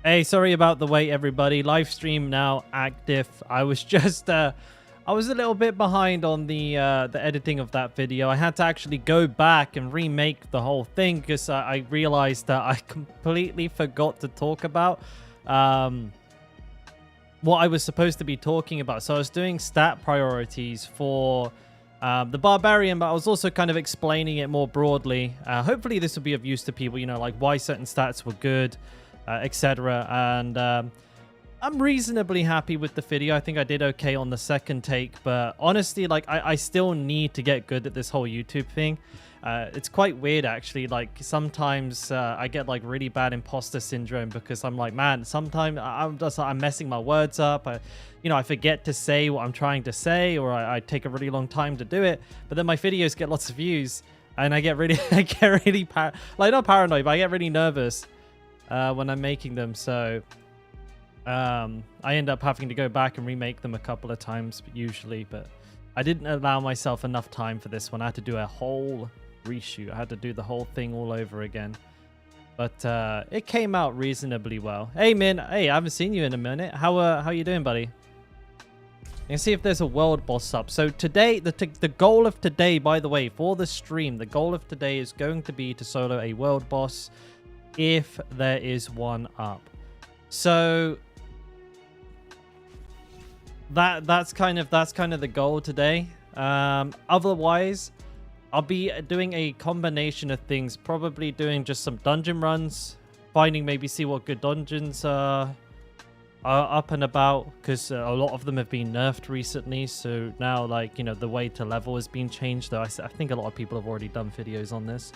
Hey, sorry about the wait, everybody. Live stream now active. I was just I was a little bit behind on the editing of that video. I had to actually go back and remake the whole thing because I realized that I completely forgot to talk about what I was supposed to be talking about. So I was doing stat priorities for the Barbarian, but I was also kind of explaining it more broadly. Hopefully this will be of use to people, you know, like why certain stats were good, etc. And I'm reasonably happy with the video. I think I did okay on the second take, but honestly, like I still need to get good at this whole YouTube thing. It's quite weird, actually. Like sometimes I get like really bad imposter syndrome because I'm like, man, sometimes I'm messing my words up. I forget to say what I'm trying to say, or I take a really long time to do it. But then my videos get lots of views, and I get really, not paranoid, but I get really nervous when I'm making them. So I end up having to go back and remake them a couple of times usually, but I didn't allow myself enough time for this one. I had to do a whole reshoot. I had to do the whole thing all over again, but it came out reasonably well. Hey Min, hey, I haven't seen you in a minute. How you doing, buddy? Let's see if there's a world boss up. So today, the goal of today, by the way, for the stream, the goal of today is going to be to solo a world boss if there is one up. So that's kind of the goal today. Otherwise, I'll be doing a combination of things. Probably doing just some dungeon runs, see what good dungeons are up and about, because a lot of them have been nerfed recently. So now, like, you know, the way to level has been changed. Though I think a lot of people have already done videos on this.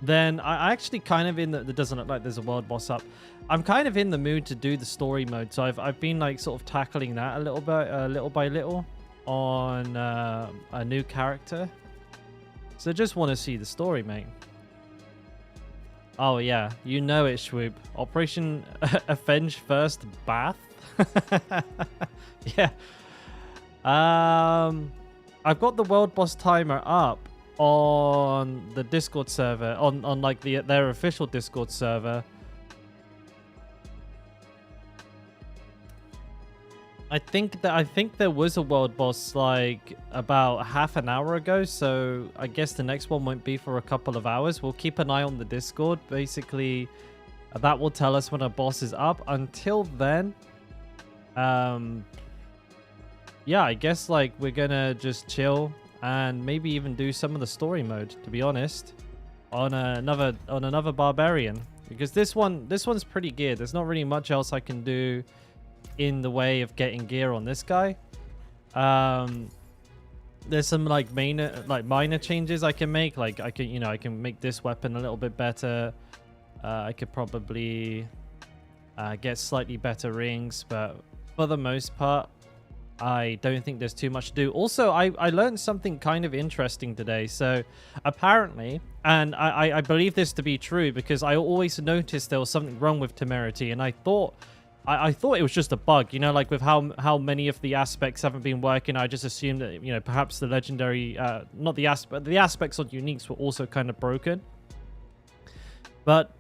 Then I actually kind of it doesn't look like there's a world boss up. I'm kind of in the mood to do the story mode, so I've been like sort of tackling that a little bit, little by little, on a new character. So just want to see the story, mate. Oh yeah, you know it, Schwoob. Operation Avenge First Bath. Yeah. I've got the world boss timer up on the Discord server, on like their official Discord server. I think there was a world boss like about half an hour ago, so I guess the next one won't be for a couple of hours. We'll keep an eye on the Discord. Basically, that will tell us when a boss is up. Until then, yeah, I guess like we're gonna just chill and maybe even do some of the story mode, to be honest, on another Barbarian, because this one's pretty geared. There's not really much else I can do in the way of getting gear on this guy. There's some like minor changes I can make. Like I can make this weapon a little bit better. I could probably get slightly better rings, but for the most part, I don't think there's too much to do. Also, I learned something kind of interesting today. So apparently, and I believe this to be true, because I always noticed there was something wrong with Temerity, and I thought it was just a bug, you know, like with how many of the aspects haven't been working. I just assumed that, you know, perhaps the legendary, not the aspects on uniques were also kind of broken. But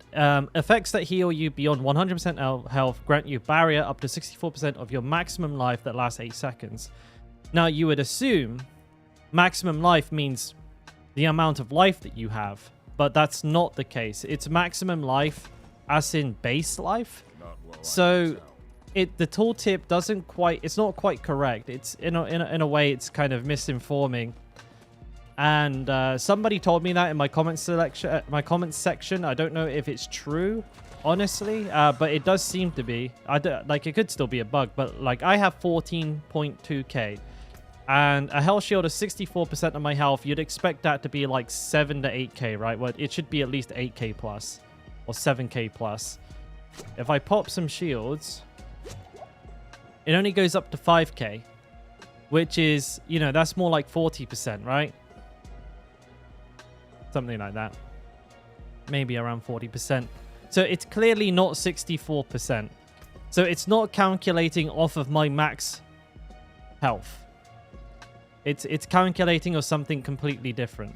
effects that heal you beyond 100% health grant you barrier up to 64% of your maximum life that lasts 8 seconds. Now, you would assume maximum life means the amount of life that you have, but that's not the case. It's maximum life as in base life. So the tooltip it's not quite correct. It's in a way it's kind of misinforming. And somebody told me that in my comments section. I don't know if it's true, honestly, but it does seem to be. Like, it could still be a bug, but like I have 14.2k and a health shield of 64% of my health. You'd expect that to be like 7 to 8k, right? Well, it should be at least 8k plus or 7k plus. If I pop some shields, it only goes up to 5k, which is, you know, that's more like 40%, right? Something like that. Maybe around 40%. So it's clearly not 64%. So it's not calculating off of my max health. It's calculating of something completely different.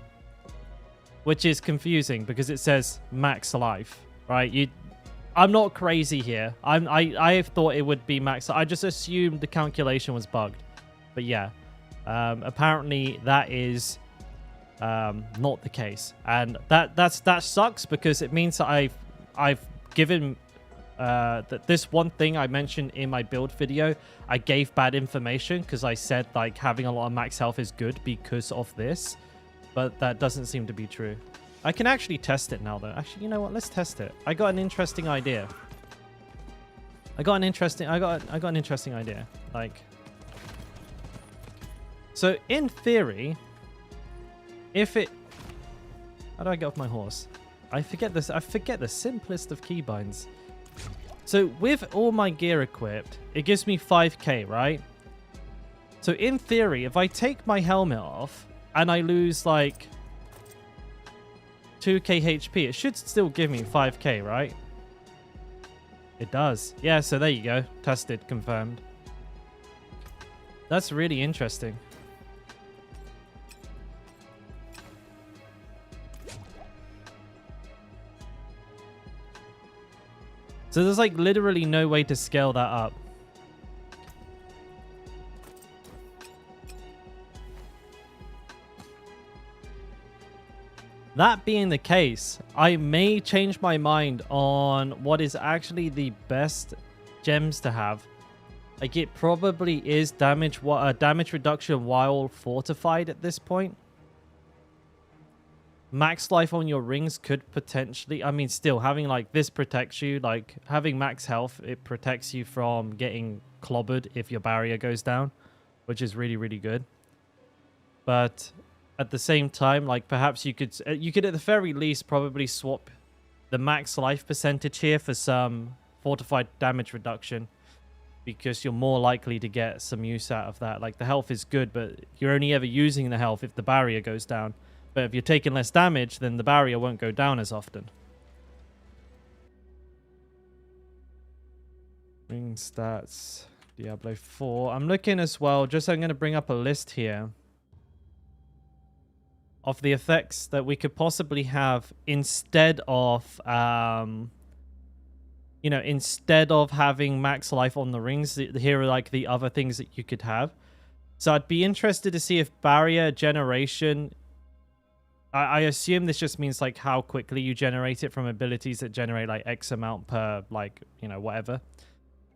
which is confusing because it says max life, right? I'm not crazy here. I thought it would be max. I just assumed the calculation was bugged. But yeah, apparently that is not the case, and that sucks because it means that I've given that this one thing I mentioned in my build video, I gave bad information because I said like having a lot of max health is good because of this, but that doesn't seem to be true. I can actually test it now, though. Actually, you know what? Let's test it. I got an interesting idea. I got an interesting idea. Like, so in theory, if it, how do I get off my horse? I forget this. I forget the simplest of keybinds. So with all my gear equipped, it gives me 5k, right? So in theory, if I take my helmet off and I lose like 2k HP, it should still give me 5k, right? It does. Yeah, so there you go. Tested, confirmed. That's really interesting. So there's like literally no way to scale that up. That being the case, I may change my mind on what is actually the best gems to have. Like, it probably is damage reduction while fortified at this point. Max life on your rings could potentially, I mean, still having like this protects you, like having max health, it protects you from getting clobbered if your barrier goes down, which is really, really good. But at the same time, like perhaps you could at the very least probably swap the max life percentage here for some fortified damage reduction, because you're more likely to get some use out of that. Like, the health is good, but you're only ever using the health if the barrier goes down. But if you're taking less damage, then the barrier won't go down as often. Ring stats, Diablo 4. I'm looking as well, I'm going to bring up a list here of the effects that we could possibly have instead of, instead of having max life on the rings. Here are like the other things that you could have. So I'd be interested to see if barrier generation, I assume this just means like how quickly you generate it from abilities that generate like X amount per, like, whatever.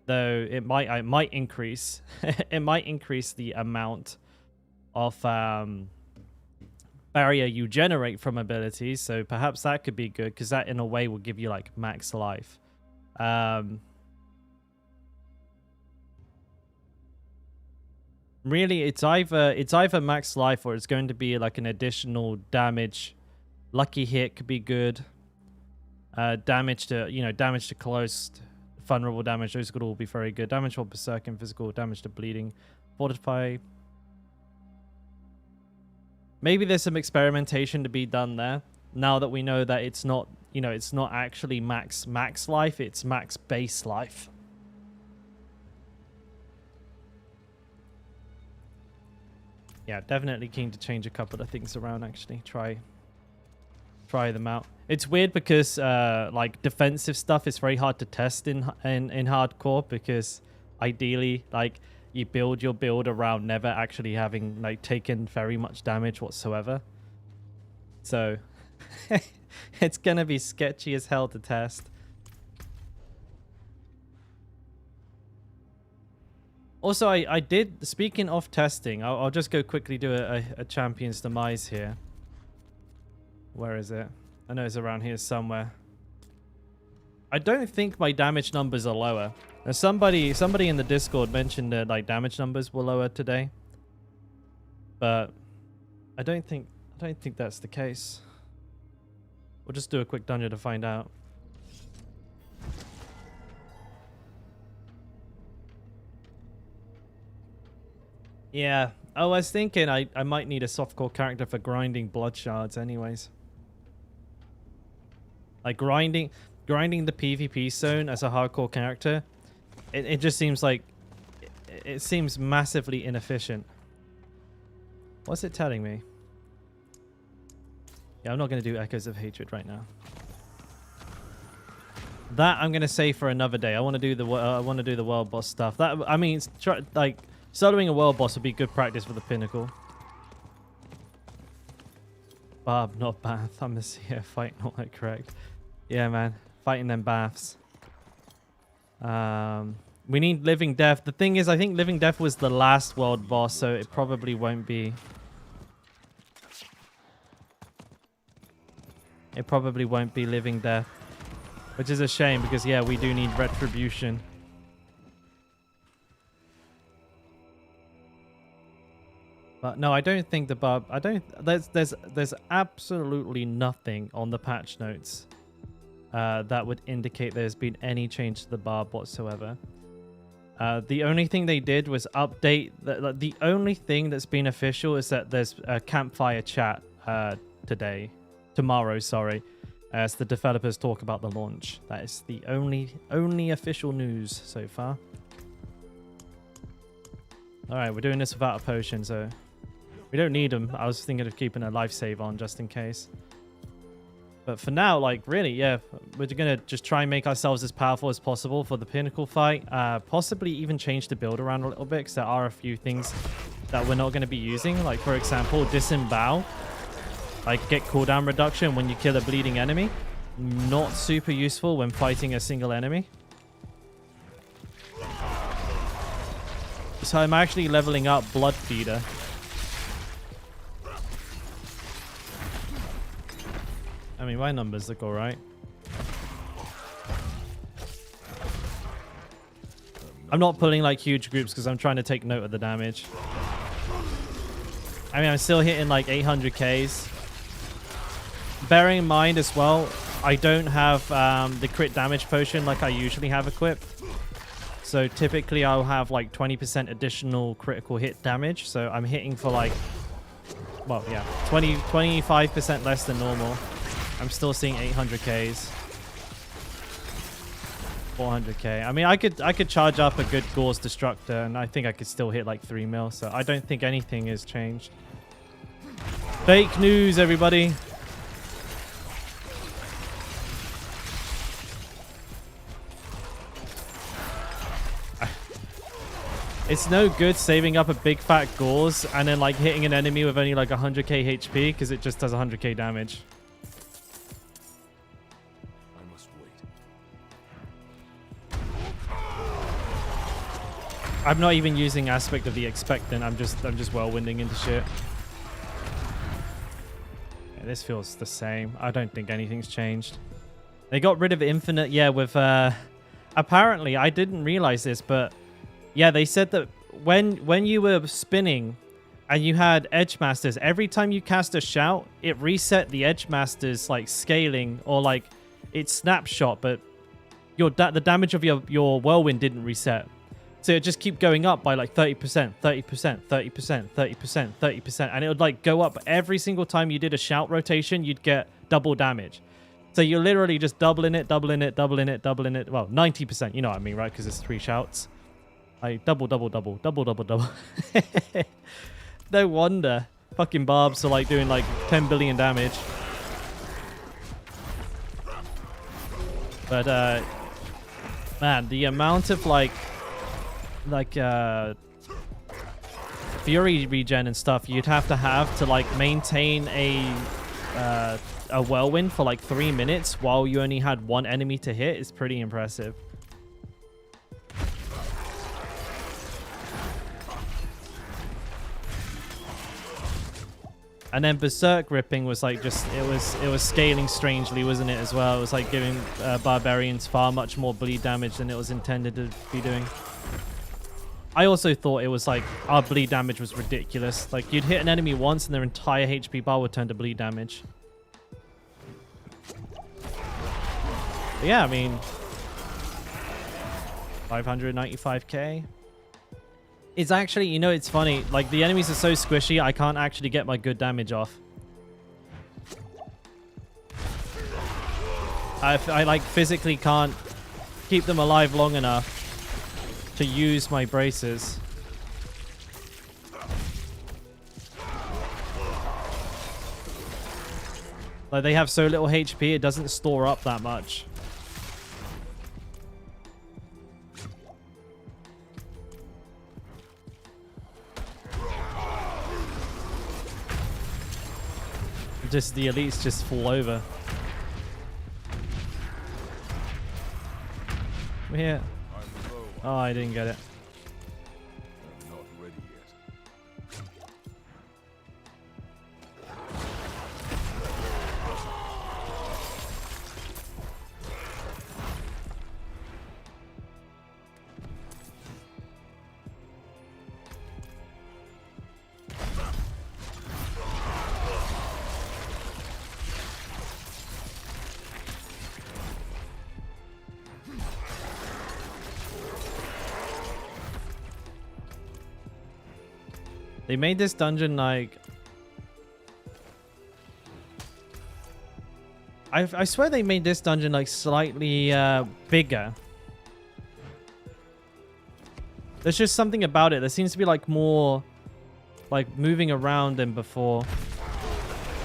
Though it might increase, it might increase the amount of barrier you generate from abilities. So perhaps that could be good, because that in a way will give you like max life. Really, it's either max life or it's going to be like an additional damage. Lucky hit could be good. Damage to close, vulnerable damage, those could all be very good. Damage for berserk and physical, damage to bleeding, fortify. Maybe there's some experimentation to be done there. Now that we know that it's not, it's not actually max life, it's max base life. Yeah, definitely keen to change a couple of things around, actually. Try them out. It's weird because like defensive stuff is very hard to test in hardcore, because ideally, like, you build your build around never actually having like taken very much damage whatsoever. So it's gonna be sketchy as hell to test. Also, I did, speaking of testing, I'll just go quickly do a champion's demise here. Where is it? I know it's around here somewhere. I don't think my damage numbers are lower. Now, somebody in the Discord mentioned that like damage numbers were lower today, but I don't think that's the case. We'll just do a quick dungeon to find out. Yeah, I was thinking I might need a softcore character for grinding blood shards anyways. Like grinding the PvP zone as a hardcore character, it just seems like it seems massively inefficient. What's it telling me? Yeah, I'm not going to do Echoes of Hatred right now. That I'm going to save for another day. I want to do the world boss stuff. That, I mean, like soloing a world boss would be good practice for the pinnacle. Barb, not Bath. I'm a seer. Fight, not like correct. Yeah, man. Fighting them baths. We need Living Death. The thing is, I think Living Death was the last world boss, so it probably won't be. It probably won't be Living Death. Which is a shame because, yeah, we do need Retribution. But no, I don't think the Barb... I don't... There's absolutely nothing on the patch notes that would indicate there's been any change to the Barb whatsoever. The only thing they did was update... The only thing that's been official is that there's a campfire chat tomorrow, sorry, as the developers talk about the launch. That is the only official news so far. Alright, we're doing this without a potion, so we don't need them. I was thinking of keeping a life save on just in case. But for now, like, really, yeah, we're going to just try and make ourselves as powerful as possible for the pinnacle fight. Possibly even change the build around a little bit, because there are a few things that we're not going to be using. Like, for example, Disembowel. Like, get cooldown reduction when you kill a bleeding enemy. Not super useful when fighting a single enemy. So I'm actually leveling up Blood Feeder. I mean, my numbers look alright. I'm not pulling like huge groups because I'm trying to take note of the damage. I mean, I'm still hitting like 800Ks. Bearing in mind as well, I don't have the crit damage potion like I usually have equipped. So typically I'll have like 20% additional critical hit damage. So I'm hitting for like, well, yeah, 25% less than normal. I'm still seeing 800Ks. 400K. I mean, I could charge up a good Gauze Destructor and I think I could still hit like 3 mil. So I don't think anything has changed. Fake news, everybody. It's no good saving up a big fat Gauze and then like hitting an enemy with only like 100k HP because it just does 100k damage. I must wait. I'm not even using Aspect of the Expectant. I'm just whirlwinding into shit. Yeah, this feels the same. I don't think anything's changed. They got rid of Infinite, yeah, with apparently I didn't realize this, but yeah, they said that when you were spinning and you had Edge Masters, every time you cast a shout, it reset the Edge Masters like scaling or like its snapshot, but the damage of your whirlwind didn't reset. So it just keep going up by like 30%, 30%, 30%, 30%, 30%, and it would like go up every single time you did a shout rotation, you'd get double damage. So you're literally just doubling it, doubling it, doubling it, doubling it. Well, 90%, you know what I mean, right? Because it's 3 shouts. Like double, double, double, double, double, double. No wonder fucking Barbs are like doing like 10 billion damage. But man, the amount of like Fury regen and stuff you'd have to like maintain a whirlwind for like 3 minutes while you only had 1 enemy to hit is pretty impressive. And then Berserk Ripping was like just, it was scaling strangely, wasn't it, as well? It was like giving Barbarians far much more bleed damage than it was intended to be doing. I also thought it was like, our bleed damage was ridiculous. Like you'd hit an enemy once and their entire HP bar would turn to bleed damage. But yeah, I mean, 595k. It's actually, you know, it's funny. Like, the enemies are so squishy, I can't actually get my good damage off. I like, physically can't keep them alive long enough to use my braces. Like, they have so little HP, it doesn't store up that much. Just the elites just fall over. We're here. Oh, I didn't get it. They made this dungeon like... I swear they made this dungeon like slightly bigger. There's just something about it. There seems to be like more like moving around than before.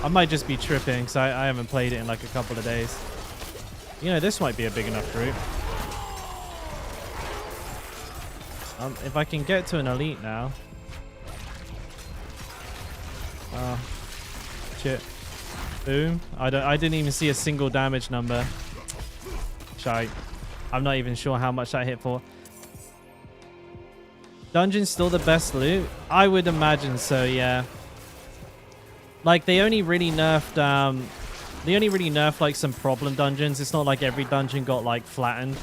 I might just be tripping because I haven't played it in like a couple of days. You know, this might be a big enough group. If I can get to an elite now. Oh, shit. Boom. I didn't even see a single damage number. I'm not even sure how much that hit for. Dungeon's still the best loot? I would imagine so, yeah. Like, they only really nerfed like some problem dungeons. It's not like every dungeon got like flattened.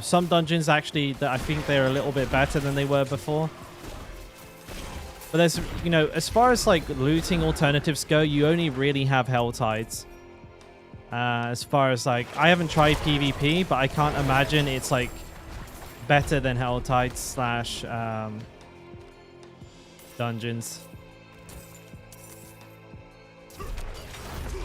Some dungeons actually, I think they're a little bit better than they were before. But there's, you know, as far as like looting alternatives go, you only really have Hell Tides. As far as like, I haven't tried PvP, but I can't imagine it's like better than Hell Tides slash dungeons.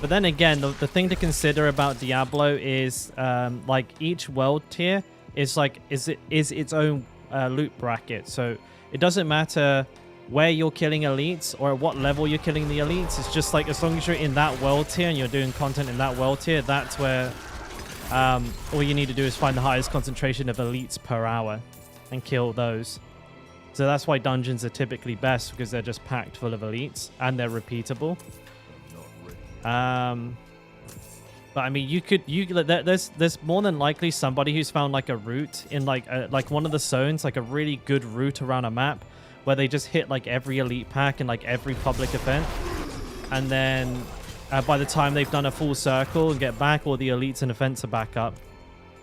But then again, the thing to consider about Diablo is like each world tier is like is its own loot bracket. So it doesn't matter where you're killing elites or at what level you're killing the elites. It's just like as long as you're in that world tier and you're doing content in that world tier, that's where all you need to do is find the highest concentration of elites per hour and kill those. So that's why dungeons are typically best, because they're just packed full of elites and they're repeatable. But I mean, there's more than likely somebody who's found like a route in like one of the zones, like a really good route around a map, where they just hit like every elite pack and like every public event, and then by the time they've done a full circle and get back, all the elites and events are back up,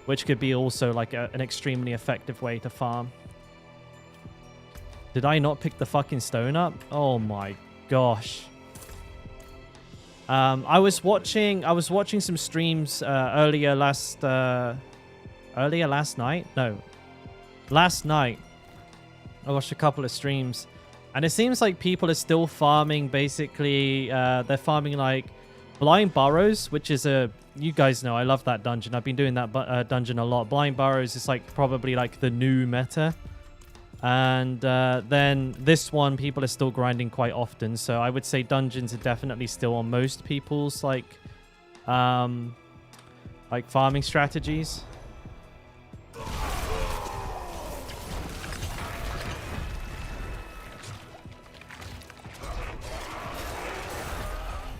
which could be also like an extremely effective way to farm. Did I not pick the fucking stone up? Oh my gosh. I was watching some streams earlier last night. No, last night. I watched a couple of streams, and it seems like people are still farming. Basically, they're farming like Blind Burrows, which is you guys know I love that dungeon. I've been doing that dungeon a lot. Blind Burrows is like probably like the new meta, and then this one people are still grinding quite often. So I would say dungeons are definitely still on most people's like farming strategies.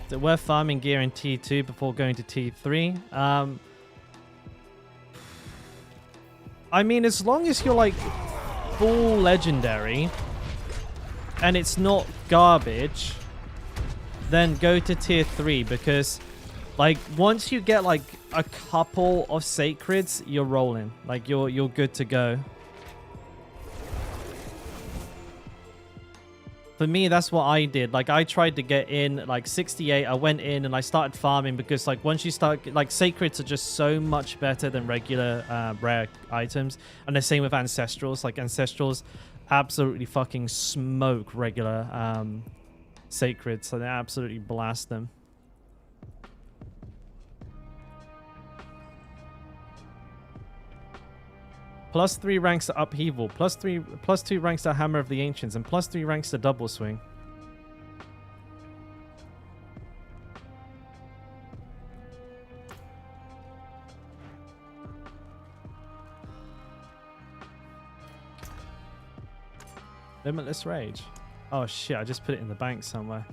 Is it worth farming gear in T2 before going to T3? I mean, as long as you're like full legendary and it's not garbage, then go to tier 3, because like once you get like a couple of sacreds, you're rolling. Like you're good to go. For me, that's what I did. Like, I tried to get in, like, 68. I went in and I started farming because, like, once you start... Like, Sacreds are just so much better than regular rare items. And the same with Ancestrals. Like, Ancestrals absolutely fucking smoke regular Sacreds. So they absolutely blast them. +3 ranks to Upheaval, +2 ranks to Hammer of the Ancients, and +3 ranks to Double Swing. Limitless Rage. Oh shit, I just put it in the bank somewhere.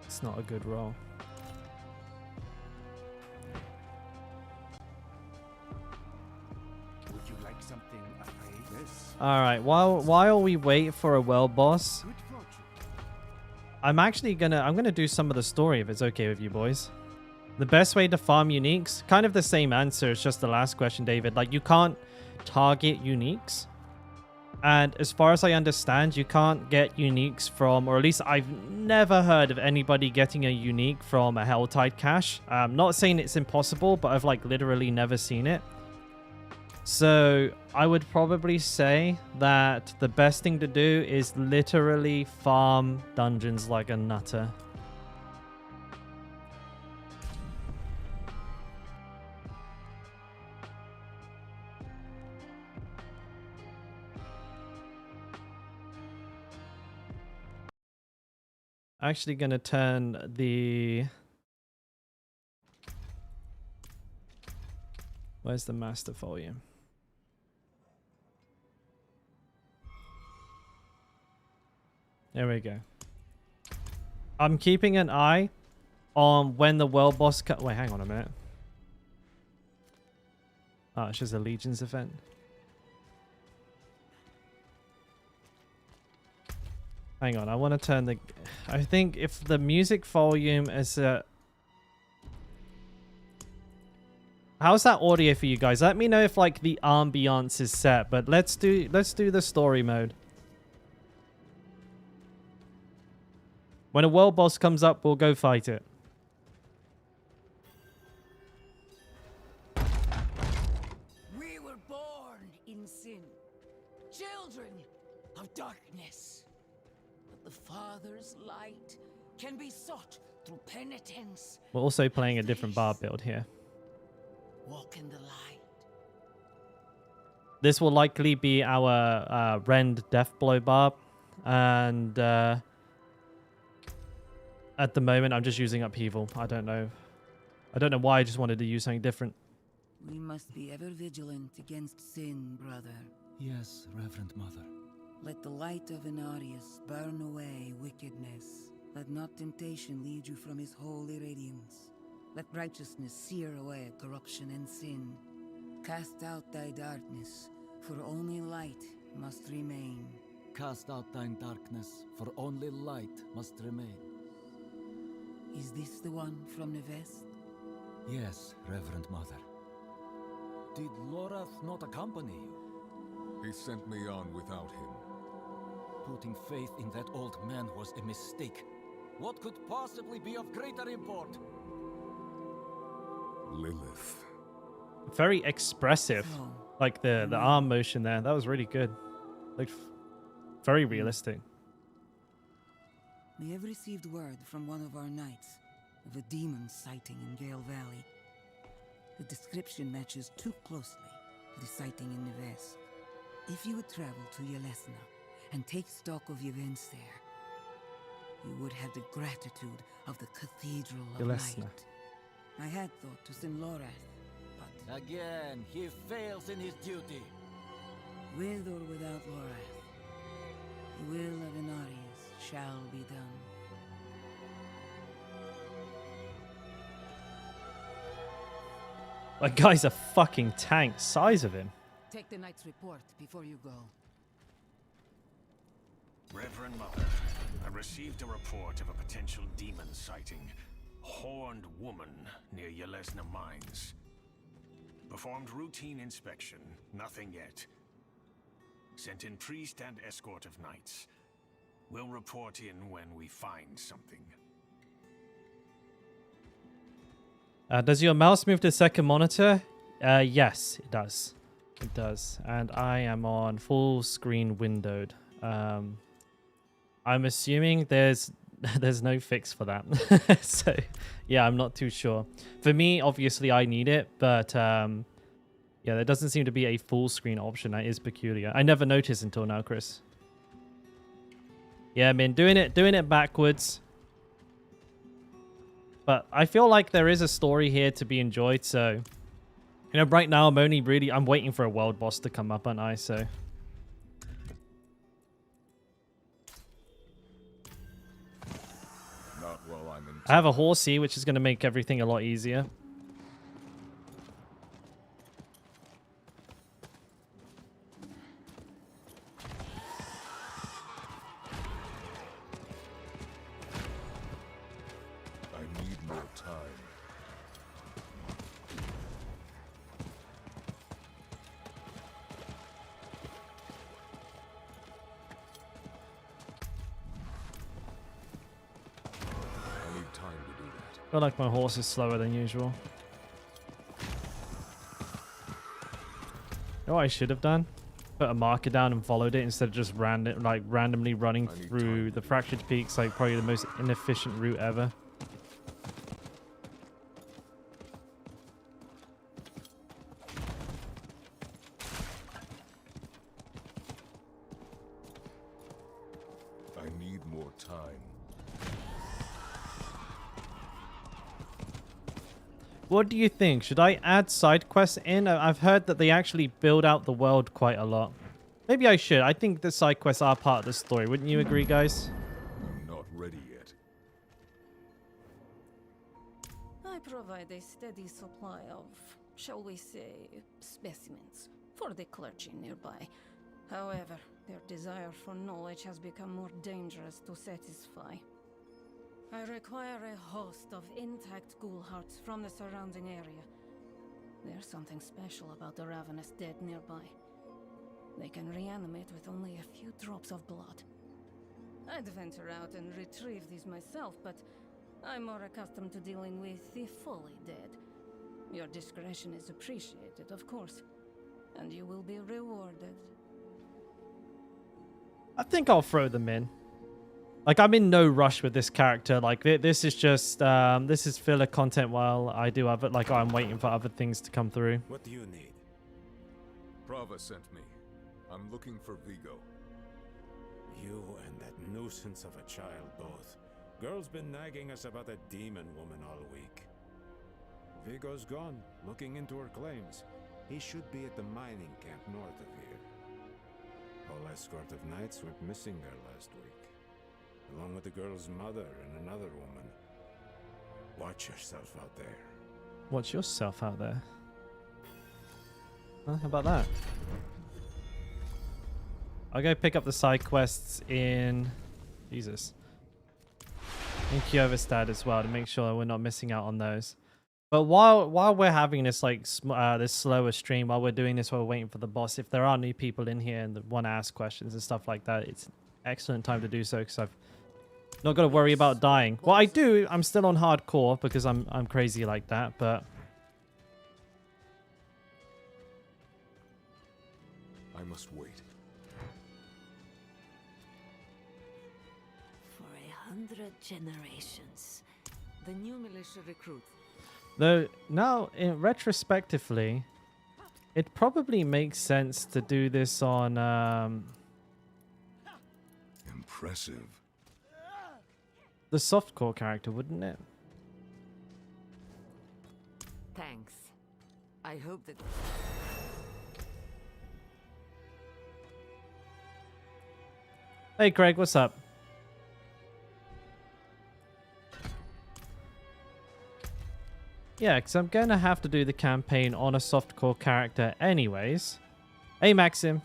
It's not a good roll. Would you like something this? Alright, while we wait for a world boss, Good fortune. I'm gonna do some of the story if it's okay with you boys. The best way to farm uniques, kind of the same answer as just the last question, David. Like, you can't target uniques. And as far as I understand, you can't get uniques from, or at least I've never heard of anybody getting a unique from a Helltide cache. Not saying it's impossible, but I've like literally never seen it. So I would probably say that the best thing to do is literally farm dungeons like a nutter. Actually gonna turn the... Where's the master volume? There we go. I'm keeping an eye on when the world boss wait, hang on a minute. Oh, it's just a Legions event. Hang on, I want to turn the... I think if the music volume is a... How's that audio for you guys? Let me know if like the ambiance is set, but let's do the story mode. When a world boss comes up, we'll go fight it. We were born in sin, children of darkness. But the Father's light can be sought through penitence. We're also playing a different bar build here. Walk in the light. This will likely be our Rend Deathblow barb, and at the moment I'm just using upheaval. I don't know why I just wanted to use something different. We must be ever vigilant against sin, brother. Yes, Reverend Mother. Let the light of Inarius burn away wickedness. Let not temptation lead you from his holy radiance. Let righteousness sear away corruption and sin. Cast out thy darkness, for only light must remain. Cast out thine darkness, for only light must remain. Is this the one from the west? Yes, Reverend Mother. Did Lorath not accompany you? He sent me on without him. Putting faith in that old man was a mistake. What could possibly be of greater import? Lilith. Very expressive. So, Like the arm motion there. That was really good. Like very realistic. we have received word from one of our knights of a demon sighting in Gale Valley. The description matches too closely to the sighting in the west. If you would travel to Yelesna and take stock of events there, you would have the gratitude of the Cathedral of Yelesna. Light. I had thought to send Lorath, but Again, he fails in his duty. with or without Lorath, the will of Inarius shall be done. That guy's a fucking tank. Size of him. Take the knight's report before you go. Reverend Mother, I received a report of a potential demon sighting. Horned woman near Yelesna Mines. Performed routine inspection. Nothing yet. Sent in priest and escort of knights. We'll report in when we find something. Does your mouse move to second monitor? Yes, it does. It does. And I am on full screen windowed. I'm assuming there's no fix for that. So, yeah, I'm not too sure. For me, obviously, I need it. But, yeah, there doesn't seem to be a full screen option. That is peculiar. I never noticed until now, Chris. Yeah, I mean, doing it backwards. But I feel like there is a story here to be enjoyed, so You know, right now I'm waiting for a world boss to come up, aren't I? So Not while I'm in. I have a horsey, which is going to make everything a lot easier. I need more time. I need time to do that. I feel like my horse is slower than usual. You know what I should have done? Put a marker down and followed it instead of just randomly running through the Fractured Peaks, like probably the most inefficient route ever. I need more time. What do you think? Should I add side quests in? I've heard that they actually build out the world quite a lot. Maybe I should. I think the side quests are part of the story. Wouldn't you agree, guys? I'm not ready yet. I provide a steady supply of, shall we say, specimens for the clergy nearby. However, their desire for knowledge has become more dangerous to satisfy. I require a host of intact ghoul hearts from the surrounding area. There's something special about the ravenous dead nearby. They can reanimate with only a few drops of blood. I'd venture out and retrieve these myself, but I'm more accustomed to dealing with the fully dead. Your discretion is appreciated, of course, and you will be rewarded. I think I'll throw them in. Like, I'm in no rush with this character. Like, this is just, this is filler content while I do other, like, I'm waiting for other things to come through. What do you need? Prava sent me. I'm looking for Vigo. You and that nuisance of a child both. Girl's been nagging us about a demon woman all week. Vigo's gone, looking into her claims. He should be at the mining camp north of here. Whole escort of knights went missing there last week, along with the girl's mother and another woman. Watch yourself out there. Watch yourself out there. Huh, how about that? I'll go pick up the side quests in... Jesus. In Kjovestad as well to make sure that we're not missing out on those. But while we're having this like this slower stream, while we're doing this, while we're waiting for the boss, if there are new people in here and want to ask questions and stuff like that, it's an excellent time to do so because I've not got to worry about dying. Well, I do. I'm still on hardcore because I'm crazy like that, but I must wait. For 100 generations, the new militia recruit. though now retrospectively, it probably makes sense to do this on Impressive. the softcore character, wouldn't it? Thanks. I hope that... Hey Craig, what's up? Yeah, because I'm going to have to do the campaign on a softcore character anyways. Hey Maxim.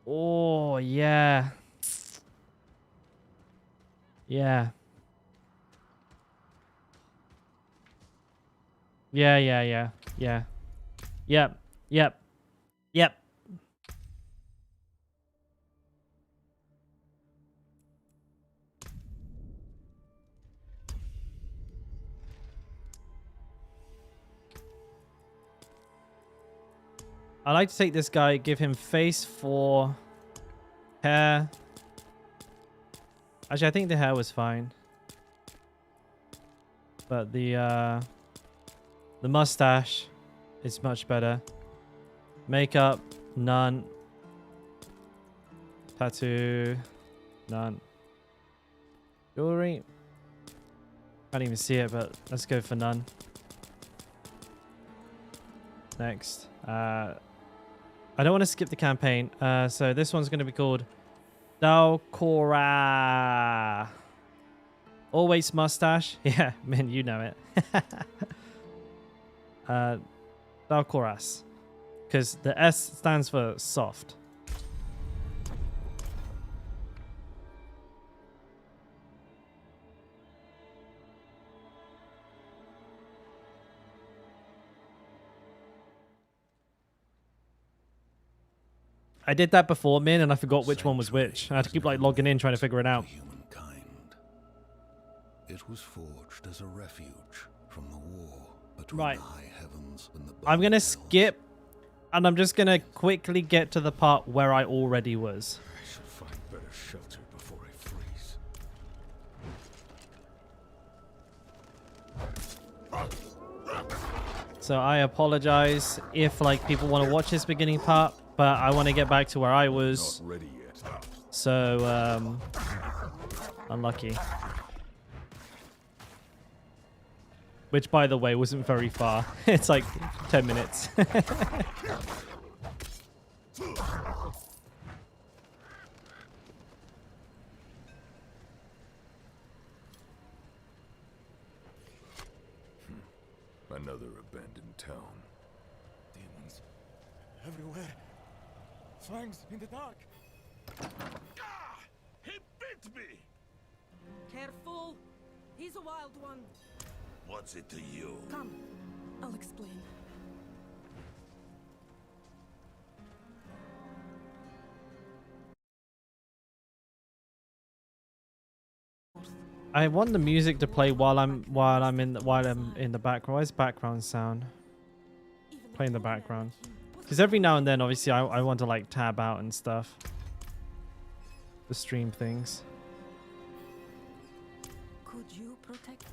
Oh, yeah. Yeah. Yeah. Yep. I like to take this guy, give him face for hair. Actually, I think the hair was fine. But the mustache is much better. Makeup, none. Tattoo, none. Jewelry. Can't even see it, but let's go for none. Next. I don't want to skip the campaign. So this one's going to be called Dalkora. Always mustache. Yeah, man, you know it. Dalkoras. Because the S stands for soft. I did that before, Min, and I forgot which one was which. I had to keep like logging in trying to figure it out. Humankind. It was forged as a refuge from the war between Right. the high heavens and the I'm going to Hells. skip, and I'm just going to quickly get to the part where I already was. I should find better shelter before I freeze. So I apologize if like people want to watch this beginning part, but I want to get back to where I was. Not ready yet. So, unlucky. Which, by the way, wasn't very far. It's like 10 minutes. Another abandoned town. Demons everywhere. Fangs in the dark. He bit me! Careful! He's a wild one. What's it to you? Come, I'll explain. I want the music to play while I'm in the background. Where's background sound? Play in the background. Because every now and then, obviously, I want to like tab out and stuff. The stream things. Could you protect?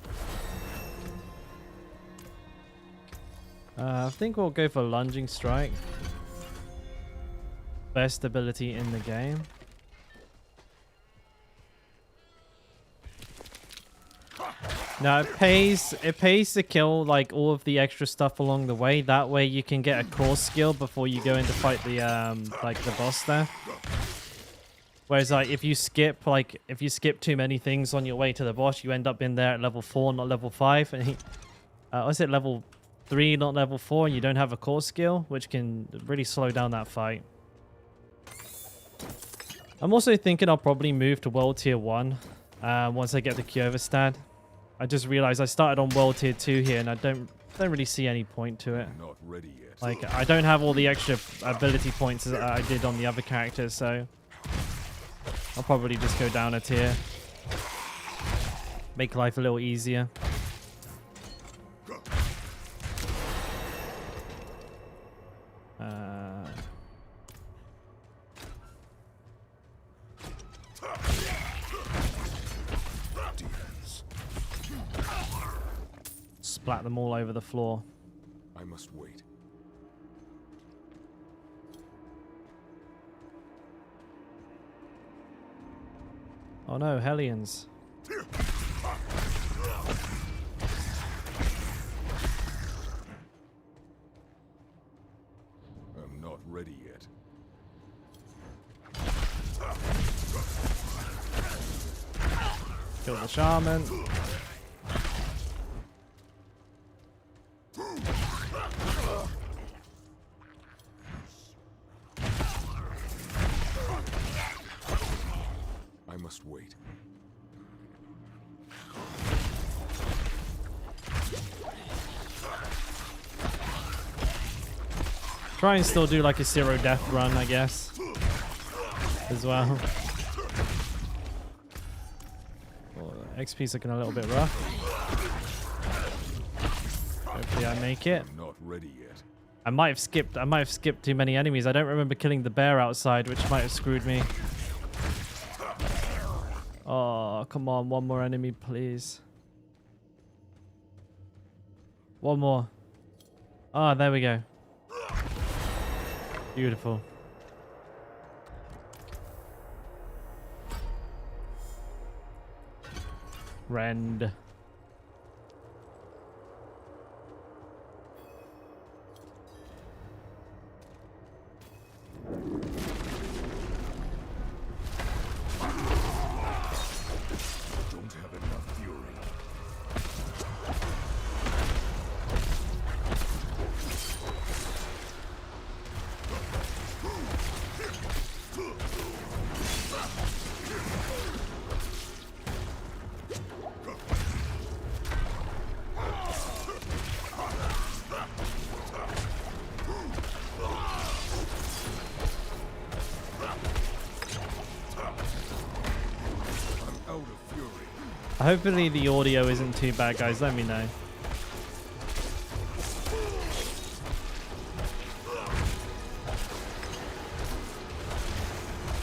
I think we'll go for lunging strike. Best ability in the game. Now it pays to kill like all of the extra stuff along the way. That way you can get a core skill before you go in to fight the like the boss there. Whereas like if you skip too many things on your way to the boss, you end up in there at level 4, not level 5, and was it level 3, not level 4, and you don't have a core skill, which can really slow down that fight. I'm also thinking I'll probably move to World Tier 1 once I get the Kyova stat. I just realized I started on World Tier 2 here, and I don't really see any point to it. Not ready yet. Like, I don't have all the extra ability points that I did on the other characters, so I'll probably just go down a tier. Make life a little easier. Splat them all over the floor. I must wait. Oh no, Hellions. I'm not ready yet. Kill the shaman. I must wait. Try and still do like a 0 death run, I guess, as well. Oh, XP's looking a little bit rough. Hopefully I make it. I'm not ready yet. I might have skipped too many enemies. I don't remember killing the bear outside, which might have screwed me. Oh, come on, one more enemy, please. One more. Ah, there we go. Beautiful. Rend. Hopefully the audio isn't too bad, guys. Let me know.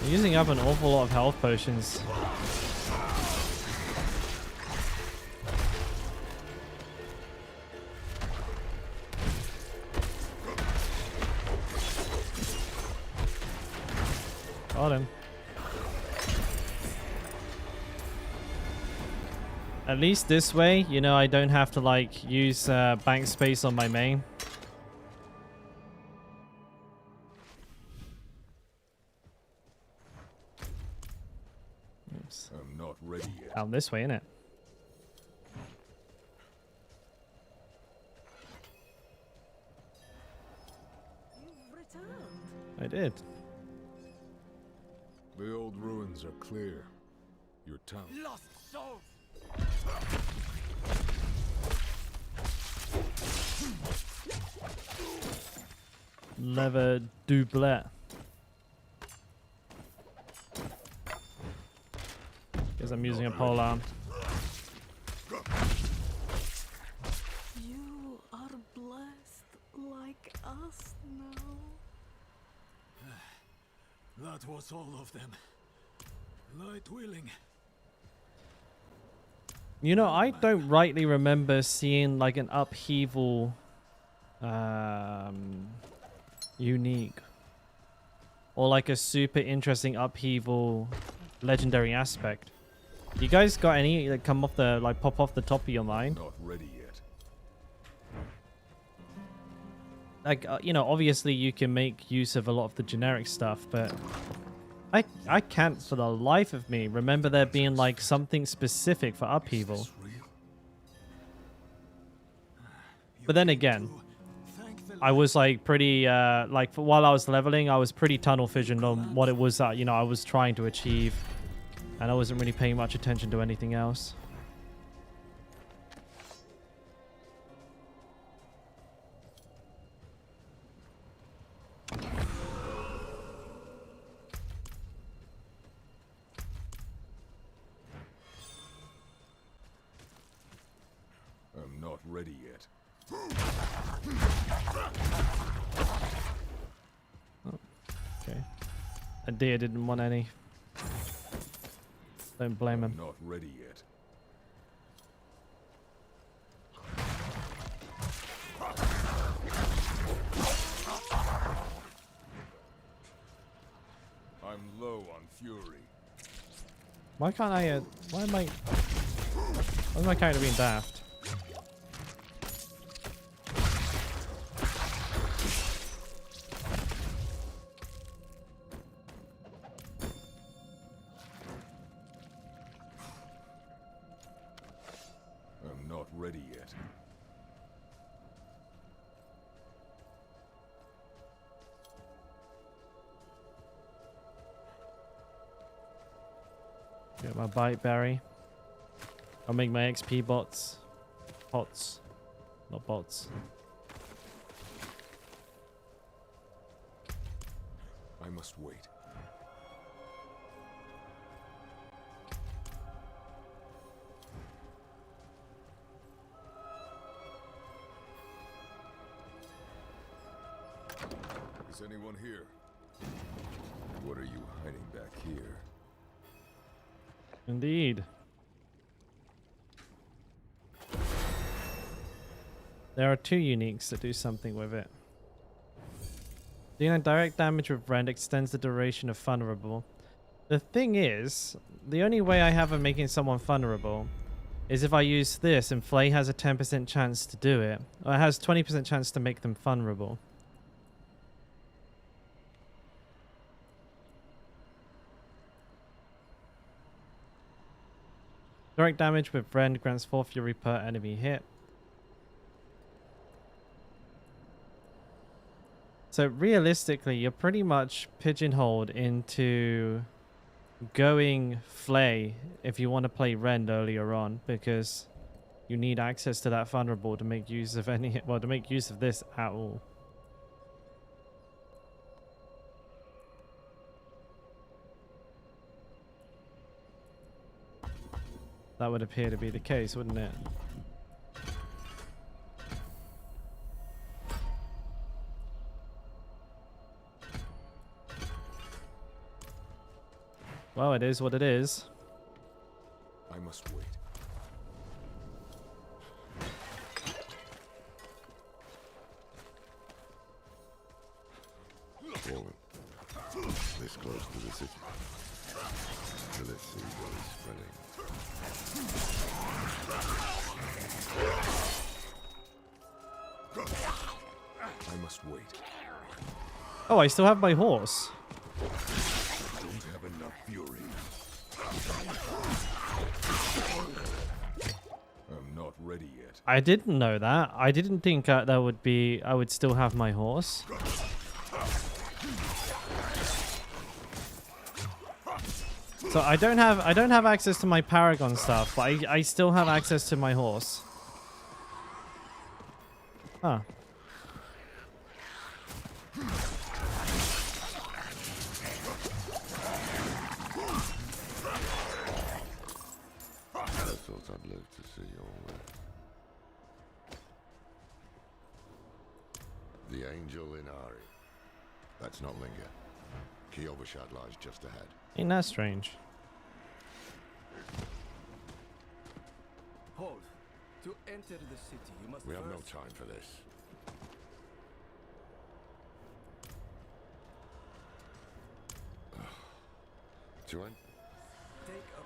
I'm using up an awful lot of health potions. Got him. At least this way, you know, I don't have to like use bank space on my main. Oops. I'm not ready yet. Down this way, innit? You've returned. I did. The old ruins are clear. Your town. Lost souls! Lever doublet. Because I'm using a pole arm. You are blessed like us now. That was all of them. Light willing. You know, I don't rightly remember seeing like an upheaval unique or like a super interesting upheaval legendary aspect. You guys got any that come off the like pop off the top of your mind? Not ready yet. Like you know, obviously you can make use of a lot of the generic stuff, but I can't for the life of me remember there being like something specific for upheaval. But then again, I was like pretty like while I was leveling, I was pretty tunnel visioned on what it was that, you know, I was trying to achieve, and I wasn't really paying much attention to anything else. I'm not ready yet. Oh, okay. A deer didn't want any. Don't blame him. I'm not ready yet. I'm low on fury. Why can't I? Why am my character being daft? I'm not ready yet. Get my bite berry. I'll make my XP bots. Pots. Not bots. I must wait. Is anyone here? What are you hiding back here? Indeed. There are two uniques that do something with it. Dealing direct damage with Rend extends the duration of vulnerable. The thing is, the only way I have of making someone vulnerable is if I use this, and Flay has a 10% chance to do it. Or it has 20% chance to make them vulnerable. Direct damage with Rend grants 4 fury per enemy hit. So realistically, you're pretty much pigeonholed into going Flay if you want to play Rend earlier on, because you need access to that vulnerable to make use of any, well, to make use of this at all. That would appear to be the case, wouldn't it? Well, it is what it is. I must wait. Fallen. This close to the city. So let's see what is spreading. I must wait. Oh, I still have my horse. Don't have enough fury. I'm not ready yet. I didn't know that. I didn't think that would be. I would still have my horse. So I don't have access to my Paragon stuff, but I still have access to my horse. Huh. I thought I'd live to see all that. The Angel in Ari. That's not Linger. Kiyovershad lies just ahead. Ain't that strange? Hold. To enter the city, you must We have no first... time for this. To end?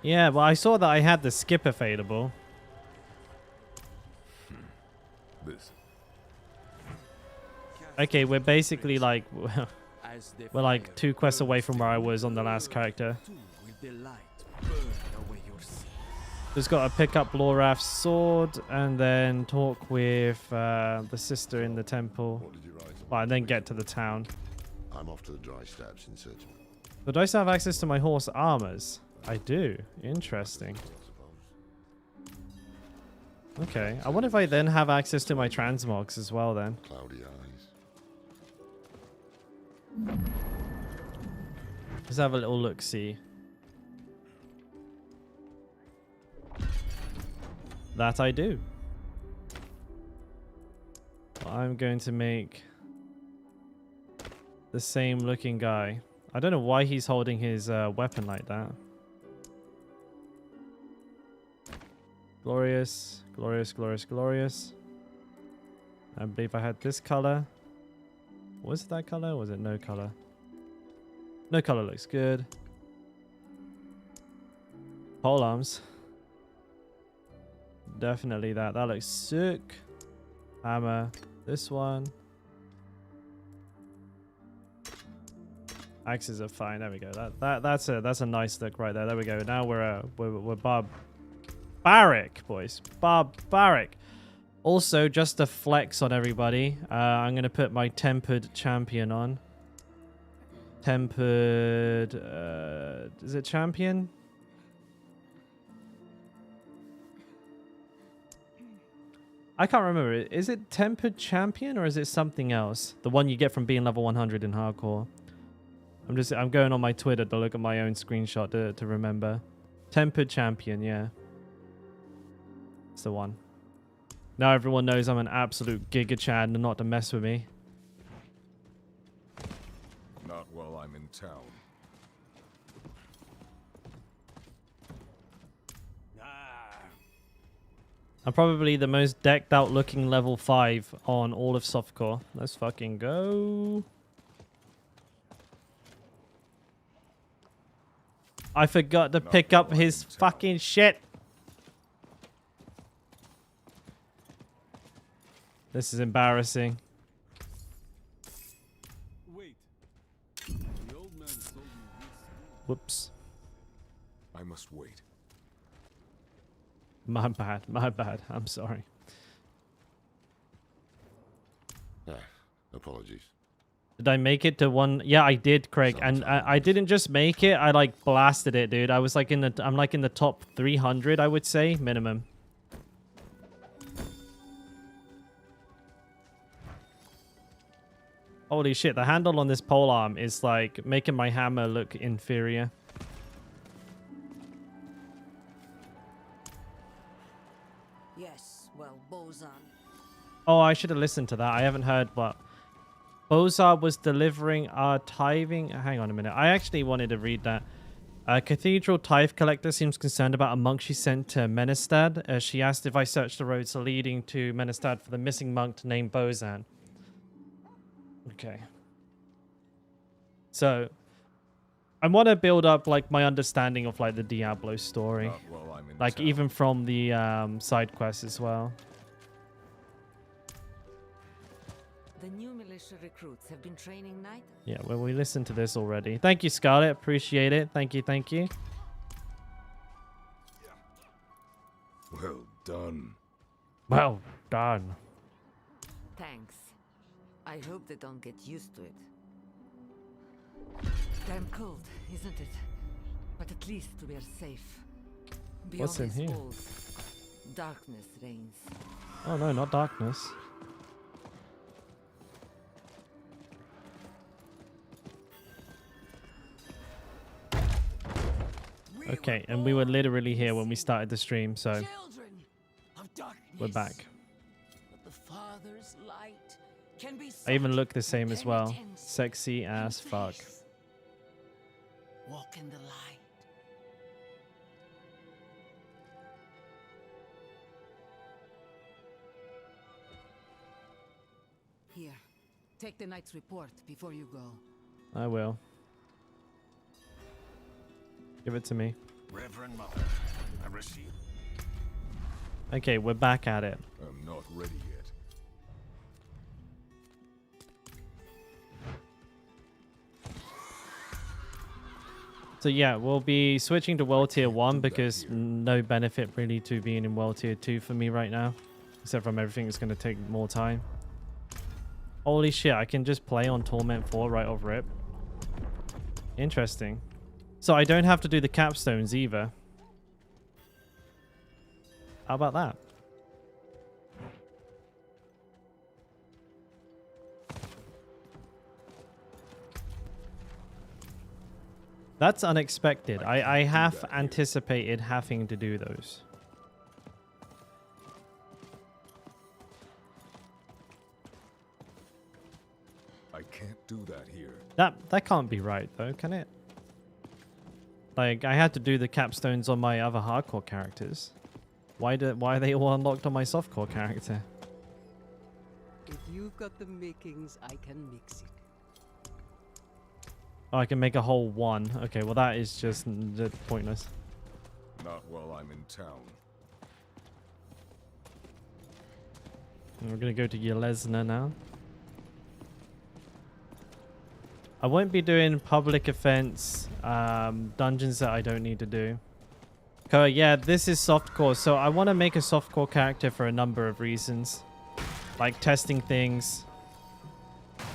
Yeah, well, I saw that I had the skip available. This. Okay, we're basically like we're like 2 quests away from where I was on the last character. Just got to pick up Loraf's sword and then talk with the sister in the temple. What did you write? Well, and then get to the town. I'm off to the dry steps in search of it, But do I still have access to my horse armors? I do. Interesting. I suppose. Okay. I wonder if I then have access to my transmogs as well then. Cloudy eyes. Let's have a little look-see. That I do. Well, I'm going to make the same looking guy. I don't know why he's holding his weapon like that. Glorious, glorious, glorious, glorious. I believe I had this color. Was it that color or was it no color? No color looks good. Pole arms. Definitely that. That looks sick. Hammer. This one. Axes are fine. There we go. That's a nice look right there. There we go. Now we're barbaric, boys. Barbaric. Also, just to flex on everybody, I'm gonna put my tempered champion on. Tempered. Is it champion? I can't remember. Is it tempered champion or is it something else? The one you get from being level 100 in hardcore. I'm going on my Twitter to look at my own screenshot to remember. Tempered champion, yeah. It's the one. Now everyone knows I'm an absolute Giga Chad and not to mess with me. Not while I'm in town. I'm probably the most decked out looking level 5 on all of softcore. Let's fucking go. I forgot to pick up his fucking shit. This is embarrassing. Wait. The old man told me this. Whoops. I must wait. My bad. My bad. I'm sorry. Apologies. Did I make it to one? Yeah, I did, Craig. And I didn't just make it. I like blasted it, dude. I was like I'm like in the top 300, I would say, minimum. Holy shit, the handle on this polearm is like making my hammer look inferior. Oh, I should have listened to that. I haven't heard what Bozar was delivering our tithing. Hang on a minute. I actually wanted to read that. A cathedral tithe collector seems concerned about a monk she sent to Menestad. She asked if I searched the roads leading to Menestad for the missing monk named Bozan. Okay. So, I want to build up like my understanding of like the Diablo story. Like even from the side quests as well. The new militia recruits have been training night. Yeah, well, we listened to this already. Thank you, Scarlet. Appreciate it. Thank you, thank you. Well done. Well done. Thanks. I hope they don't get used to it. Damn cold, isn't it? But at least we're safe. Beyond What's in these here? walls, darkness reigns. Oh no, not darkness. Okay, and we were literally here when we started the stream, so we're back. But the Father's light can be I even look the same as well. Sexy as fuck. Walk in the light. Here, take the night's report before you go. I will. Give it to me. Reverend Mother, I receive. Okay, we're back at it. I'm not ready yet. So yeah, we'll be switching to World Tier 1 because no benefit really to being in World Tier 2 for me right now. Except from everything that's going to take more time. Holy shit, I can just play on Torment 4 right off rip. Interesting. So I don't have to do the capstones either. How about that? That's unexpected. I have anticipated having to do those. I can't do that here. That can't be right though, can it? Like I had to do the capstones on my other hardcore characters. Why are they all unlocked on my softcore character? If you've got the makings, I can mix it. Oh, I can make a whole one. Okay, well that is just pointless. Not while I'm in town. And we're gonna go to Yelesna now. I won't be doing public offense dungeons that I don't need to do. Yeah, this is softcore, so I want to make a softcore character for a number of reasons. Like testing things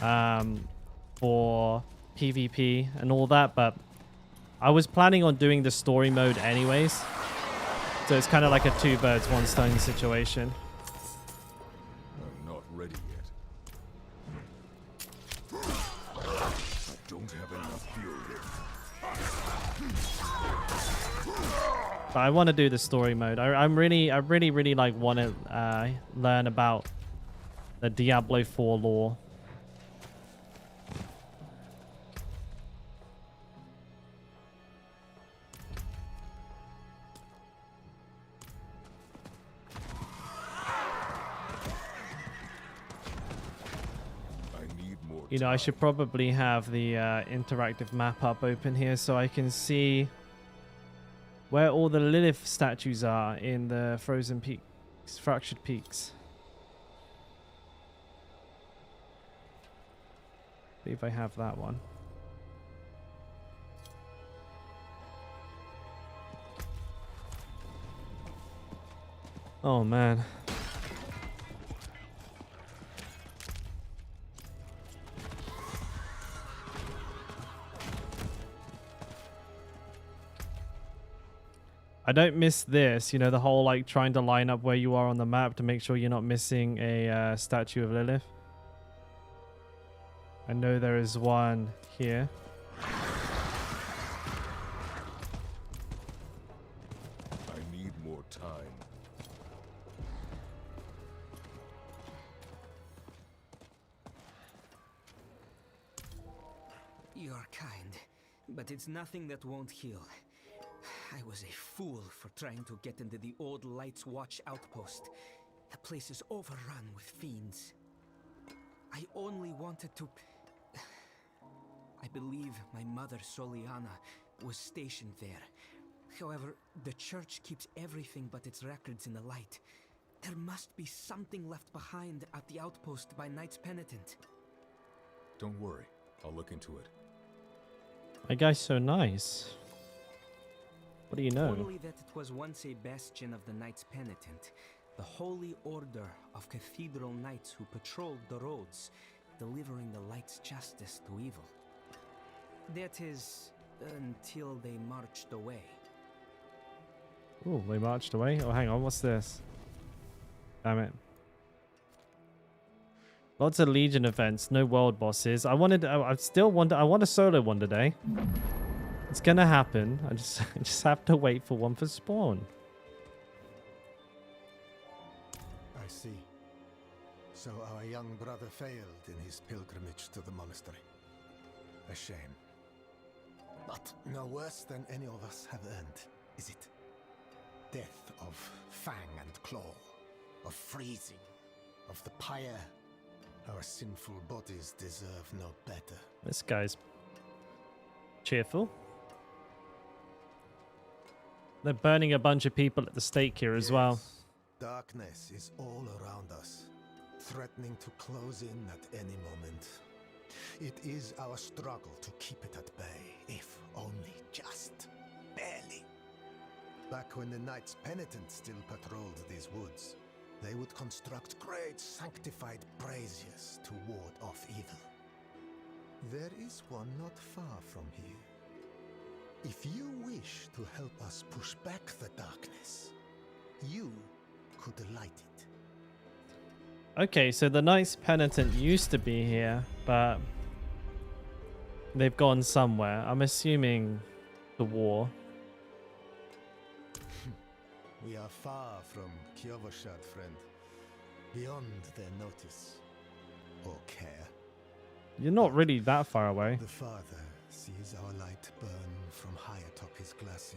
for PvP and all that, but I was planning on doing the story mode anyways. So it's kind of like a two birds, one stone situation. I'm not ready yet. I don't have enough fuel here. But I want to do the story mode. I really like want to learn about the Diablo 4 lore. You know, I should probably have the interactive map up open here so I can see where all the Lilith statues are in the frozen peaks, fractured peaks. See if I have that one. Oh man. I don't miss this, you know, the whole like trying to line up where you are on the map to make sure you're not missing a statue of Lilith. I know there is one here. I need more time. You're kind, but it's nothing that won't heal. I was a fool for trying to get into the old Lights Watch outpost. The place is overrun with fiends. I only wanted to... I believe my mother, Soliana, was stationed there. However, the church keeps everything but its records in the light. There must be something left behind at the outpost by Knights Penitent. Don't worry, I'll look into it. My guy's so nice. What do you know? Only that it was once a bastion of the Knights Penitent, the holy order of cathedral knights who patrolled the roads, delivering the light's justice to evil. That is, until they marched away. Oh, they marched away? Oh, hang on, what's this? Damn it. Lots of Legion events, no world bosses. I want a solo one today. It's gonna happen. I just have to wait for one for spawn. I see. So our young brother failed in his pilgrimage to the monastery. A shame. But no worse than any of us have earned, is it? Death of fang and claw, of freezing, of the pyre. Our sinful bodies deserve no better. This guy's cheerful. They're burning a bunch of people at the stake here as well. Darkness is all around us, threatening to close in at any moment. It is our struggle to keep it at bay, if only just barely. Back when the Knights Penitent still patrolled these woods, they would construct great sanctified braziers to ward off evil. There is one not far from here. If you wish to help us push back the darkness, you could light it. Okay, so the Knights Penitent used to be here, but they've gone somewhere. I'm assuming the war. We are far from Kiovoshad, friend. Beyond their notice or care. You're not really that far away. The Father sees our light burn from high atop his glacier.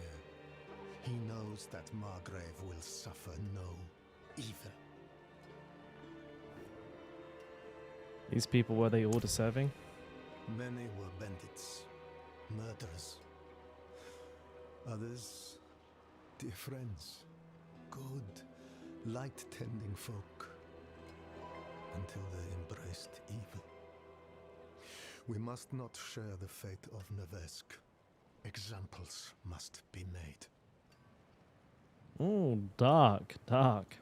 He knows that Margrave will suffer no evil. These people, were they order serving? Many were bandits, murderers. Others, dear friends, good, light-tending folk, until they embraced evil. We must not share the fate of Nevesk. Examples must be made. Oh, dark, dark.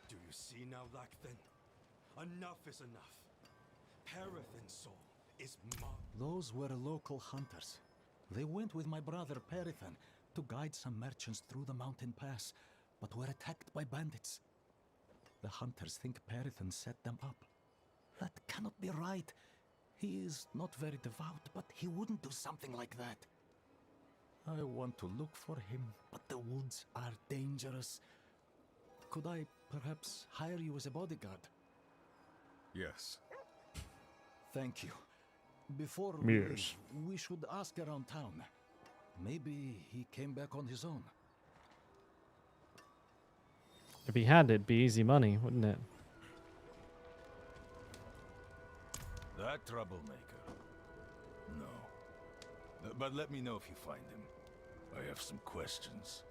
Do you see now, Lakthan? Enough is enough. Perethin's soul is mine. Those were local hunters. They went with my brother Perethin to guide some merchants through the mountain pass, but were attacked by bandits. The hunters think Perethin set them up. That cannot be right. He is not very devout, but he wouldn't do something like that. I want to look for him, but the woods are dangerous. Could I perhaps hire you as a bodyguard? Yes. Thank you. Before Yes. we leave, we should ask around town. Maybe he came back on his own. If he had, it'd be easy money, wouldn't it? That troublemaker? No. But let me know if you find him. I have some questions.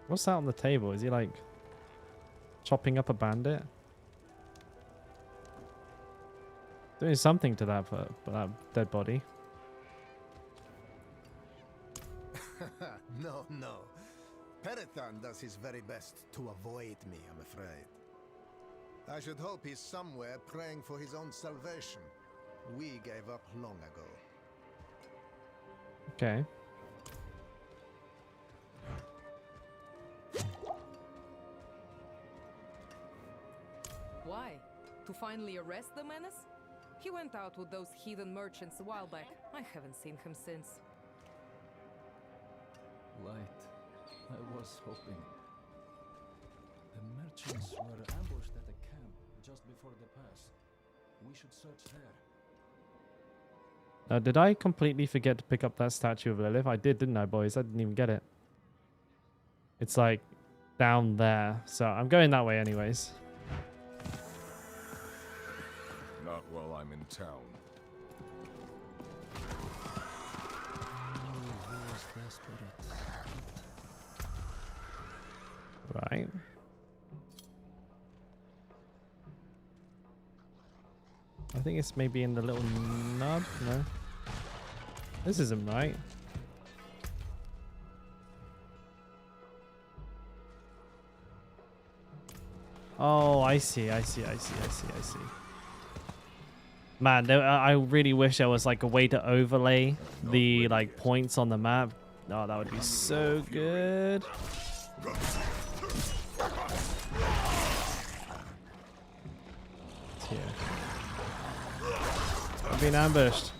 What's that on the table? Is he like chopping up a bandit? Doing something to that, that dead body. No. Perethan does his very best to avoid me, I'm afraid. I should hope he's somewhere praying for his own salvation. We gave up long ago. Okay. Why? To finally arrest the menace? He went out with those heathen merchants a while back. I haven't seen him since. Light. I was hoping. The merchants were ambushed at a camp just before the pass. We should search there. Now, did I completely forget to pick up that statue of Lilith? I did, didn't I, boys? I didn't even get it. It's like down there. So I'm going that way anyways. Not while I'm in town. Right. I think it's maybe in the little nub. No. This isn't right. Oh, I see. Man, I really wish there was like a way to overlay the like points on the map. Oh, that would be so good. It's here. I'm being ambushed.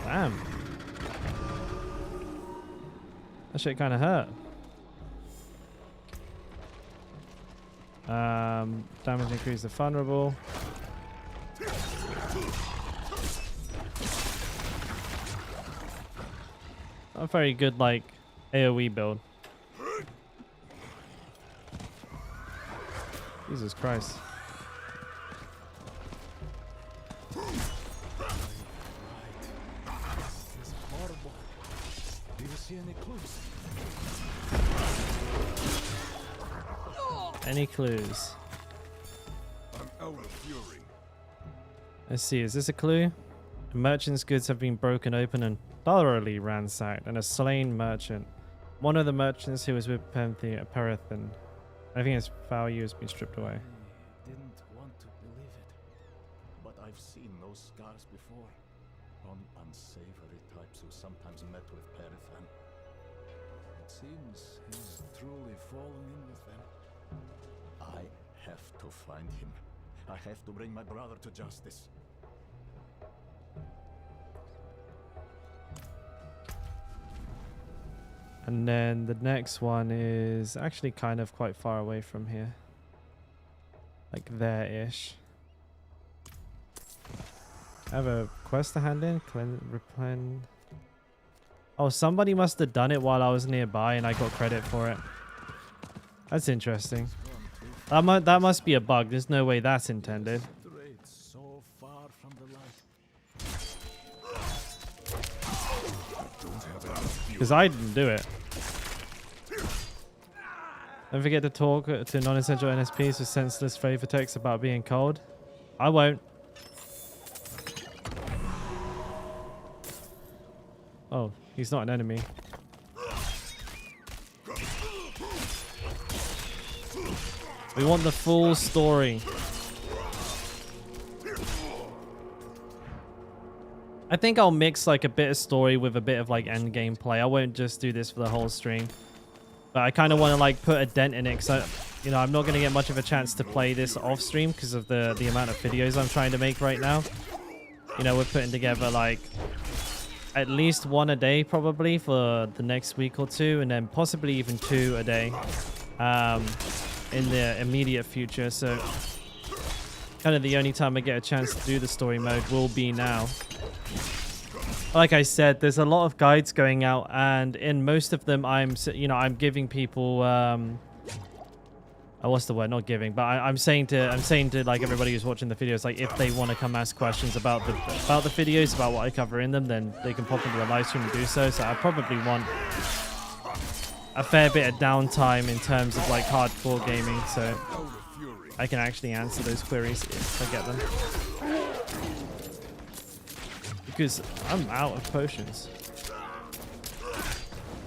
Damn. That shit kind of hurt. Damage increase the vulnerable. A very good like AoE build. Jesus Christ. This is horrible. Do you see any clues? Any clues? I'm out of fury. Let's see, is this a clue? The merchant's goods have been broken open and thoroughly ransacked, and a slain merchant. One of the merchants who was with Perithan. I think his value has been stripped away. I didn't want to believe it, but I've seen those scars before. On unsavory types who sometimes met with Perithan. It seems he's truly fallen in with them. I have to find him. I have to bring my brother to justice. And then the next one is actually kind of quite far away from here. Like there-ish. I have a quest to hand in. Replen. Oh, somebody must have done it while I was nearby and I got credit for it. That's interesting. That must be a bug. There's no way that's intended. So far from the light. Because I didn't do it. Don't forget to talk to non-essential NSPs with senseless favor text about being cold. I won't. Oh, he's not an enemy. We want the full story. I think I'll mix like a bit of story with a bit of like end game play. I won't just do this for the whole stream. But I kind of want to like put a dent in it because you know, I'm not going to get much of a chance to play this off stream because of the amount of videos I'm trying to make right now. You know, we're putting together like at least one a day probably for the next week or two, and then possibly even 2 a day in the immediate future. So kind of the only time I get a chance to do the story mode will be now. Like I said, there's a lot of guides going out, and in most of them, I'm giving people, what's the word? Not giving, but I'm saying to like everybody who's watching the videos, like if they want to come ask questions about the videos, about what I cover in them, then they can pop into the live stream and do so. So I probably want a fair bit of downtime in terms of like hardcore gaming, so I can actually answer those queries if I get them. Because I'm out of potions.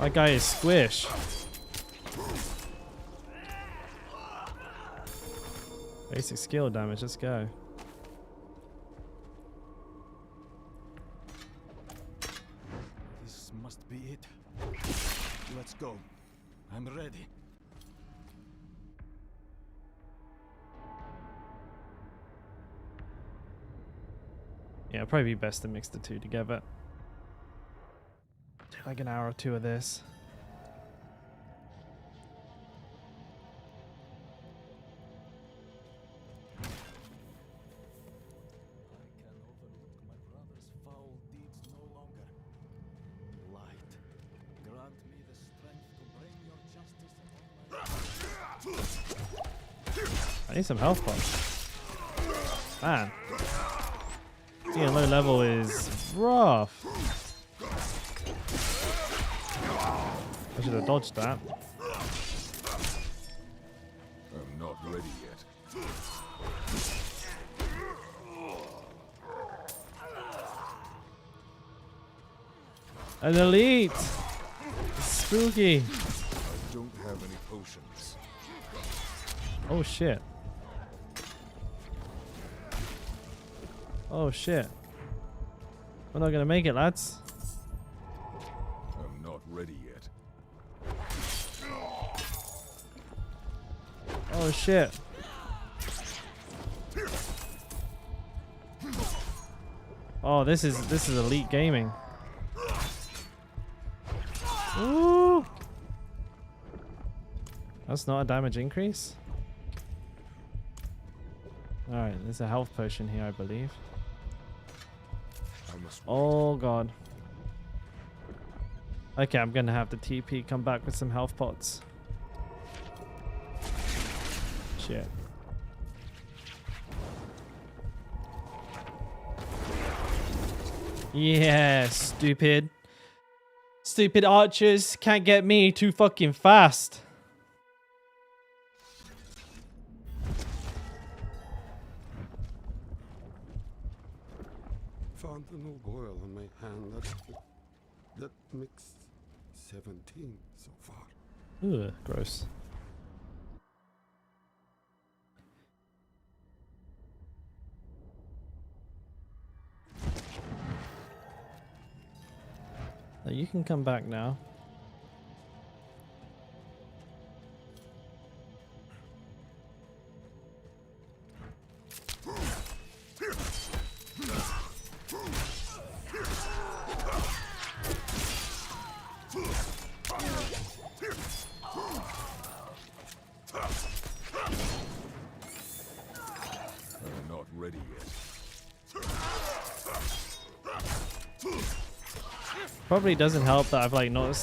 My guy is squish. Basic skill damage, let's go. This must be it. Let's go. I'm ready. Yeah, it'd probably be best to mix the two together. Do like an hour or 2 of this. I need some health pots. Man. Being low level is rough. I should have dodged that. I'm not ready yet. An elite! Spooky! I don't have any potions. Oh shit. Oh shit. We're not gonna make it, lads. I'm not ready yet. Oh shit. Oh, this is elite gaming. Ooh. That's not a damage increase. All right, there's a health potion here, I believe. Oh god. Okay, I'm gonna have the TP come back with some health pots. Shit. Yeah, stupid. Stupid archers can't get me too fucking fast. Found an old oil on my hand that makes 17 so far. Ugh, gross. You can come back now. I'm not ready yet. Probably doesn't help that I've like not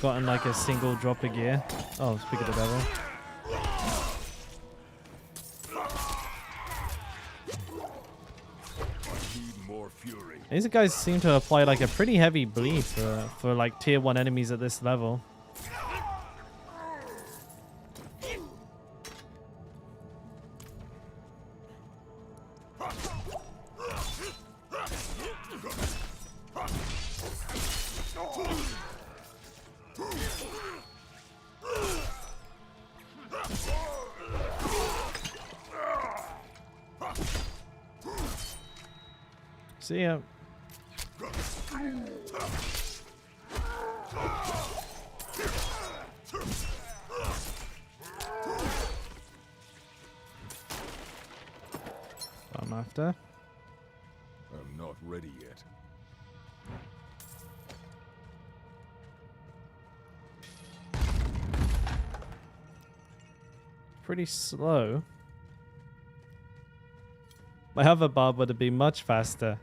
gotten like a single drop of gear. Oh, speak of the devil. These guys seem to apply like a pretty heavy bleed for like tier 1 enemies at this level. See ya. I'm after. I'm not ready yet. Pretty slow. My other barb would have been much faster.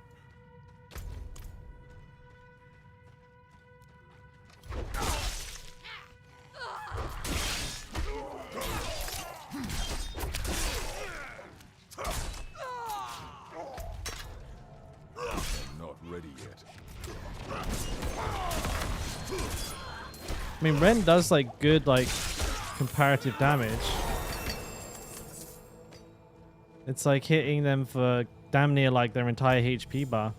I mean, Ren does like good like comparative damage. It's like hitting them for damn near like their entire HP bar.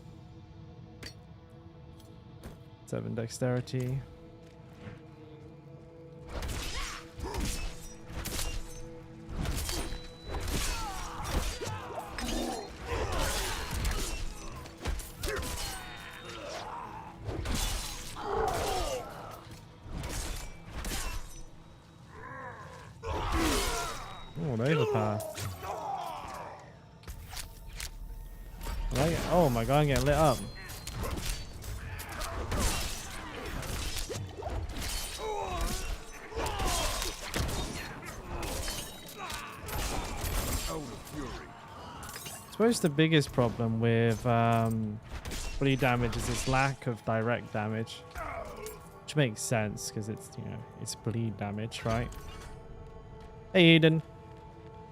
7 dexterity. Oh, an overpower. Right? Oh my god, I'm getting lit up. I suppose the biggest problem with bleed damage is its lack of direct damage. Which makes sense because it's, you know, it's bleed damage, right? Hey, Eden.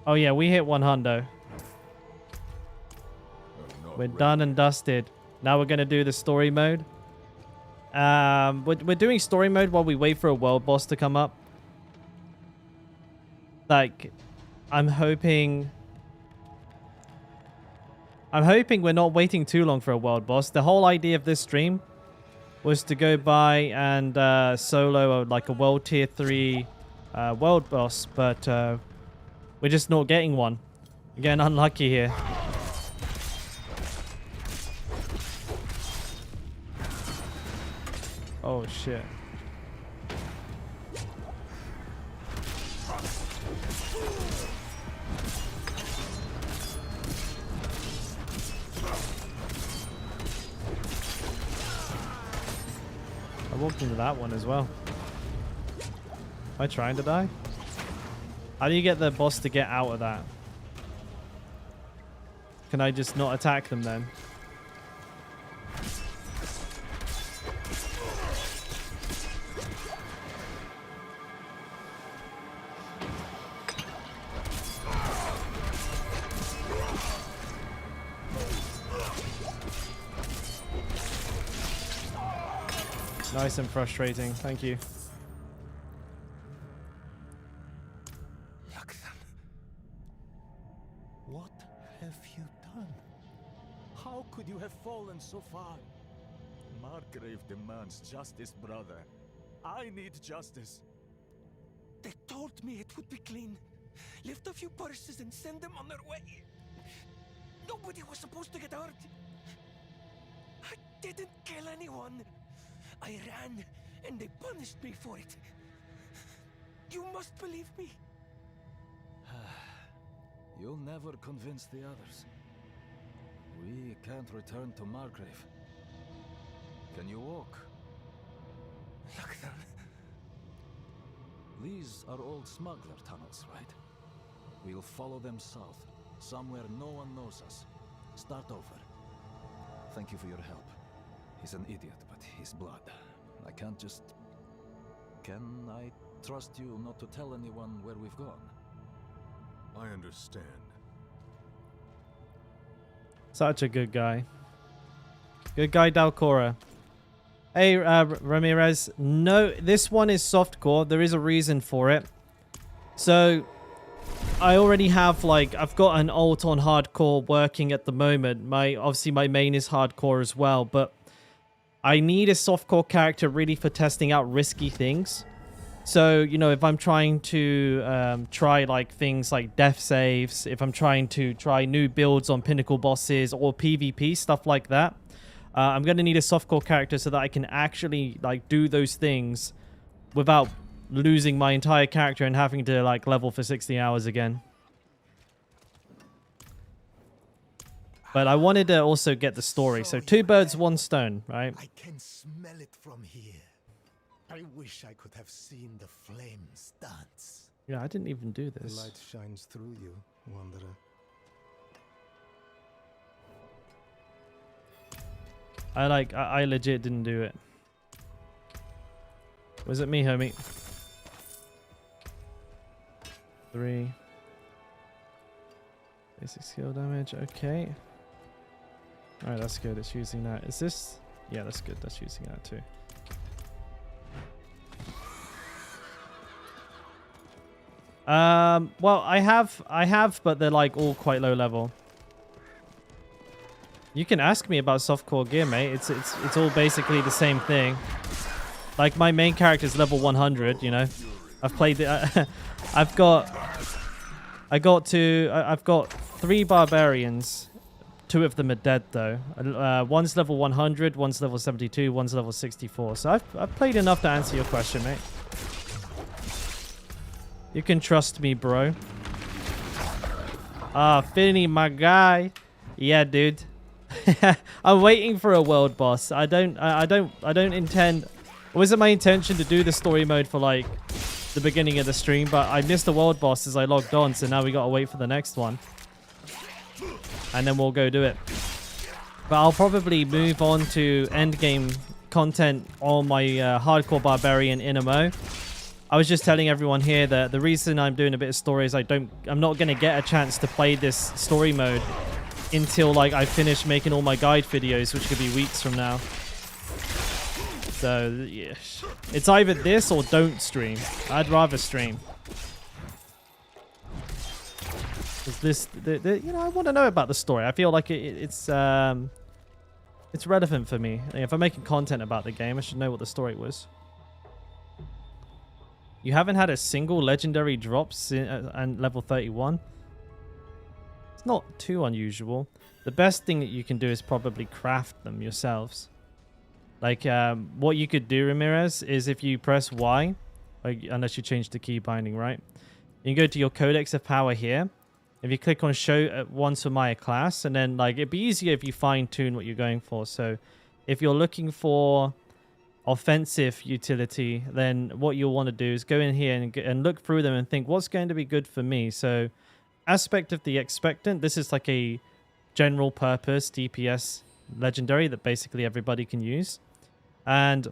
Oh yeah, we hit 100. We're done and dusted. Now we're gonna do the story mode. We're doing story mode while we wait for a world boss to come up. Like, I'm hoping we're not waiting too long for a world boss. The whole idea of this stream was to go by and solo like a world tier 3 world boss, but we're just not getting one. We're getting unlucky here. Oh shit. I walked into that one as well. Am I trying to die? How do you get the boss to get out of that? Can I just not attack them then? Nice and frustrating. Thank you. What have you done? How could you have fallen so far? Margrave demands justice, brother. I need justice. They told me it would be clean. Lift a few purses and send them on their way. Nobody was supposed to get hurt. I didn't kill anyone. I ran, and they punished me for it. You must believe me. You'll never convince the others. We can't return to Margrave. Can you walk? Look then. These are old smuggler tunnels, right? We'll follow them south, somewhere no one knows us. Start over. Thank you for your help. He's an idiot, but he's blood. I can't just... Can I trust you not to tell anyone where we've gone? I understand. Such a good guy. Good guy, Dalkora. Hey, Ramirez. No, this one is softcore. There is a reason for it. So, I already have, like, I've got an alt on hardcore working at the moment. Obviously, my main is hardcore as well, but I need a softcore character really for testing out risky things. So, you know, if I'm trying to try, like, things like death saves, if I'm trying to try new builds on pinnacle bosses or PvP, stuff like that, I'm going to need a softcore character so that I can actually, like, do those things without losing my entire character and having to, like, level for 60 hours again. But I wanted to also get the story. So 2 birds, 1 stone, right? I can smell it from here. I wish I could have seen the flames dance. Yeah, I didn't even do The this. light shines through you, Wanderer. I legit didn't do it. Was it me, homie? 3. Basic skill damage, okay. Alright, that's good. It's using that. Is this? Yeah, that's good. That's using that too. Well, I have, but they're like all quite low level. You can ask me about softcore gear, mate. It's all basically the same thing. Like my main character is level 100. You know, I've played the. I've got 3 barbarians. 2 of them are dead though. One's level 100, one's level 72, one's level 64. So I've played enough to answer your question, mate. You can trust me, bro. Finny, my guy. Yeah, dude. I'm waiting for a world boss. I don't intend. It wasn't my intention to do the story mode for like the beginning of the stream, but I missed the world boss as I logged on, so now we gotta wait for the next one. And then we'll go do it. But I'll probably move on to endgame content on my hardcore barbarian in MMO. I was just telling everyone here that the reason I'm doing a bit of story is I'm not going to get a chance to play this story mode until like I finish making all my guide videos, which could be weeks from now. So yeah, it's either this or don't stream. I'd rather stream. This, you know, I want to know about the story. I feel like it's relevant for me. If I'm making content about the game, I should know what the story was. You haven't had a single legendary drop and level 31? It's not too unusual. The best thing that you can do is probably craft them yourselves. Like, what you could do, Ramirez, is if you press Y, unless you change the key binding, right? You can go to your Codex of Power here. If you click on Show Once for my class, and then, like, it'd be easier if you fine-tune what you're going for. So, if you're looking for offensive utility, then what you'll want to do is go in here and look through them and think, what's going to be good for me? So, Aspect of the Expectant, this is like a general purpose DPS legendary that basically everybody can use. And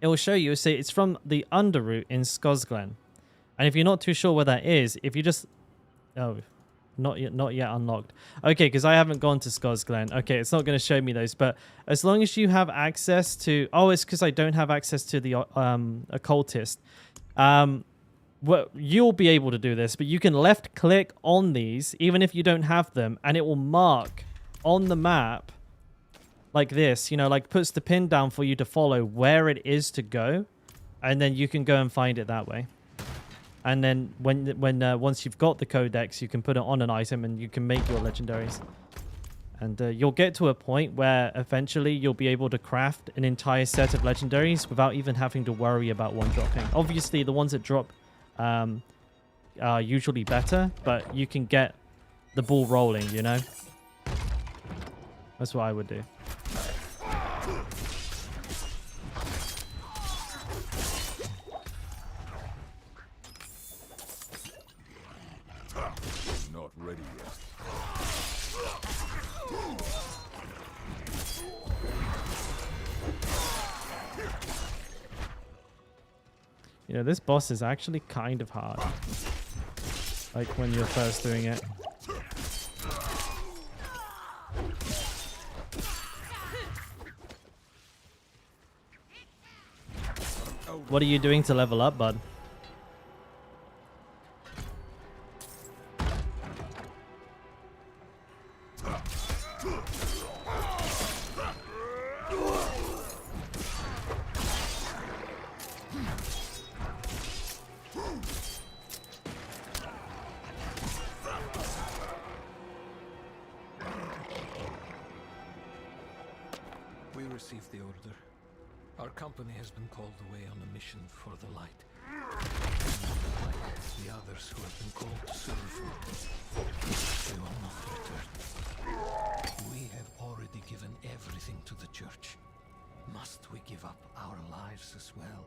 it will show you, say it's from the Underroot in Skosglen. And if you're not too sure where that is, if you just... Oh, not yet unlocked. Okay, because I haven't gone to Skosglen. Okay, it's not going to show me those. But as long as you have access to... Oh, it's because I don't have access to the occultist. Well, you'll be able to do this, but you can left click on these, even if you don't have them, and it will mark on the map like this, you know, like puts the pin down for you to follow where it is to go, and then you can go and find it that way. And then once you've got the codex, you can put it on an item and you can make your legendaries. And you'll get to a point where eventually you'll be able to craft an entire set of legendaries without even having to worry about one dropping. Obviously, the ones that drop are usually better, but you can get the ball rolling, you know? That's what I would do. Not ready yet. You know, this boss is actually kind of hard. Like when you're first doing it. What are you doing to level up, bud? We received the order. Our company has been called away on a mission for the light. Like the others who have been called to serve, they will not return. We have already given everything to the church. Must we give up our lives as well?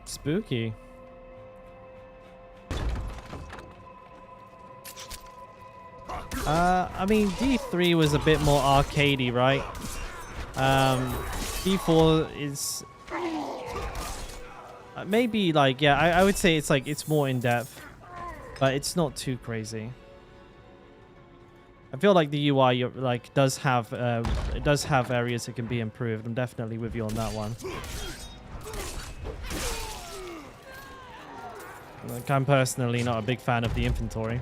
Spooky. I mean, D3 was a bit more arcadey, right? D4 is maybe like, yeah, I would say it's like it's more in depth, but it's not too crazy. I feel like the UI like does have areas that can be improved. I'm definitely with you on that one. Like, I'm personally not a big fan of the inventory.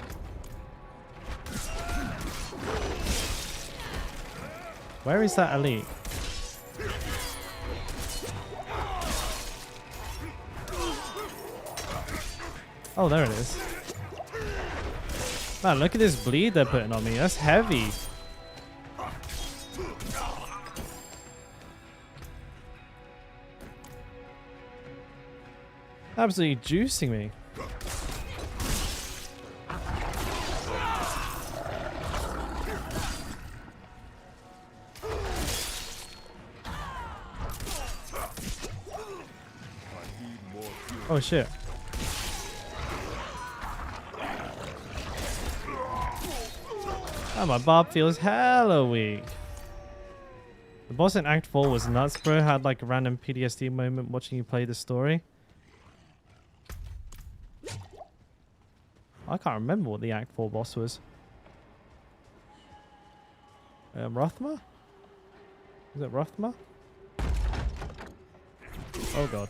Where is that elite? Oh, there it is. Man, look at this bleed they're putting on me. That's heavy. Absolutely juicing me. Oh shit. Oh, my bob feels hella weak. The boss in Act 4 was nuts, bro. Had like a random PTSD moment watching you play the story. I can't remember what the Act 4 boss was. Rothma? Is it Rothma? Oh god.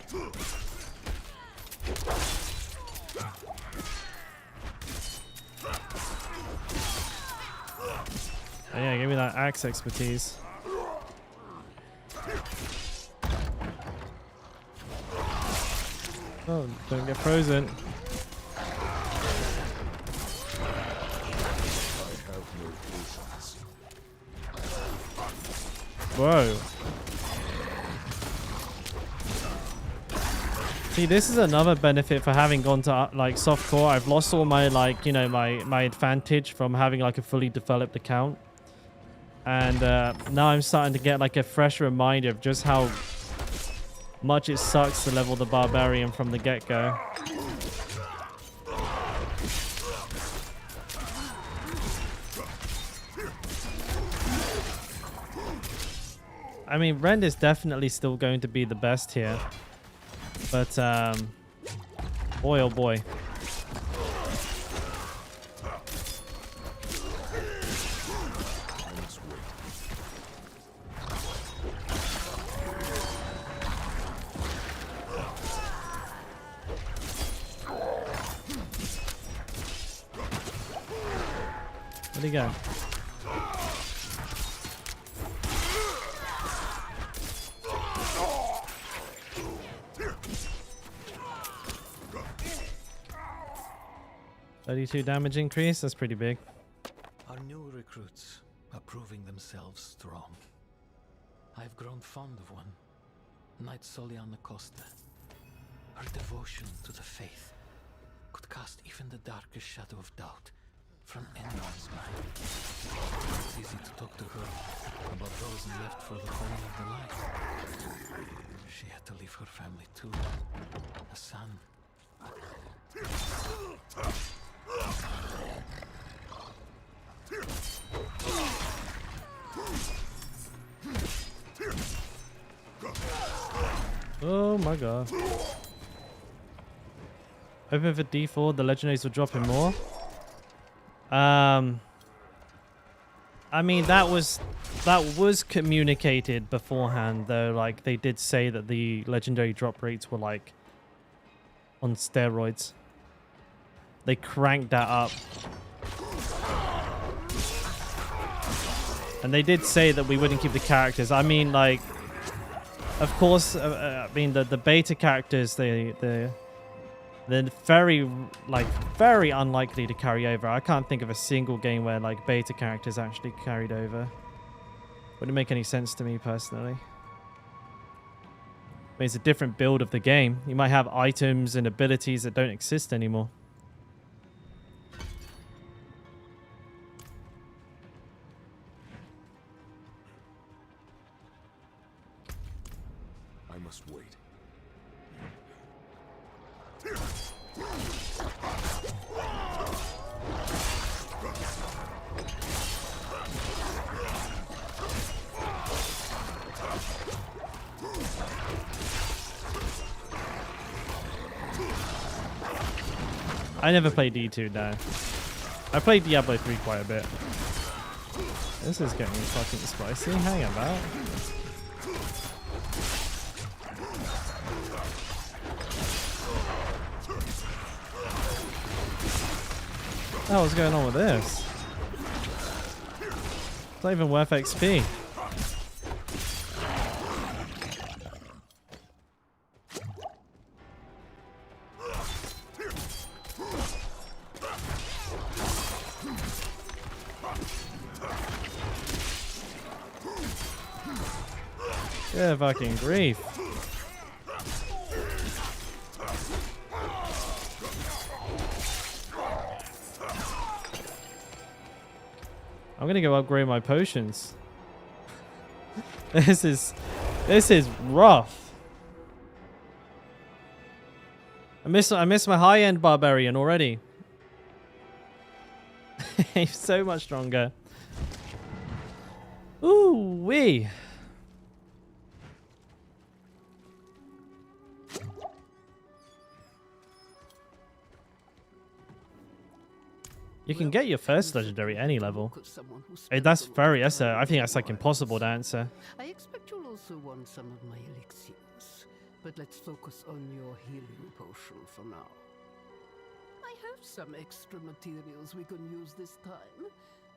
Oh, yeah, give me that axe expertise. Oh, don't get frozen. Whoa. See, this is another benefit for having gone to like softcore. I've lost all my like, you know, my advantage from having like a fully developed account. And now I'm starting to get like a fresh reminder of just how much it sucks to level the barbarian from the get-go. I mean, Rend is definitely still going to be the best here. But, boy oh boy. Where'd he go? $32 damage increase, that's pretty big. Our new recruits are proving themselves strong. I've grown fond of one, Knight Soliana Costa. Her devotion to the faith could cast even the darkest shadow of doubt from anyone's mind. It's easy to talk to her about those left for the calling of the light. She had to leave her family too. A son. Oh my god. Open for D4, the legendaries will drop in more. I mean, that was communicated beforehand though. Like, they did say that the legendary drop rates were like on steroids. They cranked that up. And they did say that we wouldn't keep the characters. I mean, like, of course, I mean, the beta characters, they're very unlikely to carry over. I can't think of a single game where like beta characters actually carried over. Wouldn't make any sense to me personally. I mean, it's a different build of the game. You might have items and abilities that don't exist anymore. I must wait. I never played D2, no. I played Diablo 3 quite a bit. This is getting fucking spicy. Hang about. Oh, what's going on with this? It's not even worth XP. Yeah, fucking grief. I'm gonna go upgrade my potions. This is rough. I miss my high-end barbarian already. He's so much stronger. Ooh wee. You can get your first legendary any level. Look at someone who Hey, spent that's a very, lot of I think that's time like impossible to in answer. I expect you'll also want some of my elixirs, but let's focus on your healing potion for now. I have some extra materials we can use this time.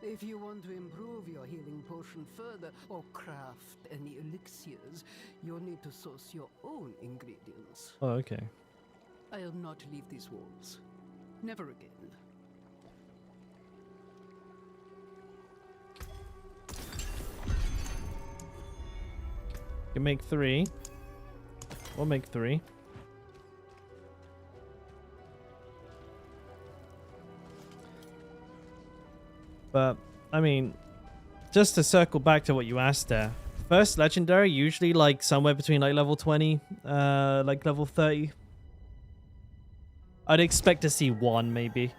If you want to improve your healing potion further or craft any elixirs, you'll need to source your own ingredients. Oh, okay. I'll not leave these walls. Never again. You can make 3. We'll make 3. But, I mean, just to circle back to what you asked there. First legendary, usually like somewhere between like level 20, like level 30. I'd expect to see 1 maybe.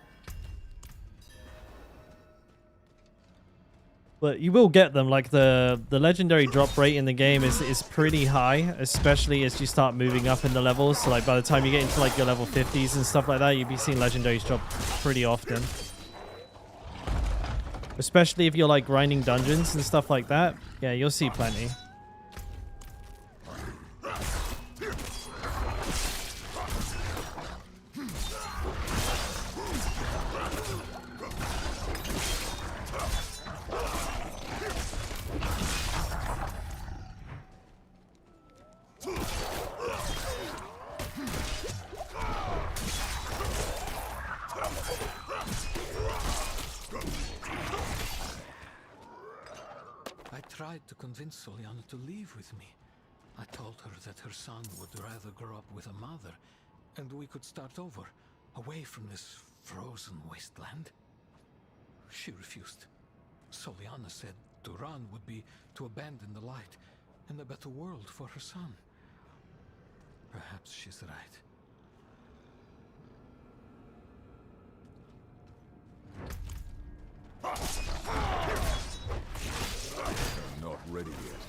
But you will get them. Like the legendary drop rate in the game is pretty high, especially as you start moving up in the levels. So like by the time you get into like your level 50s and stuff like that, you'll be seeing legendaries drop pretty often. Especially if you're like grinding dungeons and stuff like that. Yeah, you'll see plenty. I tried to convince Soliana to leave with me. I told her that her son would rather grow up with a mother, and we could start over, away from this frozen wasteland. She refused. Soliana said to run would be to abandon the light and a better world for her son. Perhaps she's right. I'm not ready yet.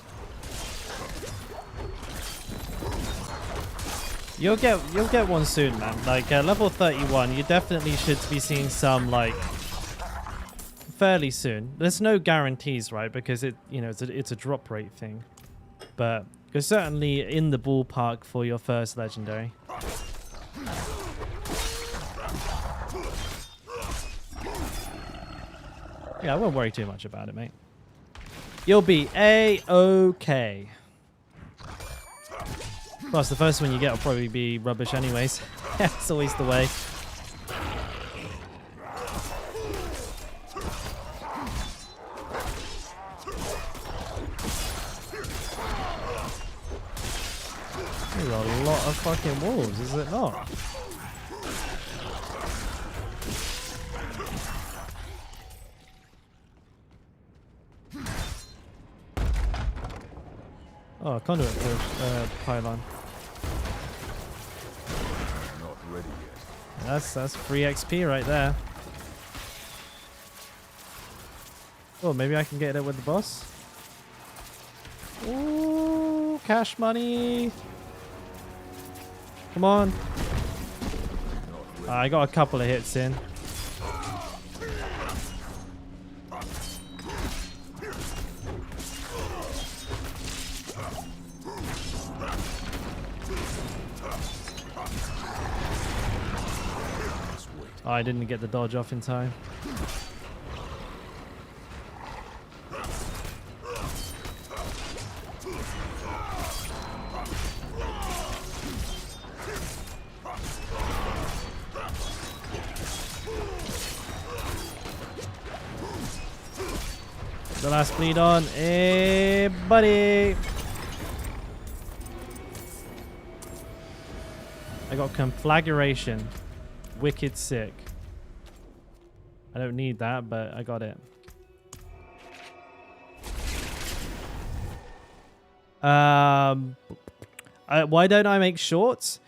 You'll get one soon, man. Like level 31, you definitely should be seeing some like fairly soon. There's no guarantees, right? Because it's a drop rate thing, but you're certainly in the ballpark for your first legendary. Yeah, I won't worry too much about it, mate. You'll be A-okay. Plus, the first one you get will probably be rubbish anyways. It's always the way. There's a lot of fucking wolves, is it not? Oh, conduit pylon. Not ready yet. That's free XP right there. Oh, maybe I can get it with the boss. Ooh, cash money. Come on. I got a couple of hits in. Oh, I didn't get the dodge off in time. The last bleed on. Hey, buddy. I got conflagration. Wicked sick. I don't need that, but I got it. Why don't I make shorts?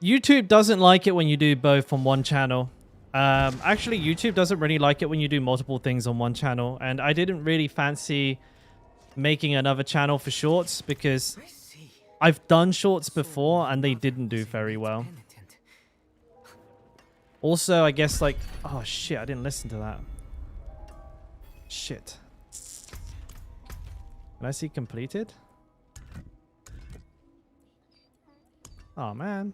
YouTube doesn't like it when you do both on one channel. Actually, YouTube doesn't really like it when you do multiple things on one channel. And I didn't really fancy making another channel for shorts because I've done shorts before and they didn't do very well. Also, I guess like, oh shit, I didn't listen to that. Shit. Can I see completed? Oh man.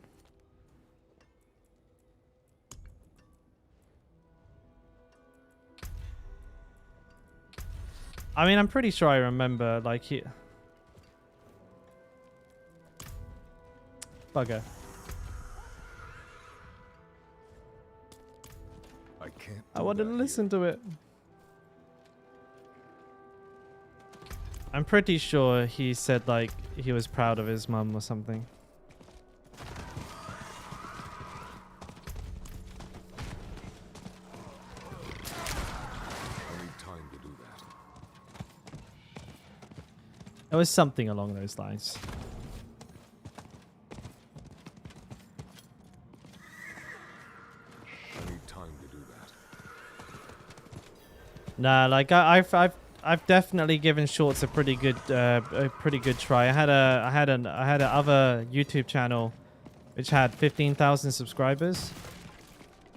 I mean, I'm pretty sure I remember like he. Bugger. I wanted to listen to it. I'm pretty sure he said like he was proud of his mum or something. I need time to do that. It was something along those lines. I need time to do that. Nah, like I've definitely given shorts a pretty good try. I had a other YouTube channel which had 15,000 subscribers,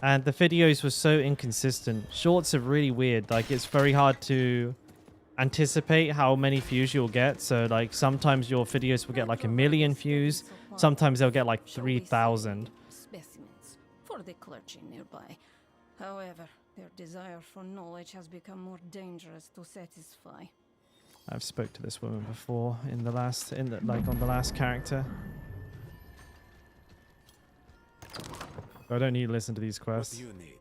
and the videos were so inconsistent. Shorts are really weird. Like it's very hard to anticipate how many views you'll get. So like sometimes your videos will get like 1 million views, sometimes they'll get like 3,000. Specimens for the clergy nearby. However, their desire for knowledge has become more dangerous to satisfy. I've spoke to this woman before on the last character. I don't need to listen to these quests. What do you need?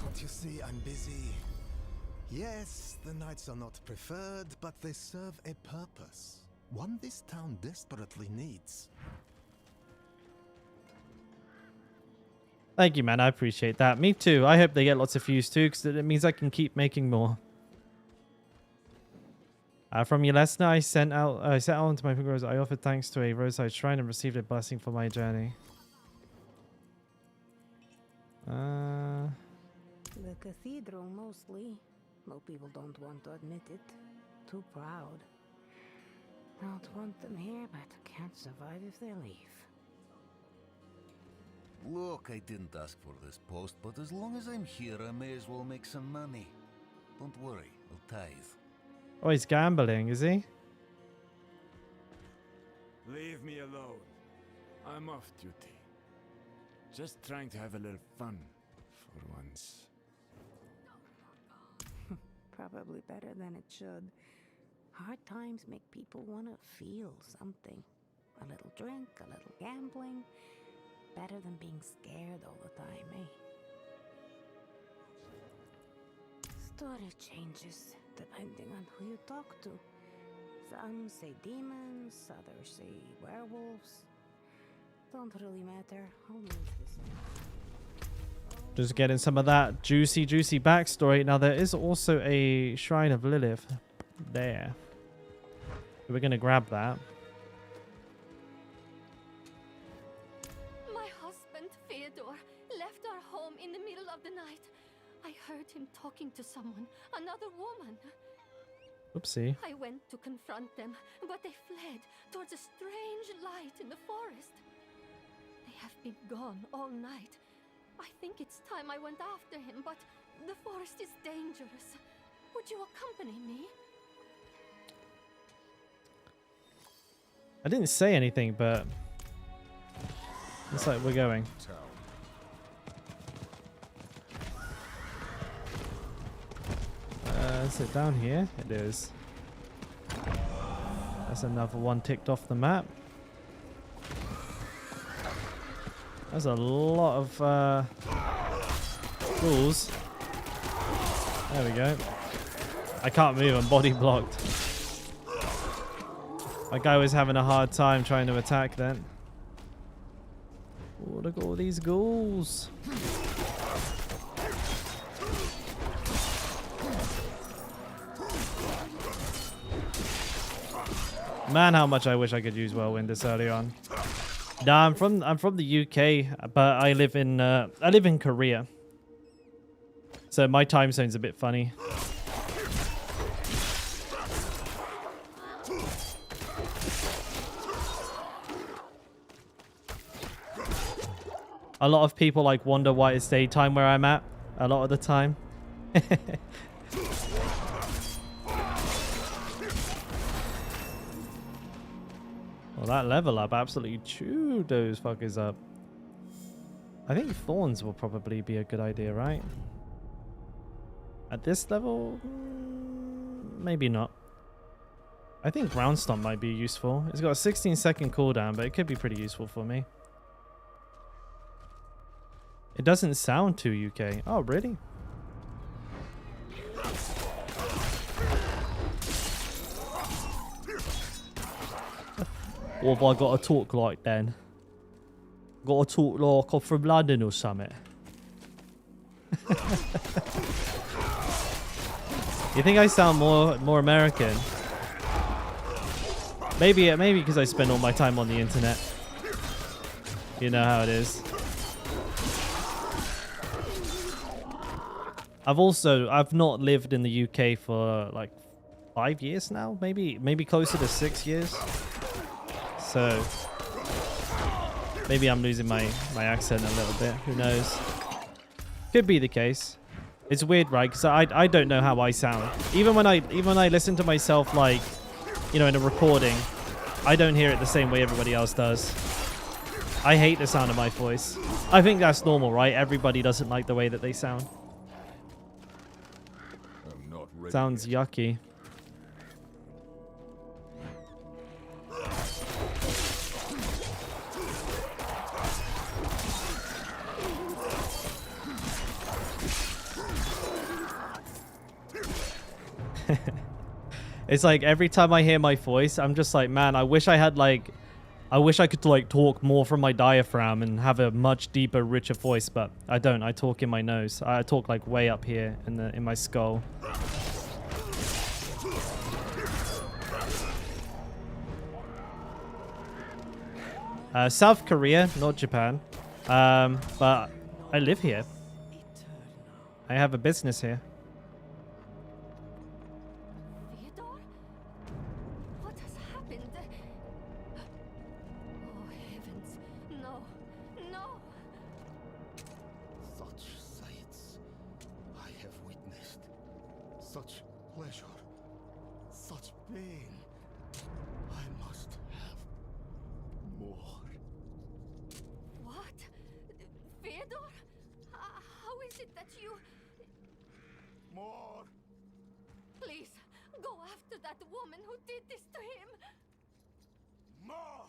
Can't you see I'm busy? Yes, the knights are not preferred, but they serve a purpose. One this town desperately needs. Thank you, man. I appreciate that. Me too. I hope they get lots of views too, because it means I can keep making more. From your listener, I sent out onto my fingers. I offered thanks to a roadside shrine and received a blessing for my journey. The cathedral, mostly. Most people don't want to admit it. Too proud. Don't want them here, but can't survive if they leave. Look, I didn't ask for this post, but as long as I'm here, I may as well make some money. Don't worry, I'll tithe. Oh, he's gambling, is he? Leave me alone. I'm off duty. Just trying to have a little fun for once. Probably better than it should. Hard times make people want to feel something. A little drink, a little gambling. Better than being scared all the time, eh? Story changes depending on who you talk to. Some say demons, others say werewolves. Don't really matter. I'll use this. Just getting some of that juicy backstory. Now, there is also a Shrine of Lilith there. We're going to grab that. My husband, Theodore, left our home in the middle of the night. I heard him talking to someone, another woman. Oopsie. I went to confront them, but they fled towards a strange light in the forest. They have been gone all night. I think it's time I went after him, but the forest is dangerous. Would you accompany me? I didn't say anything, but looks like we're going. Is it down here? It is. That's another one ticked off the map. There's a lot of ghouls. There we go. I can't move, I'm body blocked. My guy was having a hard time trying to attack then. Oh, look at all these ghouls. Man, how much I wish I could use Whirlwind this early on. Nah, I'm from the UK, but I live in Korea. So my time zone's a bit funny. A lot of people like wonder why it's daytime where I'm at a lot of the time. Well, that level up absolutely chewed those fuckers up. I think thorns will probably be a good idea, right? At this level, maybe not. I think ground stomp might be useful. It's got a 16-second cooldown, but it could be pretty useful for me. It doesn't sound too UK. Oh, really? Or have I got to talk like then? Got to talk like I'm from London or something? You think I sound more American? Maybe because I spend all my time on the internet. You know how it is. I've not lived in the UK for like 5 years now, maybe closer to 6 years. So maybe I'm losing my accent a little bit. Who knows? Could be the case. It's weird, right? Because I don't know how I sound. Even when I listen to myself, like, you know, in a recording, I don't hear it the same way everybody else does. I hate the sound of my voice. I think that's normal, right? Everybody doesn't like the way that they sound. Sounds yucky. It's like every time I hear my voice, I'm just like, man, I wish I could like talk more from my diaphragm and have a much deeper, richer voice, but I don't. I talk in my nose. I talk like way up here in my skull. South Korea, not Japan. But I live here. I have a business here. Theodore? What has happened? Oh, heavens. No. No. Such sights I have witnessed. Such pleasure. Such pain. I must have more. What? Theodore? How is it that you... More! Please, go after that woman who did this to him! More!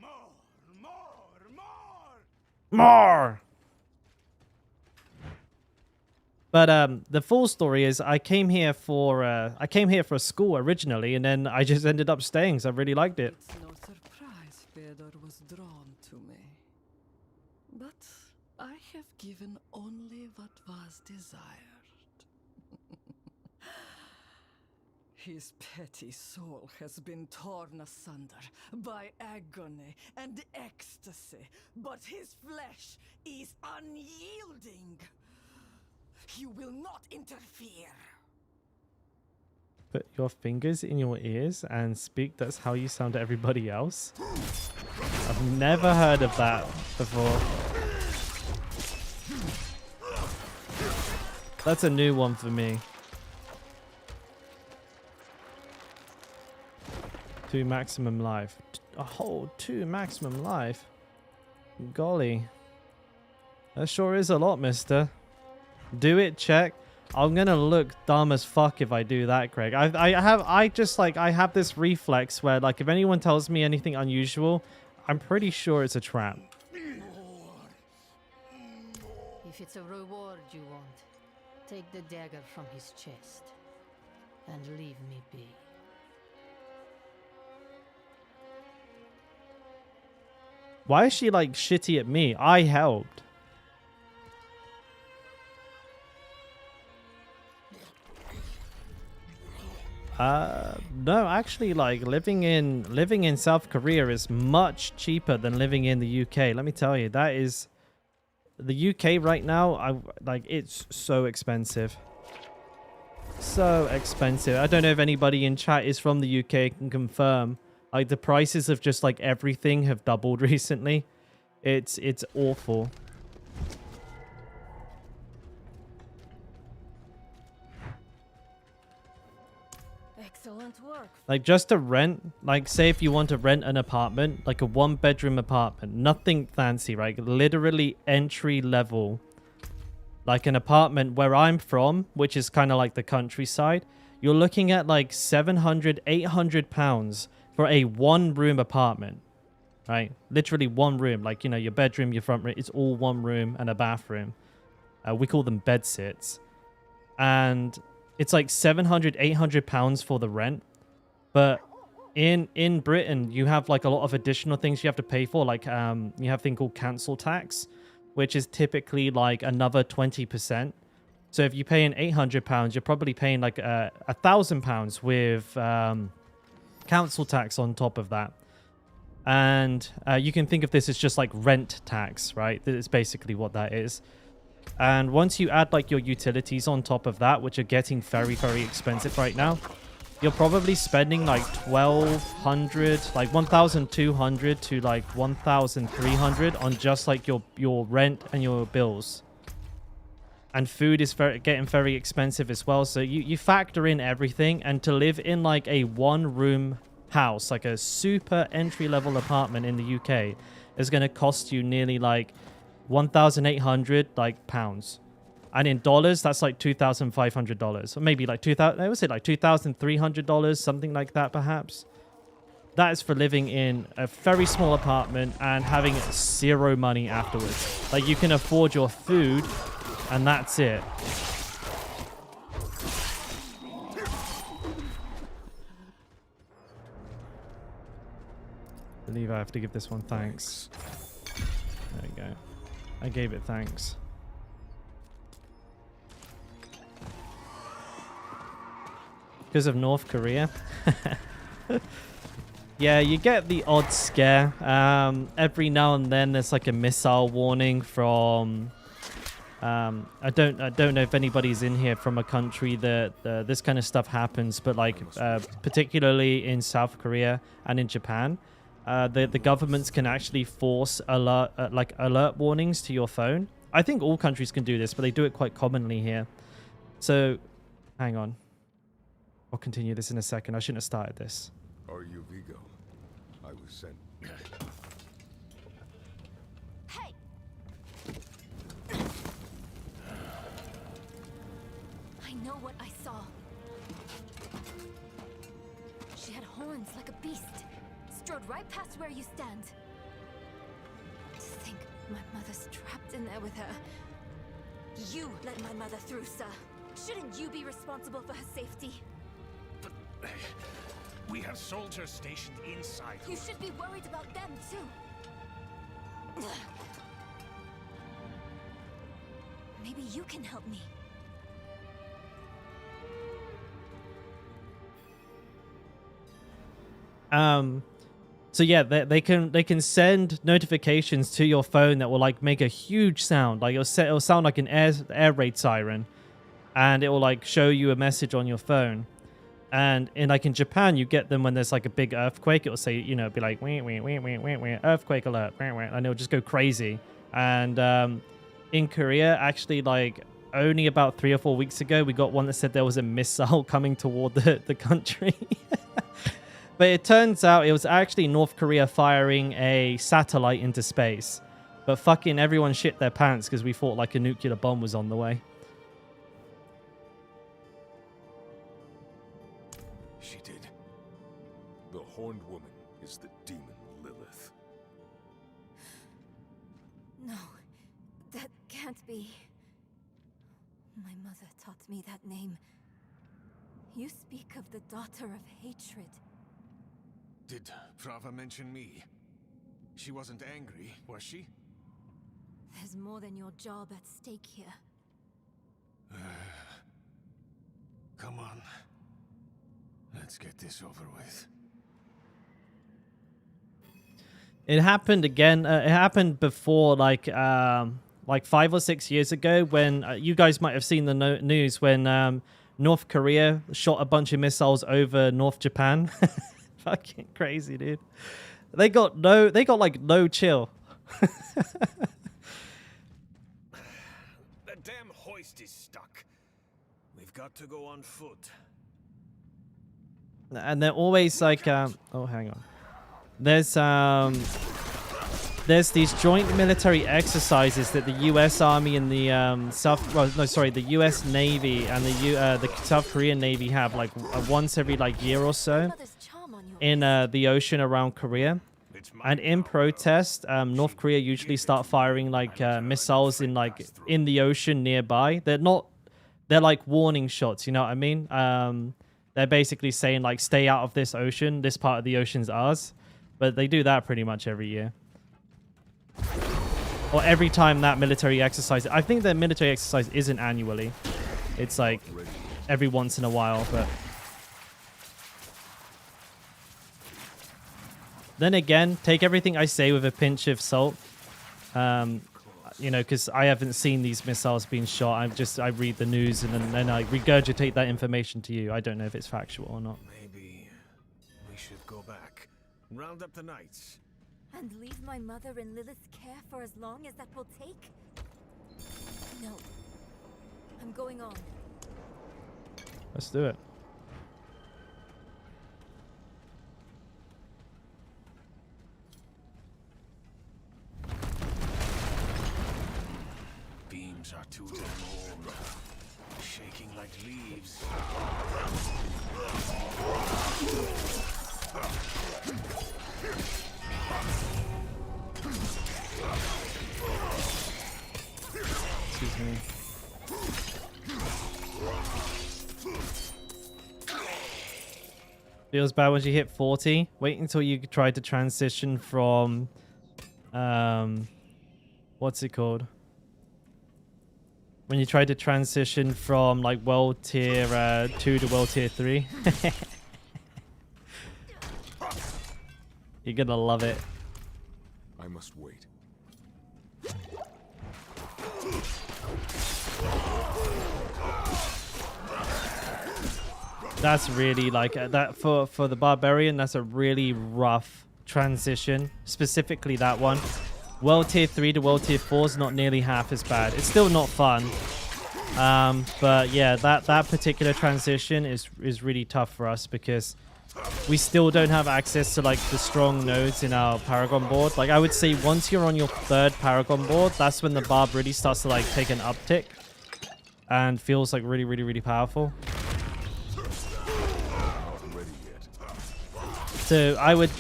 More! More! More! More! But the full story is I came here for school originally, and then I just ended up staying because I really liked it. It's no surprise Theodore was drawn to me. But I have given only what was desired. His petty soul has been torn asunder by agony and ecstasy, but his flesh is unyielding. You will not interfere. Put your fingers in your ears and speak. That's how you sound to everybody else. I've never heard of that before. That's a new one for me. 2 maximum life. A whole 2 maximum life. Golly. That sure is a lot, mister. Do it, check. I'm gonna look dumb as fuck if I do that, Craig. I have this reflex where, like, if anyone tells me anything unusual, I'm pretty sure it's a trap. If it's a reward you want, take the dagger from his chest and leave me be. Why is she, like, shitty at me? I helped. No, actually, like, living in South Korea is much cheaper than living in the UK. Let me tell you, that is the UK right now. It's so expensive. So expensive. I don't know if anybody in chat is from the UK can confirm. Like, the prices of just like everything have doubled recently. It's awful. Excellent work. Like, just to rent, like, say if you want to rent an apartment, like a 1-bedroom apartment, nothing fancy, right? Literally entry level. Like an apartment where I'm from, which is kind of like the countryside, you're looking at like 700, 800 pounds for a 1-room apartment, right? Literally 1 room, like, you know, your bedroom, your front room, it's all 1 room and a bathroom. We call them bed sits. And it's like 700, 800 pounds for the rent. But in Britain, you have like a lot of additional things you have to pay for. Like, you have a thing called council tax, which is typically like another 20%. So if you pay in 800 pounds, you're probably paying like £1,000 with council tax on top of that. And you can think of this as just like rent tax, right? That's basically what that is. And once you add like your utilities on top of that, which are getting very, very expensive right now, you're probably spending like 1,200, like 1,200 to like 1,300 on just like your rent and your bills. And food is getting very expensive as well. So you factor in everything, and to live in like a 1-room house, like a super entry-level apartment in the UK, is going to cost you nearly like 1,800 like pounds. And in dollars, that's like $2,500. Or maybe like I would say like $2,300, something like that perhaps. That is for living in a very small apartment and having 0 money afterwards. Like, you can afford your food and that's it. I believe I have to give this one thanks. There we go. I gave it thanks. Because of North Korea. Yeah, you get the odd scare. Every now and then there's like a missile warning from... I don't know if anybody's in here from a country that this kind of stuff happens, but like particularly in South Korea and in Japan, the governments can actually force alert warnings to your phone. I think all countries can do this, but they do it quite commonly here. So, hang on. I'll continue this in a second. I shouldn't have started this. Are you Vigo? I was sent. Hey! I know what I saw. She had horns like a beast. Strode right past where you stand. To think my mother's trapped in there with her. You let my mother through, sir. Shouldn't you be responsible for her safety? We have soldiers stationed inside. You should be worried about them, too. Maybe you can help me. So yeah, they can send notifications to your phone that will like make a huge sound. Like it'll sound like an air raid siren, and it will like show you a message on your phone. And in Japan, you get them when there's like a big earthquake. It'll say, you know, be like, wee, wee, wee, wee, wee, wee, earthquake alert, wee, wee, and it'll just go crazy. And in Korea, actually, like only about 3 or 4 weeks ago, we got one that said there was a missile coming toward the country. But it turns out it was actually North Korea firing a satellite into space. But fucking everyone shit their pants because we thought like a nuclear bomb was on the way. She did. The horned woman is the demon Lilith. No, that can't be. My mother taught me that name. You speak of the daughter of hatred. Did Prava mention me? She wasn't angry, was she? There's more than your job at stake here. Come on. Let's get this over with. It happened again. It happened before, like 5 or 6 years ago, when you guys might have seen the news when North Korea shot a bunch of missiles over North Japan. Fucking crazy, dude. They got like no chill. The damn hoist is stuck. We've got to go on foot. And they're always like, oh, hang on. There's these joint military exercises that the U.S. Army and the the U.S. Navy and the South Korean Navy have like once every like year or so in the ocean around Korea. And in protest, North Korea usually start firing like missiles in the ocean nearby. They're like warning shots, you know what I mean? They're basically saying like, stay out of this ocean. This part of the ocean's ours. But they do that pretty much every year. Or every time that military exercise. I think the military exercise isn't annually. It's like every once in a while, but then again, take everything I say with a pinch of salt. You know, because I haven't seen these missiles being shot. I read the news and then I regurgitate that information to you. I don't know if it's factual or not. Maybe we should go back. Round up the knights. And leave my mother in Lilith's care for as long as that will take? No. I'm going on. Let's do it. Beams are too damn old. Shaking like leaves. Excuse me. Feels bad once you hit 40. Wait until you try to transition from what's it called? When you try to transition from like world tier 2 to world tier 3. You're gonna love it. I must wait. That's really like that for the barbarian. That's a really rough transition. Specifically that one. World tier 3 to world tier 4 is not nearly half as bad. It's still not fun. But yeah, that particular transition is really tough for us because we still don't have access to like the strong nodes in our Paragon board. Like I would say once you're on your 3rd Paragon board, that's when the barb really starts to like take an uptick and feels like really, really, really powerful. So I would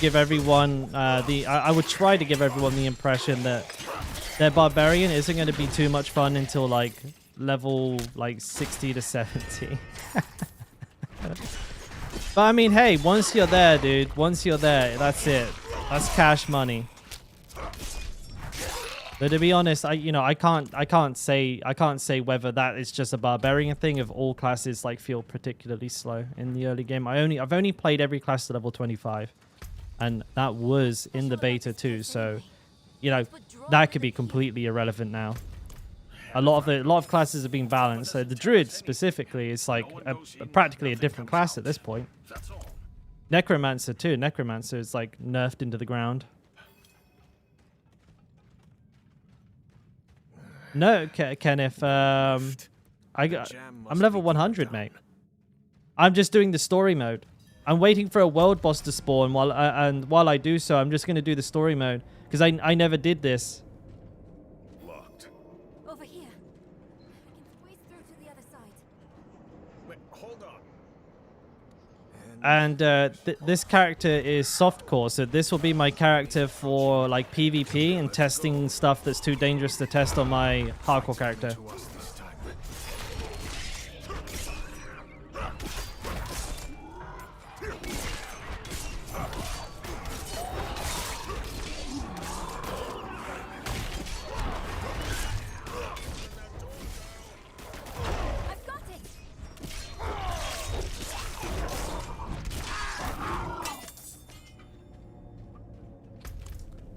give everyone I would try to give everyone the impression that their barbarian isn't going to be too much fun until like level like 60 to 70. But I mean, hey, once you're there, dude, once you're there, that's it. That's cash money. But to be honest, I can't say whether that is just a barbarian thing if all classes like feel particularly slow in the early game. I've only played every class to level 25, and that was in the beta too. So, you know, that could be completely irrelevant now. A lot of classes are being balanced. So the druid specifically is like practically a different class at this point. Necromancer too. Necromancer is like nerfed into the ground. No, Kenneth. I'm level 100, mate. I'm just doing the story mode. I'm waiting for a world boss to spawn. While I do so, I'm just gonna do the story mode because I never did this. Locked. Over here. I can squeeze through to the other side. Wait, hold on. And this character is softcore, so this will be my character for like PvP and testing stuff that's too dangerous to test on my hardcore character.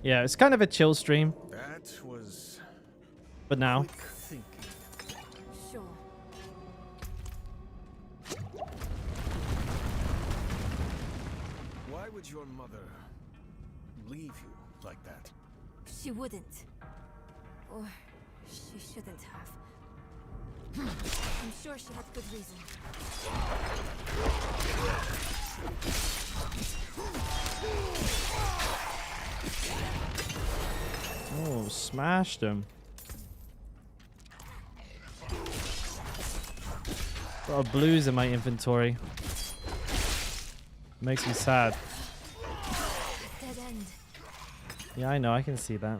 Yeah, it's kind of a chill stream. That was but now. Sure. Why would your mother leave you like that? She wouldn't. Or she shouldn't have. I'm sure she had good reason. Oh, smashed him. A lot of blues in my inventory. Makes me sad. Dead end. Yeah, I know. I can see that.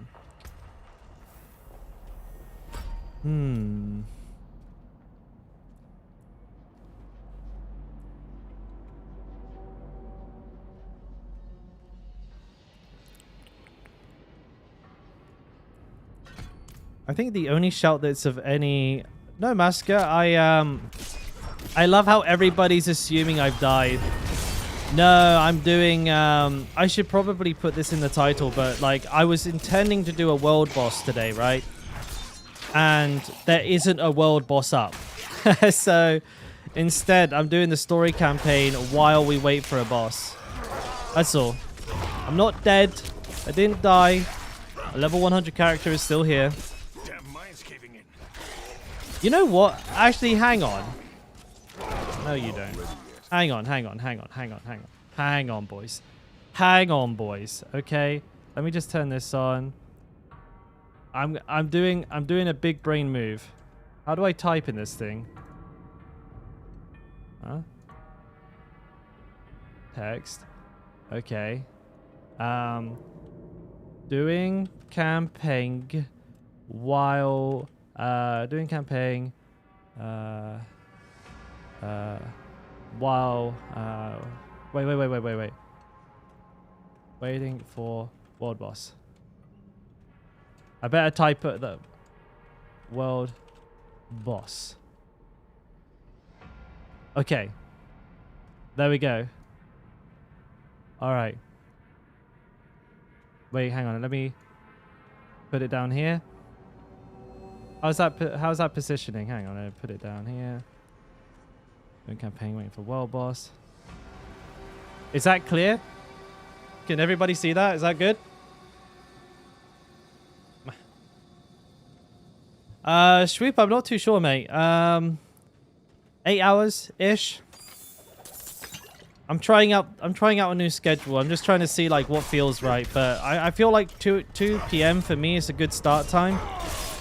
I think the only shout that's of any... No, Masker, I love how everybody's assuming I've died. No, I'm doing... I should probably put this in the title, but like I was intending to do a world boss today, right? And there isn't a world boss up. So instead, I'm doing the story campaign while we wait for a boss. That's all. I'm not dead. I didn't die. A level 100 character is still here. You know what? Actually, hang on. No, you don't. Hang on, boys. Hang on, boys. Okay, let me just turn this on. I'm doing a big brain move. How do I type in this thing? Huh? Text. Okay. Doing campaign while doing campaign while wait. Waiting for world boss. I better type the world boss. Okay. There we go. All right. Wait, hang on. Let me put it down here. How's that positioning? Hang on, I put it down here. Doing campaign, waiting for world boss. Is that clear? Can everybody see that? Is that good? Shweep, I'm not too sure, mate. 8 hours ish. I'm trying out a new schedule. I'm just trying to see like what feels right, but I feel like 2 p.m. for me is a good start time.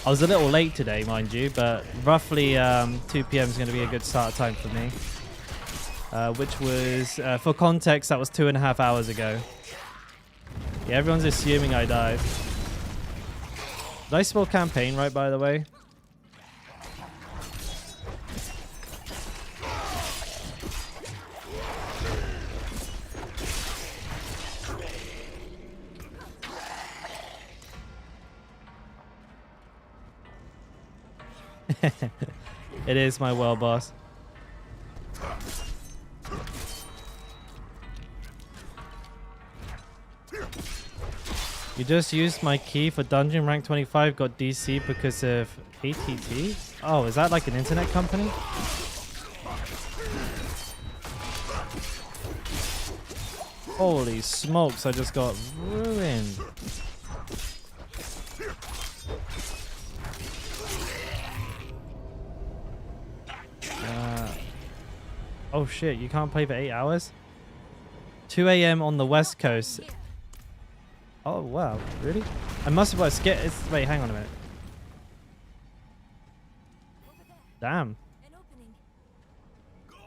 I was a little late today, mind you, but roughly 2 p.m. is going to be a good start time for me. Which was, for context, that was 2.5 hours ago. Yeah, everyone's assuming I died. Nice small campaign, right, by the way? It is my world boss. You just used my key for dungeon rank 25, got DC because of ATT? Oh, is that like an internet company? Holy smokes, I just got ruined. Oh shit, you can't play for 8 hours? 2 a.m. on the West Coast. Oh wow, really? I must have wait, hang on a minute. Damn.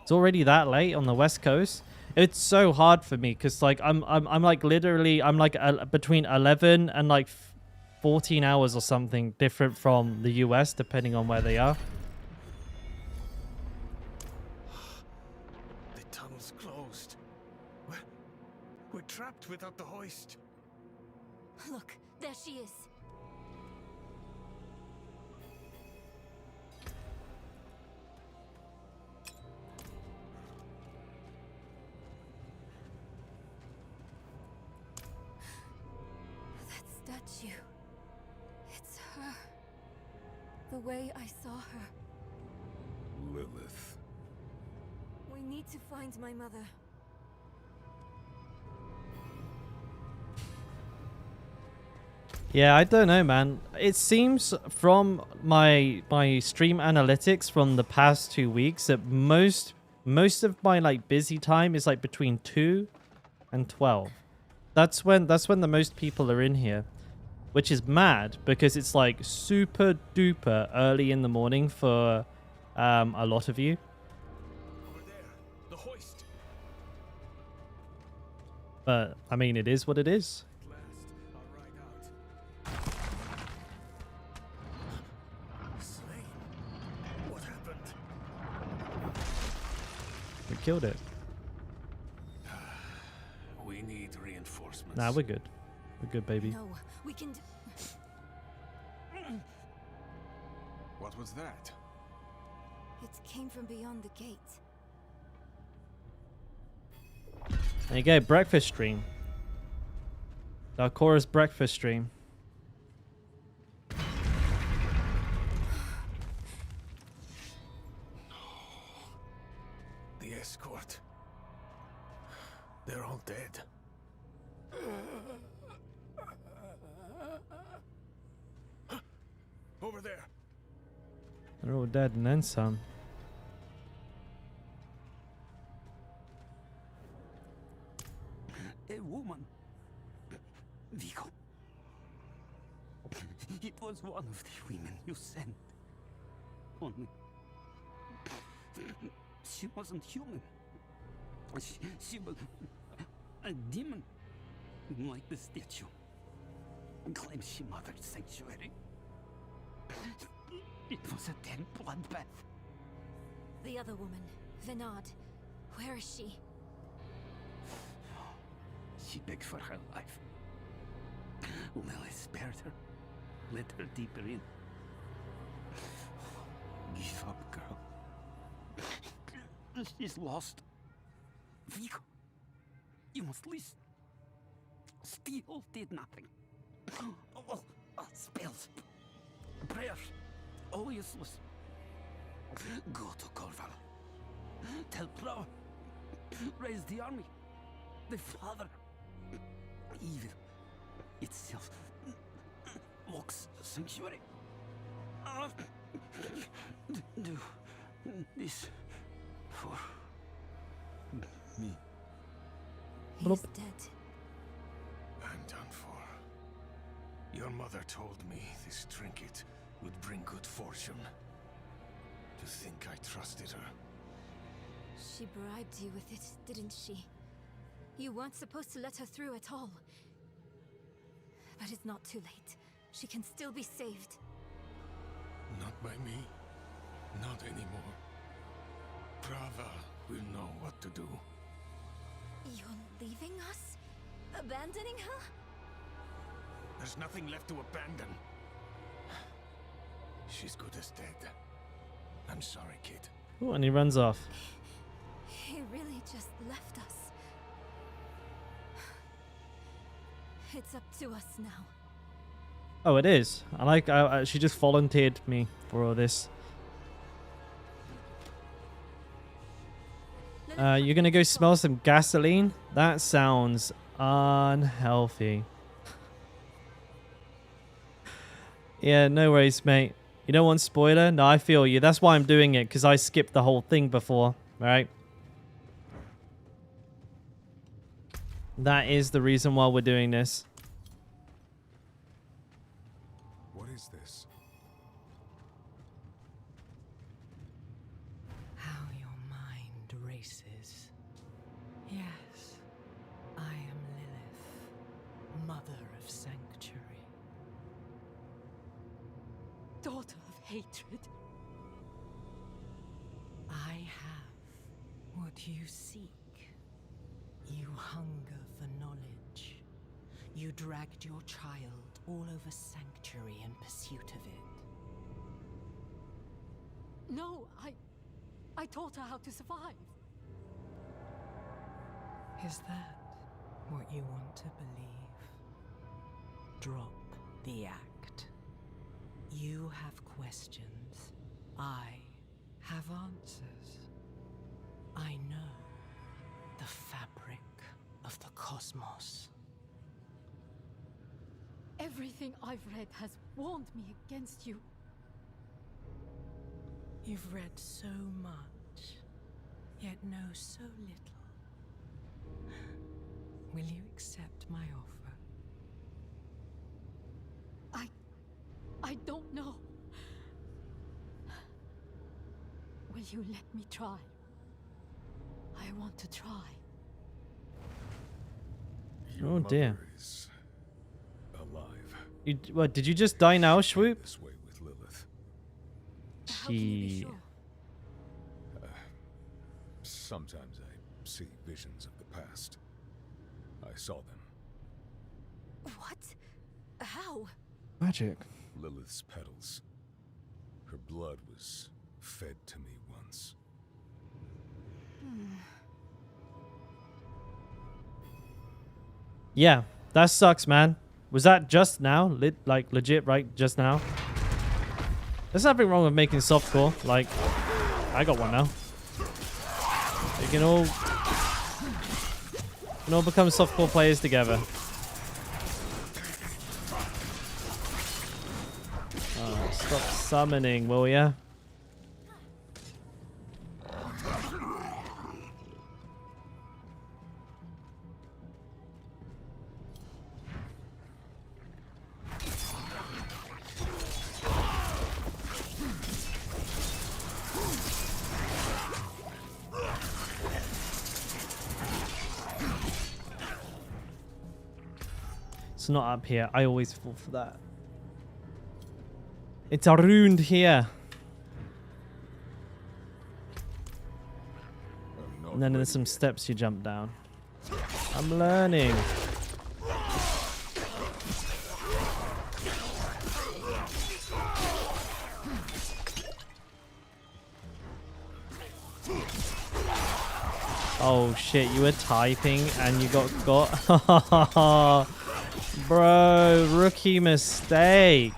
It's already that late on the West Coast. It's so hard for me because like I'm like literally between 11 and like 14 hours or something different from the US depending on where they are. The tunnel's closed. We're trapped without the hoist. Look, there she is. That statue. It's her. The way I saw her. Lilith. We need to find my mother. Yeah, I don't know, man. It seems from my stream analytics from the past 2 weeks that most of my like busy time is like between 2 and 12. That's when the most people are in here, which is mad because it's like super duper early in the morning for a lot of you. Over there, the hoist. But I mean, it is what it is. What happened? We killed it. We need reinforcements. Nah, we're good. We're good, baby. No, we can. What was that? It came from beyond the gate. There you go, breakfast stream. Dalkora's breakfast stream. The escort. They're all dead. Over there. They're all dead and then some. A woman. Vigo. It was one of the women you sent. Only she wasn't human. She was a demon, like the statue. Claims she mothered sanctuary. It was a dead bloodbath. The other woman, Vinod. Where is she? She begged for her life. Lily spared her, let her deeper in. Give up, girl. She's lost. Vigo, you must listen. Steel did nothing. Spells, prayers, all useless. Go to Corval. Tell Pro. Raise the army. The father. Evil itself walks sanctuary. Do this for me. He's dead. I'm done for. Your mother told me this trinket would bring good fortune. To think I trusted her. She bribed you with it, didn't she? You weren't supposed to let her through at all. But it's not too late. She can still be saved. Not by me. Not anymore. Prava will know what to do. You're leaving us? Abandoning her? There's nothing left to abandon. She's good as dead. I'm sorry, kid. Oh, and he runs off. He really just left us. It's up to us now. Oh, it is. She just volunteered me for all this. You're gonna go smell some gasoline? That sounds unhealthy. Yeah, no worries, mate. You don't want spoiler? No, I feel you. That's why I'm doing it, because I skipped the whole thing before. Alright? That is the reason why we're doing this. What is this? How your mind races. Yes, I am Lilith, mother of sanctuary. Daughter of hatred. I have what you seek. You hunger for knowledge. You dragged your child all over sanctuary in pursuit of it. No, I taught her how to survive. Is that what you want to believe? Drop the act. You have questions. I have answers. I know the fabric of the cosmos. Everything I've read has warned me against you. You've read so much, yet know so little. Will you accept my offer? I don't know. Will you let me try? I want to try. Oh dear. Is alive. What, did you just die now, Swoop? This way with Lilith. How can you be sure? Sometimes I see visions of the past. I saw them. What? How? Magic. Lilith's petals. Her blood was fed to me once. Yeah, that sucks, man. Was that just now? Like legit right just now? There's nothing wrong with making softcore. Like, I got one now. You can all become softcore players together. Stop summoning, will ya? It's not up here. I always fall for that. It's around here. And then there's some steps you jump down. I'm learning. Oh shit, you were typing and you got. Bro, rookie mistake.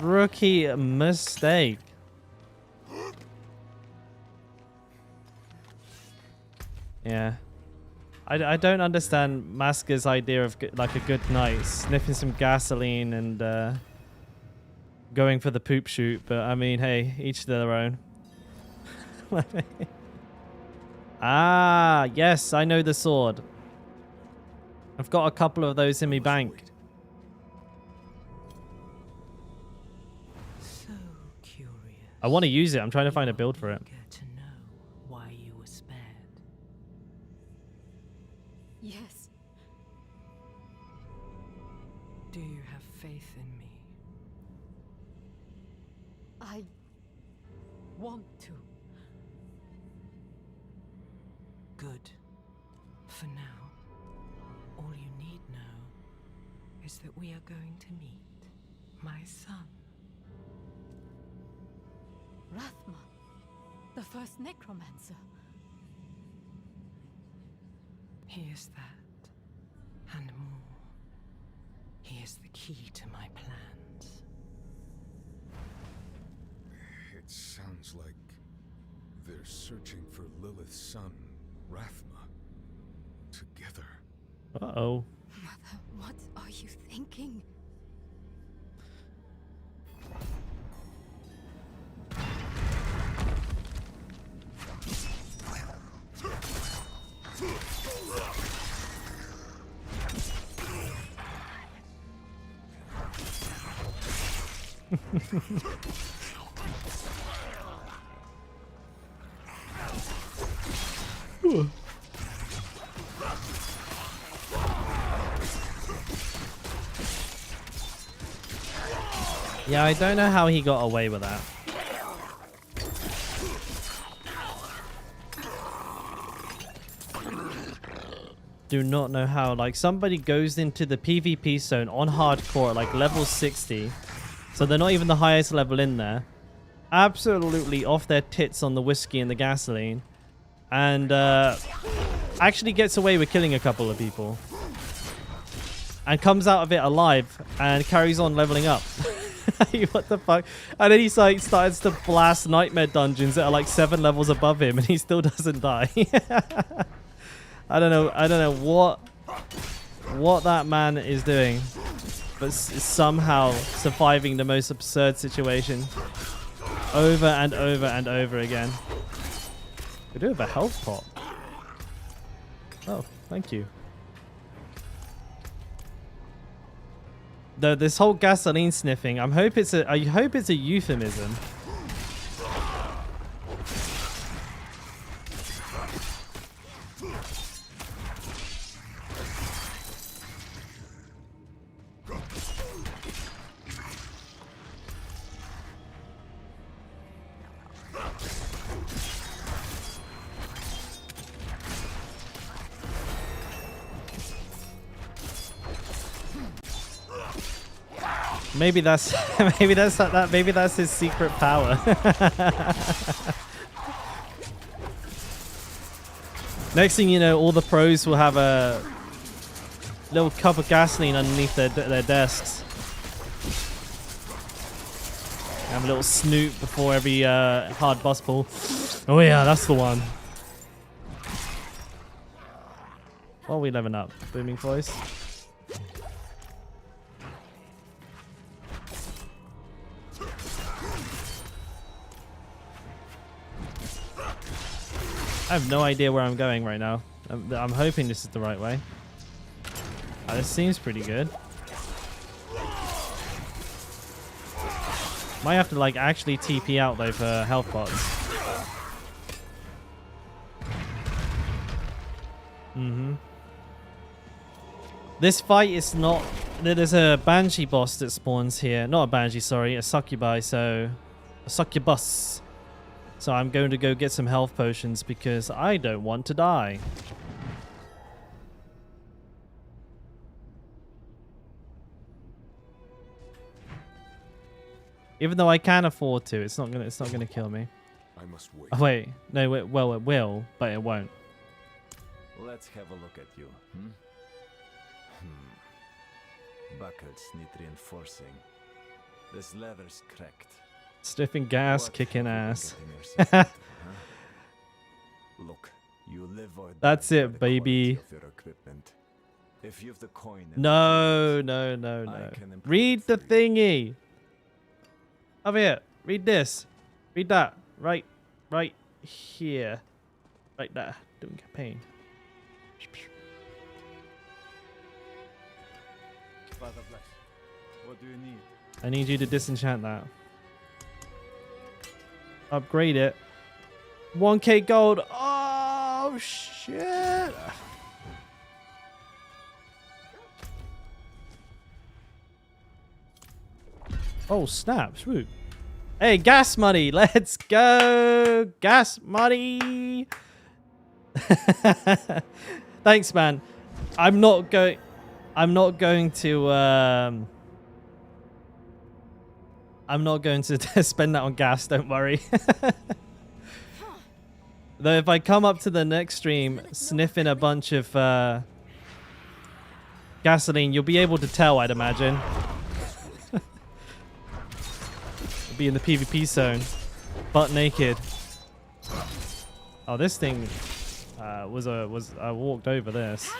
Rookie mistake. Yeah. I don't understand Masker's idea of like a good night, sniffing some gasoline and going for the poop shoot, but I mean, hey, each to their own. Ah, yes, I know the sword. I've got a couple of those in my bank. So curious. I want to use it. I'm trying to find a build for it. To know why you were spared. Yes. Do you have faith in me? I want to. Good. For now. All you need know is that we are going to meet my son. Rathma, the first necromancer. He is that, and more. He is the key to my plans. It sounds like they're searching for Lilith's son, Rathma, together. Uh-oh. Mother, what are you thinking? Yeah, I don't know how he got away with that. Do not know how. Like, somebody goes into the PvP zone on hardcore, like level 60. So they're not even the highest level in there. Absolutely off their tits on the whiskey and the gasoline. And actually gets away with killing a couple of people. And comes out of it alive and carries on leveling up. What the fuck? And then he's like starts to blast nightmare dungeons that are like 7 levels above him and he still doesn't die. I don't know what that man is doing. but somehow surviving the most absurd situation over and over and over again. We do have a health pot. Oh, thank you. Though this whole gasoline sniffing, I hope it's a euphemism. Maybe that's maybe that's his secret power. Next thing you know, all the pros will have a little cup of gasoline underneath their desks. Have a little snoot before every hard boss pull. Oh yeah, that's the one. What are we leveling up? Booming voice. I have no idea where I'm going right now. I'm hoping this is the right way. This seems pretty good. Might have to like actually TP out though for health pots. This fight is not... There's a Banshee boss that spawns here. Not a Banshee, sorry. A Succubi, so... A Succubus. So I'm going to go get some health potions because I don't want to die. Even though I can afford to, it's not gonna kill me. I must wait. Oh wait, no, it will, but it won't. Let's have a look at you. Buckles need reinforcing. This leather's cracked. Sniffing gas, kicking ass. Look, you live or That's it, baby. If you've the coin, No. Read the thingy. Over here. Read this. Read that. Right here. Right there. Doing campaign. Father bless. What do you need? I need you to disenchant that. Upgrade it. 1k gold. Oh shit. Oh snap. Swoop. Hey, gas money. Let's go. Gas money. Thanks, man. I'm not going to spend that on gas, don't worry. Though if I come up to the next stream sniffing a bunch of gasoline, you'll be able to tell, I'd imagine. You'll be in the PvP zone, butt naked. Oh, this thing I walked over this.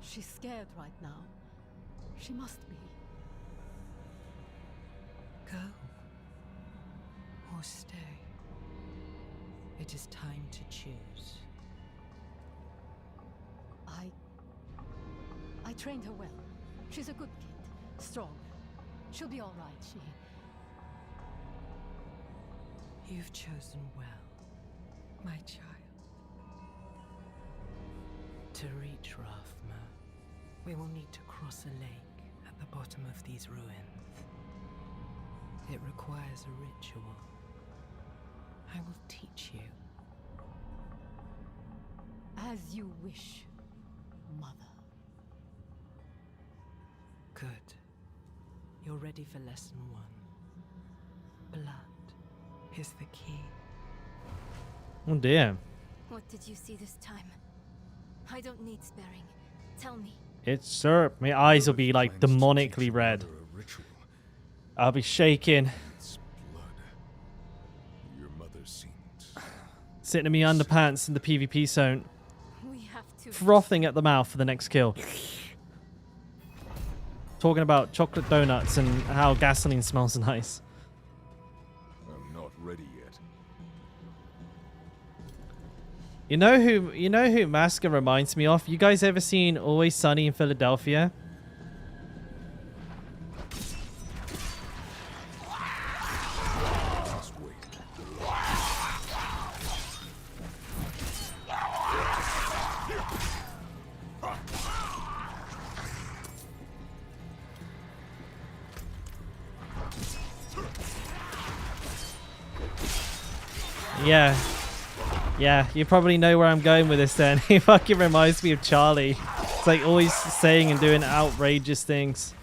She's scared right now. She must be. Go. Or stay. It is time to choose. I trained her well. She's a good kid. Strong. She'll be all right, You've chosen well, my child. To reach Rathma, we will need to cross a lake at the bottom of these ruins. It requires a ritual. I will teach you. As you wish, Mother. Good. You're ready for lesson 1. Blood is the key. Oh dear. What did you see this time? I don't need sparing. Tell me. It's syrup. My eyes will be like demonically red. I'll be shaking. Your mother's scenes. Sitting in my underpants in the PvP zone. Frothing at the mouth for the next kill. Talking about chocolate donuts and how gasoline smells nice. I'm not ready yet. You know who Masker reminds me of? You guys ever seen Always Sunny in Philadelphia? Yeah. Yeah, you probably know where I'm going with this then. He fucking reminds me of Charlie. It's like always saying and doing outrageous things.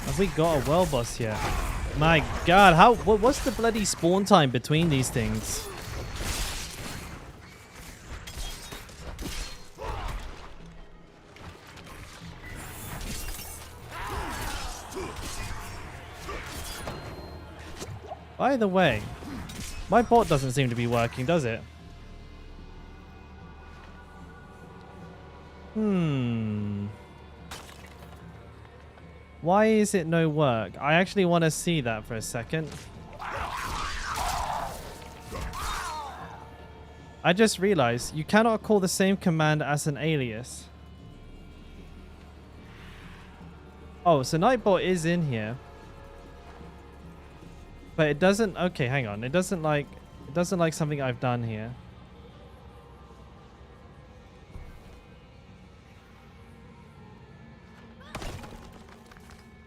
Have we got a well boss yet? My god, what's the bloody spawn time between these things? By the way, my bot doesn't seem to be working, does it? Why is it no work? I actually want to see that for a second. I just realized you cannot call the same command as an alias. Oh, so Nightbot is in here. But it doesn't... Okay, hang on. It doesn't like something I've done here.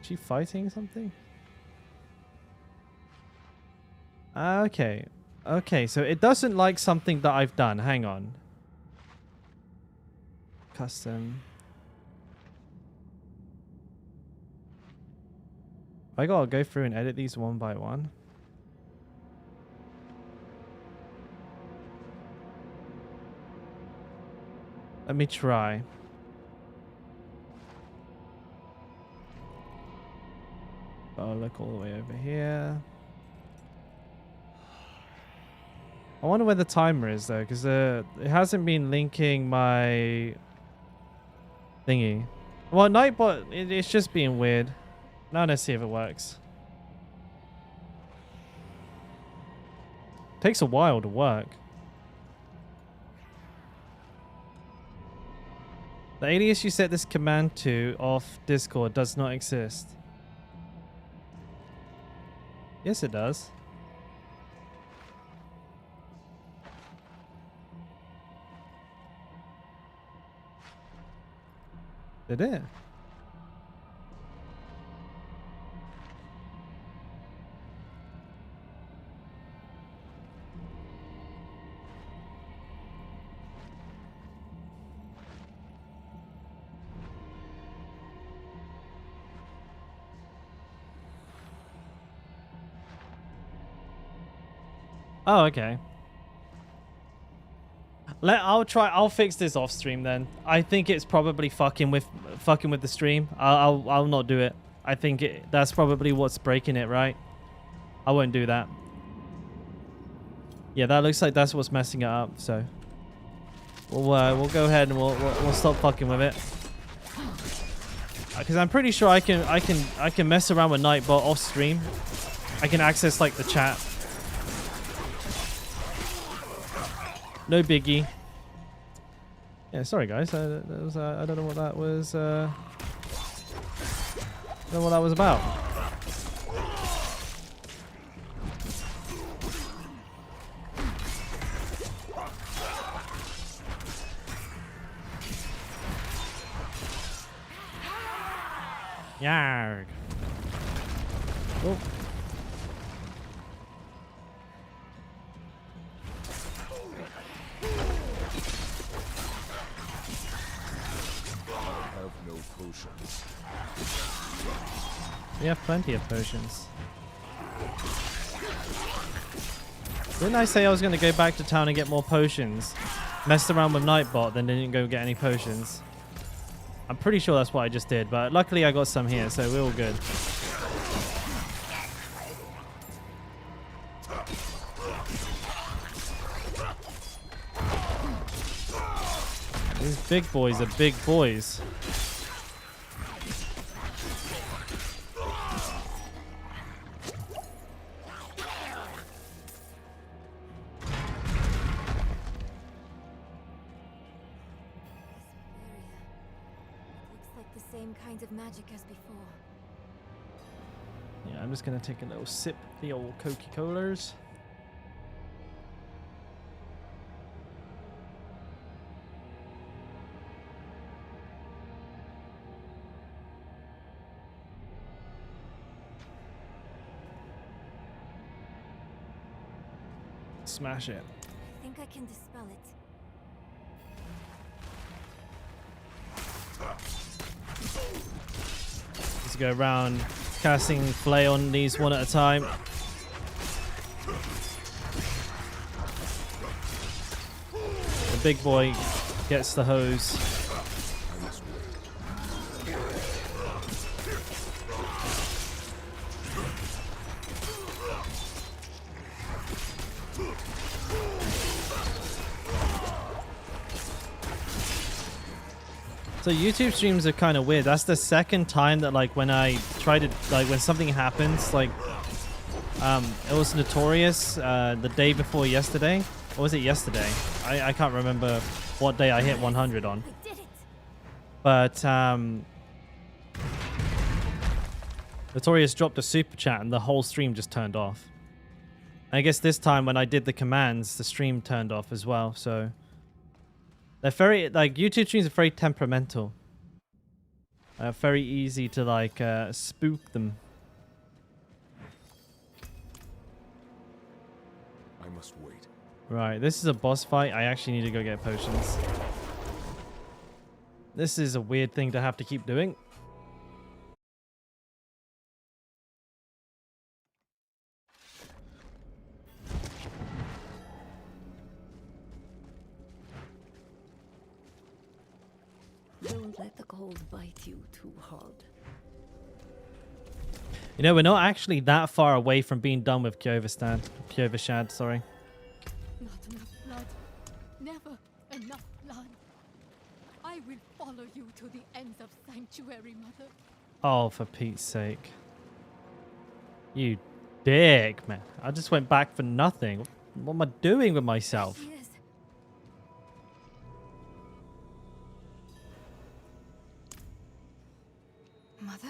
Is she fighting something? Okay. Okay, so it doesn't like something that I've done. Hang on. Custom. I gotta go through and edit these one by one. Let me try. Oh, look all the way over here. I wonder where the timer is though, because it hasn't been linking my thingy. Well, Nightbot, it's just being weird. Now let's see if it works. Takes a while to work. The alias you set this command to off Discord does not exist. Yes, it does. Did it? Oh, okay. I'll fix this off stream then. I think it's probably fucking with the stream. I'll not do it. I think that's probably what's breaking it, right? I won't do that. Yeah, that looks like that's what's messing it up, so we'll go ahead and we'll stop fucking with it. Because I'm pretty sure I can mess around with Nightbot off stream. I can access like the chat. No biggie. Yeah, sorry guys. I don't know what that was. I don't know what that was about. Yarg. Oh. I have no potions. We have plenty of potions. Didn't I say I was going to go back to town and get more potions? Messed around with Nightbot, then didn't go get any potions. I'm pretty sure that's what I just did, but luckily I got some here, so we're all good. These big boys are big boys. Kinds of magic as before. Yeah, I'm just gonna take a little sip of the old Coca-Colas. Smash it. I think I can dispel it. Let's go around casting flay on these one at a time. The big boy gets the hose. So YouTube streams are kind of weird. That's the second time that like when I try to like when something happens, like it was notorious the day before yesterday. Or was it yesterday? I can't remember what day I hit 100 on. But Notorious dropped a super chat and the whole stream just turned off. And I guess this time when I did the commands, the stream turned off as well. So they're very, like, YouTube streams are very temperamental. Very easy to, like, spook them. I must wait. Right, this is a boss fight. I actually need to go get potions. This is a weird thing to have to keep doing. Don't let the cold bite you too hard. You know, we're not actually that far away from being done with Kyovashad, sorry. Not enough blood. Never enough blood. I will follow you to the ends of Sanctuary, Mother. Oh, for Pete's sake. You dick, man. I just went back for nothing. What am I doing with myself? Mother?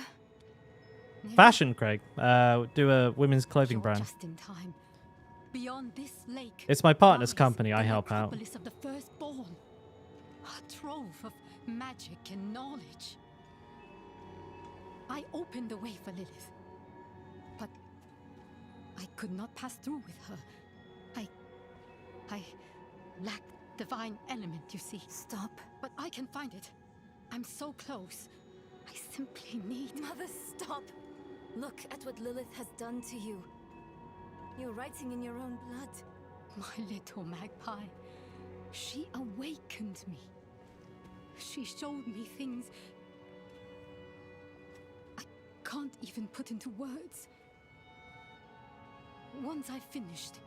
Fashion, Craig. Do a women's clothing brand. Just in time. Beyond this lake. It's my partner's company. I help out. Necropolis of the firstborn. A trove of magic and knowledge. I opened the way for Lilith. But I could not pass through with her. I lack divine element, you see. Stop. But I can find it. I'm so close. I simply need... Mother, stop. Look at what Lilith has done to you. You're writing in your own blood. My little magpie. She awakened me. She showed me things I can't even put into words. Once I've finished,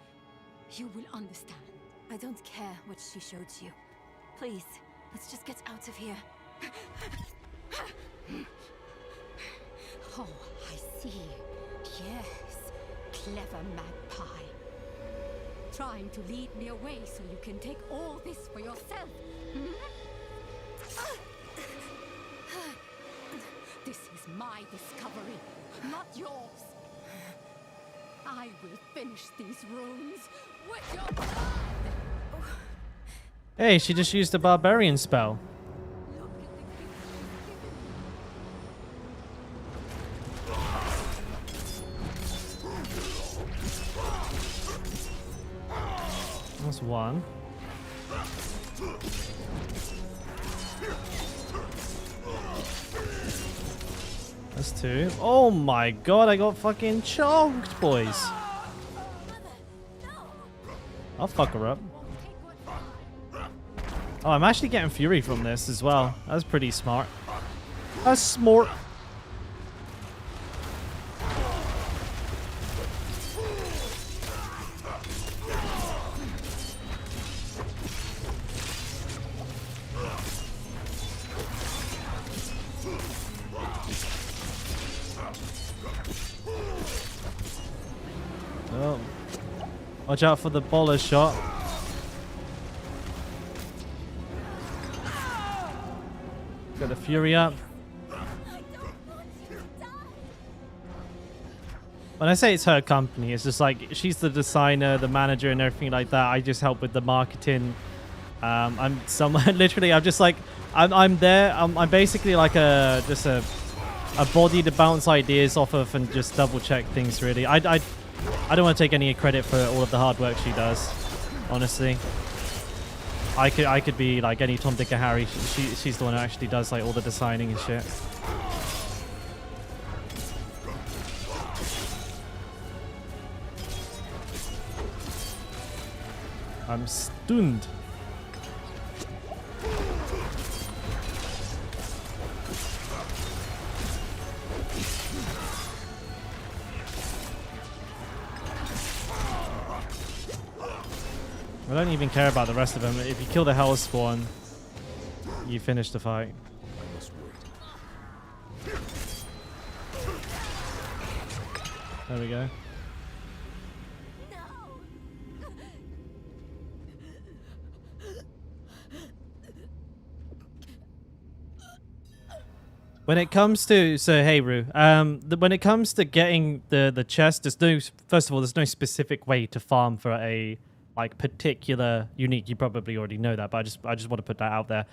you will understand. I don't care what she showed you. Please, let's just get out of here. Oh, I see. Yes, clever magpie. Trying to lead me away so you can take all this for yourself. This is my discovery, not yours. I will finish these runes with your blood. Hey, she just used a barbarian spell. That's 2. Oh my god, I got fucking chonked, boys. I'll fuck her up. Oh, I'm actually getting fury from this as well. That's pretty smart. That's smart. Oh. Watch out for the baller shot. Got the fury up. When I say it's her company, it's just like she's the designer, the manager, and everything like that. I just help with the marketing. I'm somewhere literally. I'm just like I'm there. I'm basically like a body to bounce ideas off of and just double check things. Really, I don't want to take any credit for all of the hard work she does. Honestly, I could be like any Tom, Dick, and Harry. She's the one who actually does like all the designing and shit. I'm stunned. I don't even care about the rest of them. If you kill the hell spawn, you finish the fight. There we go. When it comes to hey Rue, when it comes to getting the chest, first of all, there's no specific way to farm for a like particular unique. You probably already know that, but I just want to put that out there.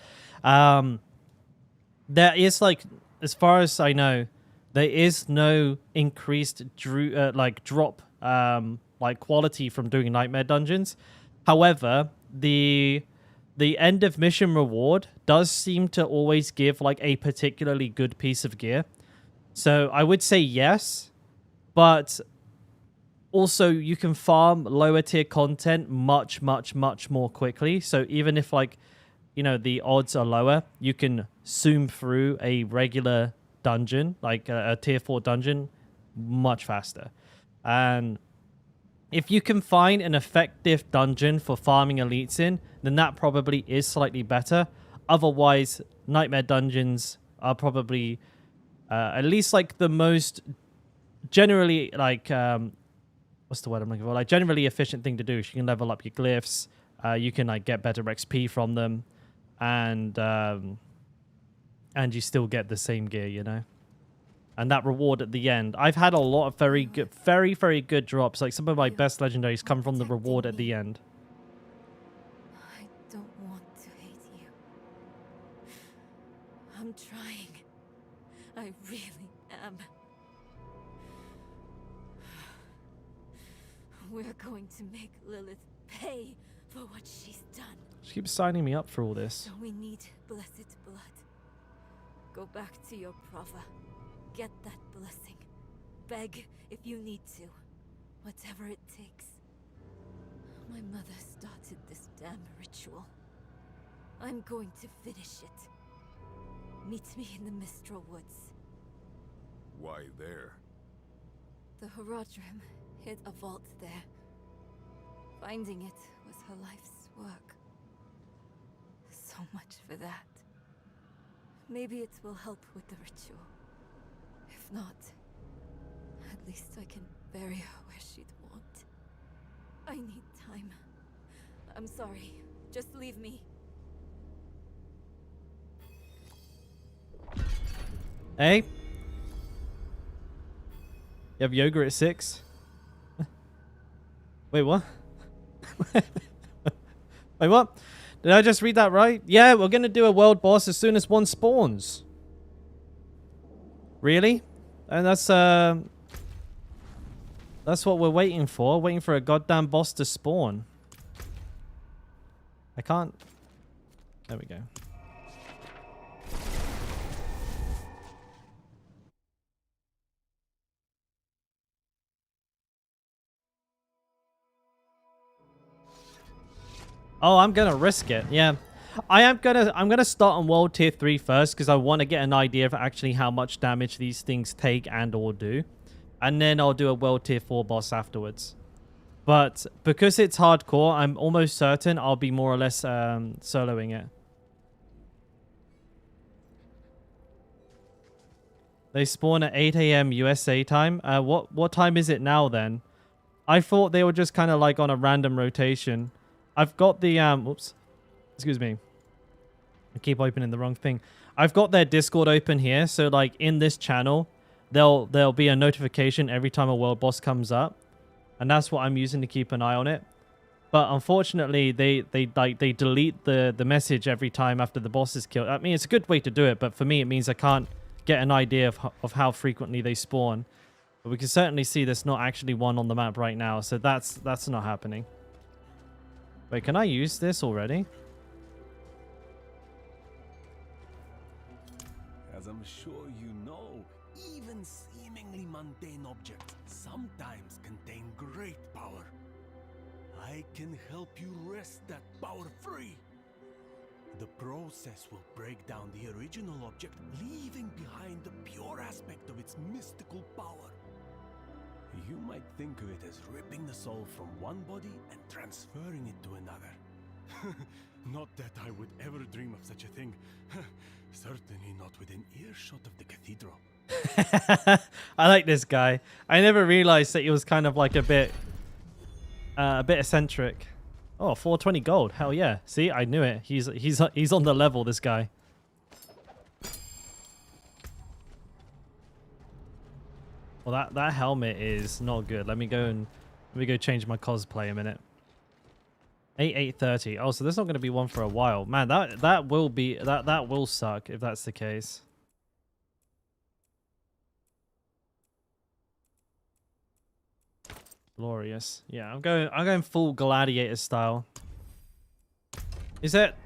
There is like, as far as I know, there is no increased drop like quality from doing nightmare dungeons. However, the end of mission reward does seem to always give like a particularly good piece of gear. So I would say yes, but also you can farm lower tier content much more quickly. So even if like, you know, the odds are lower, you can zoom through a regular dungeon, like a tier 4 dungeon, much faster. And if you can find an effective dungeon for farming elites in, then that probably is slightly better. Otherwise, nightmare dungeons are probably at least like the most generally like what's the word I'm looking for? Like generally efficient thing to do. You can level up your glyphs. You can like get better XP from them, and you still get the same gear, you know. And that reward at the end. I've had a lot of very good drops. Like some of my best legendaries come from the reward at the end. I don't want to hate you. I'm trying. I really am. We're going to make Lilith pay for what she's done. She keeps signing me up for all this. So we need blessed blood. Go back to your Prava. Get that blessing. Beg if you need to. Whatever it takes. My mother started this damn ritual. I'm going to finish it. Meet me in the Mistral Woods. Why there? The Horadrim hid a vault there. Finding it was her life's work. So much for that. Maybe it will help with the ritual. If not, at least I can bury her where she'd want. I need time. I'm sorry. Just leave me. Hey? You have yoga at 6? Wait, what? Wait, what? Did I just read that right? Yeah, we're gonna do a world boss as soon as one spawns. Really? And that's what we're waiting for. Waiting for a goddamn boss to spawn. I can't. There we go. Oh, I'm gonna risk it. Yeah, I'm gonna start on world tier 3 first because I want to get an idea of actually how much damage these things take and or do, and then I'll do a world tier 4 boss afterwards. But because it's hardcore, I'm almost certain I'll be more or less soloing it. They spawn at 8 a.m. USA time. What time is it now then? I thought they were just kind of like on a random rotation. I've got the oops. Excuse me. I keep opening the wrong thing. I've got their Discord open here, so like in this channel, there'll be a notification every time a world boss comes up, and that's what I'm using to keep an eye on it. But unfortunately, they delete the message every time after the boss is killed. I mean, it's a good way to do it, but for me, it means I can't get an idea of how frequently they spawn. But we can certainly see there's not actually one on the map right now, so that's not happening. Wait, can I use this already? As I'm sure you know, even seemingly mundane objects sometimes contain great power. I can help you wrest that power free. The process will break down the original object, leaving behind the pure aspect of its mystical power. You might think of it as ripping the soul from one body and transferring it to another. Not that I would ever dream of such a thing. Certainly not within earshot of the cathedral. I like this guy. I never realized that he was kind of like a bit eccentric. Oh, 420 gold. Hell yeah. See, I knew it. He's on the level, this guy. Well, that helmet is not good. Let me go change my cosplay a minute. 8:30. Oh, so there's not going to be one for a while. Man, that will suck if that's the case. Glorious. Yeah, I'm going full gladiator style. Is that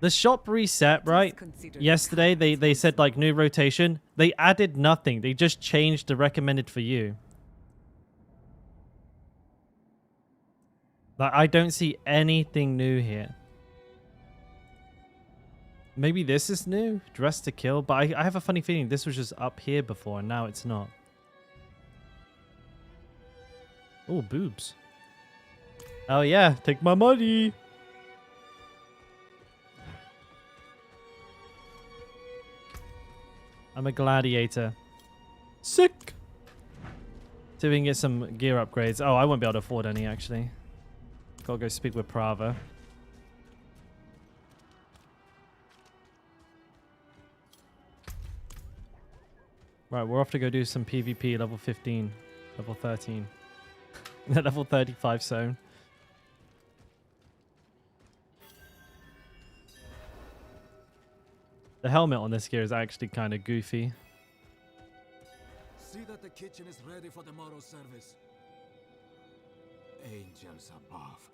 the shop reset, right? Yesterday they said like new rotation. They added nothing. They just changed the recommended for you. Like I don't see anything new here. Maybe this is new, dress to kill, but I have a funny feeling this was just up here before and now it's not. Oh, boobs. Oh yeah, take my money. I'm a gladiator. Sick. See if we can get some gear upgrades. Oh, I won't be able to afford any actually. Gotta go speak with Prava. Right, we're off to go do some PvP level 15, level 13. Level 35 zone. The helmet on this gear is actually kind of goofy. See that the kitchen is ready for tomorrow's service. Angels above,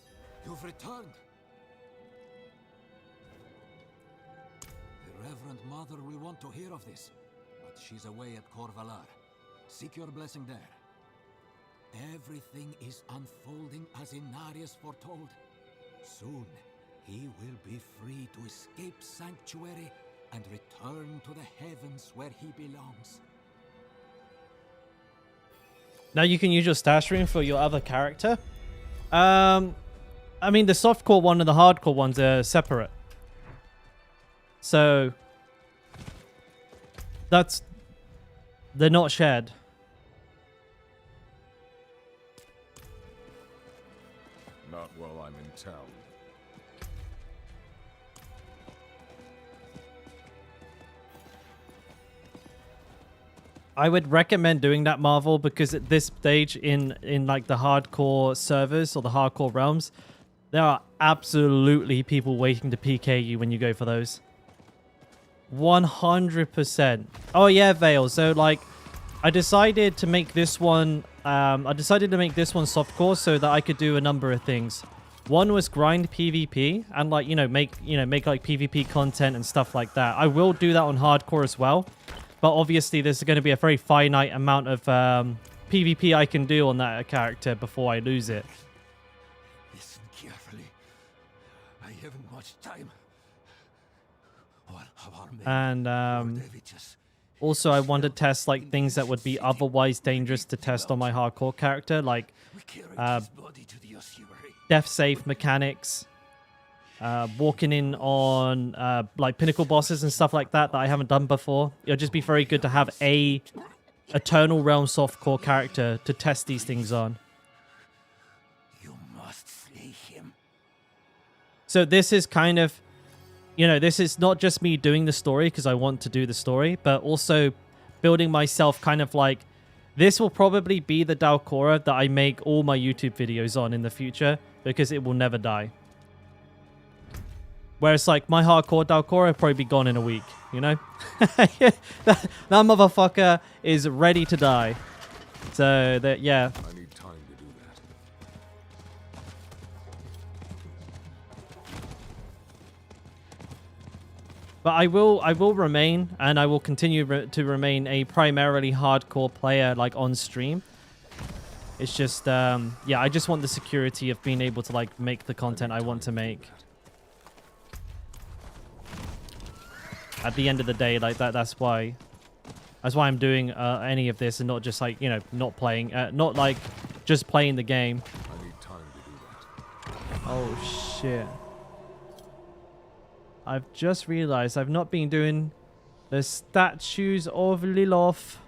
you've returned. The Reverend Mother will want to hear of this, but she's away at Corvalar. Seek your blessing there. Everything is unfolding as Inarius foretold. Soon, he will be free to escape Sanctuary and return to the heavens where he belongs. Now you can use your stash room for your other character. I mean, the softcore one and the hardcore ones are separate. So, they're not shared. Not while I'm in town. I would recommend doing that, Marvel, because at this stage in like the hardcore servers or the hardcore realms, there are absolutely people waiting to PK you when you go for those. 100%. Oh yeah, Vale. So like, I decided to make this one. Softcore so that I could do a number of things. One was grind PvP and like make like PvP content and stuff like that. I will do that on hardcore as well. But obviously, there's going to be a very finite amount of PvP I can do on that character before I lose it. Listen carefully. much time. And also I want to test like things that would be otherwise dangerous to test on my hardcore character, like death safe mechanics, walking in on like pinnacle bosses and stuff like that I haven't done before. It'll just be very good to have a Eternal Realm softcore character to test these things on. You must slay him. So this is kind of, you know, this is not just me doing the story because I want to do the story, but also building myself kind of like, this will probably be the Dalkora that I make all my YouTube videos on in the future because it will never die. Whereas like my hardcore Dalkora will probably be gone in a week, you know? that motherfucker is ready to die. So that, yeah. I need time to do that. But I will remain, and I will continue to remain a primarily hardcore player, like on stream. It's just, yeah, I just want the security of being able to like make the content I want to make. At the end of the day, like that's why I'm doing any of this and not just like, you know, not playing, not like just playing the game. I need time to do that. Oh shit. I've just realized I've not been doing the statues of Lilith.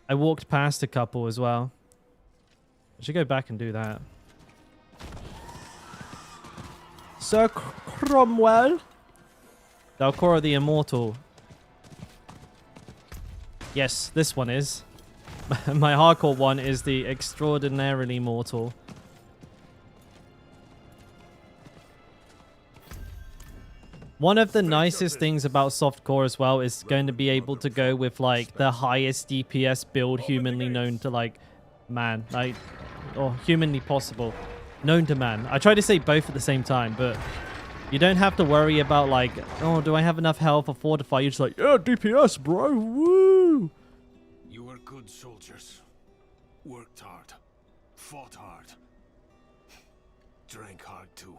I walked past a couple as well. I should go back and do that. Sir Cromwell. Dalkora the Immortal. Yes, this one is. My hardcore one is the Extraordinarily Mortal. One of the nicest things about softcore as well is going to be able to go with like the highest DPS build humanly known to like man, like, or humanly possible, known to man. I try to say both at the same time, but you don't have to worry about like, oh, do I have enough health or fortify? You're just like, yeah, DPS, bro, woo! You were good soldiers. Worked hard. Fought hard. Drank hard too.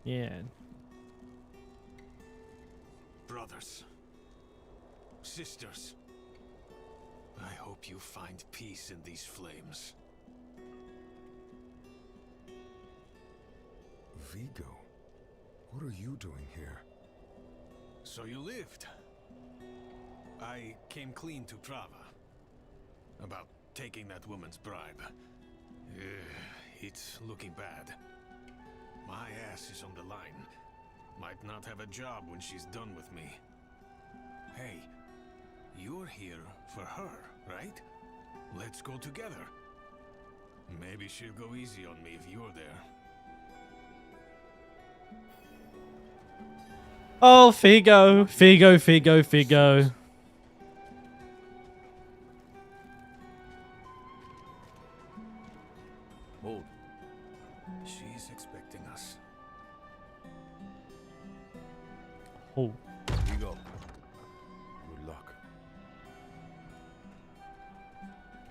Yeah. Brothers. Sisters. I hope you find peace in these flames. Vigo, what are you doing here? So you lived. I came clean to Trava. About taking that woman's bribe. It's looking bad. My ass is on the line. Might not have a job when she's done with me. Hey, you're here for her, right? Let's go together. Maybe she'll go easy on me if you're there. Oh, Figo, Figo, Figo, Figo. Hold. She's expecting us. Oh. You go. Good luck.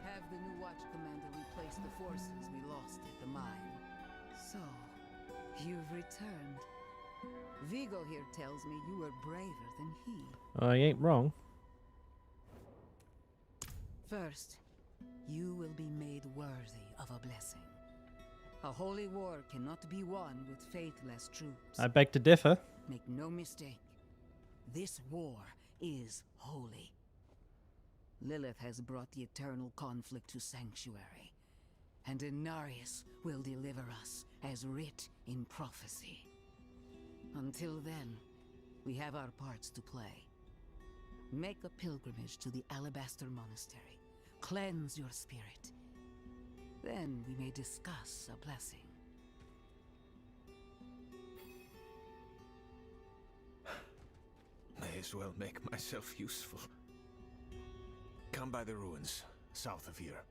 Have the new watch commander replace the forces we lost at the mine. So, you've returned. Vigo here tells me you were braver than he. I ain't wrong. First, you will be made worthy of a blessing. A holy war cannot be won with faithless troops. I beg to differ. Make no mistake. This war is holy. Lilith has brought the eternal conflict to Sanctuary, and Inarius will deliver us as writ in prophecy. Until then, we have our parts to play. Make a pilgrimage to the Alabaster Monastery. Cleanse your spirit. Then we may discuss a blessing. May as well make myself useful. Come by the ruins, south of here.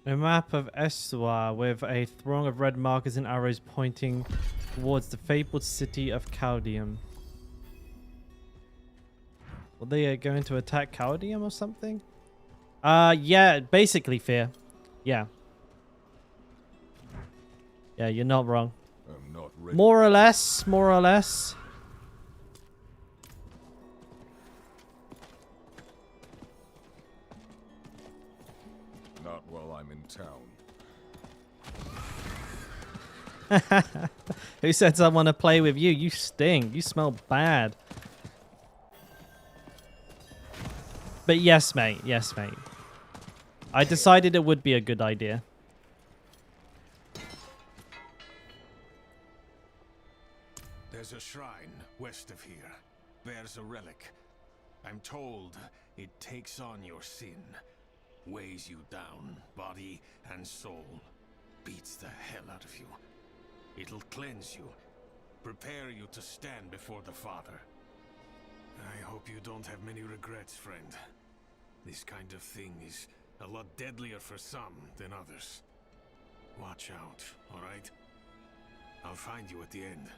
A map of Estua with a throng of red markers and arrows pointing towards the fabled city of Caldium. Were they going to attack Caldium or something? Yeah, basically fear. Yeah. Yeah, you're not wrong. I'm not ready. More or less, more or less. Not while I'm in town. Who said I want to play with you? You stink. You smell bad. But yes, mate. Yes, mate. I decided it would be a good idea. There's a shrine west of here. Bears a relic. I'm told it takes on your sin. Weighs you down, body and soul. Beats the hell out of you. It'll cleanse you. Prepare you to stand before the Father. I hope you don't have many regrets, friend. This kind of thing is a lot deadlier for some than others. Watch out, alright? I'll find you at the end.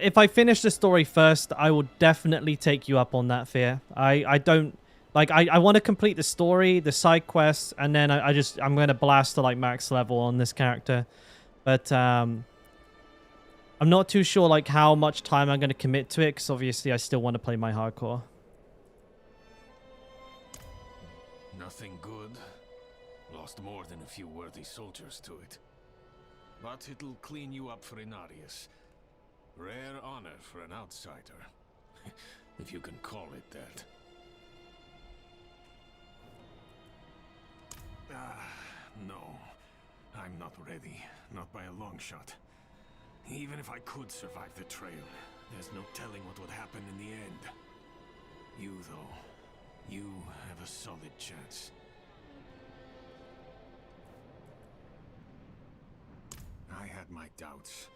If I finish the story first, I will definitely take you up on that, Fear. I don't... Like, I want to complete the story, the side quests, and then I'm going to blast to, like, max level on this character. But, I'm not too sure, like, how much time I'm going to commit to it, because obviously I still want to play my hardcore. Nothing good. Lost more than a few worthy soldiers to it. But it'll clean you up for Inarius. Rare honor for an outsider. If you can call it that. No. I'm not ready. Not by a long shot. Even if I could survive the trail, there's no telling what would happen in the end. You, though, you have a solid chance. I had my doubts.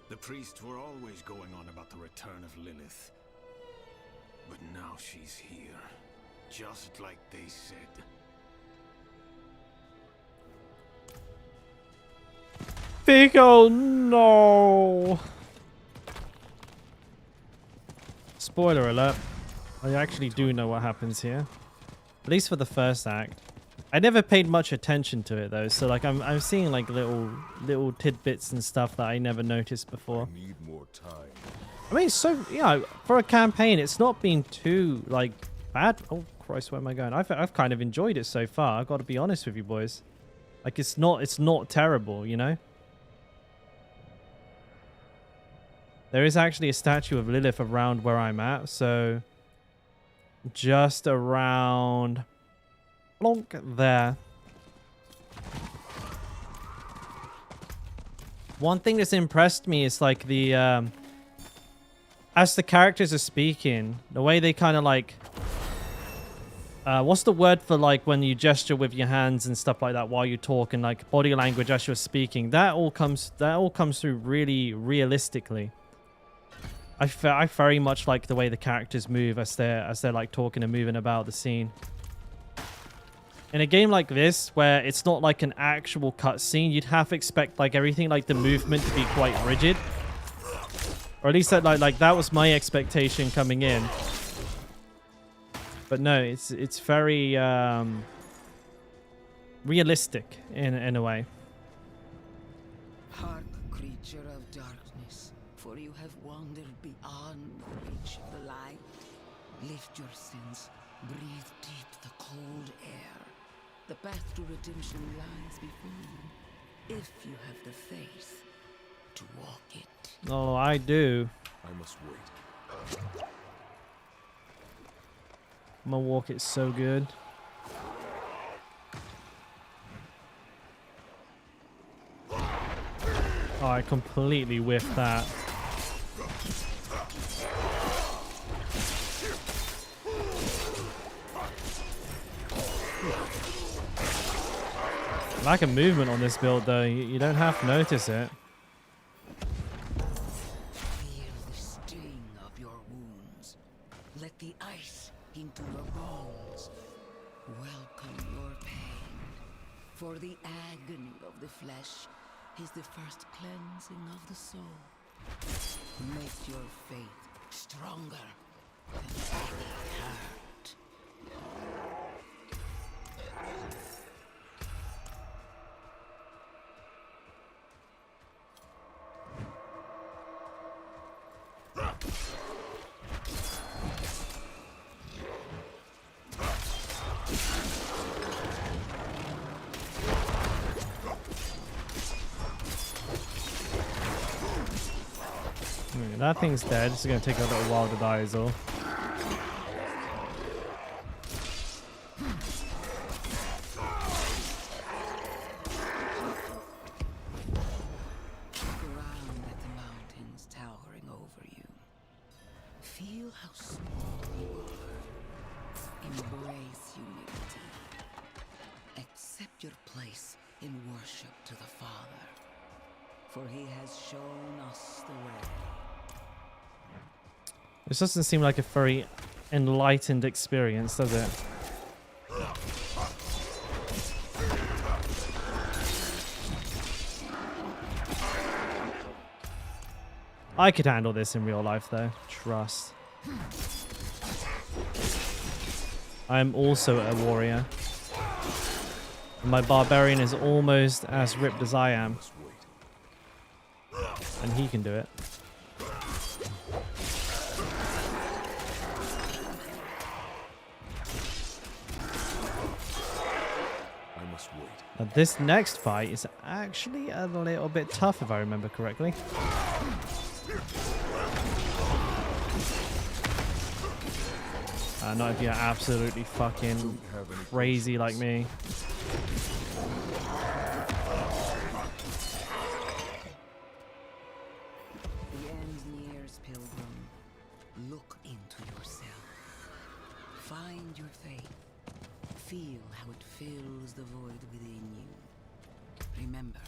The priests were always going on about the return of Lilith. But now she's here, just like they said. Vigo, no! Spoiler alert. I actually do know what happens here. At least for the first act. I never paid much attention to it though, so like I'm seeing like little tidbits and stuff that I never noticed before. I need more time. I mean, so for a campaign, it's not been too like bad. Oh Christ, where am I going? I've kind of enjoyed it so far. I've got to be honest with you boys. Like it's not terrible, you know. There is actually a statue of Lilith around where I'm at, so just around plonk there. One thing that's impressed me is like the as the characters are speaking, the way they kind of like what's the word for like when you gesture with your hands and stuff like that while you talk, and like body language as you're speaking, that all comes through really realistically. I very much like the way the characters move as they're like talking and moving about the scene. In a game like this, where it's not like an actual cutscene, you'd have to expect like everything, like the movement, to be quite rigid, or at least that like that was my expectation coming in. But no, it's very realistic in a way. Hark, creature of darkness, for you have wandered beyond the reach of the light. Lift your sins, breathe deep the cold air. The path to redemption lies before you, if you have the faith to walk it. Oh, I do. I must wait. I'm gonna walk it so good. Oh, I completely whiffed that. Lack of movement on this build though, you don't have to notice it. Feel the sting of your wounds. Let the ice into your bones. Welcome your pain. For the agony of the flesh is the first cleansing of the soul. Make your faith stronger than any hurt. That thing's dead. It's gonna take a little while to die as well. Ground at the mountains towering over you. Feel how small you are. Embrace humility. Accept your place in worship to the Father, for he has shown us the way. This doesn't seem like a very enlightened experience, does it? I could handle this in real life, though. Trust. I am also a warrior. And my barbarian is almost as ripped as I am. And he can do it. Now, this next fight is actually a little bit tough, if I remember correctly. Not if you're absolutely fucking crazy like me. The end nears, pilgrim. Look into yourself. Find your faith. Feel how it fills the void within you. Remember,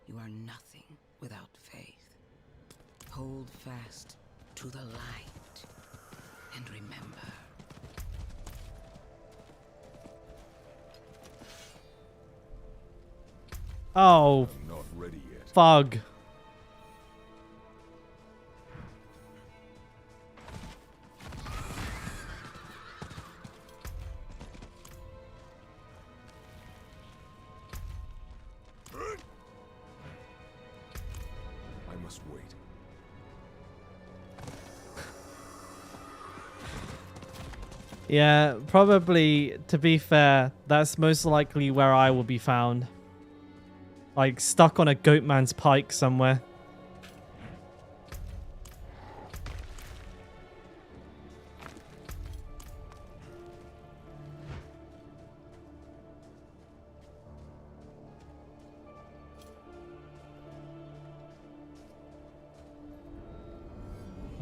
you are nothing without faith. Hold fast to the light and remember. Oh, I'm not ready yet. fug. I must wait. Yeah, probably, to be fair, that's most likely where I will be found. Like, stuck on a goatman's pike somewhere.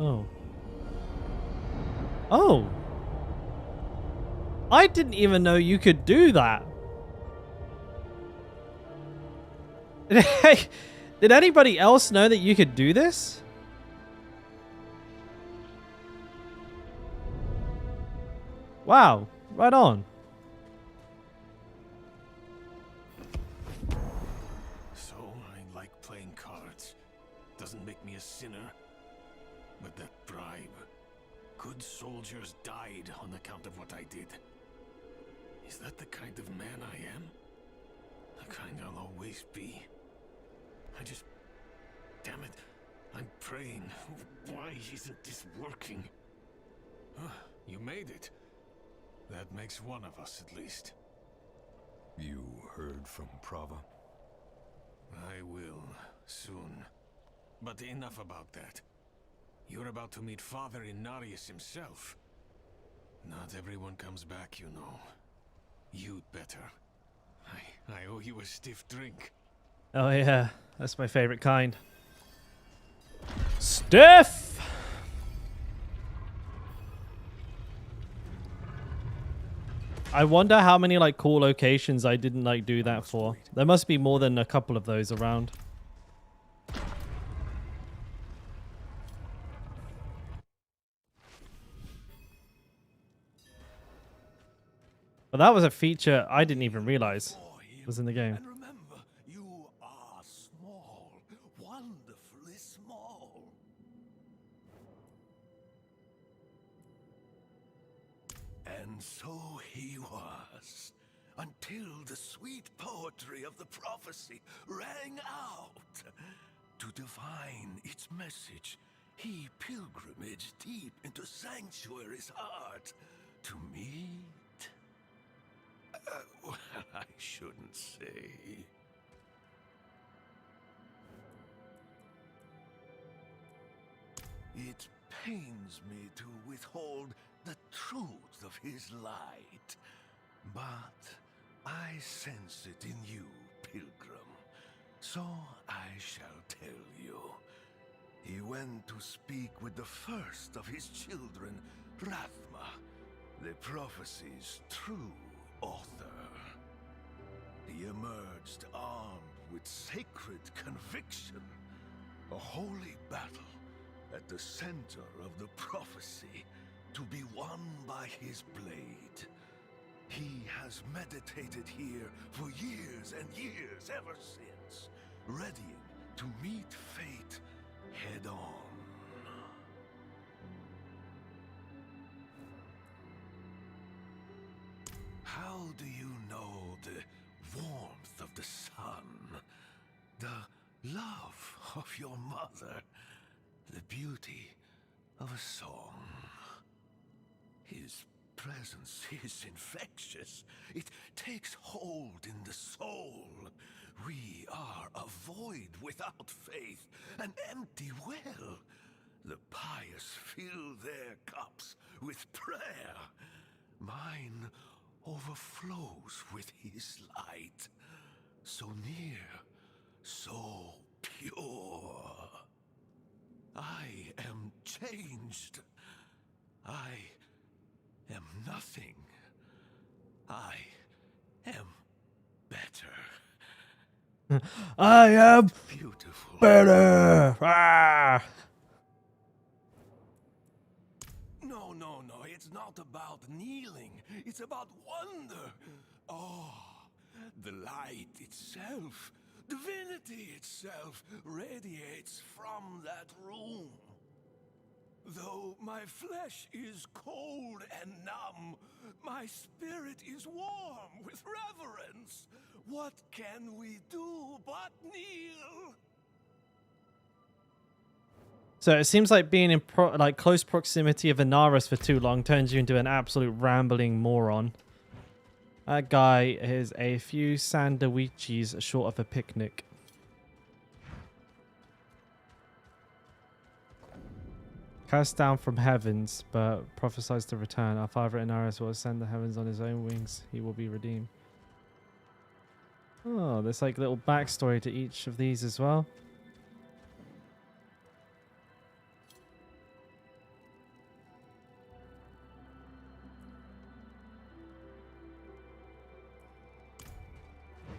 Oh. Oh! I didn't even know you could do that. Did anybody else know that you could do this? Wow, right on. So I like playing cards. Doesn't make me a sinner. But that bribe. Good soldiers died on account of what I did. Is that the kind of man I am? The kind I'll always be. I just... Damn it. I'm praying. Why isn't this working? You made it. That makes one of us at least. You heard from Prava? I will, soon. But enough about that. You're about to meet Father Inarius himself. Not everyone comes back, you know. You'd better. I owe you a stiff drink. Oh yeah, that's my favorite kind. Stiff! I wonder how many like cool locations I didn't like do that for. There must be more than a couple of those around. But that was a feature I didn't even realize was in the game. And remember, you are small, wonderfully small. And so he was, until the sweet poetry of the prophecy rang out. To divine its message, he pilgrimaged deep into Sanctuary's heart to meet... well, I shouldn't say. It pains me to withhold the truth of his light, but I sense it in you, Pilgrim, so I shall tell you. He went to speak with the first of his children, Rathma, the prophecy's true author. He emerged armed with sacred conviction, a holy battle at the center of the prophecy to be won by his blade. He has meditated here for years and years ever since, readying to meet fate head on. How do you know the warmth of the sun, the love of your mother, the beauty of a song? His presence is infectious. It takes hold in the soul. We are a void without faith, an empty well. The pious fill their cups with prayer. Mine overflows with his light. So near, so pure. I am changed. I am nothing. I am better. I am Beautiful. better. Ah! No, no, no. It's not about kneeling. It's about wonder. Oh, the light itself, divinity itself, radiates from that room. Though my flesh is cold and numb, my spirit is warm with reverence. What can we do but kneel? So it seems like being in close proximity of Inaris for too long turns you into an absolute rambling moron. That guy is a few sandwiches short of a picnic. Cast down from heavens, but prophesies to return. Our father Inaris will ascend the heavens on his own wings. He will be redeemed. Oh, there's like little backstory to each of these as well.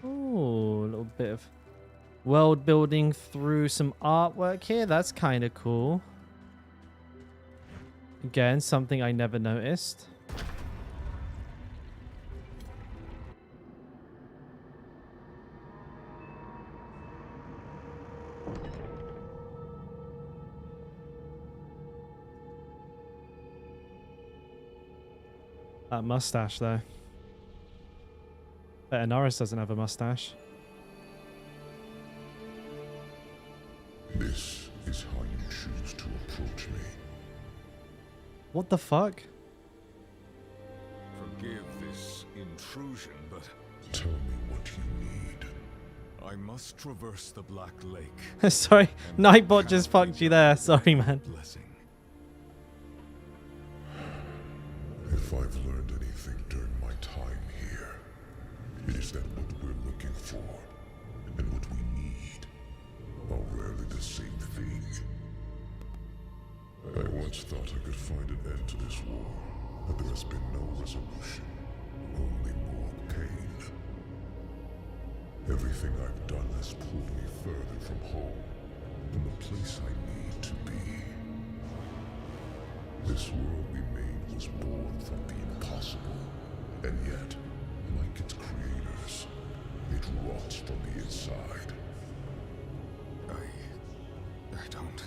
Oh, a little bit of world building through some artwork here. That's kind of cool. Again, something I never noticed. That mustache, though. Bet Norris doesn't have a mustache. This is how you choose to approach me. What the fuck? Forgive this intrusion, but tell me what you need. I must traverse the Black Lake. Sorry, Nightbot just fucked you there. Sorry, man. Blessing. If I've learned anything during my time here, it is that what we're looking for and what we need are rarely the same thing. I once thought I could find an end to this war, but there has been no resolution, only more pain. Everything I've done has pulled me further from home, from the place I need to be. This world we made was born from the impossible, and yet, like its creators, it rots from the inside. I don't...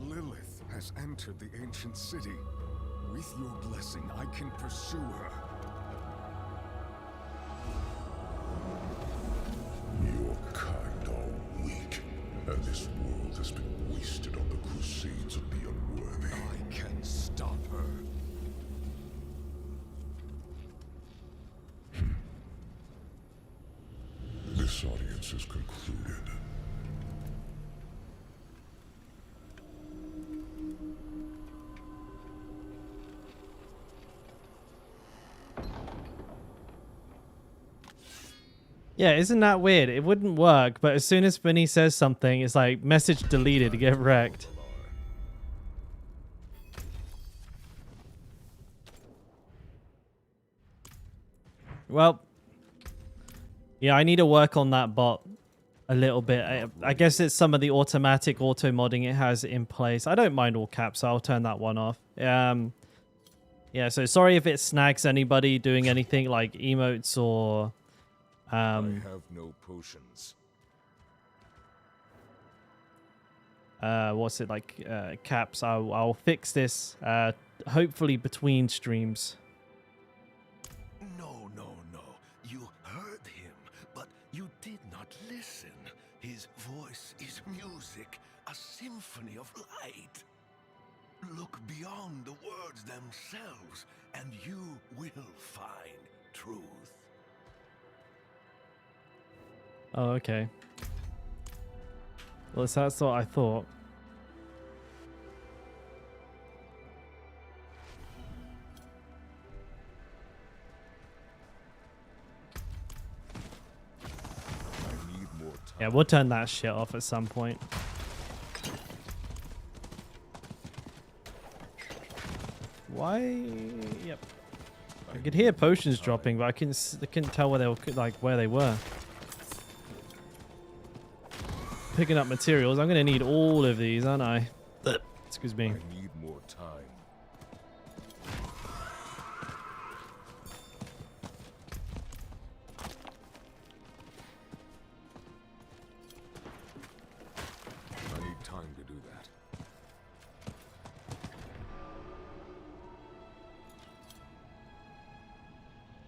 Lilith has entered the ancient city. With your blessing, I can pursue her. Your kind are weak, and this world has been wasted on the crusades of the unworthy. I can stop her. This audience is concluded. Yeah, isn't that weird? It wouldn't work, but as soon as Vinny says something, it's like message deleted to get wrecked. Well, yeah, I need to work on that bot a little bit. I guess it's some of the automatic auto modding it has in place. I don't mind all caps, so I'll turn that one off. Yeah, so sorry if it snags anybody doing anything like emotes or I have no potions. what's it like, caps. I'll fix this hopefully between streams. No, no, no. You heard him, but you did not listen. His voice is music, a symphony of light. Look beyond the words themselves, and you will find truth. Oh, okay. Well, that's what I thought. Yeah, we'll turn that shit off at some point. Why? Yep. I could hear potions dropping, but I couldn't tell where they were, like where they were. Picking up materials. I'm gonna need all of these, aren't I? Excuse me. I need more time. I need time to do that.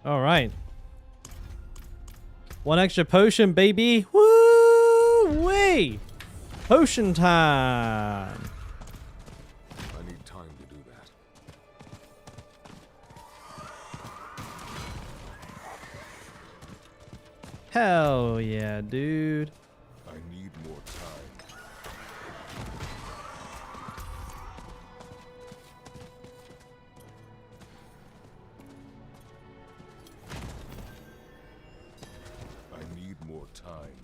All right. One extra potion, baby. Woo-wee! Potion time. I need time to do that. Hell yeah, dude. I need more time. I need more time.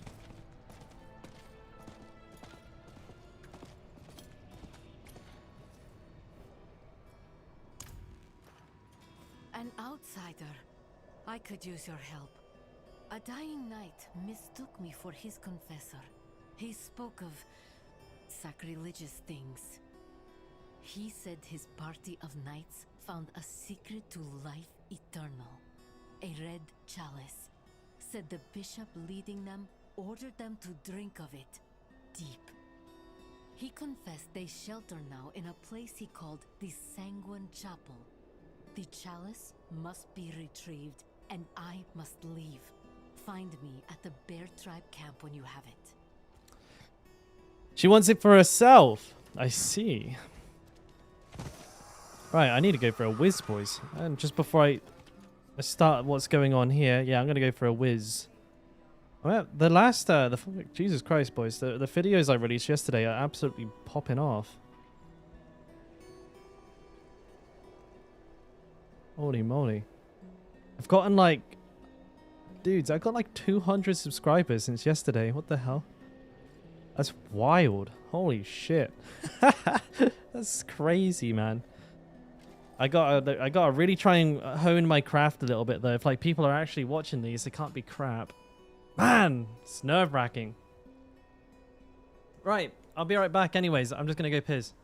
An outsider. I could use your help. A dying knight mistook me for his confessor. He spoke of sacrilegious things. He said his party of knights found a secret to life eternal. A red chalice. Said the bishop leading them ordered them to drink of it. Deep. He confessed they shelter now in a place he called the Sanguine Chapel. The chalice must be retrieved, and I must leave. Find me at the Bear Tribe camp when you have it. She wants it for herself. I see. Right, I need to go for a whiz, boys. And just before I start what's going on here, yeah, I'm going to go for a whiz. Well, the last, Jesus Christ, boys, the videos I released yesterday are absolutely popping off. Holy moly. I've gotten like... Dudes, I've got like 200 subscribers since yesterday. What the hell? That's wild. Holy shit. That's crazy, man. I gotta really try and hone my craft a little bit, though. If like people are actually watching these, it can't be crap. Man, it's nerve-wracking. Right, I'll be right back anyways. I'm just gonna go piss.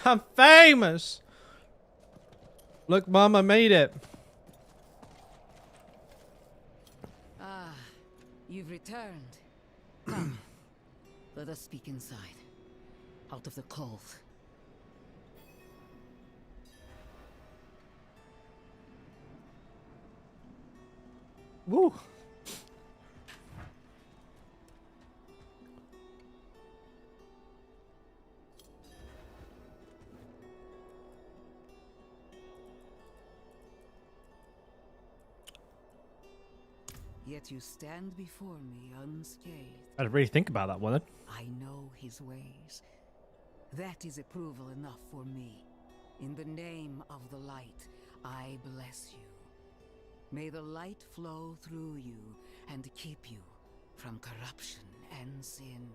I'm famous. Look, Mom, I made it. Ah, you've returned. Come, let us speak inside, out of the cold. Woo. Yet you stand before me unscathed. I had to really think about that one. I know his ways. That is approval enough for me. In the name of the light, I bless you. May the light flow through you and keep you from corruption and sin.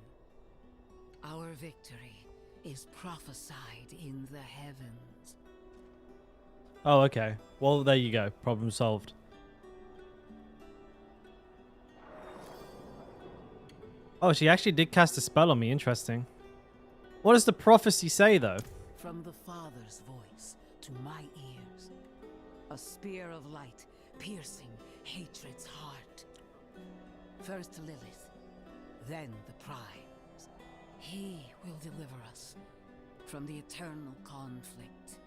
Our victory is prophesied in the heavens. Oh, okay. Well, there you go. Problem solved. Oh, she actually did cast a spell on me. Interesting. What does the prophecy say, though? From the Father's voice to my ears, a spear of light piercing hatred's heart. First Lilith, then the prize. He will deliver us from the eternal conflict.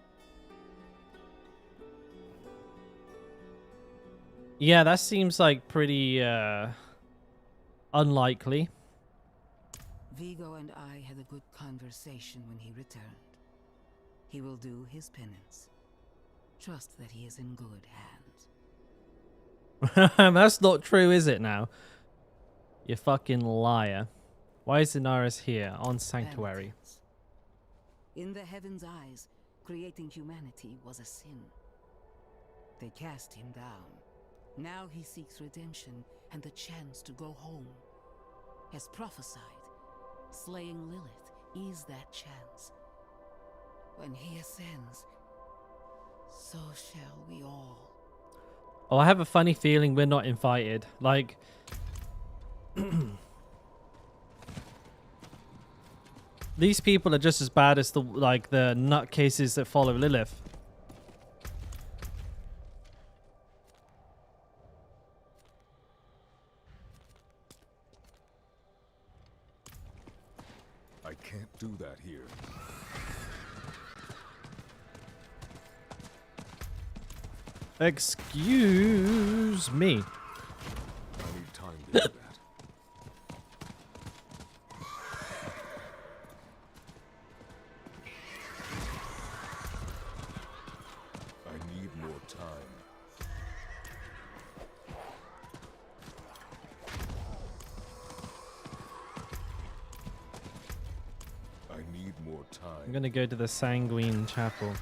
Yeah, that seems like pretty unlikely. Vigo and I had a good conversation when he returned. He will do his penance. Trust that he is in good hands. That's not true, is it now? You fucking liar. Why is Inaris here on Sanctuary? Penitence. In the heaven's eyes, creating humanity was a sin. They cast him down. Now he seeks redemption and the chance to go home. As prophesied, slaying Lilith is that chance. When he ascends, so shall we all. Oh, I have a funny feeling we're not invited. Like, these people are just as bad as the nutcases that follow Lilith. I can't do that here. Excuse me. I need time to do that. I need more time. I need more time. I'm gonna go to the Sanguine Chapel.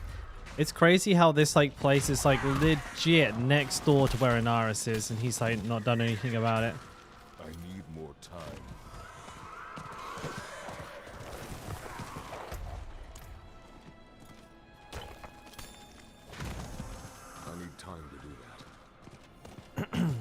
It's crazy how this place is legit next door to where Inaris is, and he's not done anything about it. I need more time. I need time to do that.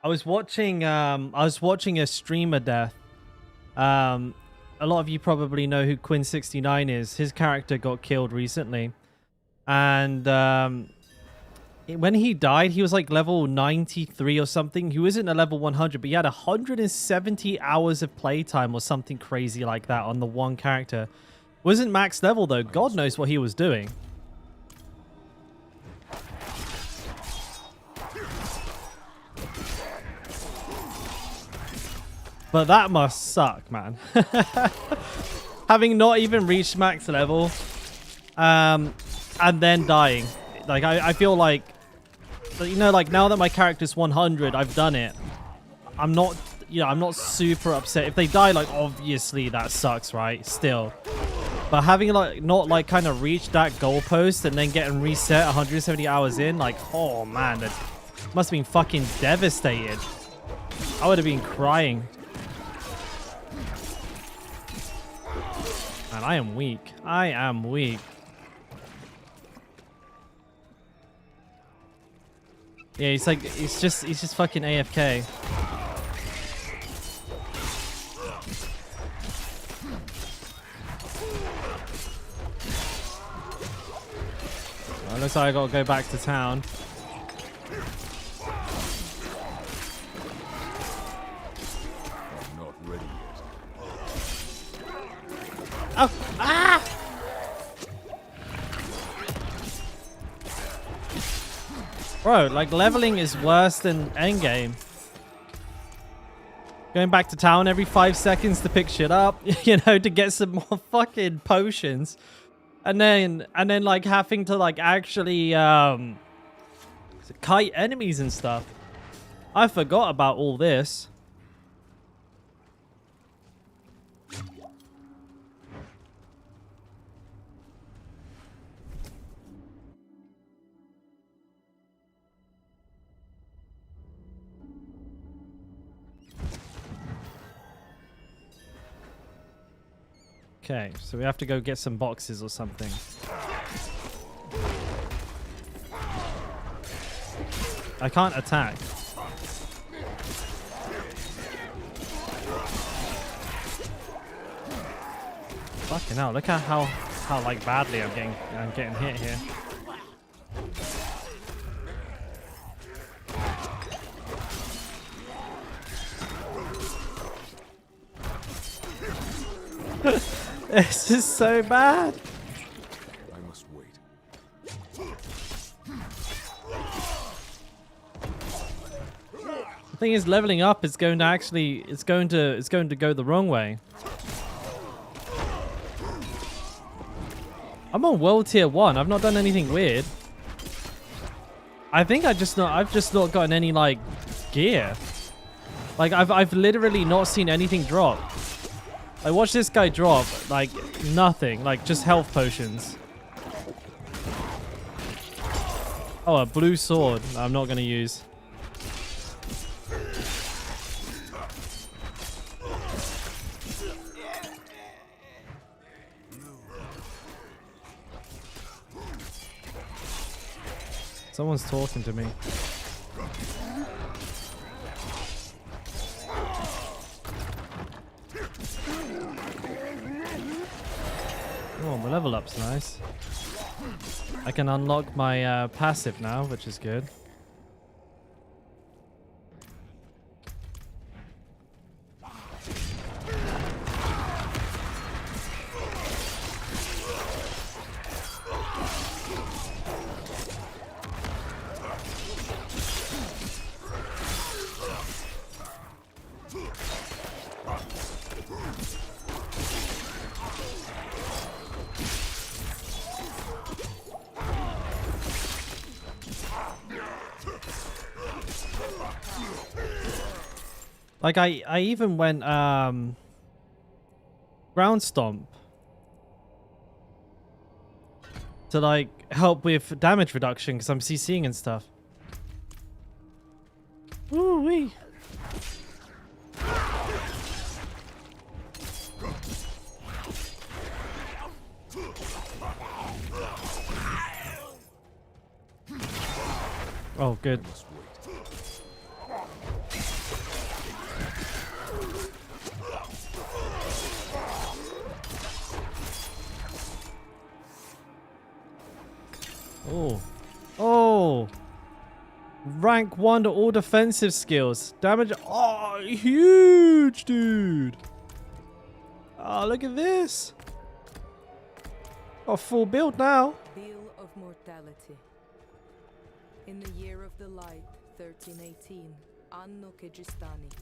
I was watching a streamer death. A lot of you probably know who Quinn69 is. His character got killed recently. And when he died, he was level 93 or something. He wasn't a level 100, but he had 170 hours of playtime or something crazy like that on the one character. Wasn't max level though. God knows what he was doing. But that must suck, man. Having not even reached max level, and then dying. I feel like, now that my character's 100, I've done it. I'm not super upset. If they die, obviously that sucks, right? Still. But having not kind of reached that goalpost and then getting reset 170 hours in, oh man, that must have been fucking devastated. I would have been crying. Man, I am weak. I am weak. Yeah, he's just fucking AFK. Well, looks like I gotta go back to town. I'm not ready yet. Oh! Ah! Bro, like leveling is worse than endgame. Going back to town every 5 seconds to pick shit up, you know, to get some more fucking potions. And then like having to like actually kite enemies and stuff. I forgot about all this. Okay, so we have to go get some boxes or something. I can't attack. Fucking hell, look at how like badly I'm getting hit here. This is so bad. I must wait. The thing is, leveling up is going to actually it's going to go the wrong way. I'm on world tier 1. I've not done anything weird. I think I've just not gotten any like gear. Like I've literally not seen anything drop. I watched this guy drop like nothing, like just health potions. Oh, a blue sword. I'm not gonna use. Someone's talking to me. Oh, my level up's nice. I can unlock my passive now, which is good. Like I even went ground stomp to like help with damage reduction because I'm CCing and stuff. Woo wee. Oh, good. Oh. Oh. Rank 1 to all defensive skills. Damage. Oh, huge, dude. Oh, look at this. Got full build now. Wheel of Mortality. In the year of the light, 1318, Anno Kejistani,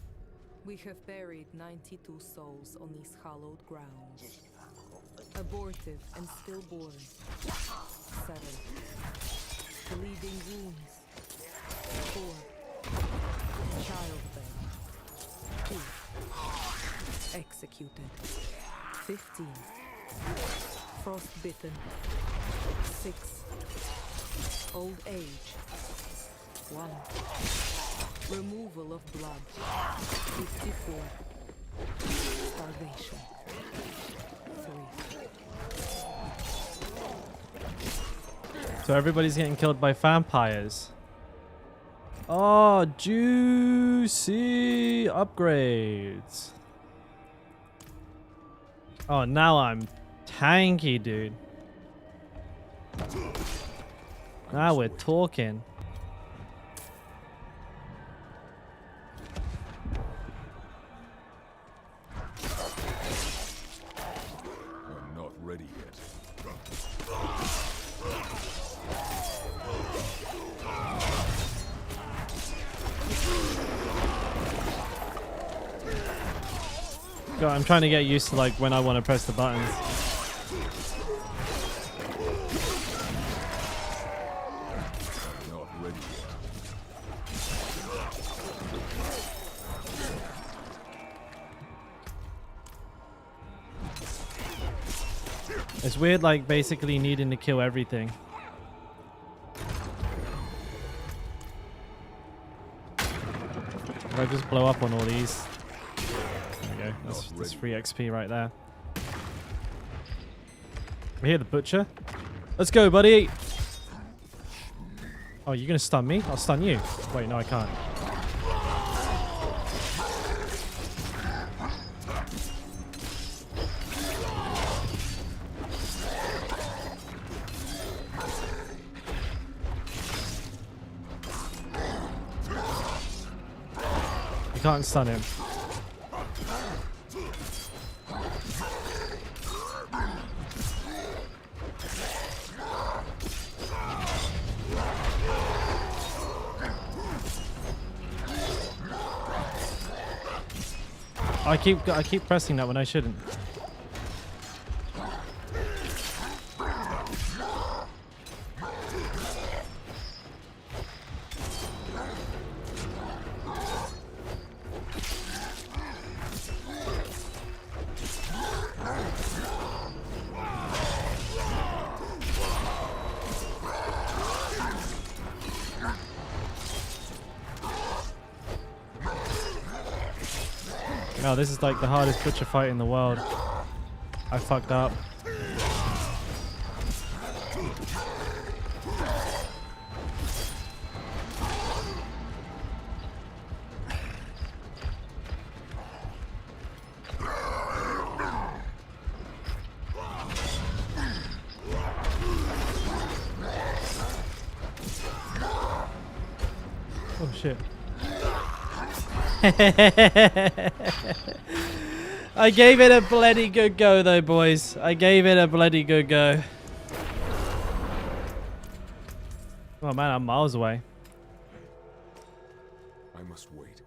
we have buried 92 souls on these hallowed grounds. Abortive and stillborn. 7. Bleeding wounds. 4. Childbed. 2. Executed. 15. Frostbitten. 6. Old age. 1. Removal of blood. 54. Starvation. 3. So everybody's getting killed by vampires. Oh, juicy upgrades. Oh, now I'm tanky, dude. Now we're talking. I'm not ready yet. God, I'm trying to get used to like when I want to press the buttons. Not ready yet. It's weird, like basically needing to kill everything. If I just blow up on all these. There we go. That's free XP right there. We hear the butcher. Let's go, buddy. Oh, you're gonna stun me? I'll stun you. Wait, no, I can't. You can't stun him. I keep pressing that when I shouldn't. No, this is like the hardest butcher fight in the world. I fucked up. Oh shit. I gave it a bloody good go though, boys. I gave it a bloody good go. Oh man, I'm miles away. I must wait.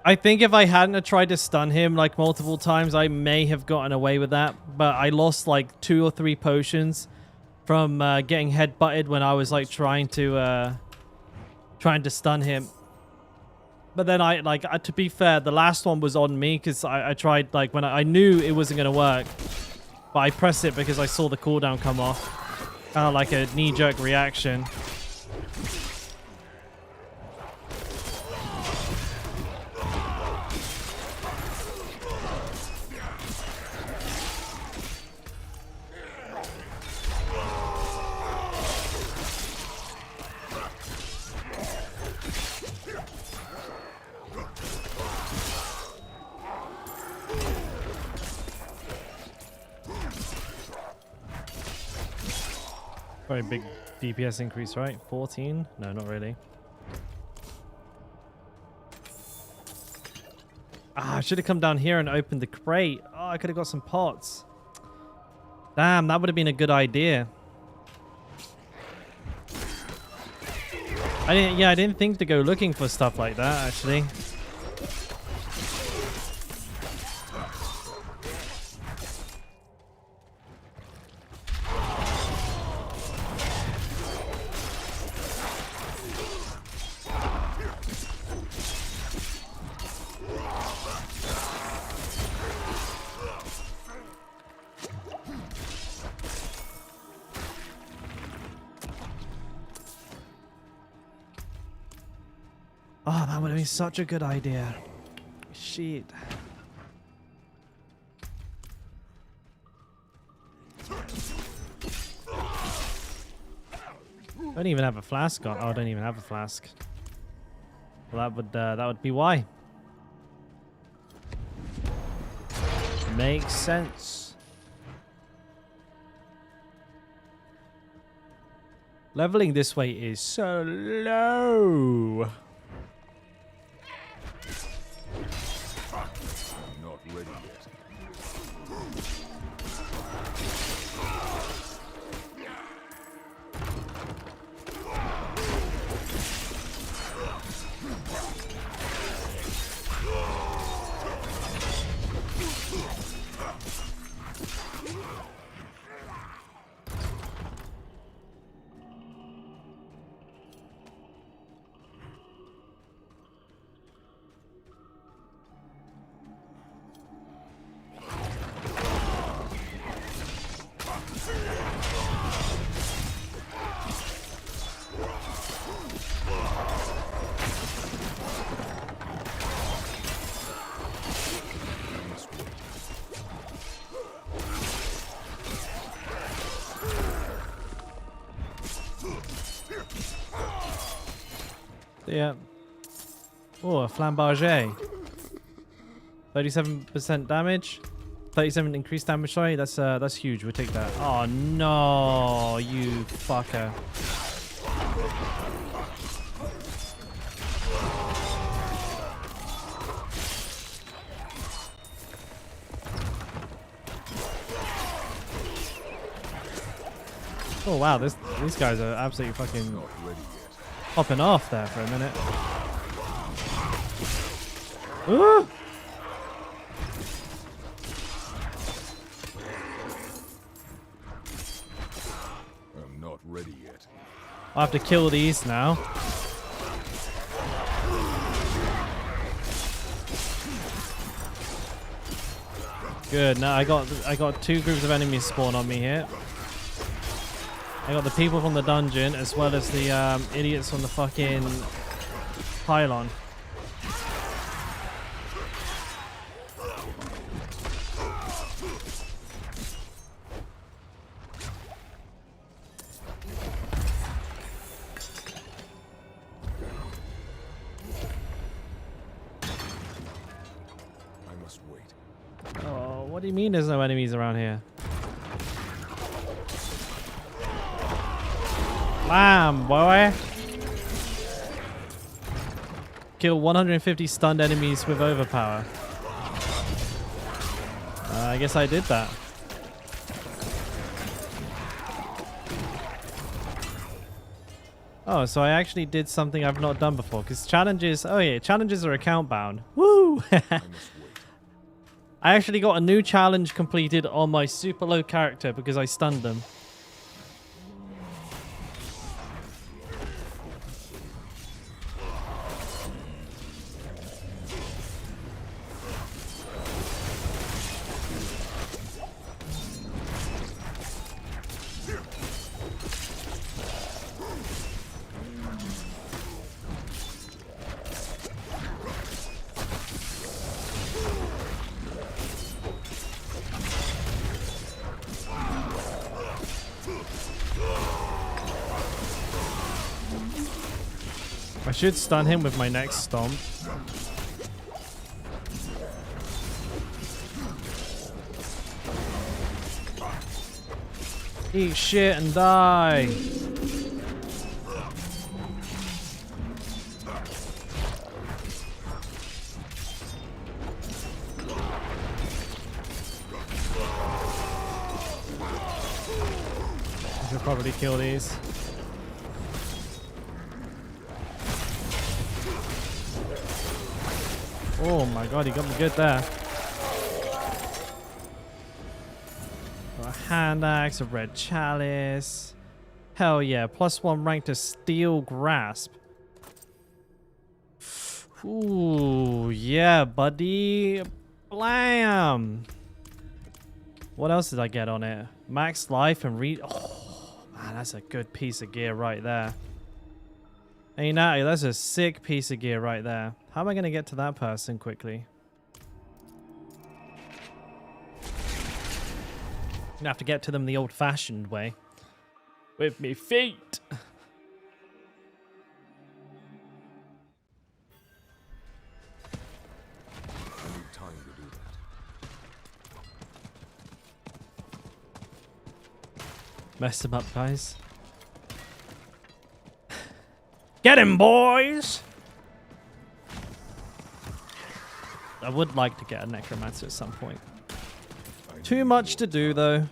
I think if I hadn't tried to stun him like multiple times, I may have gotten away with that. But I lost like 2 or 3 potions from getting headbutted when I was like trying to stun him. But then to be fair, the last one was on me because I tried like when I knew it wasn't gonna work, but I pressed it because I saw the cooldown come off, kind of like a knee-jerk reaction. Very big DPS increase, right? 14? No, not really. Ah, I should have come down here and opened the crate. Oh, I could have got some pots. Damn, that would have been a good idea. I didn't think to go looking for stuff like that, actually. Oh, that would have been such a good idea. Shit. Don't even have a flask on. Oh, I don't even have a flask. Well, that would be why. Makes sense. Leveling this way is so low. I'm not ready yet. Yeah. Oh, a flamberge. 37% damage. 37 increased damage, sorry. That's huge. We'll take that. Oh no, you fucker. Oh wow, these guys are absolutely fucking popping off there for a minute. Ooh! I'm not ready yet. I'll have to kill these now. Good. Now I got two groups of enemies spawn on me here. I got the people from the dungeon as well as the idiots from the fucking pylon. I must wait. Oh, what do you mean there's no enemies around here? Bam, boy. Kill 150 stunned enemies with overpower. I guess I did that. Oh, so I actually did something I've not done before. Because challenges... Oh yeah, challenges are account bound. Woo! I actually got a new challenge completed on my super low character because I stunned them. I should stun him with my next stomp. Eat shit and die. I should probably kill these. Oh my god, he got me good there. A hand axe, a red chalice. Hell yeah, +1 rank to steel grasp. Ooh, yeah, buddy. Blam! What else did I get on it? Max life and read. Oh, man, that's a good piece of gear right there. Hey, Natty, that's a sick piece of gear right there. How am I going to get to that person quickly? I'm going to have to get to them the old-fashioned way. With me feet. Messed him up, guys. Get him, boys! I would like to get a necromancer at some point. Too much to do, though.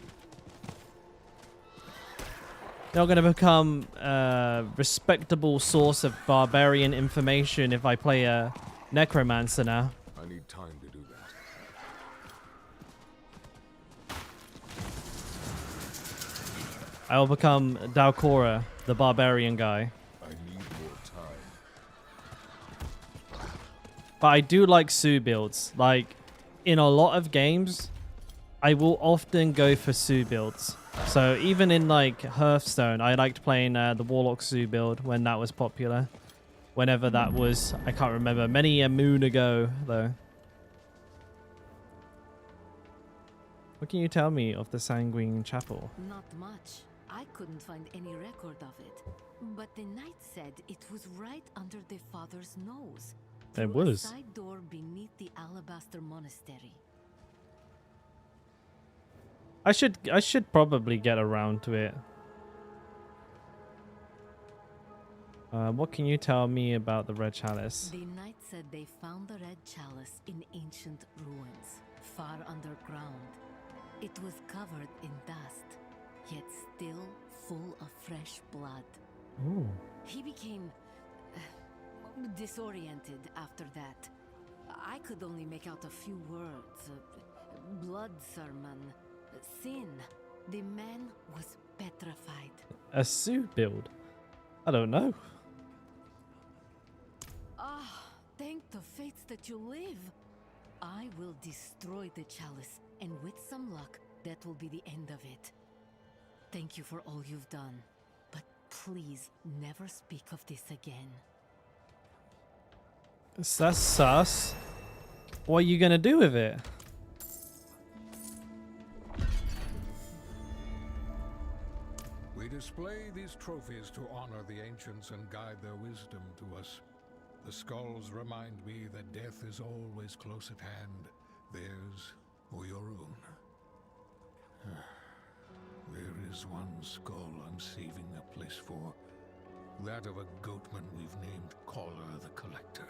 Not going to become a respectable source of barbarian information if I play a necromancer now. I need time to do that. I will become Dalkora, the barbarian guy. I need more time. But I do like Sue builds. Like, in a lot of games, I will often go for Sue builds. So even in like Hearthstone, I liked playing the Warlock Sue build when that was popular. Whenever that was, I can't remember, many a moon ago though. What can you tell me of the Sanguine Chapel? Not much. I couldn't find any record of it. But the knight said it was right under the father's nose. It through was. a side door beneath the Alabaster Monastery. I should probably get around to it. What can you tell me about the Red Chalice? The knight said they found the Red Chalice in ancient ruins, far underground. It was covered in dust, yet still full of fresh blood. Ooh. He became disoriented after that. I could only make out a few words. Blood sermon. Sin. The man was petrified. A Sue build? I don't know. Ah, thank the fates that you live. I will destroy the chalice, and with some luck, that will be the end of it. Thank you for all you've done, but please never speak of this again. That's sus. What are you gonna do with it? We display these trophies to honor the ancients and guide their wisdom to us. The skulls remind me that death is always close at hand, theirs or your own. There is one skull I'm saving a place for. That of a goatman we've named Caller the Collector.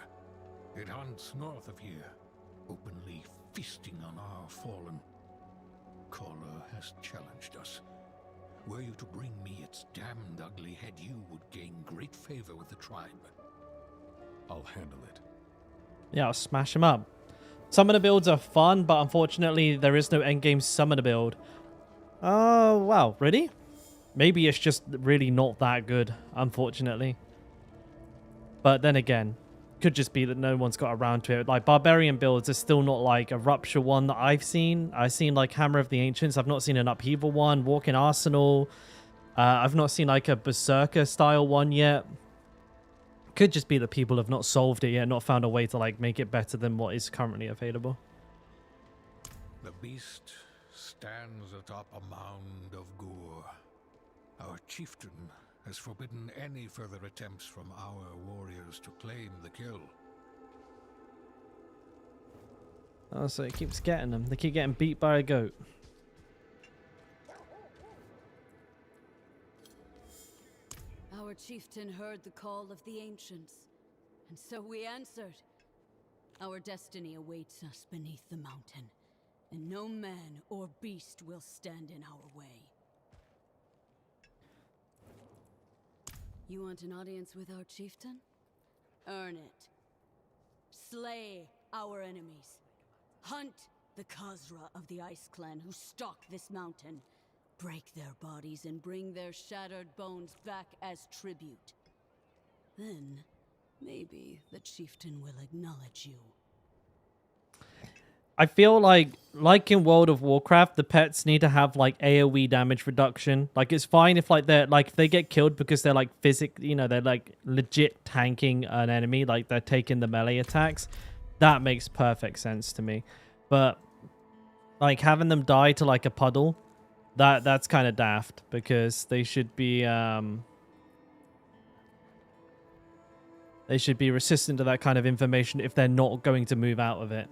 It hunts north of here, openly feasting on our fallen. Caller has challenged us. Were you to bring me its damned ugly head, you would gain great favor with the tribe. I'll handle it. Yeah, I'll smash him up. Summoner builds are fun, but unfortunately there is no endgame summoner build. Oh, wow. Really? Maybe it's just really not that good, unfortunately. But then again, could just be that no one's got around to it. Like, barbarian builds are still not like a Rupture one that I've seen. I've seen like Hammer of the Ancients. I've not seen an Upheaval one. Walking Arsenal. I've not seen like a Berserker style one yet. Could just be that people have not solved it yet, not found a way to like make it better than what is currently available. The beast stands atop a mound of gore. Our chieftain has forbidden any further attempts from our warriors to claim the kill. Oh, so it keeps getting them. They keep getting beat by a goat. Our chieftain heard the call of the ancients, and so we answered. Our destiny awaits us beneath the mountain, and no man or beast will stand in our way. You want an audience with our chieftain? Earn it. Slay our enemies. Hunt the Khazra of the Ice Clan who stalk this mountain. Break their bodies and bring their shattered bones back as tribute. Then, maybe the chieftain will acknowledge you. I feel like in World of Warcraft, the pets need to have like AoE damage reduction. Like, it's fine if like they're like, if they get killed because they're like they're like legit tanking an enemy, like they're taking the melee attacks. That makes perfect sense to me. But like having them die to like a puddle, that's kind of daft, because they should be resistant to that kind of information if they're not going to move out of it.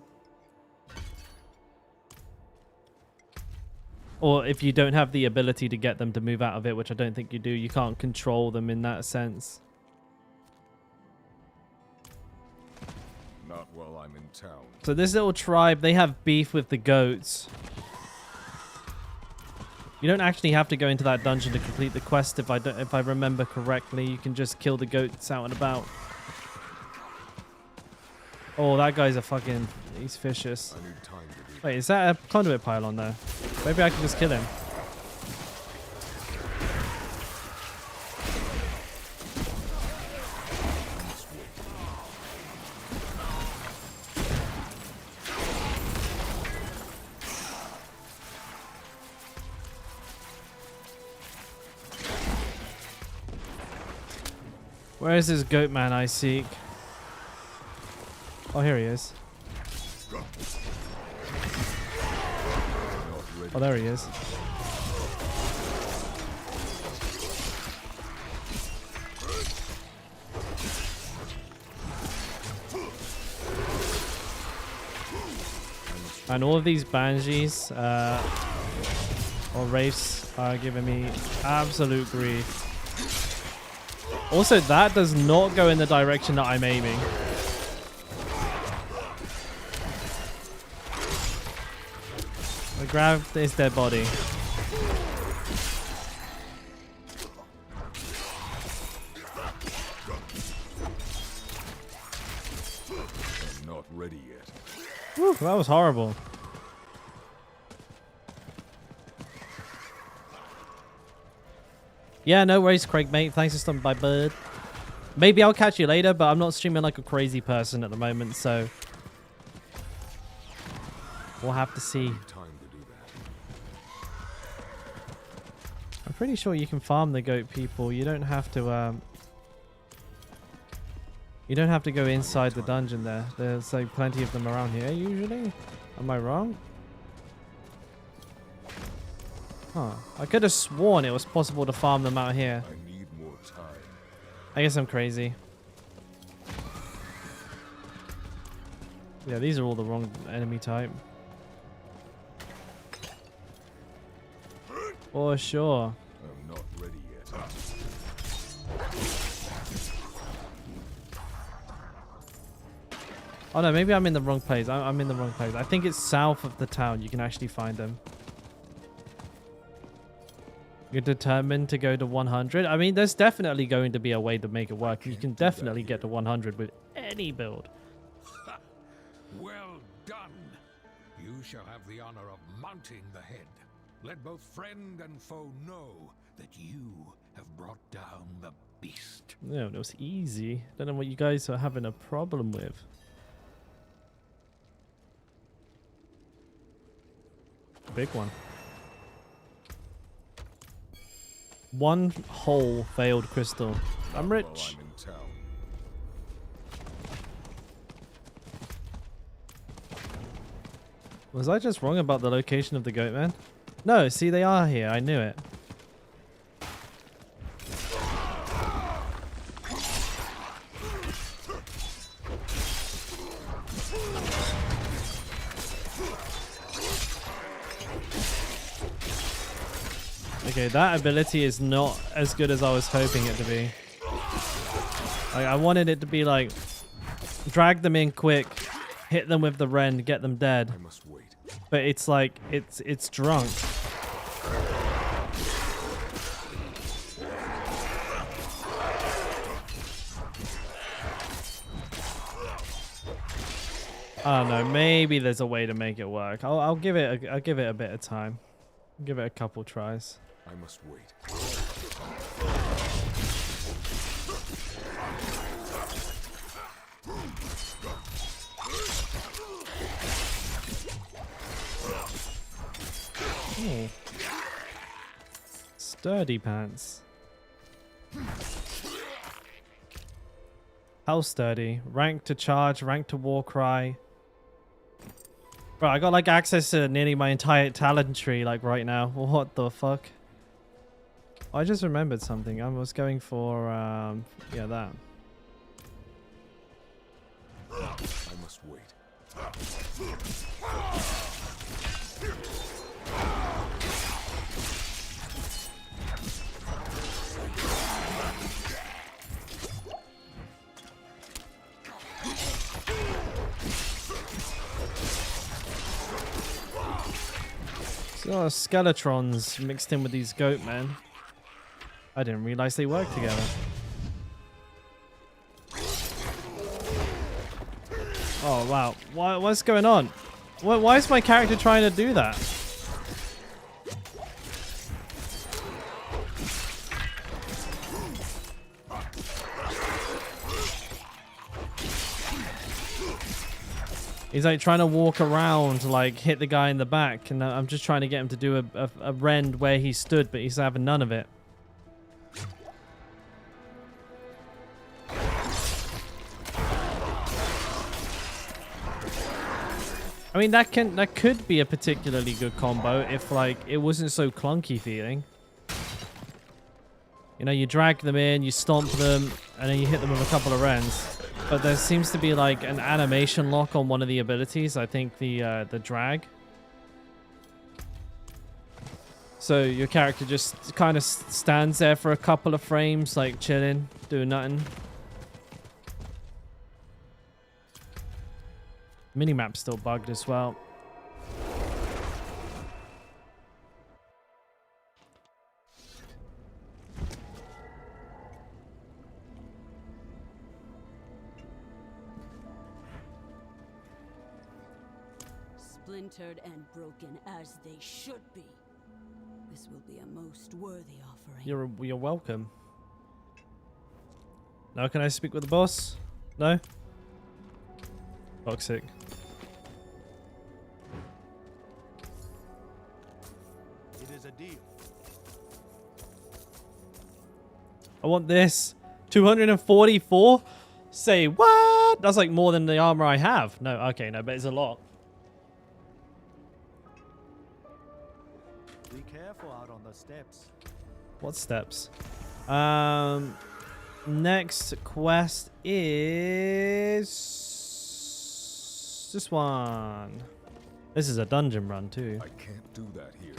Or if you don't have the ability to get them to move out of it, which I don't think you do, you can't control them in that sense. Not while I'm in town. So this little tribe, they have beef with the goats. You don't actually have to go into that dungeon to complete the quest if I remember correctly. You can just kill the goats out and about. Oh, that guy's a fucking... He's vicious. I need time to do. Wait, is that a conduit pylon there? Maybe I can just kill him. Where is this goat man I seek? Oh, here he is. Oh, there he is. And all of these banshees or wraiths are giving me absolute grief. Also, that does not go in the direction that I'm aiming. I grabbed his dead body. I'm not ready yet. Whew, that was horrible. Yeah, no worries, Craig, mate. Thanks for stopping by, bud. Maybe I'll catch you later, but I'm not streaming like a crazy person at the moment, so we'll have to see. I'm pretty sure you can farm the goat people. You don't have to go inside the dungeon there. There's like plenty of them around here usually. Am I wrong? Huh. I could have sworn it was possible to farm them out here. I need more time. I guess I'm crazy. Yeah, these are all the wrong enemy type. For sure. I'm not ready yet. Oh no, maybe I'm in the wrong place. I'm in the wrong place. I think it's south of the town. You can actually find them. You're determined to go to 100? I mean, there's definitely going to be a way to make it work. You can definitely get to 100 with any build. Well done. You shall have the honor of mounting the head. Let both friend and foe know that you have brought down the beast. No, it was easy. Don't know what you guys are having a problem with. Big one. One whole failed crystal. I'm rich. I'm in town. Was I just wrong about the location of the goat man? No, see, they are here. I knew it. Okay, that ability is not as good as I was hoping it to be. Like, I wanted it to be like, drag them in quick, hit them with the rend, get them dead. I must wait. But it's like, it's drunk. I don't know. Maybe there's a way to make it work. I'll give it a bit of time. I'll give it a couple tries. I must wait. Oh. Sturdy pants. How sturdy? Rank to charge, rank to war cry. Bro, I got like access to nearly my entire talent tree like right now. What the fuck? I just remembered something. I was going for yeah, that. I must wait. Oh, skeletrons mixed in with these goat men. I didn't realize they worked together. Oh wow, what's going on? Why is my character trying to do that? He's like trying to walk around to like hit the guy in the back, and I'm just trying to get him to do a rend where he stood, but he's having none of it. I mean, that could be a particularly good combo if like it wasn't so clunky feeling. You know, you drag them in, you stomp them, and then you hit them with a couple of rends. But there seems to be like an animation lock on one of the abilities. I think the drag. So your character just kind of stands there for a couple of frames, like chilling, doing nothing. Minimap's still bugged as well. Splintered and broken as they should be. This will be a most worthy offering. You're welcome. Now can I speak with the boss? No? Toxic. It is a deal. I want this. 244? Say what? That's like more than the armor I have. No, okay, no, but it's a lot. Be careful out on the steps. What steps? Next quest is this one. This is a dungeon run too. I can't do that here.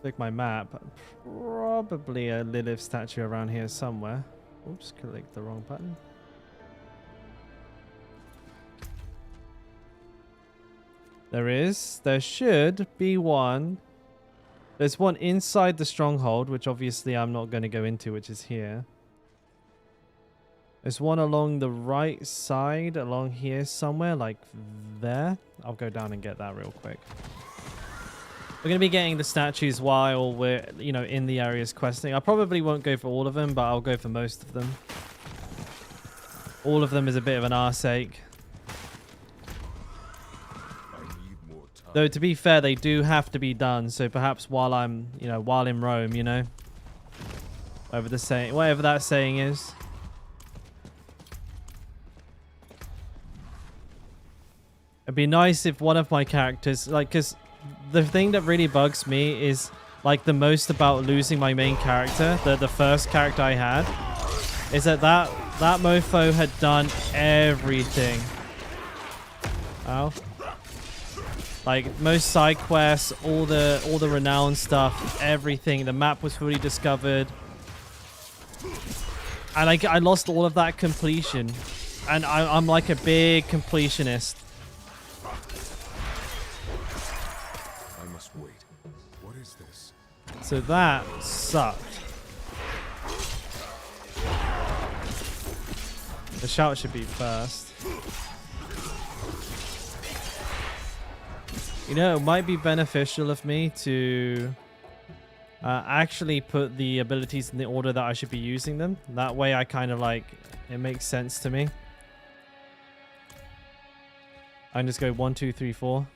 Click my map. Probably a Lilith statue around here somewhere. Oops, clicked the wrong button. There is. There should be one. There's one inside the stronghold, which obviously I'm not going to go into, which is here. There's one along the right side, along here somewhere, like there. I'll go down and get that real quick. We're going to be getting the statues while we're, you know, in the areas questing. I probably won't go for all of them, but I'll go for most of them. All of them is a bit of an arse ache. Though, to be fair, they do have to be done. So perhaps while I'm, you know, while in Rome, you know, whatever that saying is. It'd be nice if one of my characters, like, because the thing that really bugs me is, like, the most about losing my main character, the first character I had, is that mofo had done everything. Ow. Like, most side quests, all the renown stuff, everything. The map was fully discovered. And I lost all of that completion. And I'm like a big completionist. I must wait. What is this? So that sucked. The shout should be first. You know, it might be beneficial of me to actually put the abilities in the order that I should be using them. That way I kind of like, it makes sense to me. I can just go 1, 2, 3, 4.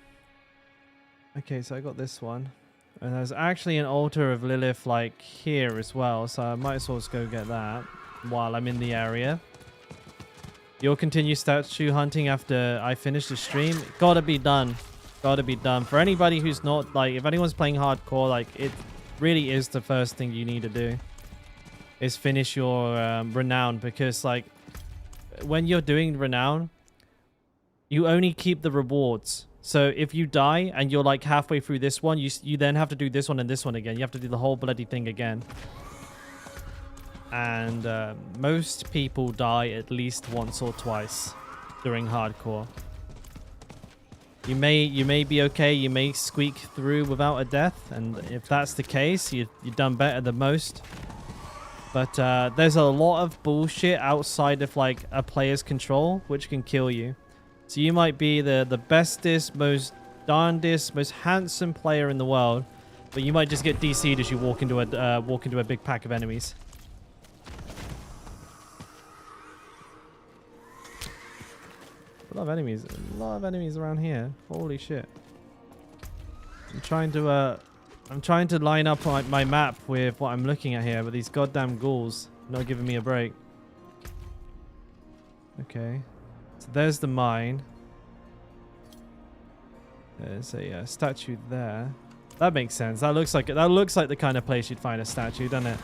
Okay, so I got this one. And there's actually an altar of Lilith like here as well. So I might as well just go get that while I'm in the area. You'll continue statue hunting after I finish the stream. Gotta be done. Gotta be done. For anybody who's not, like, if anyone's playing hardcore, like, it really is the first thing you need to do. Is finish your renown. Because, like, when you're doing renown, you only keep the rewards. So if you die and you're, like, halfway through this one, you then have to do this one and this one again. You have to do the whole bloody thing again. And most people die at least once or twice during hardcore. You may be okay. You may squeak through without a death, and if that's the case, you've done better than most. But there's a lot of bullshit outside of like a player's control, which can kill you. So you might be the bestest, most darndest, most handsome player in the world, but you might just get DC'd as you walk into a big pack of enemies. A lot of enemies around here. Holy shit! I'm trying to line up my map with what I'm looking at here, but these goddamn ghouls not giving me a break. Okay, so there's the mine. There's a statue there. That makes sense. That looks like the kind of place you'd find a statue, doesn't it?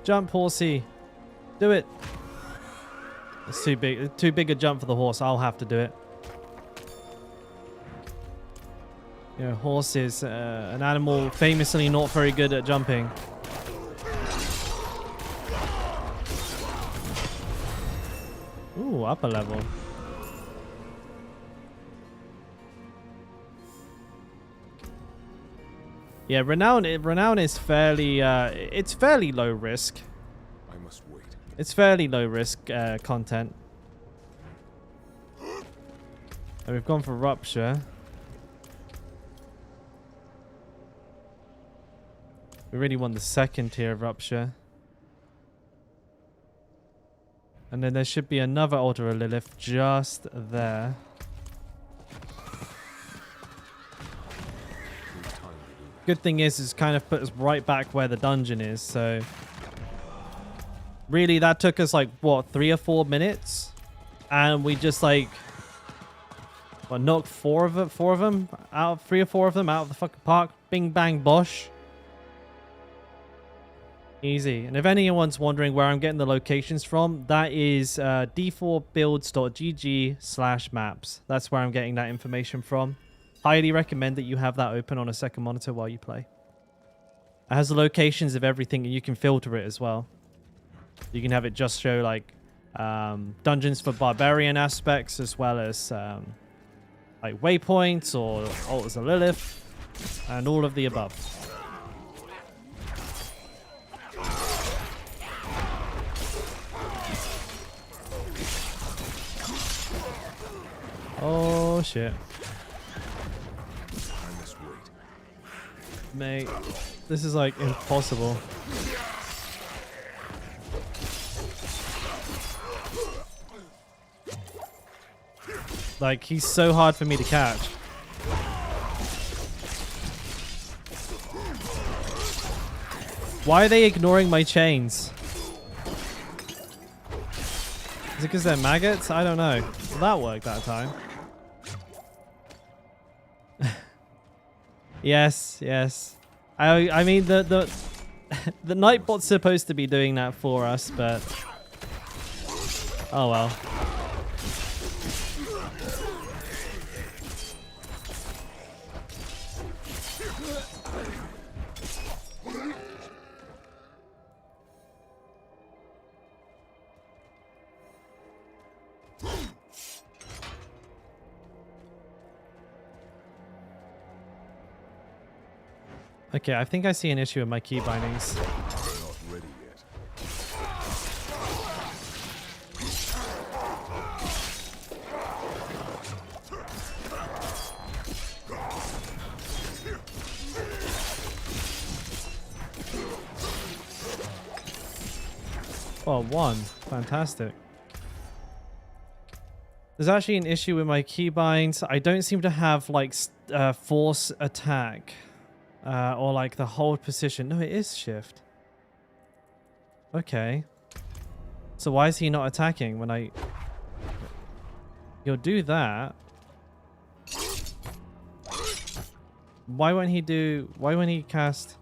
Jump, horsey. Do it. It's too big a jump for the horse. I'll have to do it. You know, horse is an animal famously not very good at jumping. Ooh, upper level. Yeah, Renown is fairly it's fairly low risk. I must wait. It's fairly low risk content. And we've gone for Rupture. We really want the second tier of Rupture. And then there should be another Altar of Lilith just there. Good thing is, it's kind of put us right back where the dungeon is, so... Really, that took us like, what, 3 or 4 minutes? And we just like... What, knocked 3 or 4 of them out of the fucking park. Bing bang bosh. Easy. And if anyone's wondering where I'm getting the locations from, that is d4builds.gg/maps. That's where I'm getting that information from. Highly recommend that you have that open on a second monitor while you play. It has the locations of everything, and you can filter it as well. You can have it just show like dungeons for barbarian aspects, as well as like waypoints or altars of Lilith, and all of the above. Oh shit. Mate, this is like impossible. Like, he's so hard for me to catch. Why are they ignoring my chains? Is it because they're maggots? I don't know. Well, that worked that time. Yes, yes. I mean the the Nightbot's supposed to be doing that for us, but oh well. Okay, I think I see an issue with my key bindings. Not ready yet. Well, 1. Fantastic. There's actually an issue with my keybinds. I don't seem to have like force attack. Or like the hold position. No, it is shift. Okay. So why is he not attacking when I... He'll do that. Why won't he cast...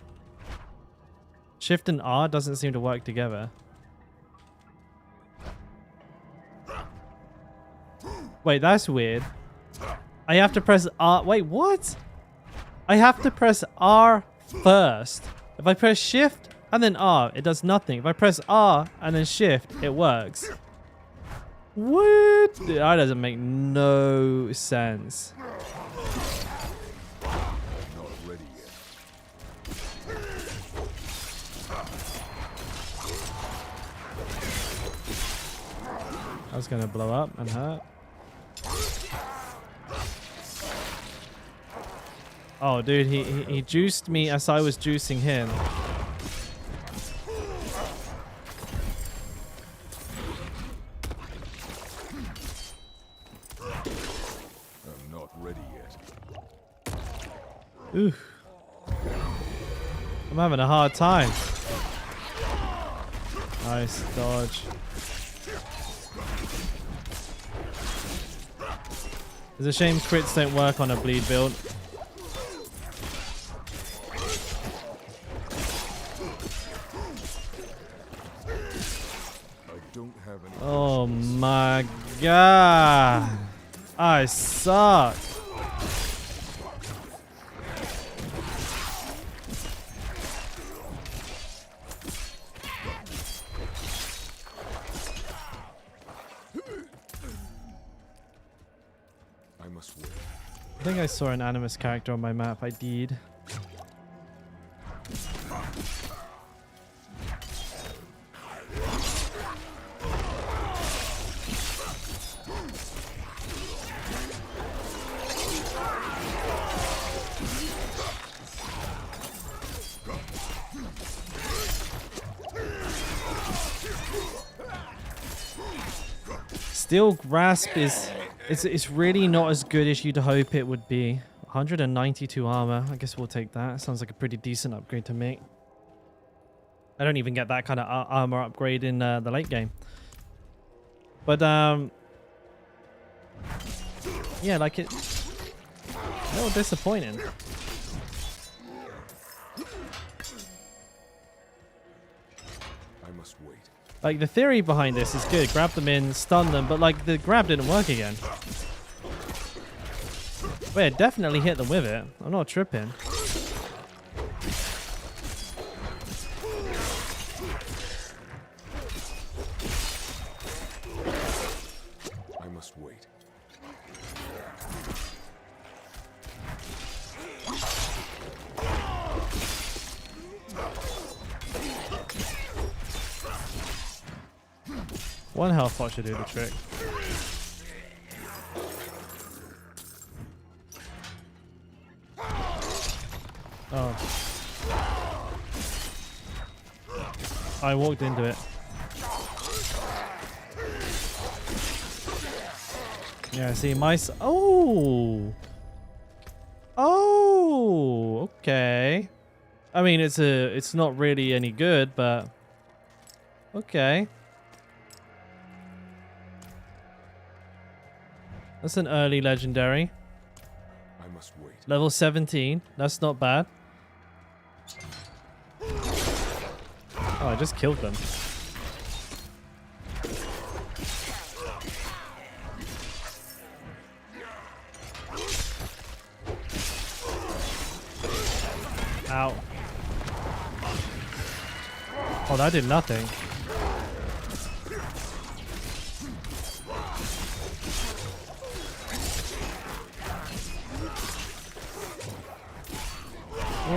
Shift and R doesn't seem to work together. Wait, that's weird. I have to press R... Wait, what? I have to press R first. If I press shift, And then R, it does nothing. If I press R and then shift, it works. What? That doesn't make no sense. Not ready yet. I was gonna blow up and hurt. Oh, dude, he juiced me as I was juicing him. I'm not ready yet. Ooh. I'm having a hard time. Nice dodge. It's a shame crits don't work on a bleed build. Oh my god. I suck. I must wait. I think I saw an Animus character on my map. I did. Steel Grasp is it's really not as good as you'd hope it would be. 192 armor. I guess we'll take that. Sounds like a pretty decent upgrade to me. I don't even get that kind of armor upgrade in the late game. But yeah, like it. A little disappointing. I must wait. Like, the theory behind this is good. Grab them in, stun them, but like the grab didn't work again. Wait, it definitely hit them with it. I'm not tripping. I must wait. One health pot should do the trick. Oh. I walked into it. Yeah, see, oh! Oh! Okay. I mean, it's not really any good, but... Okay. That's an early legendary. I must wait. Level 17. That's not bad. Oh, I just killed them. Ow. Oh, that did nothing. Oh.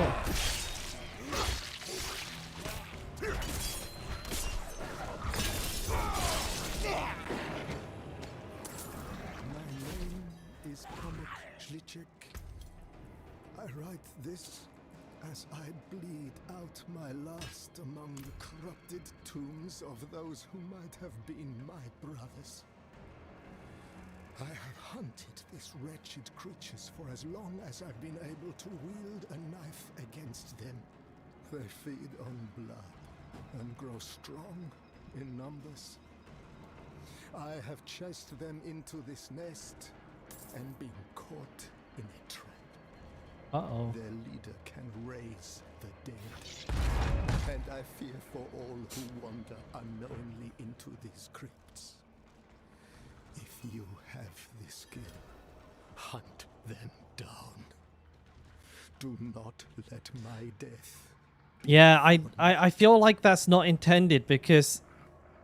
My name is I write this as I bleed out my last among the corrupted tombs of those who might have been my brothers. I have hunted these wretched creatures for as long as I've been able to wield a knife against them. They feed on blood and grow strong in numbers. I have chased them into this nest and been caught in a trap. Uh-oh. Their leader can raise the dead. And I fear for all who wander unknowingly into these crypts. If you have the skill, hunt them down. Do not let my death Yeah, I feel like that's not intended because,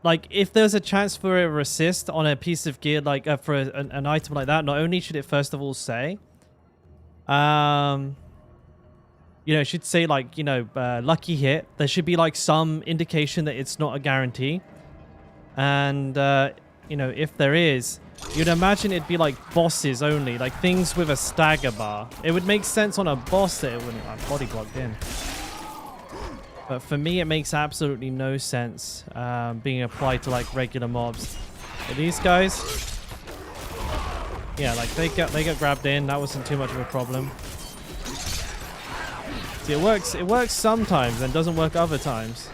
like, if there's a chance for a resist on a piece of gear, like for an item like that, not only should it first of all say, you know, it should say like, you know, lucky hit. There should be like some indication that it's not a guarantee. And, you know, if there is, you'd imagine it'd be like bosses only, like things with a stagger bar. It would make sense on a boss that it wouldn't have body blocked in. But for me, it makes absolutely no sense being applied to like regular mobs. But these guys, yeah, like they got grabbed in. That wasn't too much of a problem. See, it works sometimes and doesn't work other times.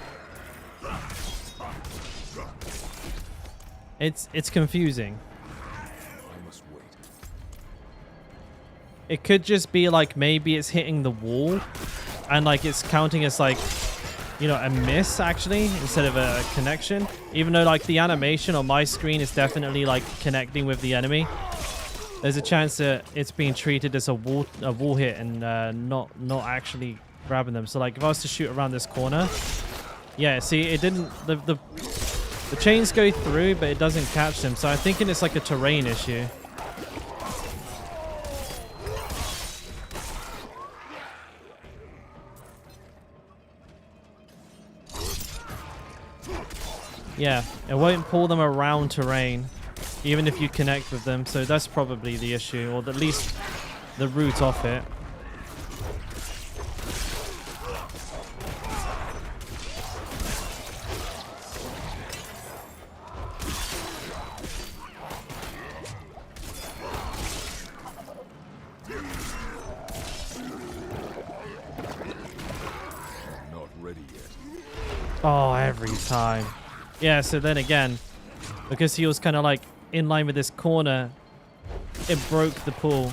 It's confusing. I must wait. It could just be like maybe it's hitting the wall and like it's counting as like, you know, a miss actually instead of a connection. Even though like the animation on my screen is definitely like connecting with the enemy. There's a chance that it's being treated as a wall hit and not actually grabbing them. So like if I was to shoot around this corner, yeah, see, it didn't, the chains go through, but it doesn't catch them. So I'm thinking it's like a terrain issue. Yeah, it won't pull them around terrain, even if you connect with them. So that's probably the issue, or at least the root of it. I'm not ready yet. Oh, every time. Yeah, so then again, because he was kind of like in line with this corner, it broke the pool.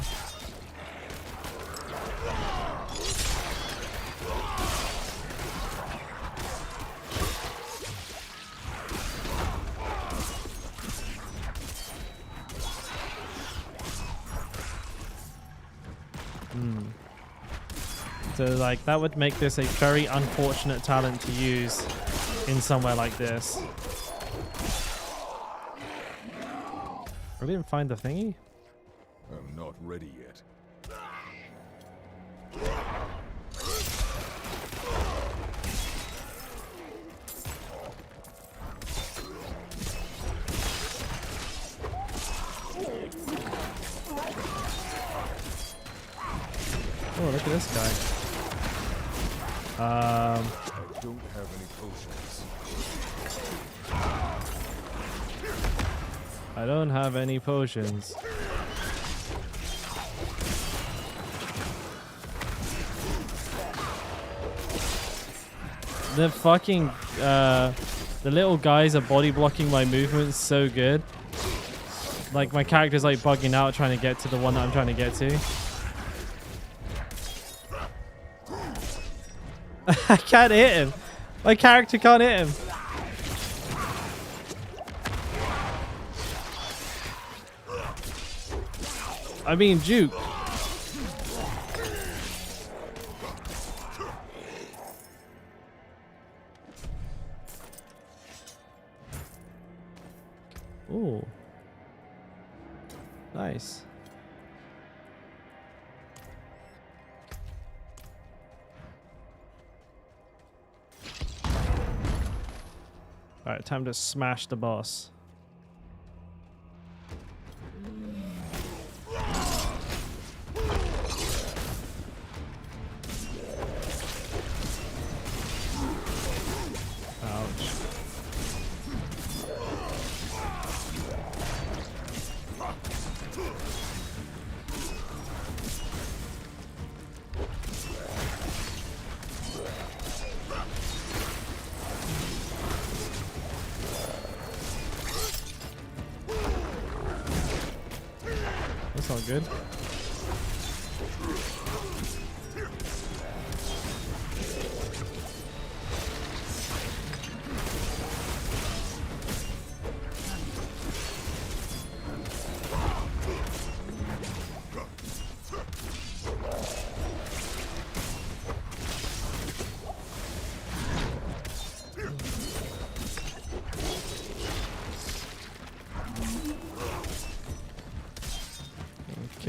So like that would make this a very unfortunate talent to use in somewhere like this. We didn't find the thingy? I'm not ready yet. Oh, look at this guy. I don't have any potions. I don't have any potions. The fucking, the little guys are body blocking my movements so good. Like my character's like bugging out trying to get to the one that I'm trying to get to. I can't hit him. My character can't hit him. I'm being juked. Ooh. Nice. Alright, time to smash the boss. Ouch. That's not good.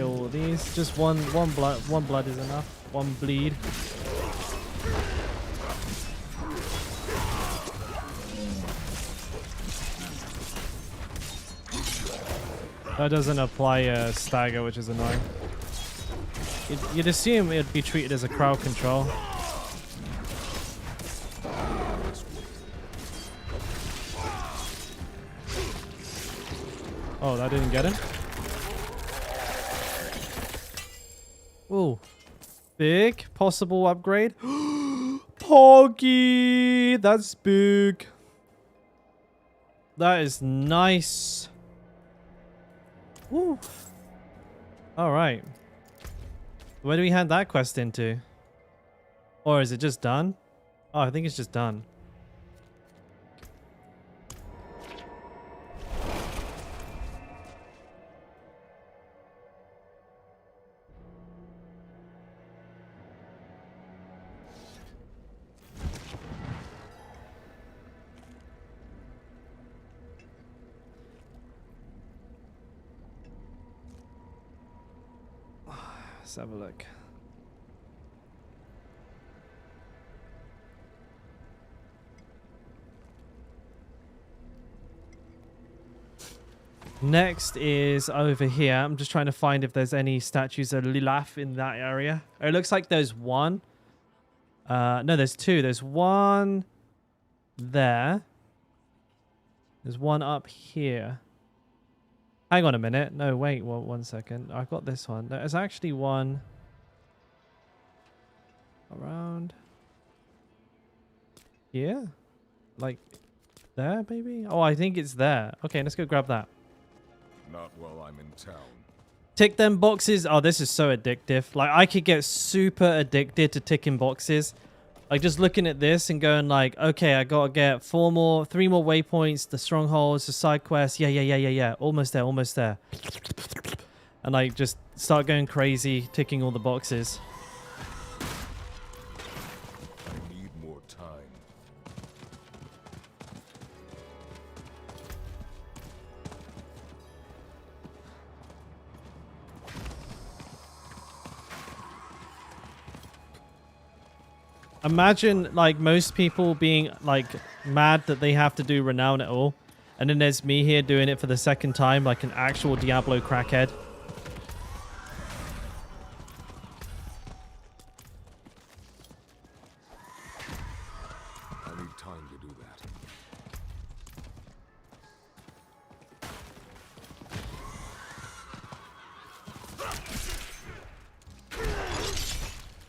kill all these. Just one blood is enough. One bleed. That doesn't apply stagger, which is annoying. You'd assume it'd be treated as a crowd control. Oh, that didn't get him? Ooh. Big possible upgrade. Poggy! That's big. That is nice. Woo. Alright. Where do we hand that quest into? Or is it just done? Oh, I think it's just done. Let's have a look. Next is over here. I'm just trying to find if there's any statues of Lilith in that area. It looks like there's one. No, there's two. There's one there. There's one up here. Hang on a minute. No, wait. Well, 1 second. I've got this one. There's actually one around here. Like there, maybe? Oh, I think it's there. Okay, let's go grab that. Not while I'm in town. Tick them boxes. Oh, this is so addictive. Like, I could get super addicted to ticking boxes. Like, just looking at this and going like, okay, I gotta get 3 more waypoints, the strongholds, the side quests. Yeah. Almost there. And like, just start going crazy, ticking all the boxes. I need more time. Imagine like most people being like mad that they have to do renown at all, and then there's me here doing it for the second time like an actual Diablo crackhead. I need time to do that.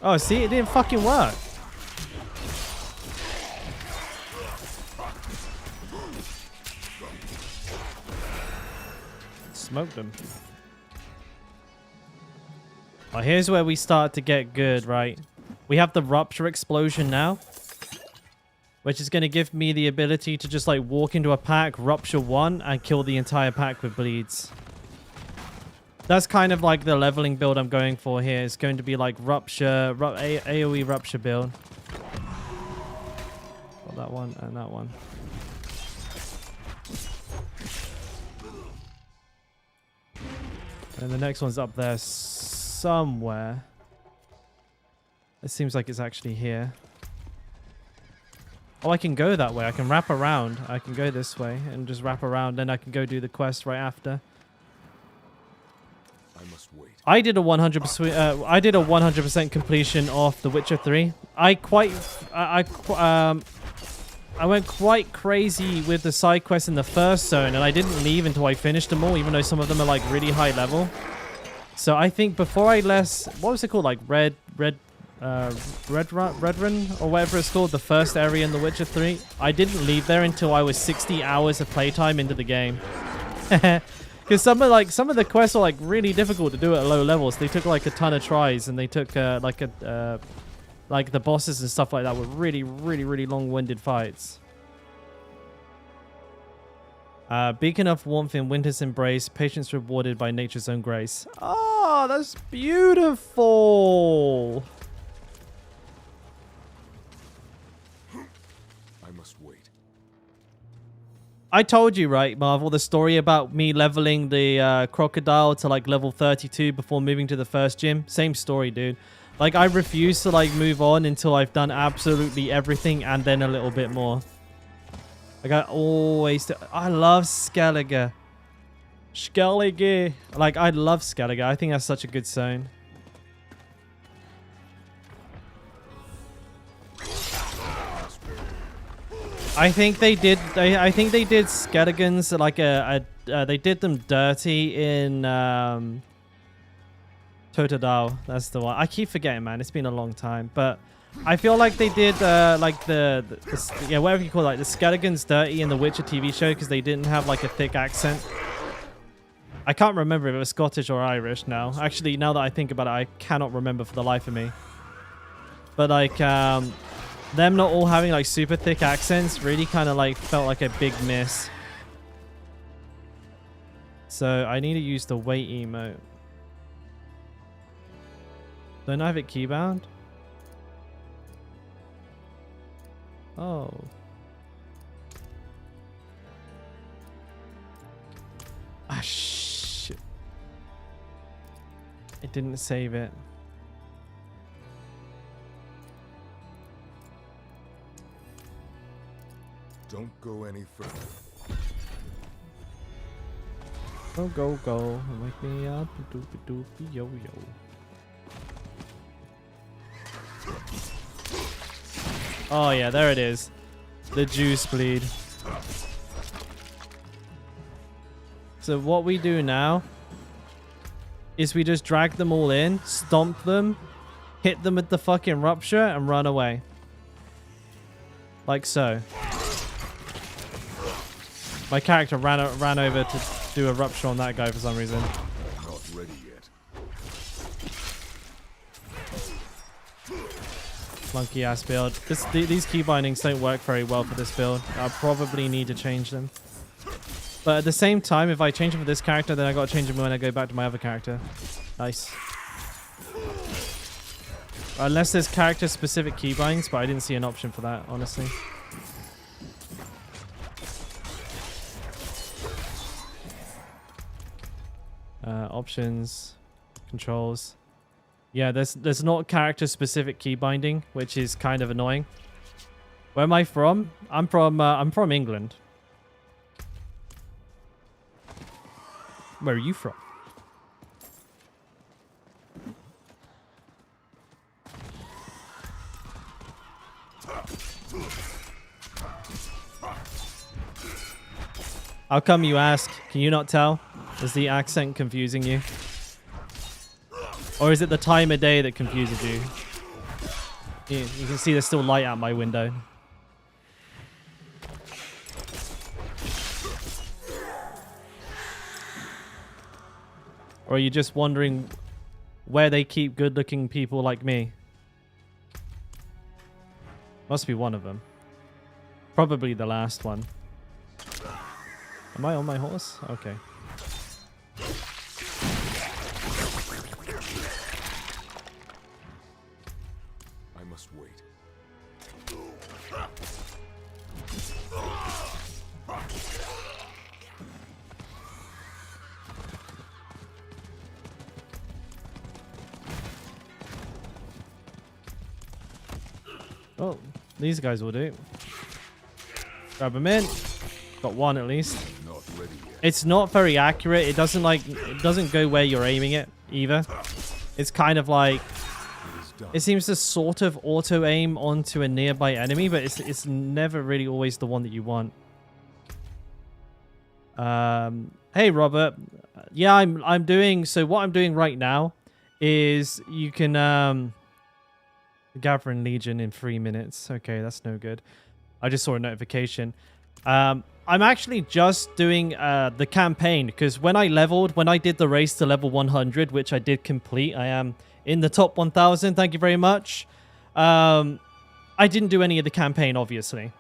Oh, see, it didn't fucking work. Smoked them. Oh, here's where we start to get good, right? We have the rupture explosion now, which is going to give me the ability to just like walk into a pack, rupture one, and kill the entire pack with bleeds. That's kind of like the leveling build I'm going for here. It's going to be like rupture, AoE rupture build. Got that one and that one. And the next one's up there somewhere. It seems like it's actually here. Oh, I can go that way. I can wrap around. I can go this way and just wrap around. Then I can go do the quest right after. I must wait. I did a 100% completion of The Witcher 3. I went quite crazy with the side quests in the first zone, and I didn't leave until I finished them all, even though some of them are like really high level. So I think before I what was it called? Like Red Run or whatever it's called, the first area in The Witcher 3. I didn't leave there until I was 60 hours of playtime into the game. Because some of the quests are like really difficult to do at low levels. They took like a ton of tries, and they took like the bosses and stuff like that were really long-winded fights. Beacon of warmth in winter's embrace, patience rewarded by nature's own grace. Oh, that's beautiful. I must wait. I told you, right, Marvel, the story about me leveling the crocodile to like level 32 before moving to the first gym. Same story, dude. Like, I refuse to like move on until I've done absolutely everything and then a little bit more. Like, I always... I love Skellige. Skellige. Like, I love Skellige. I think that's such a good zone. I think they did. I think they did Skelligans like they did them dirty in Totodile. That's the one. I keep forgetting, man. It's been a long time, but I feel like they did like the yeah, whatever you call it, like the Skelligans dirty in the Witcher TV show because they didn't have like a thick accent. I can't remember if it was Scottish or Irish now. Actually, now that I think about it, I cannot remember for the life of me. But like them not all having like super thick accents really kind of like felt like a big miss. So I need to use the wait emote. Don't I have it keybound? Oh. Ah, shit. It didn't save it. Don't go any further. Go. Wake me up. Doopy doopy yo yo. Oh yeah, there it is. The juice bleed. So what we do now is we just drag them all in, stomp them, hit them with the fucking rupture, and run away. Like so. My character ran over to do a rupture on that guy for some reason. Not ready yet. Monkey ass build. These key bindings don't work very well for this build. I'll probably need to change them. But at the same time, if I change them for this character, then I gotta change them when I go back to my other character. Nice. Unless there's character specific key bindings, but I didn't see an option for that, honestly. Options, controls. Yeah, there's not character specific key binding, which is kind of annoying. Where am I from? I'm from England. Where are you from? How come you ask? Can you not tell? Is the accent confusing you? Or is it the time of day that confuses you? You can see there's still light out my window. Or are you just wondering where they keep good-looking people like me? Must be one of them. Probably the last one. Am I on my horse? Okay. I must wait. Oh, these guys will do. Grab them in. Got one at least. Not ready yet. It's not very accurate. It doesn't go where you're aiming it either. It's kind of like it seems to sort of auto aim onto a nearby enemy, but it's never really always the one that you want. Hey Robert. Yeah, I'm doing so what I'm doing right now is you can Gathering Legion in 3 minutes. Okay, that's no good. I just saw a notification. I'm actually just doing the campaign because when I did the race to level 100, which I did complete, I am in the top 1000. Thank you very much. I didn't do any of the campaign, obviously.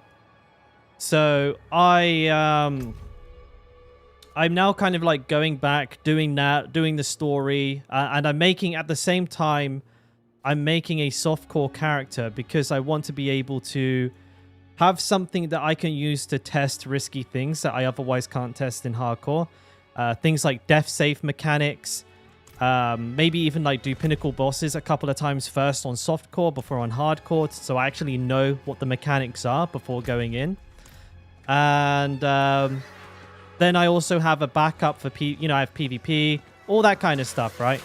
So I'm now kind of like going back, doing that, doing the story, and I'm making at the same time, I'm making a softcore character because I want to be able to have something that I can use to test risky things that I otherwise can't test in hardcore. Things like death safe mechanics. Maybe even like do pinnacle bosses a couple of times first on softcore before on hardcore, so I actually know what the mechanics are before going in. And then I also have a backup for I have PvP, all that kind of stuff, right?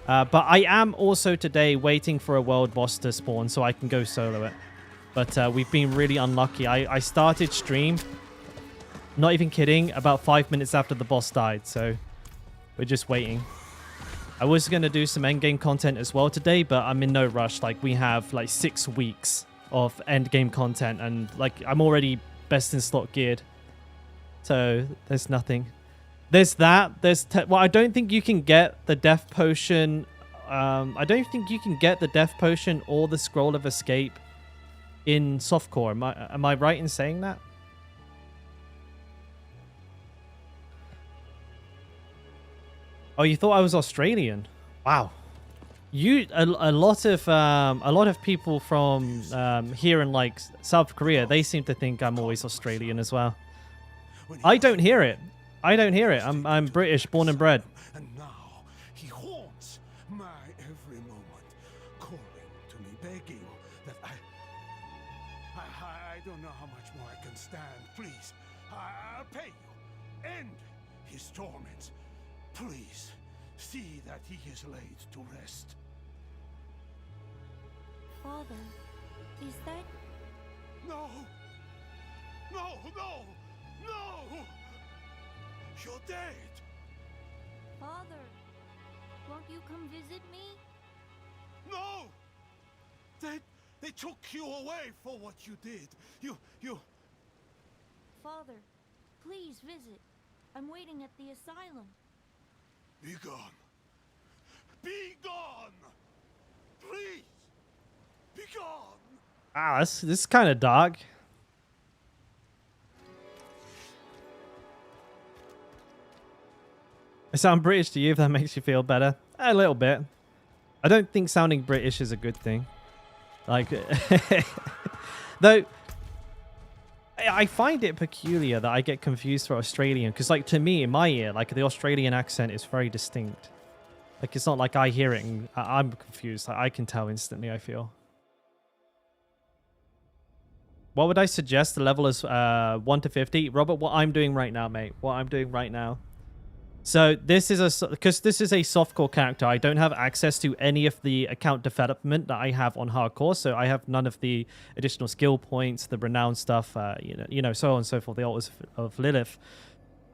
But I am also today waiting for a world boss to spawn so I can go solo it. But we've been really unlucky. I started stream, not even kidding, about 5 minutes after the boss died, so we're just waiting. I was going to do some endgame content as well today, but I'm in no rush. Like, we have like 6 weeks of endgame content, and like I'm already best in slot geared. So there's nothing. There's that. Well, I don't think you can get the death potion. I don't think you can get the death potion or the scroll of escape in softcore. Am I right in saying that? Oh, you thought I was Australian? Wow. A lot of people from here in like South Korea, they seem to think I'm always Australian as well. I don't hear it. I don't hear it. I'm British, born and bred. And now he haunts my every moment, calling to me, begging that I don't know how much more I can stand. Please, I'll pay you. End his torments. Please, see that he is laid to rest. Father, is that... No! No, no, no! You're dead! Father, won't you come visit me? No! They took you away for what you did. You... Father, please visit. I'm waiting at the asylum. Be gone. Be gone! Please! Be gone! Ah, this is kind of dark. I sound British to you, if that makes you feel better. A little bit. I don't think sounding British is a good thing. Like, though, I find it peculiar that I get confused for Australian. Because, like, to me, in my ear, like, the Australian accent is very distinct. Like, it's not like I hear it and I'm confused. Like, I can tell instantly, I feel. What would I suggest? The level is 1 to 50. Robert, what I'm doing right now, mate. What I'm doing right now. So this is because this is a softcore character. I don't have access to any of the account development that I have on hardcore. So I have none of the additional skill points, the renown stuff, you know, so on and so forth, the altars of Lilith.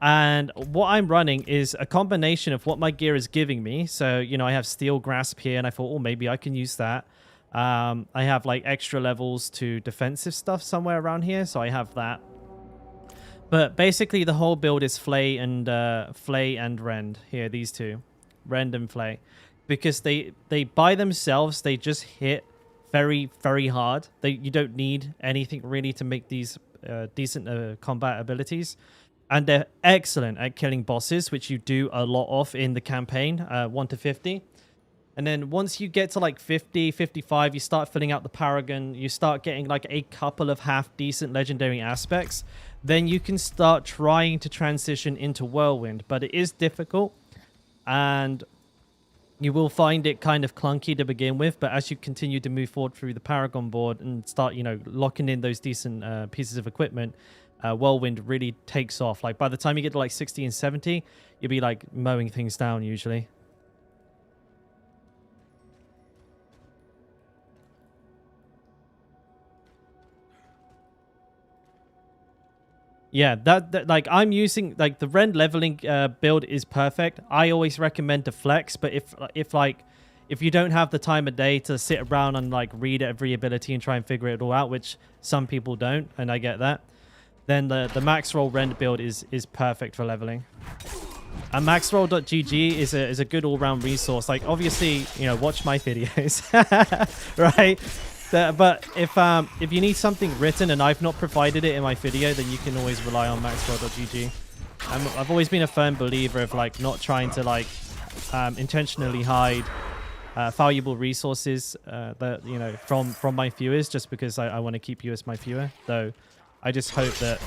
And what I'm running is a combination of what my gear is giving me. So, you know, I have steel grasp here and I thought, oh, maybe I can use that. I have like extra levels to defensive stuff somewhere around here. So I have that. But basically, the whole build is Flay and Rend. Here, these two, Rend and Flay, because they by themselves they just hit very, very hard. You don't need anything really to make these decent combat abilities, and they're excellent at killing bosses, which you do a lot of in the campaign, 1 to 50. And then once you get to like 50, 55, you start filling out the Paragon. You start getting like a couple of half-decent legendary aspects. Then you can start trying to transition into Whirlwind. But it is difficult. And you will find it kind of clunky to begin with. But as you continue to move forward through the Paragon board and start, you know, locking in those decent pieces of equipment, Whirlwind really takes off. Like by the time you get to like 60 and 70, you'll be like mowing things down usually. Yeah, that like I'm using like the Rend leveling build is perfect. I always recommend to flex, but if you don't have the time of day to sit around and like read every ability and try and figure it all out, which some people don't, and I get that, then the max roll Rend build is perfect for leveling. And maxroll.gg is a good all-round resource. Like obviously, you know, watch my videos, right? But if you need something written and I've not provided it in my video, then you can always rely on maxroll.gg. I've always been a firm believer of like not trying to like intentionally hide valuable resources that from my viewers, just because I want to keep you as my viewer. Though I just hope that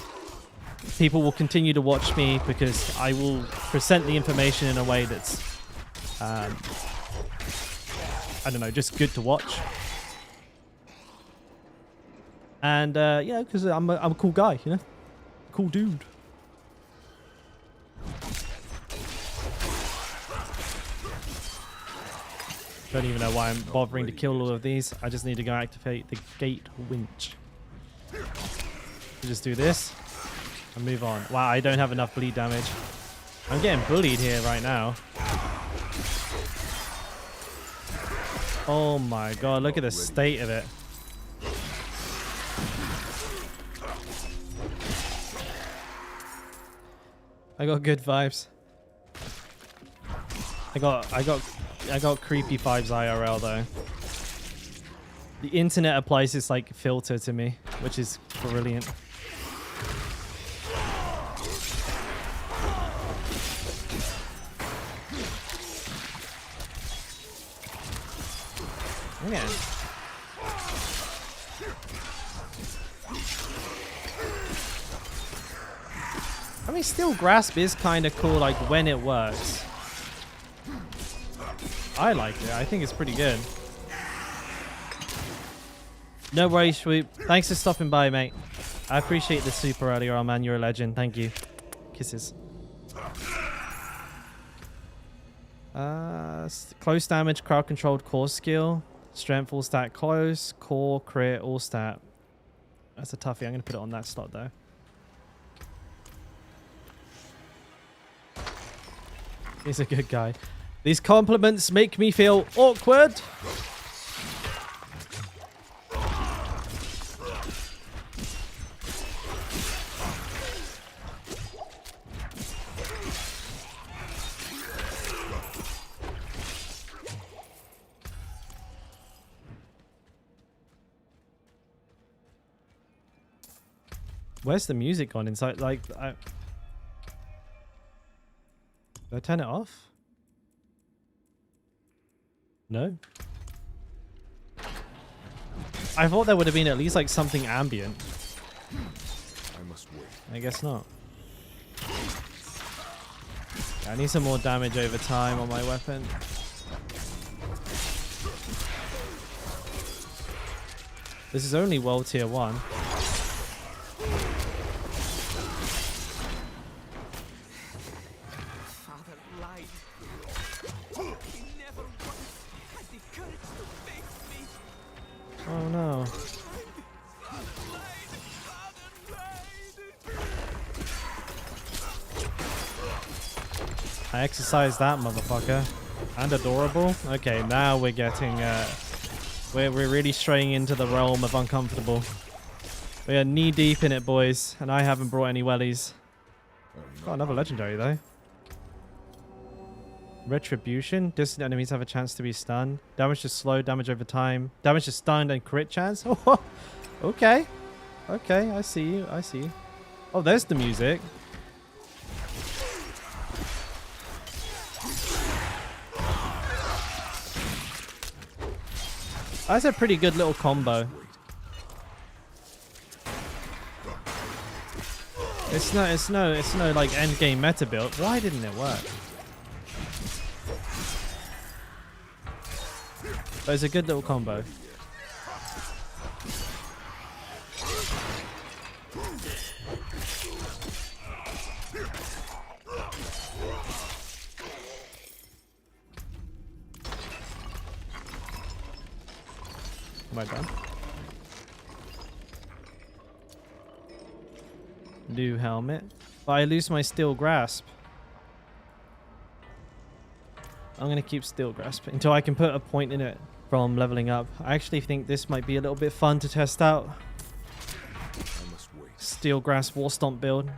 people will continue to watch me, because I will present the information in a way that's I don't know, just good to watch. And because I'm a cool guy, cool dude. Don't even know why I'm bothering to kill all of these. I just need to go activate the gate winch. Just do this and move on. Wow, I don't have enough bleed damage. I'm getting bullied here right now. Oh my god, look at the state of it. I got good vibes. I got creepy vibes IRL though. The internet applies this like filter to me, which is brilliant. Man. I mean, Steel Grasp is kind of cool, like when it works. I like it. I think it's pretty good. No worries, Swoop. Thanks for stopping by, mate. I appreciate the super earlier on, man. You're a legend. Thank you. Kisses. Close damage, crowd controlled core skill. Strength all stat close, core, crit, all stat. That's a toughie. I'm going to put it on that slot though. He's a good guy. These compliments make me feel awkward. Where's the music gone inside? Like, did I turn it off? No. I thought there would have been at least like something ambient. I must wait. I guess not. Yeah, I need some more damage over time on my weapon. This is only world tier 1. Oh no. I exercised that motherfucker. And adorable. Okay, now we're getting we're really straying into the realm of uncomfortable. We are knee deep in it, boys, and I haven't brought any wellies. Got another legendary though. Retribution. Distant enemies have a chance to be stunned. Damage to slow, damage over time. Damage to stunned and crit chance. Oh, okay. Okay, I see you. I see you. Oh, there's the music. That's a pretty good little combo. It's no like end game meta build. Why didn't it work? But it's a good little combo. Am I done? New helmet. But I lose my steel grasp. I'm going to keep steel grasp until I can put a point in it from leveling up. I actually think this might be a little bit fun to test out. I must wait. Steel grasp war stomp build.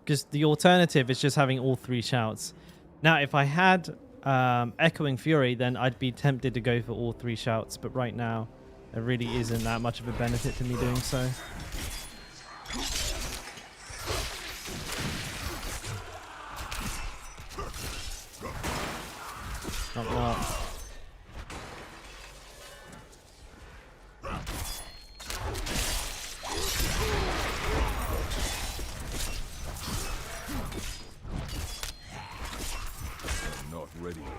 Because the alternative is just having all 3 shouts. Now, if I had Echoing Fury, then I'd be tempted to go for all 3 shouts. But right now, there really isn't that much of a benefit to me doing so. Knock, knock. I'm not ready yet.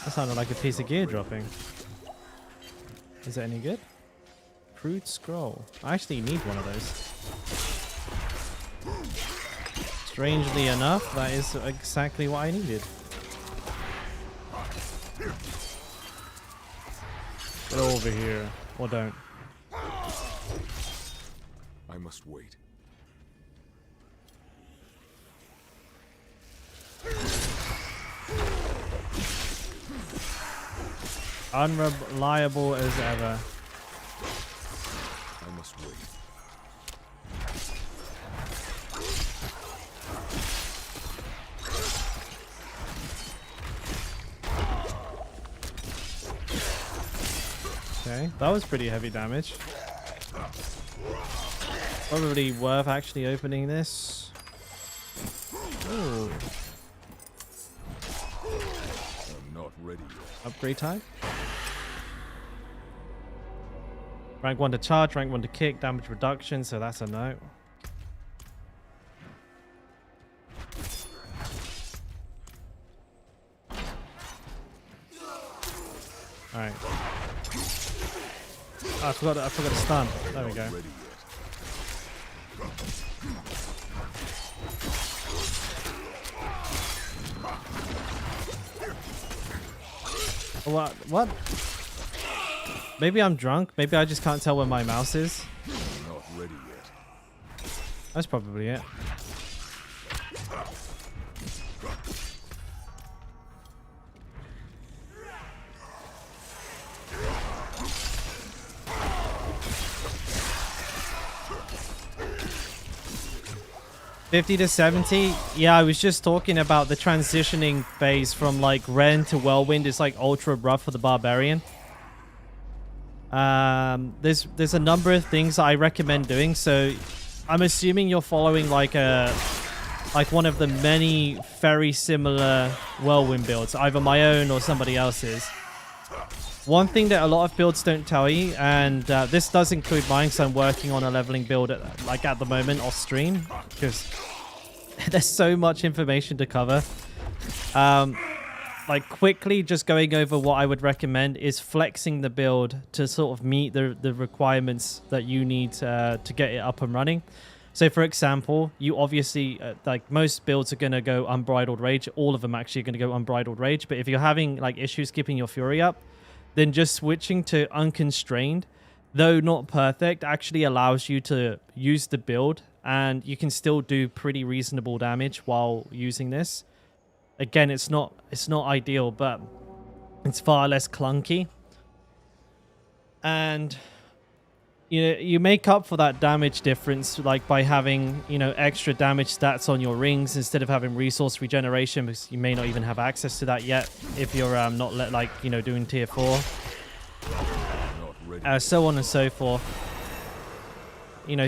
That sounded like a piece of gear dropping. Is it any good? Crude scroll. I actually need one of those. Strangely enough, that is exactly what I needed. Get over here. Or don't. I must wait. Unreliable as ever. I must wait. Okay, that was pretty heavy damage. Probably worth actually opening this. Ooh. I'm not ready yet. Upgrade time. Rank 1 to charge, rank 1 to kick, damage reduction, so that's a no. Alright. Oh, I forgot to stun. There we go. What? Maybe I'm drunk. Maybe I just can't tell where my mouse is. I'm not ready yet. That's probably it. $50 to $70. Yeah, I was just talking about the transitioning phase from like Ren to Whirlwind is like ultra rough for the Barbarian. There's a number of things I recommend doing. So I'm assuming you're following like one of the many very similar Whirlwind builds, either my own or somebody else's. One thing that a lot of builds don't tell you, and this does include mine because I'm working on a leveling build at the moment off stream because there's so much information to cover. Like quickly just going over what I would recommend is flexing the build to sort of meet the requirements that you need to get it up and running. So for example, you obviously, like most builds are going to go Unbridled Rage. All of them actually are going to go Unbridled Rage. But if you're having like issues keeping your Fury up, then just switching to Unconstrained, though not perfect, actually allows you to use the build. And you can still do pretty reasonable damage while using this. Again, it's not ideal, but it's far less clunky. And you make up for that damage difference like by having, extra damage stats on your rings instead of having resource regeneration, because you may not even have access to that yet if you're not doing tier 4. So on and so forth.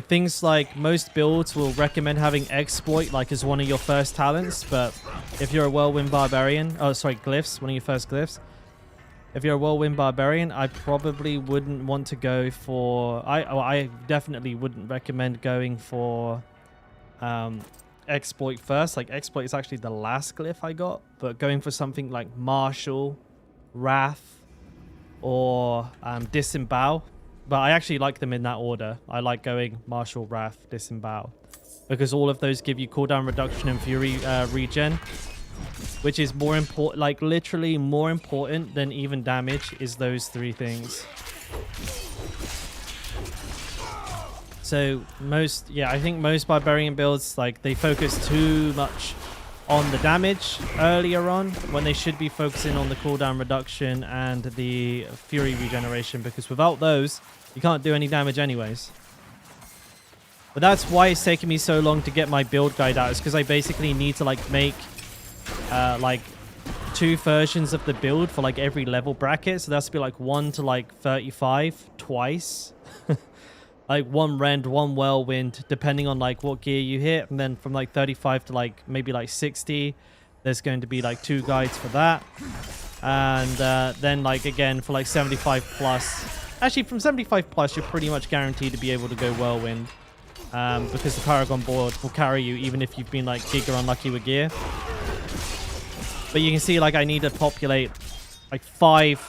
Things like most builds will recommend having Exploit like as one of your first talents, but if you're a Whirlwind Barbarian, Glyphs, one of your first Glyphs. If you're a Whirlwind Barbarian, I probably wouldn't want to go for... I definitely wouldn't recommend going for Exploit first. Like, Exploit is actually the last Glyph I got, but going for something like Martial, Wrath, or Disembowel. But I actually like them in that order. I like going Martial, Wrath, Disembowel, because all of those give you cooldown reduction and Fury regen, which is more important, like literally more important than even damage is those three things. So I think most Barbarian builds, like they focus too much on the damage earlier on when they should be focusing on the cooldown reduction and the Fury regeneration, because without those, you can't do any damage anyways. But that's why it's taking me so long to get my build guide out. It's because I basically need to like make like 2 versions of the build for like every level bracket. So that's to be like 1 to like 35 twice. Like 1 rend, 1 whirlwind, depending on like what gear you hit. And then from like 35 to like maybe like 60, there's going to be like 2 guides for that. And then like again for like 75 plus. Actually from 75 plus, you're pretty much guaranteed to be able to go whirlwind. Because the Paragon board will carry you even if you've been like giga unlucky with gear. But you can see like I need to populate like 5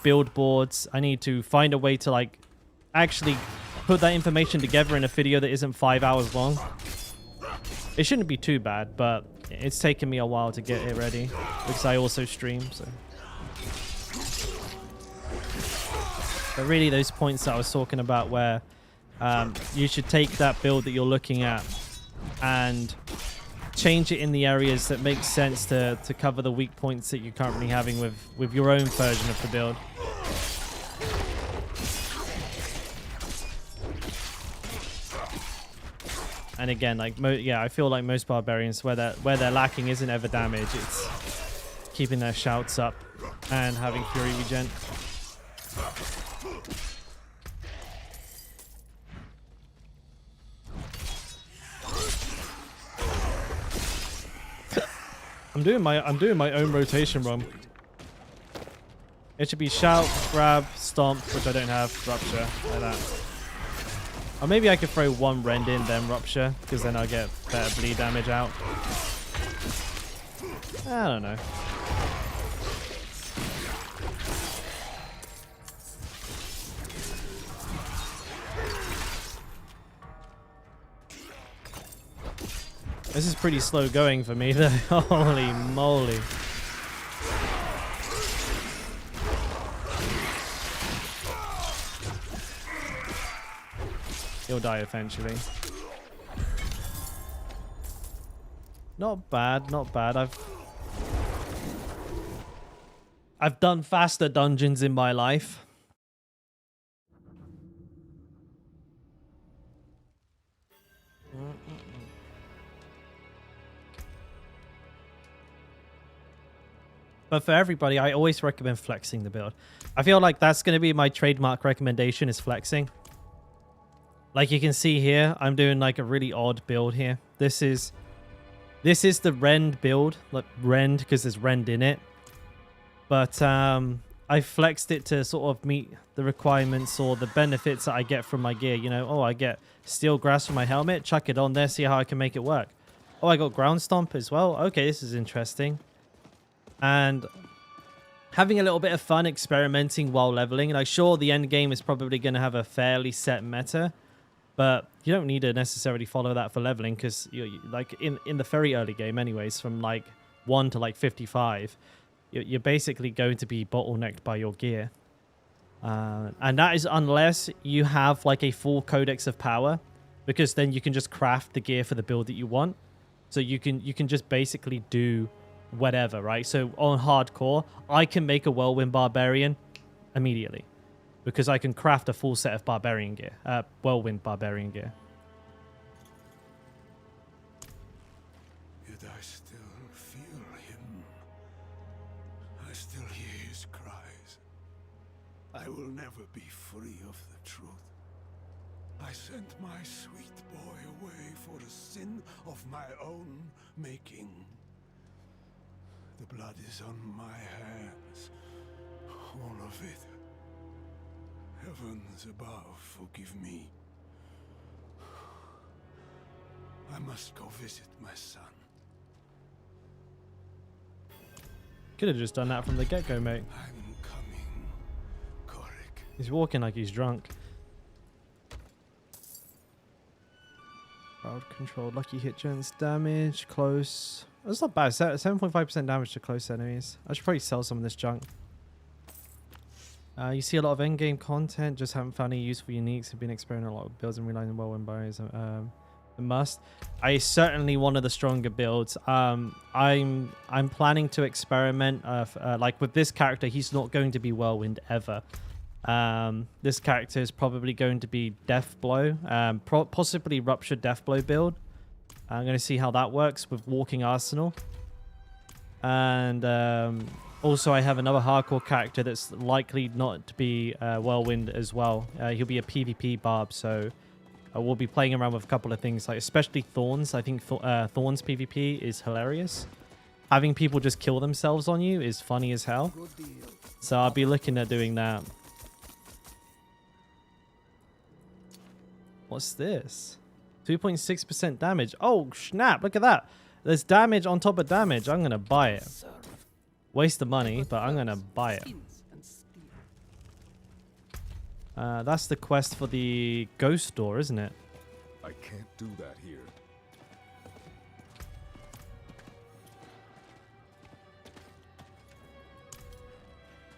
build boards. I need to find a way to like actually put that information together in a video that isn't 5 hours long. It shouldn't be too bad, but it's taken me a while to get it ready because I also stream. So, but really those points that I was talking about where you should take that build that you're looking at and change it in the areas that make sense to cover the weak points that you're currently having with your own version of the build. And again, like yeah, I feel like most barbarians where they're lacking isn't ever damage. It's keeping their shouts up and having fury regen. I'm doing my own rotation wrong. It should be shout, grab, stomp, which I don't have, rupture, like that. Or maybe I could throw 1 rend in, then rupture, because then I'll get better bleed damage out. I don't know. This is pretty slow going for me though. Holy moly. He'll die eventually. Not bad, not bad. I've done faster dungeons in my life. But for everybody, I always recommend flexing the build. I feel like that's going to be my trademark recommendation is flexing. Like you can see here, I'm doing like a really odd build here. This is the rend build, like rend because there's rend in it. But I flexed it to sort of meet the requirements or the benefits that I get from my gear. You know, oh, I get steel grass from my helmet, chuck it on there, see how I can make it work. Oh, I got ground stomp as well. Okay, this is interesting. And having a little bit of fun experimenting while leveling. Like, sure, the end game is probably going to have a fairly set meta, but you don't need to necessarily follow that for leveling because you're like in the very early game anyways, from like 1 to like 55, you're basically going to be bottlenecked by your gear. And that is unless you have like a full codex of power, because then you can just craft the gear for the build that you want. So you can just basically do whatever, right? So on hardcore, I can make a whirlwind barbarian immediately because I can craft a full set of barbarian gear, whirlwind barbarian gear. Yet I still feel him. I still hear his cries. I will never be free of the truth. I sent my sweet boy away for a sin of my own making. The blood is on my hands, all of it. Heavens above, forgive me. I must go visit my son. Could have just done that from the get-go, mate. I'm coming, Korik. He's walking like he's drunk. Crowd control, lucky hit chance, damage, close. That's not bad. 7.5% damage to close enemies. I should probably sell some of this junk. You see a lot of endgame content, just haven't found any useful uniques. Have been experimenting a lot with builds and relying on whirlwind barriers. A must. I certainly one of the stronger builds. I'm planning to experiment. Like with this character, he's not going to be whirlwind ever. This character is probably going to be Death Blow, possibly Ruptured Death Blow build. I'm going to see how that works with Walking Arsenal. And also I have another hardcore character that's likely not to be Whirlwind as well. He'll be a PvP barb, so we'll be playing around with a couple of things, like especially Thorns. I think Thorns PvP is hilarious. Having people just kill themselves on you is funny as hell. So I'll be looking at doing that. What's this? 2.6% damage. Oh, snap. Look at that. There's damage on top of damage. I'm going to buy it. Waste the money, but I'm going to buy it. That's the quest for the ghost door, isn't it? I can't do that here.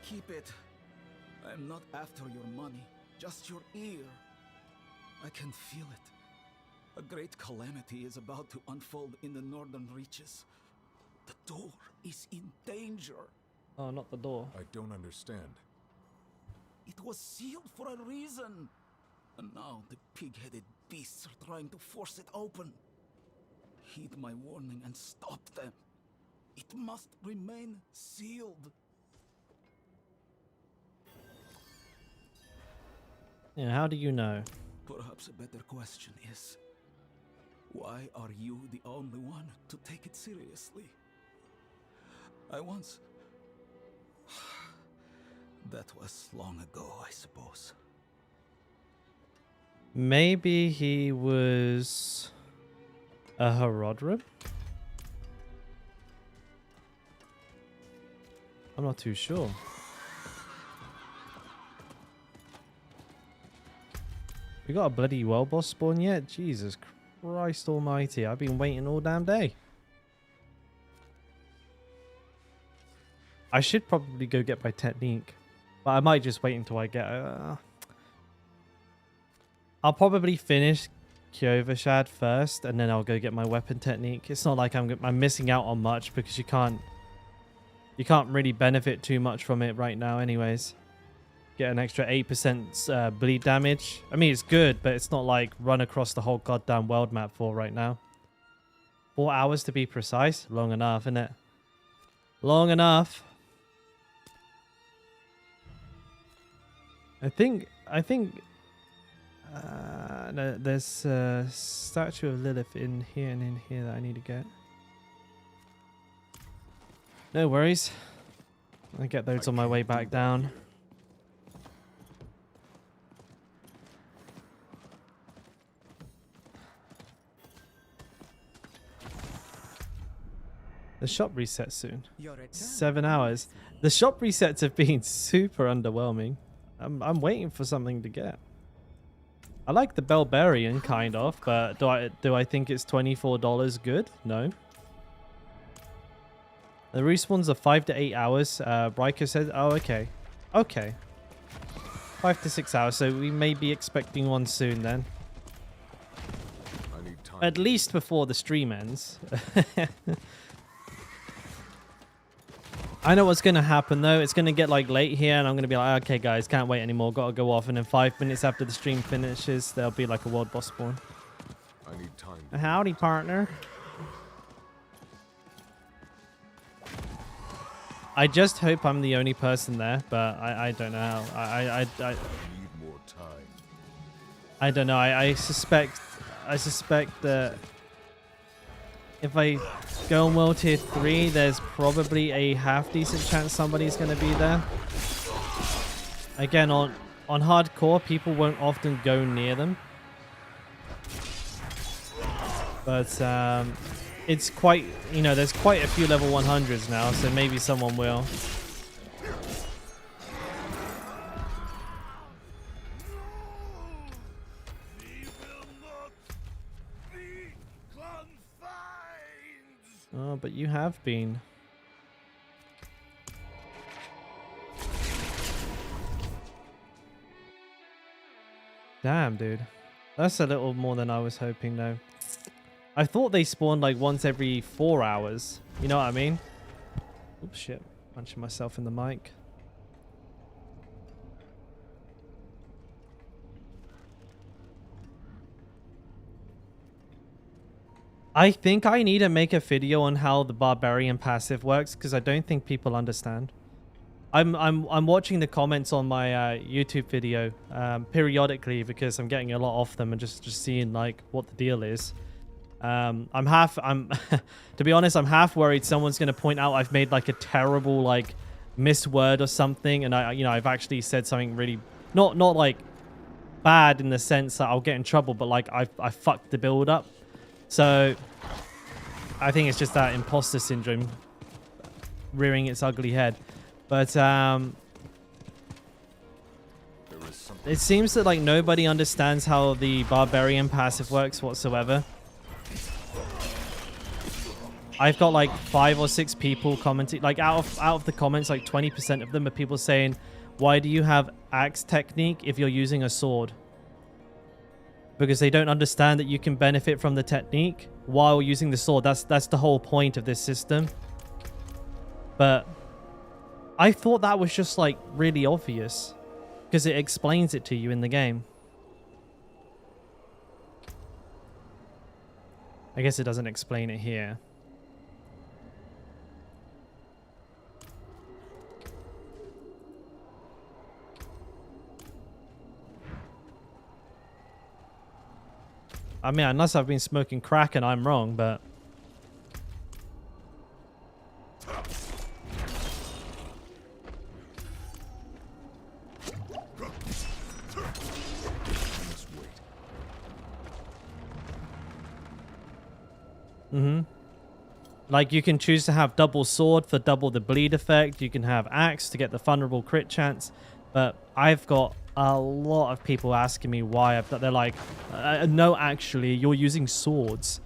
Keep it. I'm not after your money, just your ear. I can feel it. A great calamity is about to unfold in the northern reaches. The door is in danger. Oh, not the door. I don't understand. It was sealed for a reason. And now the pig-headed beasts are trying to force it open. Heed my warning and stop them. It must remain sealed. Yeah, how do you know? Perhaps a better question is, why are you the only one to take it seriously? I once... That was long ago, I suppose. Maybe he was a Herodrim? I'm not too sure. We got a bloody world boss spawn yet? Jesus Christ almighty. I've been waiting all damn day. I should probably go get my technique. But I might just wait until I get... I'll probably finish Kyovashad first, and then I'll go get my weapon technique. It's not like I'm missing out on much, because you can't really benefit too much from it right now anyways. Get an extra 8% bleed damage. I mean, it's good, but it's not like run across the whole goddamn world map for right now. 4 hours to be precise? Long enough, isn't it? Long enough. I think there's a statue of Lilith in here and in here that I need to get. No worries. I'll get those on my way back down. The shop resets soon. 7 hours. The shop resets have been super underwhelming. I'm waiting for something to get. I like the Belbarian kind of, but do I think it's $24 good? No. The respawns are 5 to 8 hours. Riker said, oh, okay. Okay. 5 to 6 hours, so we may be expecting one soon then. I need time. At least before the stream ends. I know what's going to happen though. It's going to get like late here and I'm going to be like, okay guys, can't wait anymore. Got to go off. And then 5 minutes after the stream finishes, there'll be like a world boss spawn. I need time. Howdy, partner. I just hope I'm the only person there, but I don't know how. I need more time. I don't know. I suspect that if I go on World Tier 3, there's probably a half-decent chance somebody's going to be there. Again, on hardcore, people won't often go near them. But it's quite, you know, there's quite a few level 100s now, so maybe someone will. Oh, but you have been. Damn, dude. That's a little more than I was hoping, though. I thought they spawned like once every 4 hours. You know what I mean? Oops, shit. Punching myself in the mic. I think I need to make a video on how the barbarian passive works because I don't think people understand. I'm watching the comments on my YouTube video periodically because I'm getting a lot off them and just seeing like what the deal is. I'm to be honest, I'm half worried someone's going to point out I've made like a terrible like misword or something, and I've actually said something really not like bad in the sense that I'll get in trouble, but like I fucked the build up. So I think it's just that imposter syndrome rearing its ugly head. But it seems that like nobody understands how the barbarian passive works whatsoever. I've got like 5 or 6 people commenting, like out of the comments, like 20% of them are people saying, why do you have axe technique if you're using a sword? Because they don't understand that you can benefit from the technique while using the sword. That's the whole point of this system. But I thought that was just like really obvious because it explains it to you in the game. I guess it doesn't explain it here. I mean, unless I've been smoking crack and I'm wrong, but... Like, you can choose to have double sword for double the bleed effect. You can have axe to get the vulnerable crit chance. But I've got a lot of people asking me why they're like, no, actually, you're using swords.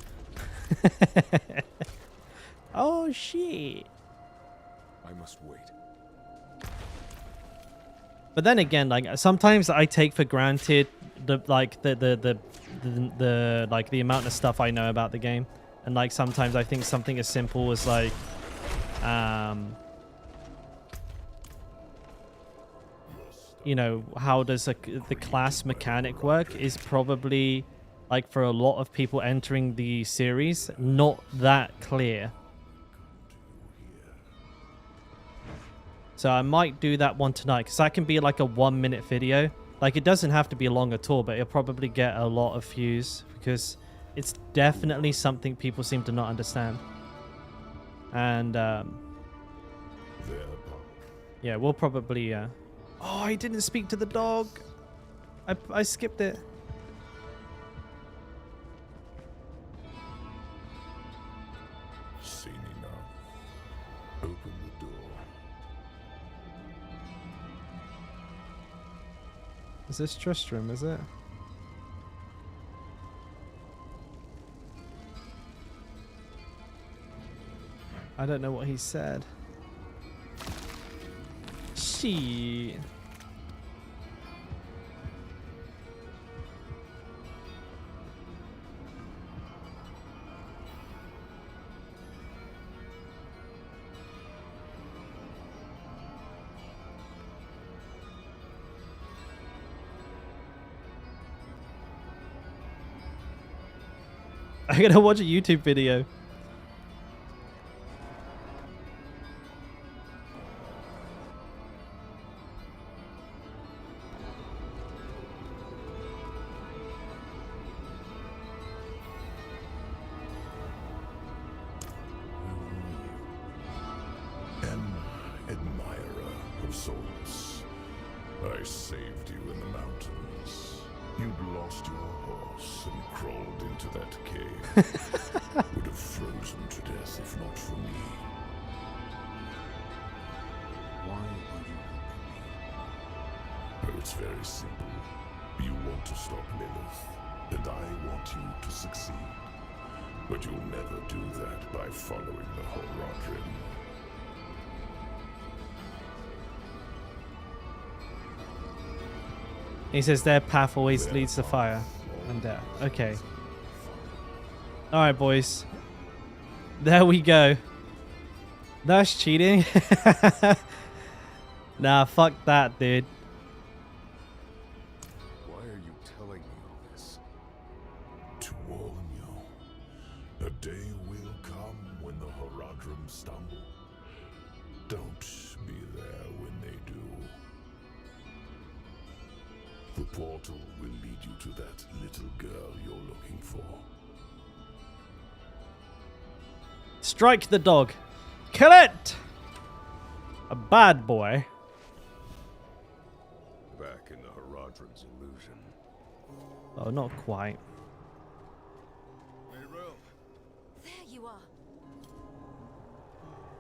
Oh, shit. I must wait. But then again, like sometimes I take for granted the amount of stuff I know about the game. And like sometimes I think something as simple as like you know, how does the class mechanic work is probably like for a lot of people entering the series not that clear. So I might do that one tonight because that can be like a 1-minute video. Like it doesn't have to be long at all, but it'll probably get a lot of views because it's definitely something people seem to not understand. And yeah, we'll probably oh, I didn't speak to the dog. I skipped it. See me now. Open the door. Is this Tristram, is it? I don't know what he said. Shit. I gotta watch a YouTube video. Souls. I saved you in the mountains. You'd lost your horse and crawled into that cave. Would have frozen to death if not for me. Why are you helping me? Oh, it's very simple. You want to stop Lilith, and I want you to succeed. But you'll never do that by following the Horadrim. He says their path always leads to fire and death. Okay. Alright, boys. There we go. That's cheating. Nah, fuck that, dude. Why are you telling me all this? To warn you. A day will come when the Horadrim stumble. Don't be there when they do. The portal will lead you to that little girl you're looking for. Strike the dog. Kill it! A bad boy. Back in the Horadrim's illusion. Oh, not quite. There you are.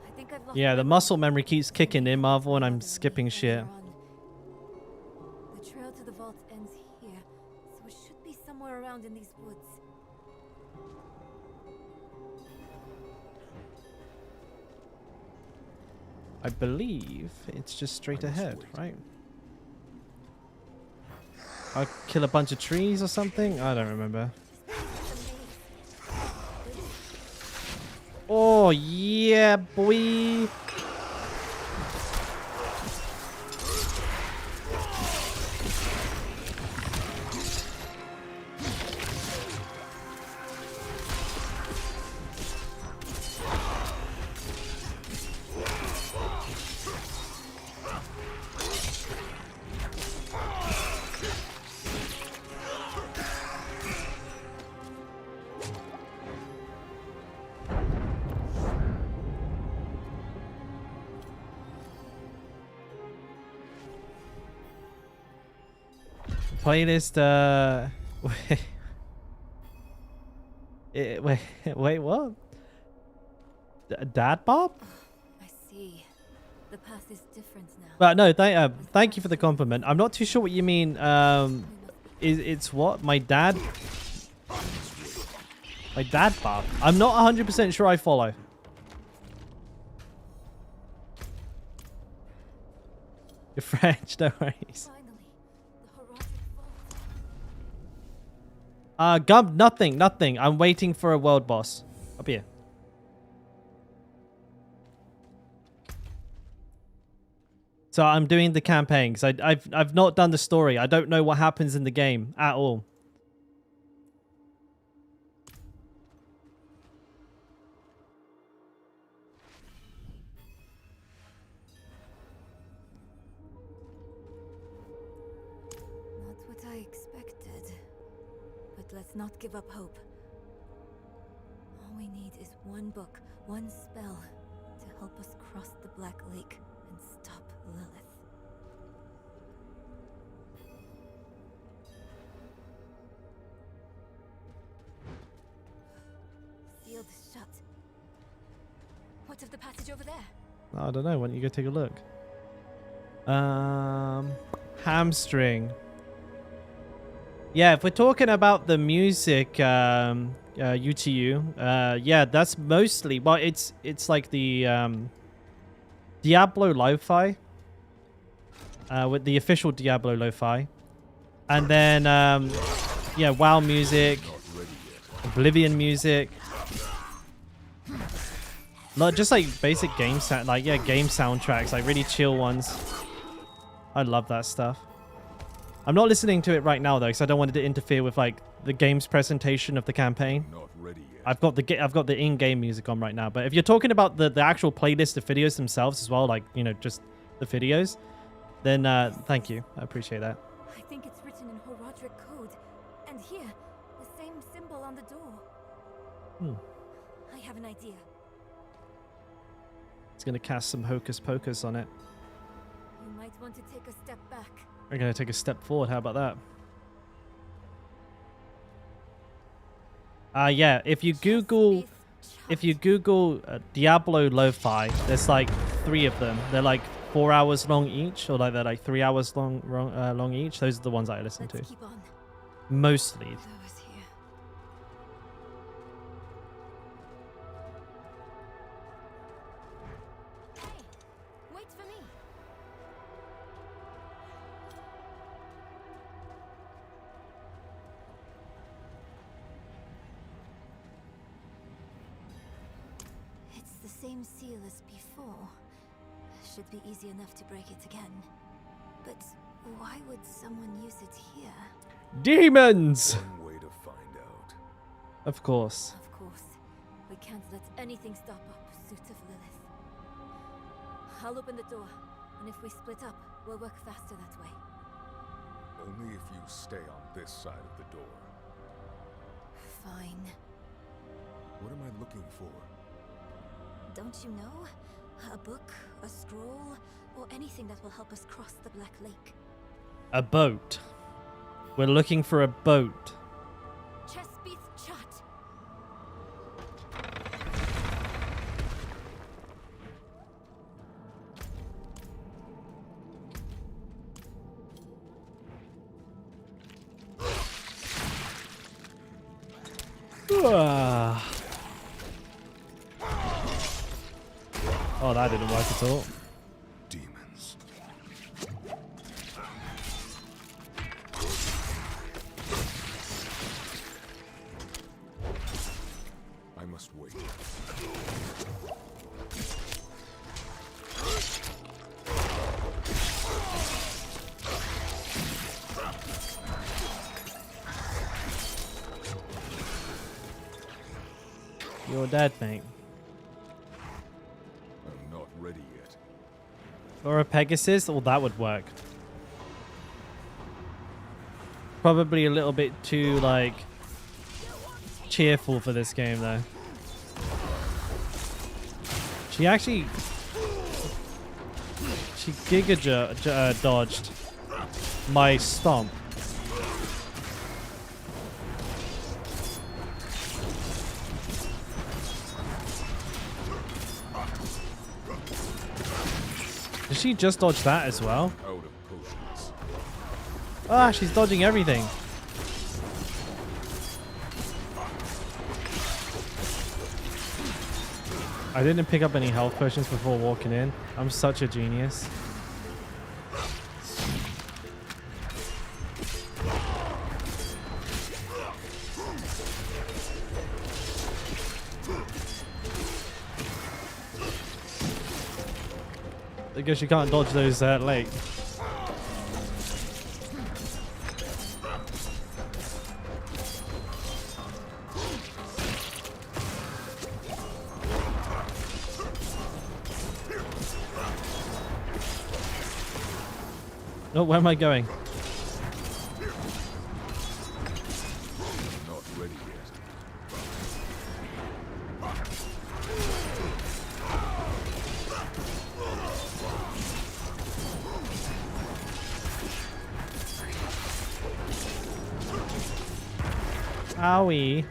I think I've lost Yeah, the muscle memory keeps kicking in, Marvel, and I'm skipping shit. The trail to the vault ends here, so it should be somewhere around in these woods. I believe it's just straight ahead, right? I'll kill a bunch of trees or something? I don't remember. Oh, yeah, boy. Playlist, wait, what? Dad Bob? I see. The path is different now. But no, thank you for the compliment. I'm not too sure what you mean. It's what? My dad Bob. I'm not 100% sure I follow. You're French, no worries. Gump, nothing. I'm waiting for a world boss. Up here. So I'm doing the campaign because I've not done the story. I don't know what happens in the game at all. Not what I expected. But let's not give up hope. All we need is one book, one spell to help us cross the Black Lake and stop Lilith. Sealed shut. What of the passage over there? I don't know. Why don't you go take a look? Hamstring. Yeah, if we're talking about the music, UTU, yeah, that's mostly. Well, it's like the Diablo lo-fi, with the official Diablo lo-fi, and then yeah, WoW music, Oblivion music. Not just like basic game sound, like yeah, game soundtracks, like really chill ones. I love that stuff. I'm not listening to it right now though, because I don't want it to interfere with like the game's presentation of the campaign. Not ready yet. I've got the in-game music on right now. But if you're talking about the actual playlist of videos themselves as well, like you know just the videos, then thank you, I appreciate that. I think it's written in Horadric code, and here, the same symbol on the door. I have an idea. It's gonna cast some hocus pocus on it. You might want to take a step back. We're gonna take a step forward. How about that? Yeah. If you Google Diablo lo-fi, there's like 3 of them. They're like 4 hours long each, or like they're like 3 hours long each. Those are the ones I listen to. Keep on. Mostly. Wait for me. It's the same seal as before. Should be easy enough to break it again. But why would someone use it here? Demons! One way to find out. Of course. Of course. We can't let anything stop our pursuit of Lilith. I'll open the door, and if we split up, we'll work faster that way. Only if you stay on this side of the door. Fine. What am I looking for? Don't you know? A book, a scroll, or anything that will help us cross the Black Lake. A boat. We're looking for a boat. Chespith Chat. Oh, that didn't work at all. Demons. I must wait. You're dead, mate. I'm not ready yet. Or a Pegasus? Well, that would work. Probably a little bit too, like, cheerful for this game, though. She actually... She giga dodged my stomp. Did she just dodge that as well? Out of potions. Ah, she's dodging everything. I didn't pick up any health potions before walking in. I'm such a genius. I guess you can't dodge those late. Oh, where am I going? Not ready yet. Owie.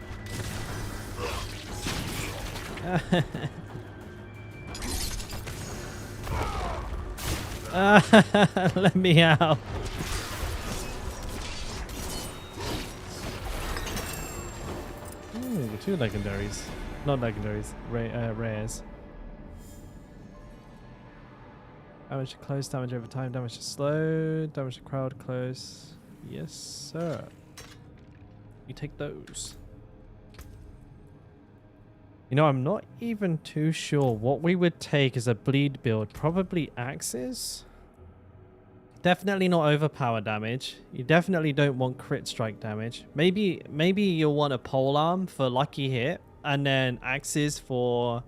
Let me out. Ooh, 2 legendaries. Not legendaries, rares. Damage to close, damage over time, damage to slow, damage to crowd close. Yes, sir. You take those. You know, I'm not even too sure what we would take as a bleed build. Probably axes? Definitely not overpower damage. You definitely don't want crit strike damage. Maybe you'll want a pole arm for lucky hit, and then axes for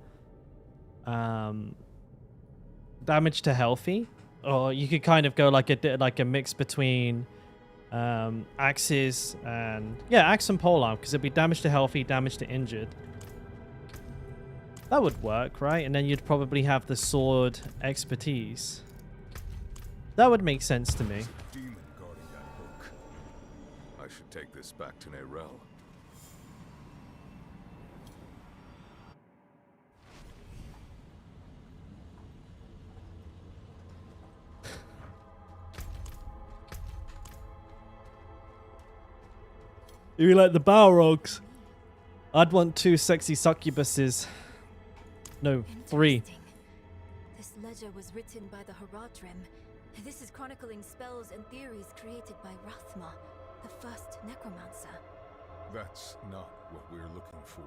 damage to healthy. Or you could kind of go like a mix between axes and axe and pole arm, because it'd be damage to healthy, damage to injured. That would work, right? And then you'd probably have the sword expertise. That would make sense to me. Demon guarding that book. I should take this back to Nerel. You like the Balrogs? I'd want 2 sexy succubuses. No, 3. This ledger was written by the Haradrim. This is chronicling spells and theories created by Rathma, the first necromancer. That's not what we're looking for.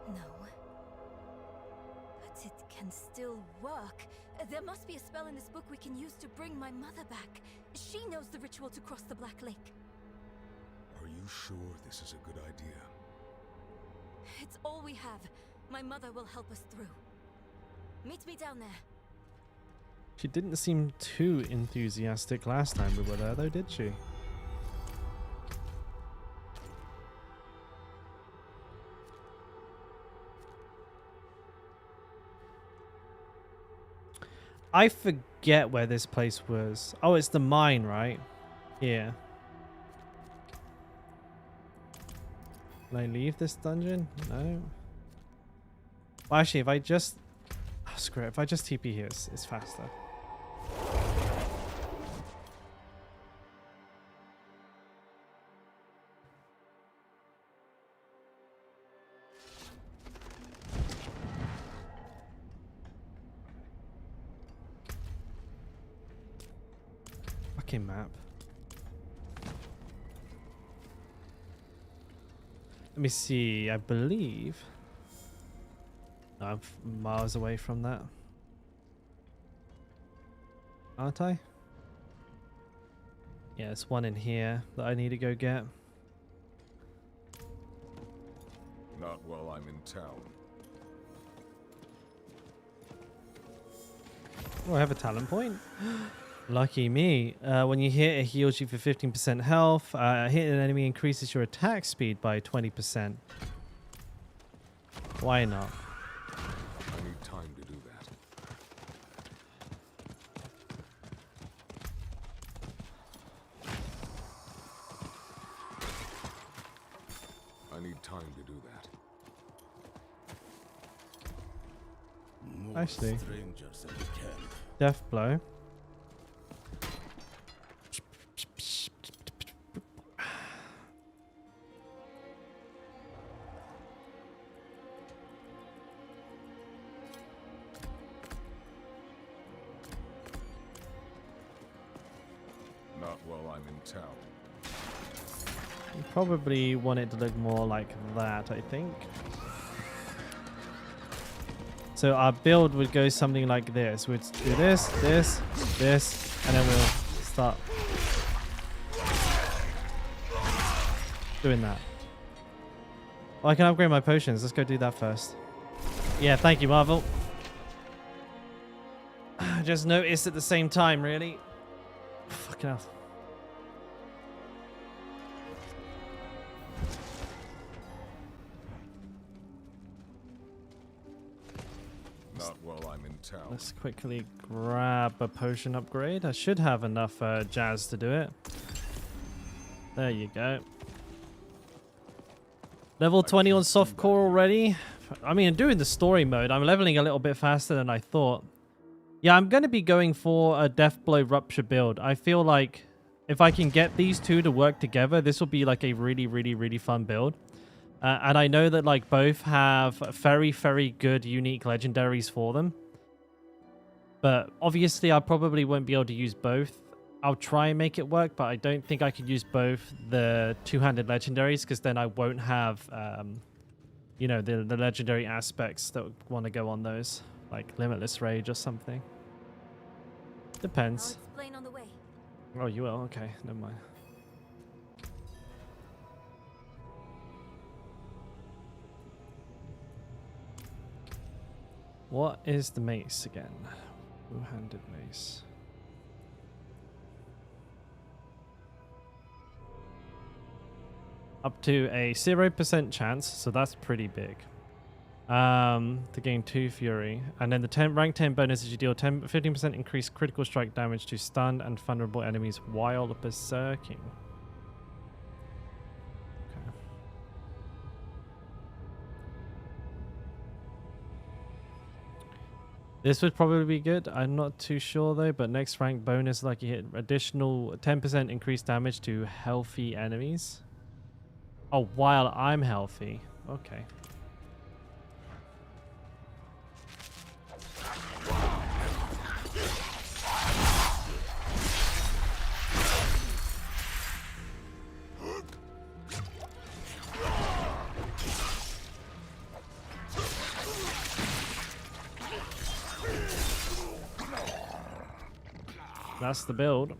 No. But it can still work. There must be a spell in this book we can use to bring my mother back. She knows the ritual to cross the Black Lake. Are you sure this is a good idea? It's all we have. My mother will help us through. Meet me down there. She didn't seem too enthusiastic last time we were there, though, did she? I forget where this place was. Oh, it's the mine, right? Here. Can I leave this dungeon? No. Well, actually, if I just... Oh, screw it. If I just TP here, it's faster. Fucking map. Let me see. I believe... No, I'm miles away from that. Aren't I? Yeah, there's one in here that I need to go get. Not while I'm in town. Oh, I have a talent point. Lucky me. When you hit, it heals you for 15% health. Hitting an enemy increases your attack speed by 20%. Why not? I need time to do that. I need time to do that. Actually, death blow. Not while I'm in town. You probably want it to look more like that, I think. So our build would go something like this. We'd do this, this, this, and then we'll start doing that. Well, I can upgrade my potions. Let's go do that first. Yeah, thank you, Marvel. I just noticed at the same time, really. Fucking hell. Not while I'm in town. Let's quickly grab a potion upgrade. I should have enough jazz to do it. There you go. Level 20 on softcore already. I mean, doing the story mode, I'm leveling a little bit faster than I thought. Yeah, I'm going to be going for a Deathblow Rupture build. I feel like if I can get these two to work together, this will be like a really, really, really fun build. And I know that like both have very, very good unique legendaries for them. But obviously I probably won't be able to use both. I'll try and make it work, but I don't think I could use both the two-handed legendaries because then I won't have, you know, the legendary aspects that want to go on those, like Limitless Rage or something. Depends. I'll explain on the way. Oh, you will? Okay, never mind. What is the mace again? Two-handed mace. Up to a 0% chance, so that's pretty big. To gain 2 fury. And then the rank 10 bonus is you deal 15% increased critical strike damage to stunned and vulnerable enemies while berserking. Okay. This would probably be good. I'm not too sure though, but next rank bonus, like you hit additional 10% increased damage to healthy enemies. Oh, while I'm healthy. Okay. That's the build.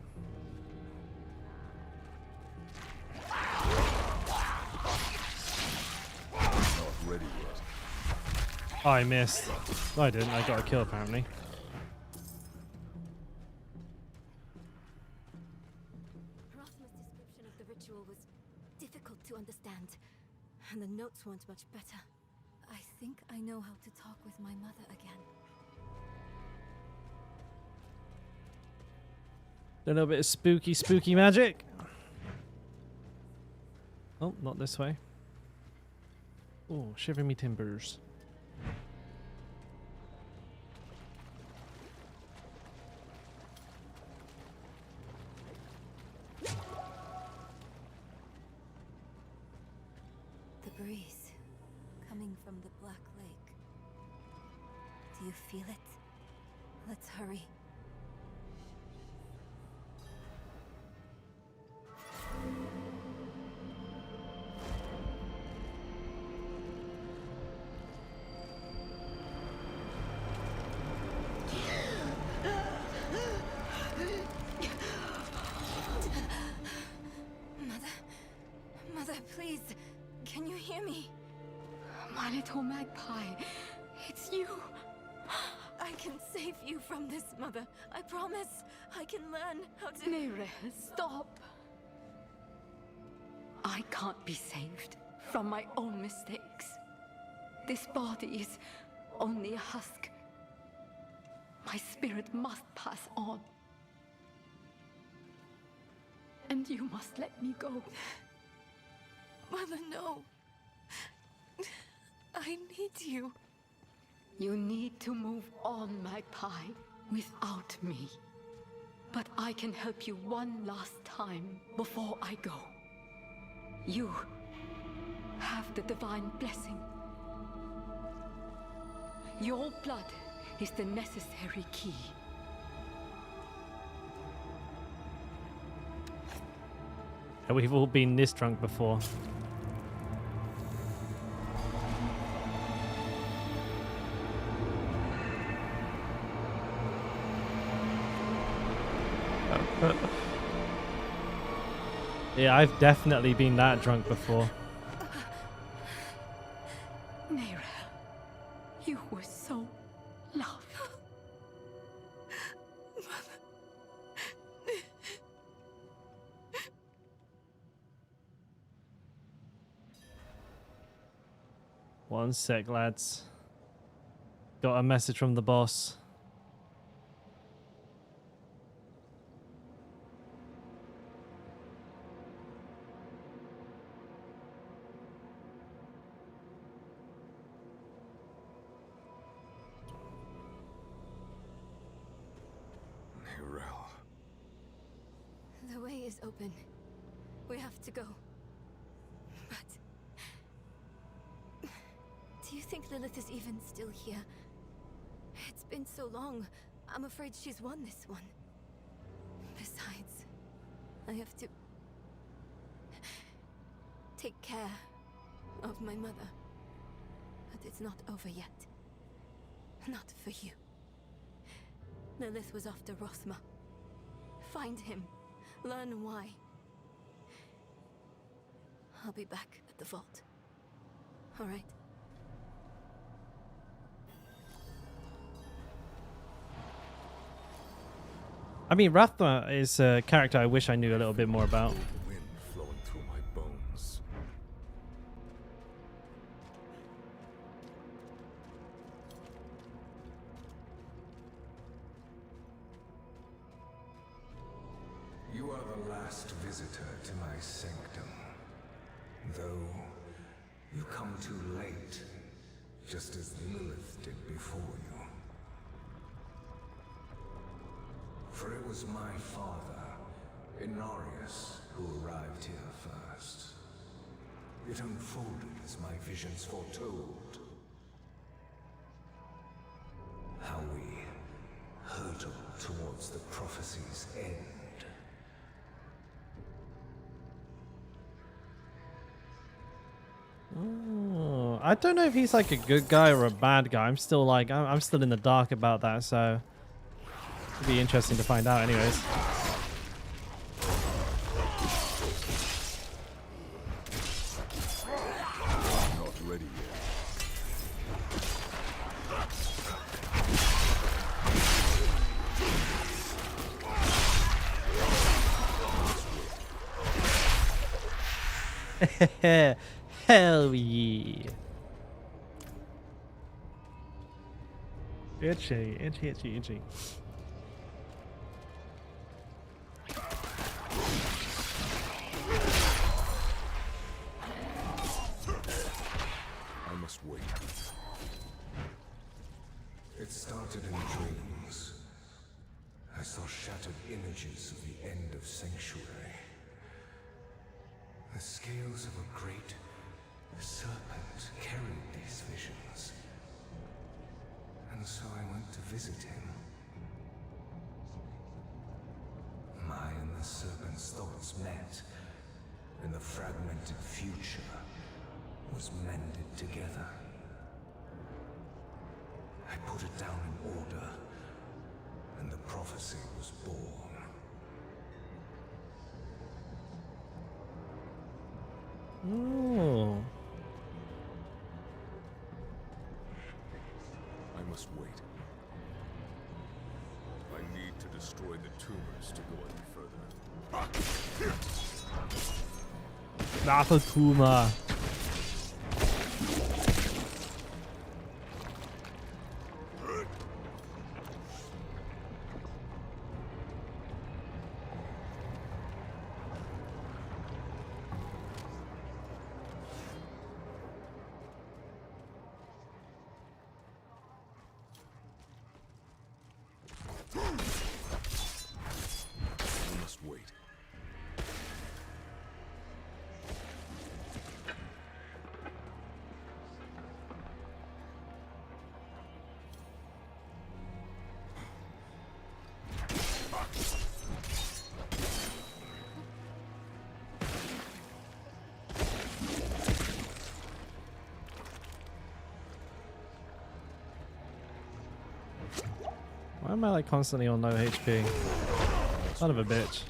Not ready Oh, I missed. No, I didn't. I got a kill apparently. Rosmer's description of the ritual was difficult to understand, and the notes weren't much better. I think I know how to talk with my mother again. A little bit of spooky magic. Oh, not this way. Oh, shiver me timbers. The breeze coming from the Black Lake. Do you feel it? Let's hurry. Mother, please, can you hear me? My little magpie, it's you. I can save you from this, Mother. I promise. I can learn how to... Neyrelle, stop. I can't be saved from my own mistakes. This body is only a husk. My spirit must pass on. And you must let me go. Mother, no. I need you. You need to move on, magpie, without me. But I can help you one last time before I go. You have the divine blessing. Your blood is the necessary key. We've all been this drunk before. Yeah, I've definitely been that drunk before. Neyrelle, you were so loved. One sec, lads. Got a message from the boss. The way is open. We have to go. But... do you think Lilith is even still here? It's been so long. I'm afraid she's won this one. Besides, I have to... take care of my mother. But it's not over yet. Not for you. Lilith was after Rosmer. Find him. Learn why. I'll be back at the vault. All right? I mean, Rathma is a character I wish I knew a little bit more about. Wind flowing through my bones. You are the last visitor to my sanctum. Though you come too late, just as Lilith did before you. For it was my father, Inarius, who arrived here first. It unfolded as my visions foretold. How we hurtle towards the prophecy's end. Oh, I don't know if he's like a good guy or a bad guy. I'm still like, I'm still in the dark about that, so it'd be interesting to find out anyways. Not ready yet. Hell yeah. Itchy, itchy, itchy, itchy. I must wait. It started in dreams. I saw shattered images of the end of Sanctuary. The scales of a great serpent carried these visions. And so I went to visit him. My and the serpent's thoughts met, and the fragmented future was mended together. I put it down in order, and the prophecy was born. Oh. I must wait. I need to destroy the tumors to go any further. That's a tumor. I must wait. Why am I like constantly on low HP? Son of a bitch.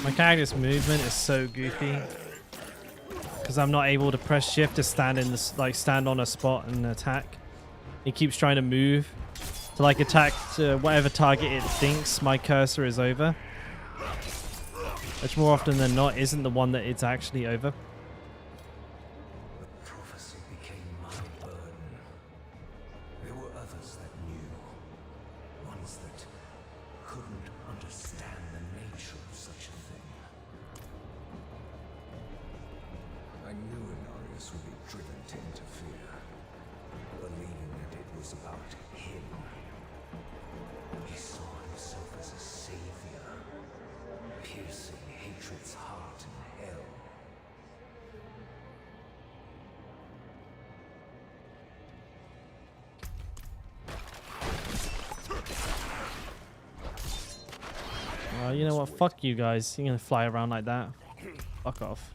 My character's movement is so goofy because I'm not able to press shift to stand in this, like stand on a spot and attack. He keeps trying to move to like attack to whatever target it thinks my cursor is over, which more often than not isn't the one that it's actually over. The prophecy became my burden. There were others that knew. Ones that couldn't understand the nature of such a thing. I knew Inarius would be driven to interfere, believing that it was about him. He saw himself as a savior, piercing hatred's heart in hell. You know what? Fuck you guys. You're gonna fly around like that. Fuck off.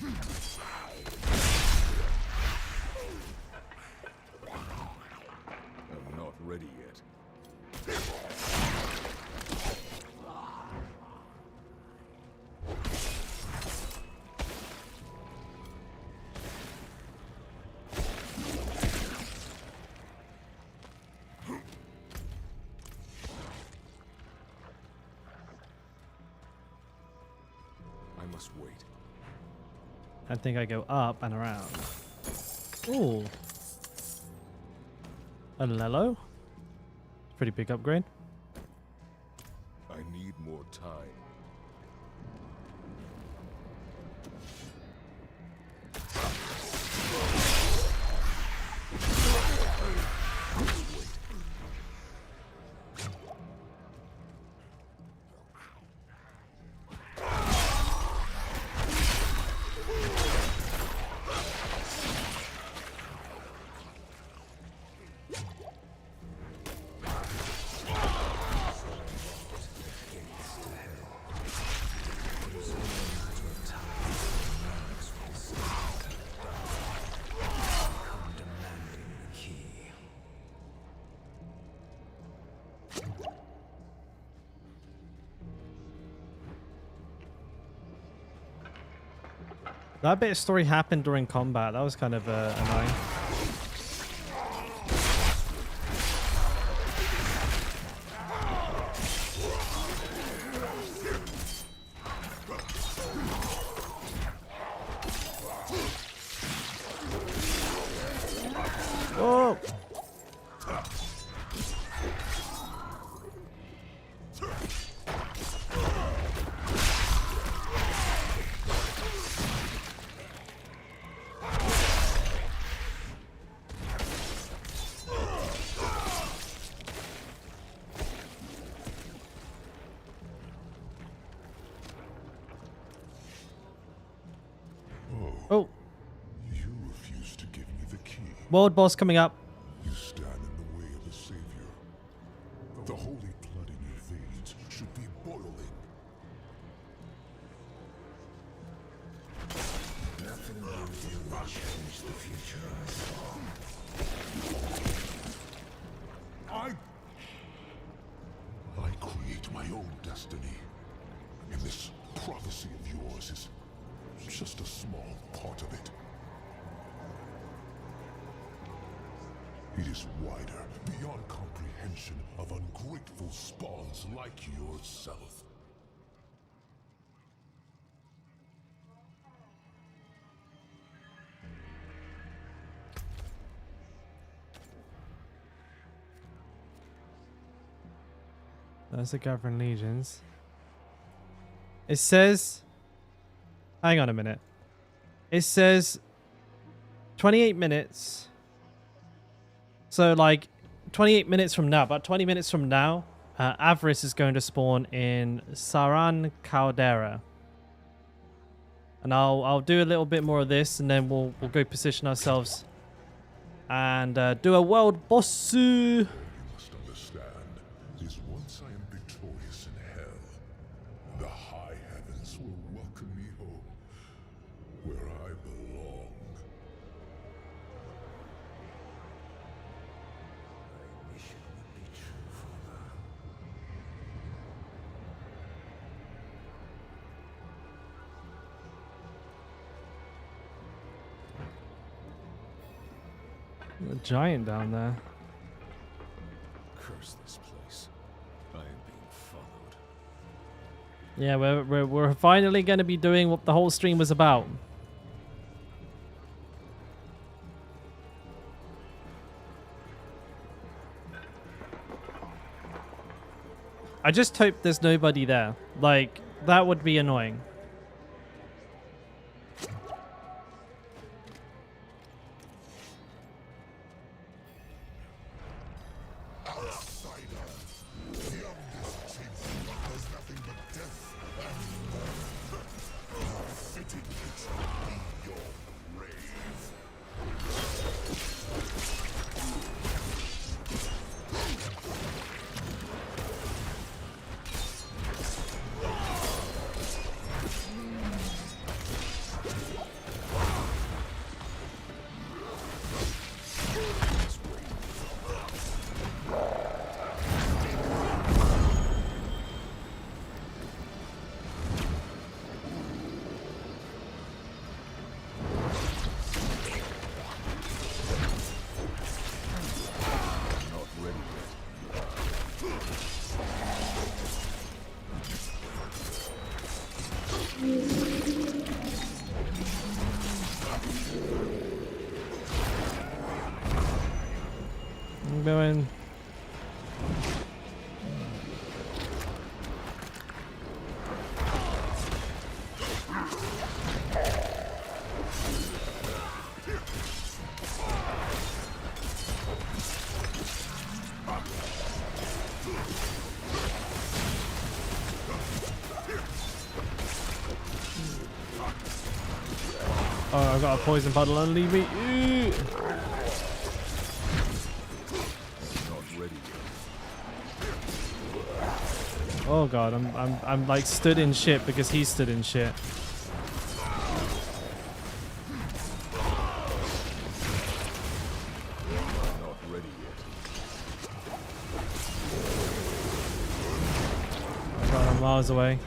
I'm not ready yet. I must wait. I think I go up and around. Ooh. A Lelo? Pretty big upgrade. I need more time. Gates to hell. That bit of story happened during combat. That was kind of annoying. Oh! Oh. You refuse to give me the key. World boss coming up. You stand in the way of the Savior. The holy blood in your veins should be boiling. Nothing you do will change the future I saw. I create my own destiny. And this prophecy of yours is just a small part of it. It is wider, beyond comprehension of ungrateful spawns like yourself. That's the Governed Legions. It says... Hang on a minute. It says 28 minutes. So like 28 minutes from now, about 20 minutes from now, Avarice is going to spawn in Saran Caldera. And I'll do a little bit more of this, and then we'll go position ourselves and do a world boss. You must understand, is once I am victorious in hell, the high heavens will welcome me home, where I belong. I wish it would be true, Father. A giant down there. Curse this place. I am being followed. Yeah, we're finally going to be doing what the whole stream was about. I just hope there's nobody there. Like, that would be annoying. I'm going. Oh, I've got a poison puddle and leave me. Ooh. Oh god, I'm like stood in shit because he stood in shit. Oh god, I'm miles away.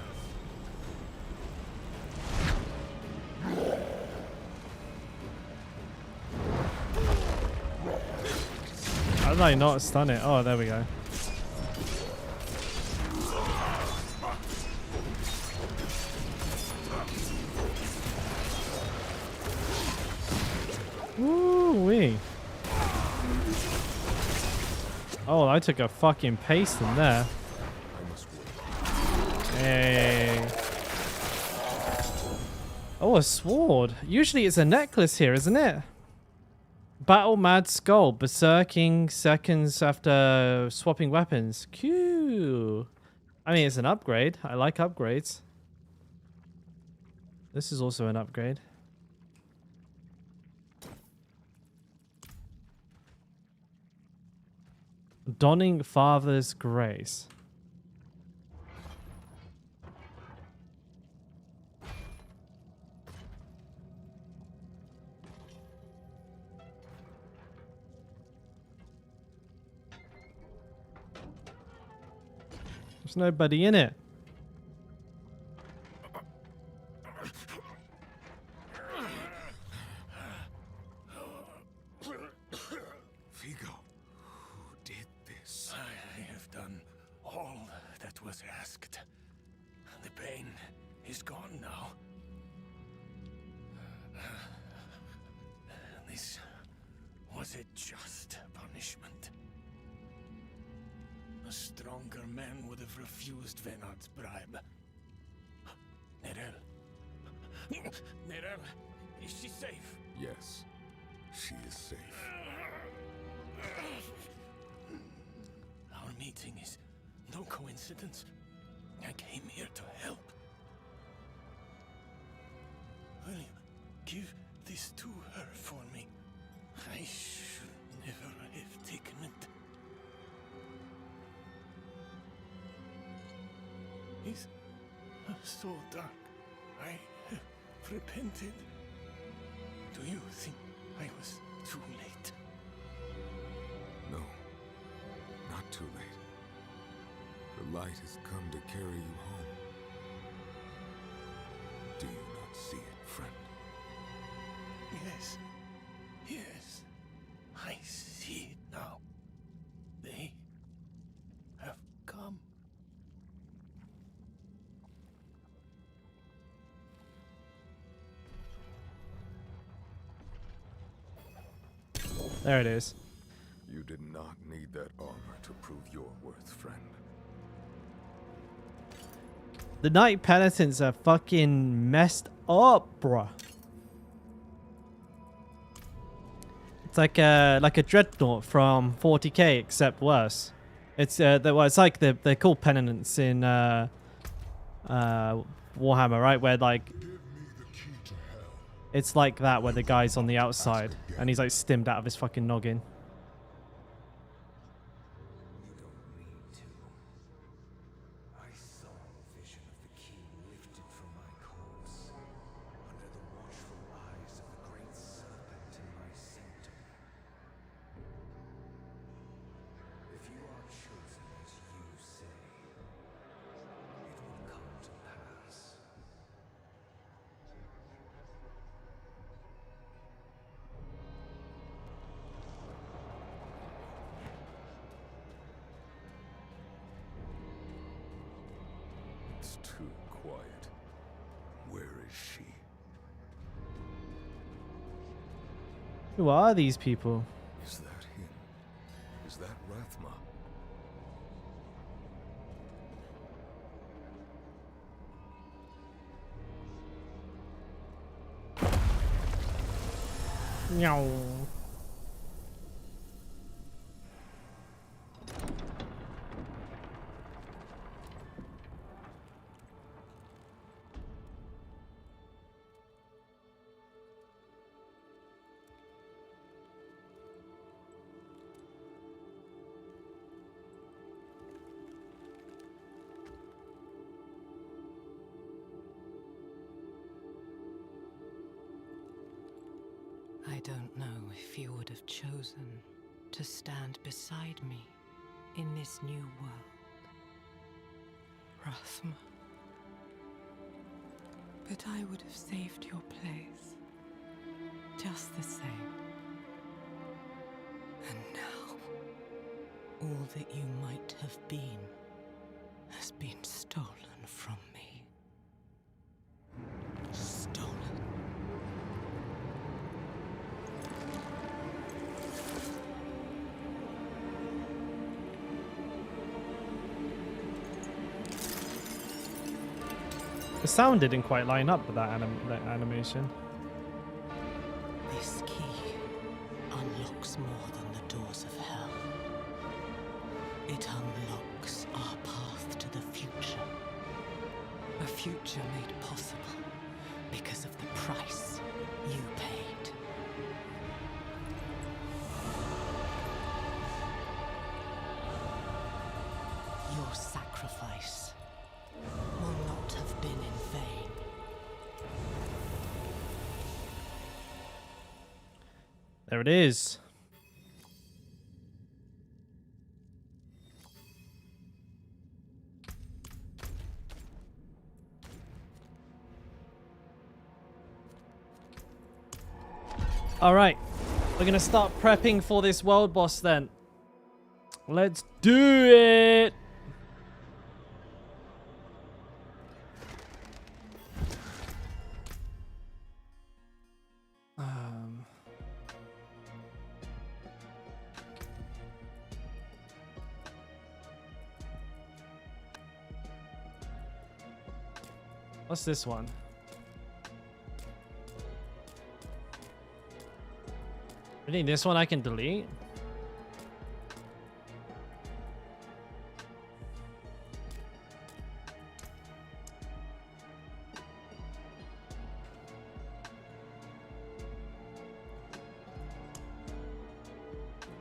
I not stun it? Oh, there we go. Woo-wee. Oh, I took a fucking paste in there. Hey. Oh, a sword. Usually it's a necklace here, isn't it? Battle Mad Skull. Berserking seconds after swapping weapons. Q. I mean, it's an upgrade. I like upgrades. This is also an upgrade. Donning Father's Grace. There's nobody in it. Vigo, who did this? I have done all that was asked. The pain is gone now. This was a just punishment. A stronger man would have refused Venard's bribe. Nerel. Nerel, is she safe? Yes, she is safe. Our meeting is no coincidence. I came here to help. Will you give this to her for me? I should never have taken it. It's so dark. I have repented. Do you think I was too late? No, not too late. The light has come to carry you home. Do you not see it, friend? Yes. Yes. I see it now. They have come. There it is. You did not need that armor to prove your worth, friend. The Knight Penitents are fucking messed up, bruh. It's like a dreadnought from 40k, except worse. It's well, it's like they're called penitents in Warhammer, right? Where like it's like that, where the guy's on the outside and he's like stimmed out of his fucking noggin. It's too quiet. Where is she? Who are these people? Is that him? Is that Rathma? Meow. I don't know if you would have chosen to stand beside me in this new world, Rathma. But I would have saved your place, just the same. And now, All that you might have been has been stolen from me. Stolen. The sound didn't quite line up with that animation. This key unlocks more than the doors of hell. It unlocks our path to the future. A future made possible because of the price you paid. Your sacrifice will not have been in vain. There it is. All right, we're gonna start prepping for this world boss then. Let's do it. What's this one? I think this one I can delete.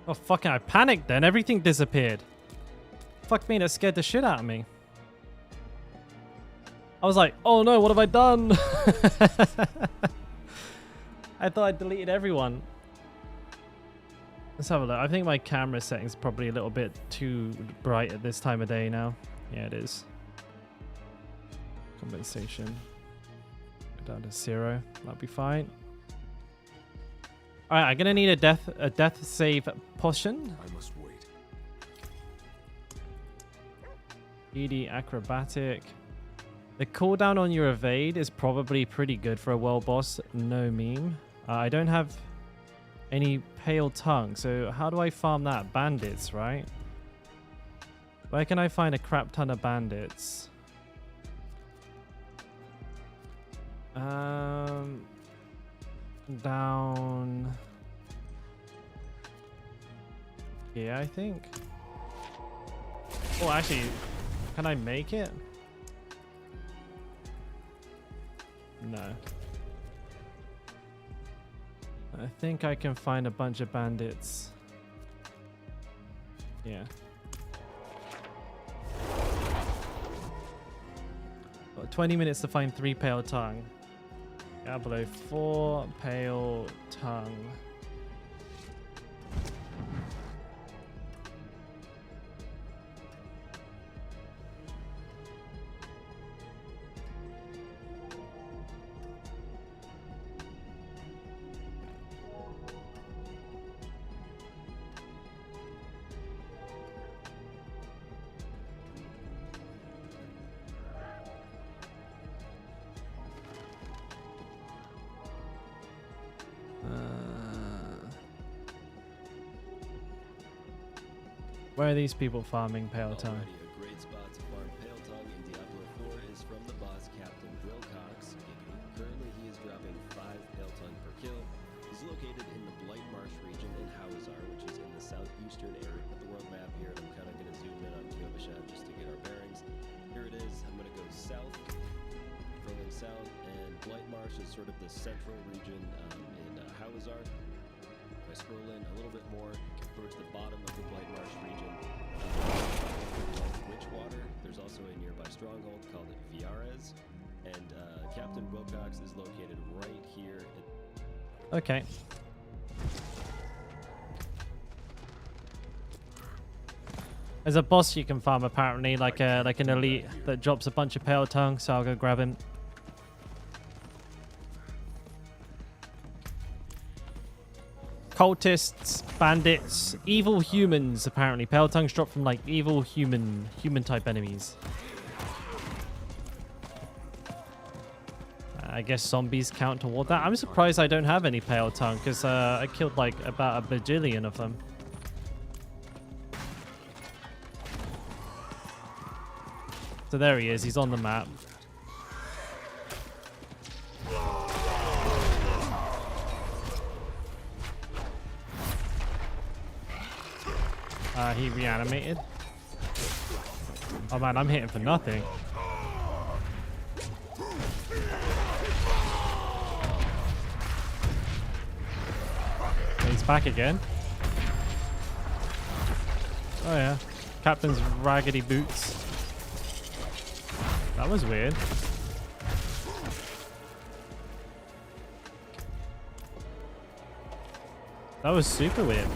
Oh, fucking, I panicked then. Everything disappeared. Fuck me, that scared the shit out of me. I was like, oh no, what have I done? I thought I deleted everyone. Let's have a look. I think my camera settings is probably a little bit too bright at this time of day now. Yeah, it is. Compensation. Go down to 0. That'll be fine. Alright, I'm gonna need a death save potion. I must wait. ED acrobatic. The cooldown on your evade is probably pretty good for a world boss. No meme. I don't have any pale tongue, so how do I farm that? Bandits, right? Where can I find a crap ton of bandits? Down here, I think. Oh, actually, can I make it? No. I think I can find a bunch of bandits. Yeah. Got 20 minutes to find 3 pale tongue. Diablo 4 pale tongue. Where are these people farming pale tongue? A great spot to farm pale tongue in Diablo 4 is from the boss Captain Wilcox. Currently he is dropping 5 pale tongue per kill. He's located in the Blight Marsh region in Hawazar, which is in the southeastern area of the world map here. And I'm kind of going to zoom in on Kyovashat just to get our bearings. Here it is. I'm going to go south, rolling south, and Blight Marsh is sort of the central region in Hawazar. If I scroll in a little bit more towards the bottom of the Blight Marsh region, Witchwater, there's also a nearby stronghold called Viares, and Captain Wilcox is located right here. Okay. There's a boss you can farm apparently, like an elite that drops a bunch of pale tongue, so I'll go grab him. cultists, bandits, evil humans. Apparently, pale tongues drop from like evil human type enemies. I guess zombies count toward that. I'm surprised I don't have any pale tongue because I killed like about a bajillion of them. So there he is. He's on the map. He reanimated. Oh man, I'm hitting for nothing. He's back again. Oh yeah. Captain's raggedy boots. That was weird. That was super weird.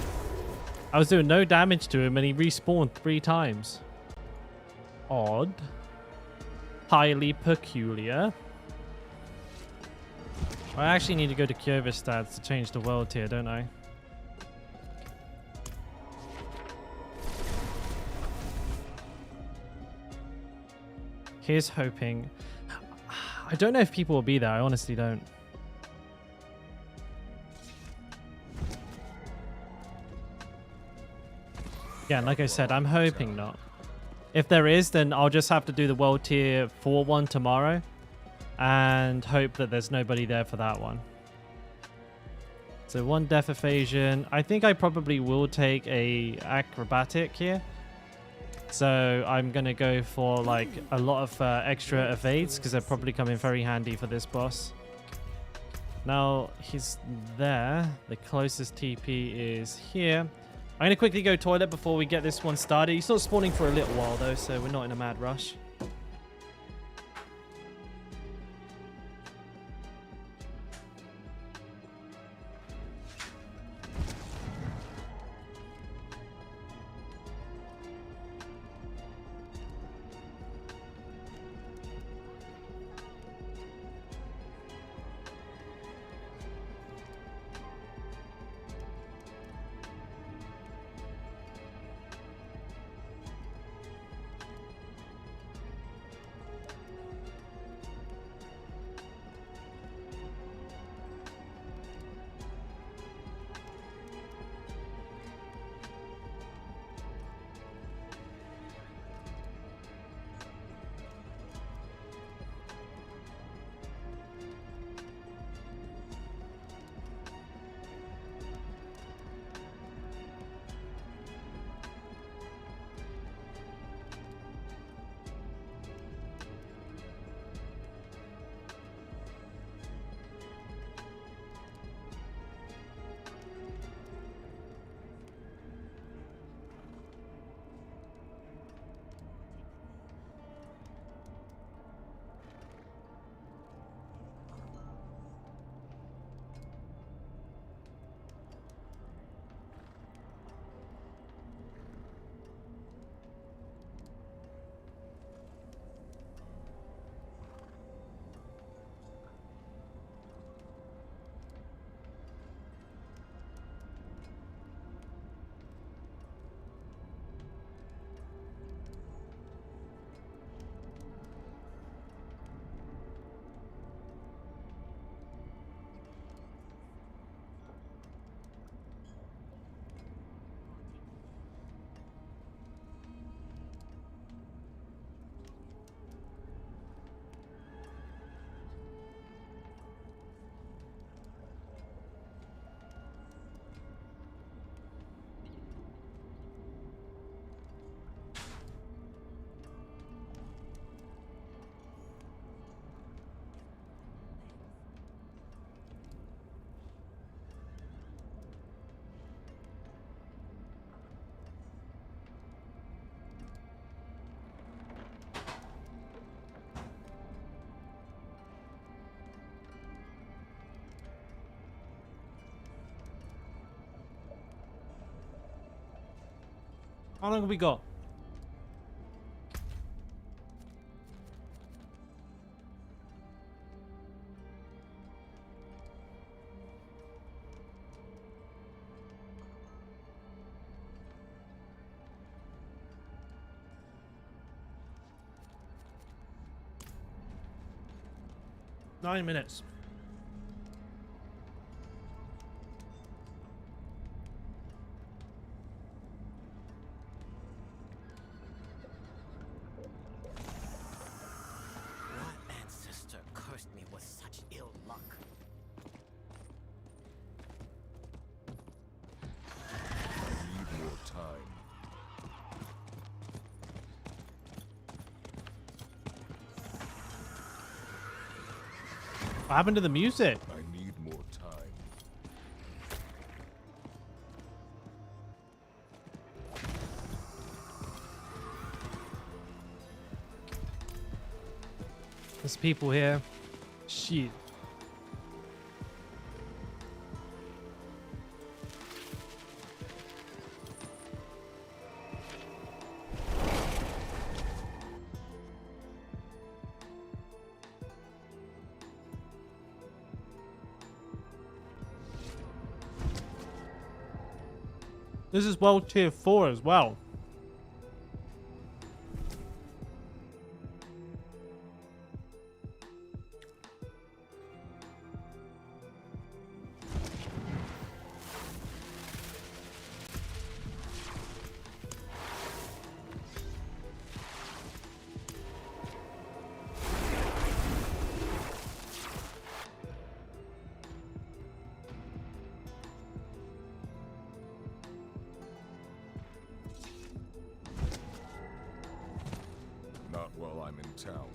I was doing no damage to him and he respawned 3 times. Odd. Highly peculiar. I actually need to go to Kyover stats to change the world tier, don't I? Here's hoping. I don't know if people will be there. I honestly don't. Yeah, like I said, I'm hoping not. If there is, then I'll just have to do the world tier 4 one tomorrow and hope that there's nobody there for that one. So 1 death evasion. I think I probably will take a acrobatic here. So I'm going to go for like a lot of extra evades because they're probably coming very handy for this boss. Now he's there. The closest TP is here. I'm going to quickly go toilet before we get this one started. He's still spawning for a little while though, so we're not in a mad rush. How long have we got? 9 minutes. What ancestor cursed me with such ill luck? I need more time. What happened to the music? I need more time. There's people here. Shit. This is World Tier 4 as well. Not while I'm in town.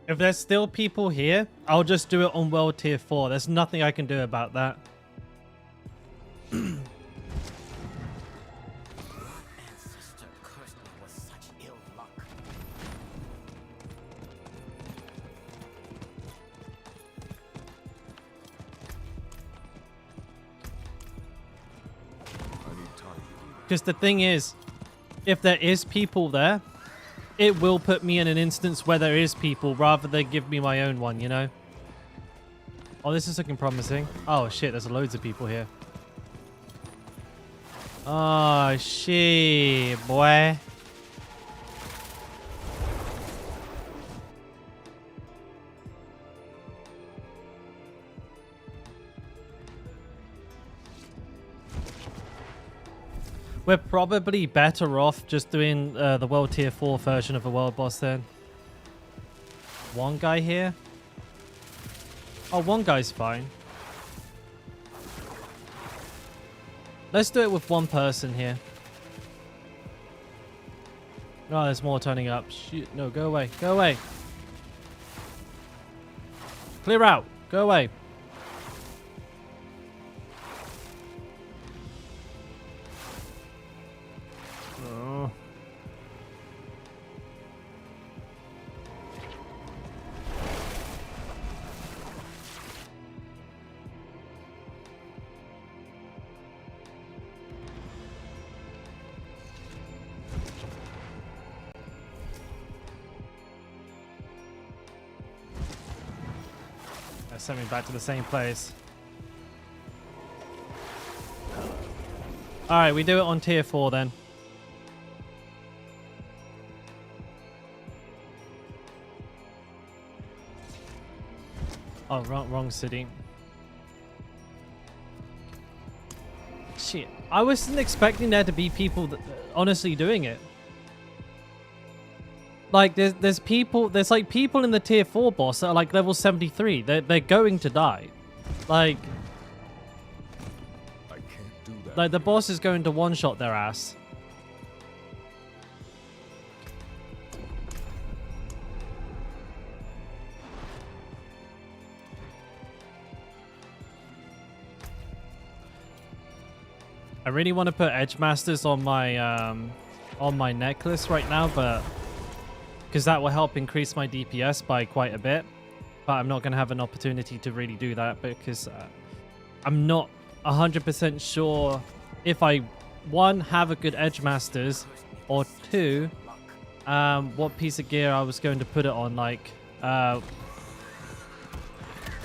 If there's still people here, I'll just do it on World Tier 4. There's nothing I can do about that. Ancestor cursed me with such ill luck. I need time. Because the thing is, if there is people there, it will put me in an instance where there is people rather than give me my own one, you know? Oh, this is looking promising. Oh shit, there's loads of people here. Oh shit, boy. We're probably better off just doing the World Tier 4 version of a World Boss then. One guy here? Oh, one guy's fine. Let's do it with one person here. Oh, there's more turning up. Shit, no, go away. Go away. Clear out. Go away. Oh. That sent me back to the same place. Alright, we do it on Tier 4 then. Oh, wrong city. Shit. I wasn't expecting there to be people that, honestly doing it. Like, there's people, there's like people in the Tier 4 boss that are like level 73. They're going to die. Like, I can't do that. like the boss is going to one-shot their ass. I really want to put Edge Masters on my necklace right now, but because that will help increase my DPS by quite a bit. But I'm not going to have an opportunity to really do that because I'm not 100% sure if I, one, have a good Edge Masters, or two, what piece of gear I was going to put it on, like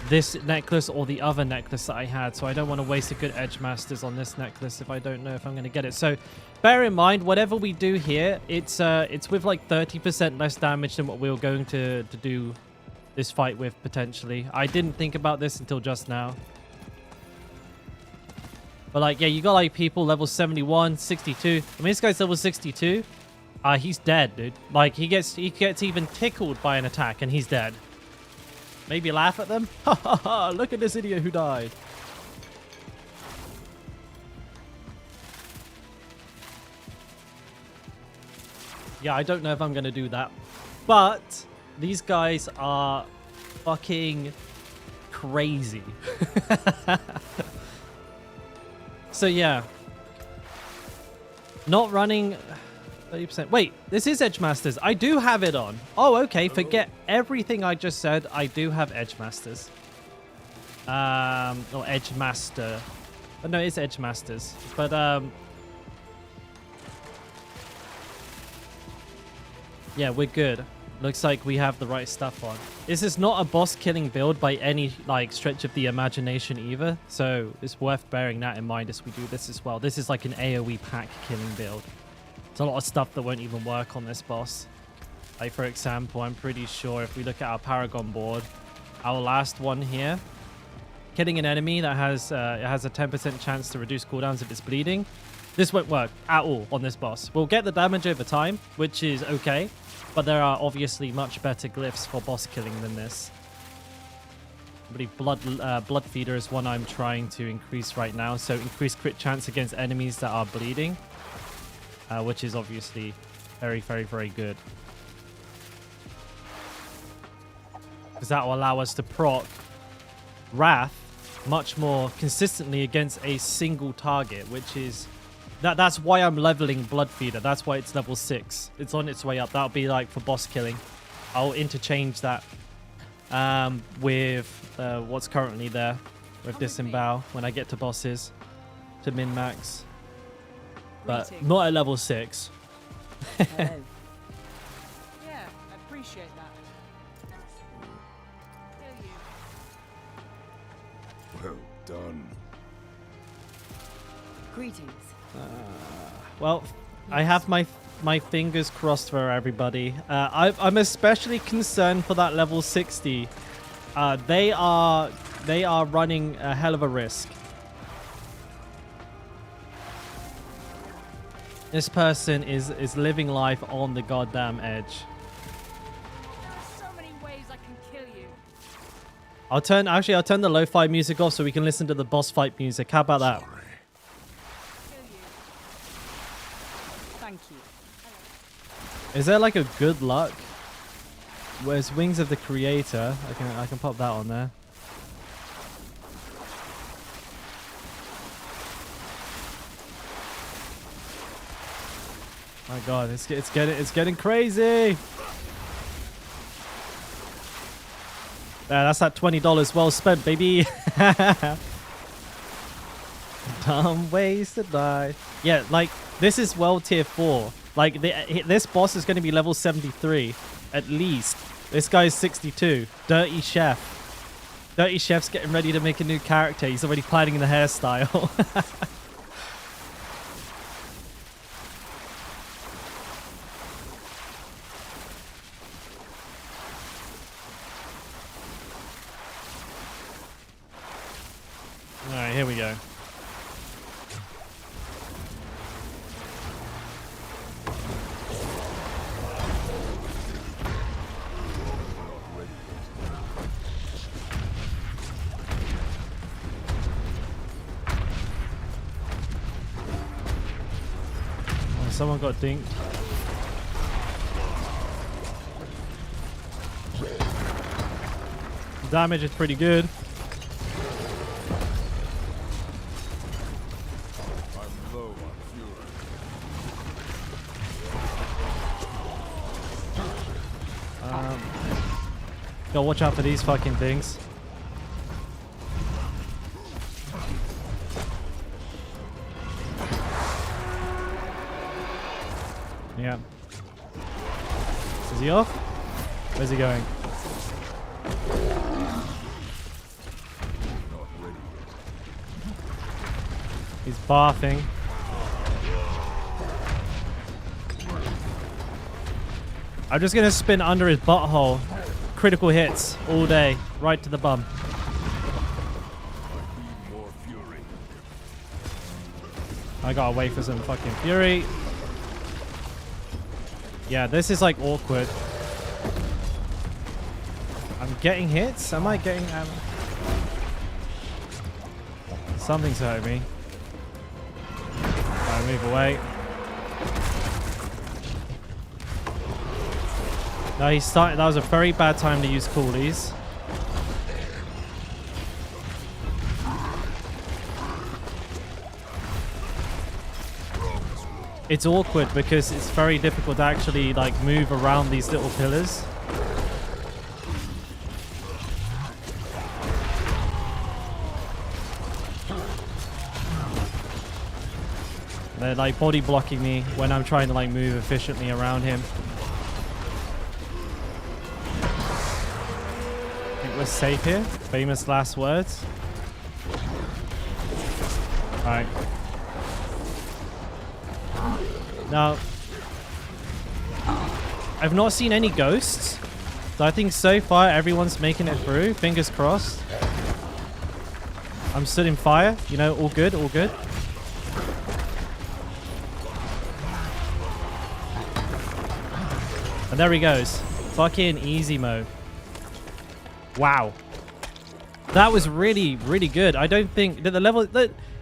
this necklace or the other necklace that I had. So I don't want to waste a good Edge Masters on this necklace if I don't know if I'm going to get it. So bear in mind, whatever we do here, it's with like 30% less damage than what we were going to do this fight with potentially. I didn't think about this until just now. But like, yeah, you got like people level 71, 62. I mean, this guy's level 62. He's dead, dude. Like, he gets even tickled by an attack and he's dead. Maybe laugh at them? Ha ha ha, look at this idiot who died. Yeah, I don't know if I'm going to do that. But these guys are fucking crazy. So yeah. Not running 30%. Wait, this is Edge Masters. I do have it on. Oh, okay. Forget everything I just said. I do have Edge Masters. Or Edge Master. Oh, no, it's Edge Masters. But, yeah, we're good. Looks like we have the right stuff on. This is not a boss killing build by any like stretch of the imagination either. So it's worth bearing that in mind as we do this as well. This is like an AoE pack killing build. There's a lot of stuff that won't even work on this boss. Like for example, I'm pretty sure if we look at our Paragon board, our last one here, killing an enemy that has it has a 10% chance to reduce cooldowns if it's bleeding. This won't work at all on this boss. We'll get the damage over time, which is okay. But there are obviously much better glyphs for boss killing than this. I believe Blood Feeder is one I'm trying to increase right now. So increase crit chance against enemies that are bleeding. Which is obviously very, very, very good. Because that will allow us to proc Wrath much more consistently against a single target, which is... That's why I'm leveling Blood Feeder. That's why it's level 6. It's on its way up. That'll be like for boss killing. I'll interchange that with what's currently there with Disembowel when I get to bosses to min-max. But not at level 6. Hello. Yeah, I appreciate that. Well done. Greetings. Well, I have my fingers crossed for everybody. I'm especially concerned for that level 60. They are running a hell of a risk. This person is living life on the goddamn edge. There's so many ways I can kill you. I'll turn the lo-fi music off so we can listen to the boss fight music. How about that? Thank you. Is there like a good luck? Where's Wings of the Creator? I can pop that on there. My God, it's getting crazy. Yeah, that's that $20 well spent, baby. Dumb ways to die. Yeah, like this is world tier 4. Like this boss is going to be level 73 at least. This guy's 62. Dirty Chef. Dirty Chef's getting ready to make a new character. He's already planning the hairstyle. All right, here we go. Someone got dinked. Damage is pretty good. I'm low on fury. Gotta watch out for these fucking things. Yeah. Is he off? Where's he going? He's barfing. I'm just gonna spin under his butthole. Critical hits all day, right to the bum. I gotta wait for some fucking fury. Yeah, this is like awkward. I'm getting hits? Am I getting something's hurting me. Alright, move away. No, he started. That was a very bad time to use coolies. It's awkward because it's very difficult to actually like move around these little pillars. They're like body blocking me when I'm trying to like move efficiently around him. I think we're safe here. Famous last words. Alright. Now, I've not seen any ghosts. So I think so far everyone's making it through. Fingers crossed. I'm stood in fire. You know, all good, all good. And there he goes. Fucking easy mode. Wow. That was really, really good. I don't think that the level...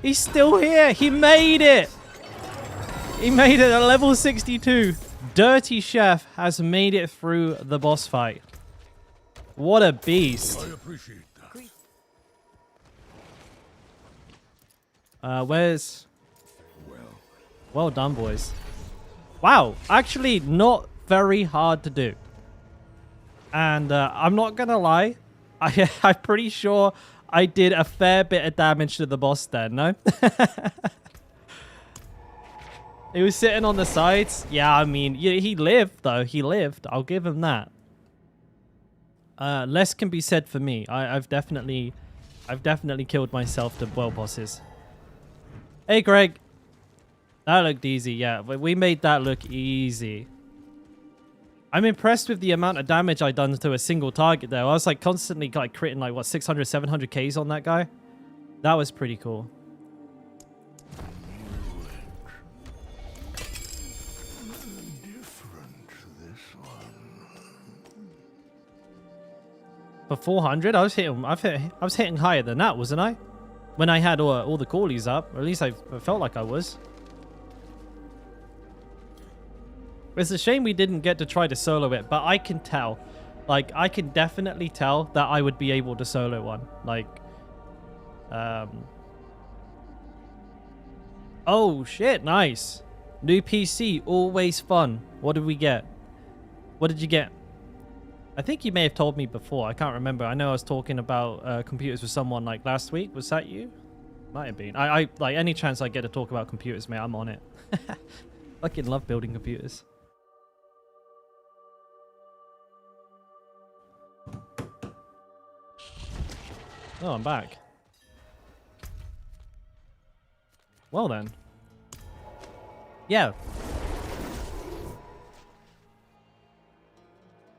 He's still here. He made it. He made it at level 62. Dirty Chef has made it through the boss fight. What a beast. I appreciate that. Where's... Well done, boys. Wow. Actually, not very hard to do. And I'm not going to lie. I'm pretty sure I did a fair bit of damage to the boss there, no? He was sitting on the sides. Yeah, I mean, he lived, though. He lived. I'll give him that. Less can be said for me. I've definitely killed myself to well bosses. Hey, Greg. That looked easy, yeah. We made that look easy. I'm impressed with the amount of damage I done to a single target, though. I was, like, constantly, like, critting, like, what, 600, 700 Ks on that guy? That was pretty cool. For 400, I was hitting higher than that, wasn't I? When I had all the callies up, or at least I felt like I was. It's a shame we didn't get to try to solo it, but I can tell. Like, I can definitely tell that I would be able to solo one. Like, oh, shit, nice. New PC, always fun. What did we get? What did you get? I think you may have told me before. I can't remember. I know I was talking about computers with someone, like, last week. Was that you? Might have been. I like, any chance I get to talk about computers, mate, I'm on it. Fucking love building computers. Oh, I'm back. Well then. Yeah.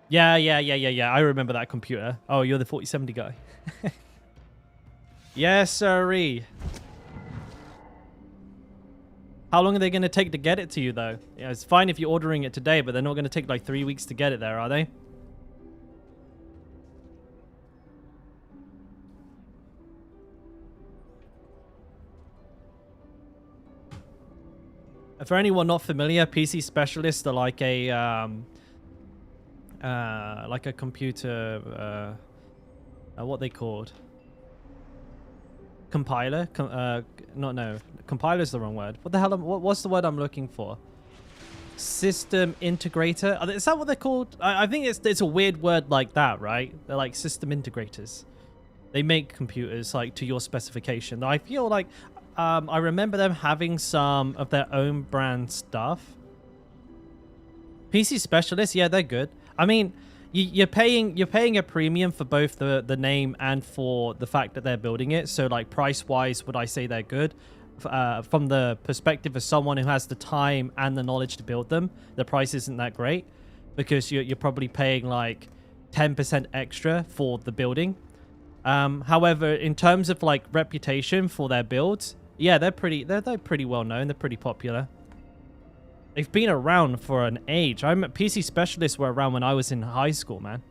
Yeah. I remember that computer. Oh, you're the 4070 guy. Yes, sirree. How long are they going to take to get it to you, though? Yeah, it's fine if you're ordering it today, but they're not going to take like 3 weeks to get it there, are they? For anyone not familiar, PC specialists are like a computer, what they called? Compiler? Compiler's the wrong word. What the hell? What's the word I'm looking for? System integrator? Is that what they're called? I think it's a weird word like that, right? They're like system integrators. They make computers like to your specification. I feel like I remember them having some of their own brand stuff. PC specialists, yeah, they're good. I mean, you're paying a premium for both the name and for the fact that they're building it. So like price wise, would I say they're good? From the perspective of someone who has the time and the knowledge to build them, the price isn't that great because you're probably paying like 10% extra for the building. However, in terms of like reputation for their builds, yeah, they're pretty well known. They're pretty popular. They've been around for an age. PC Specialists were around when I was in high school, man.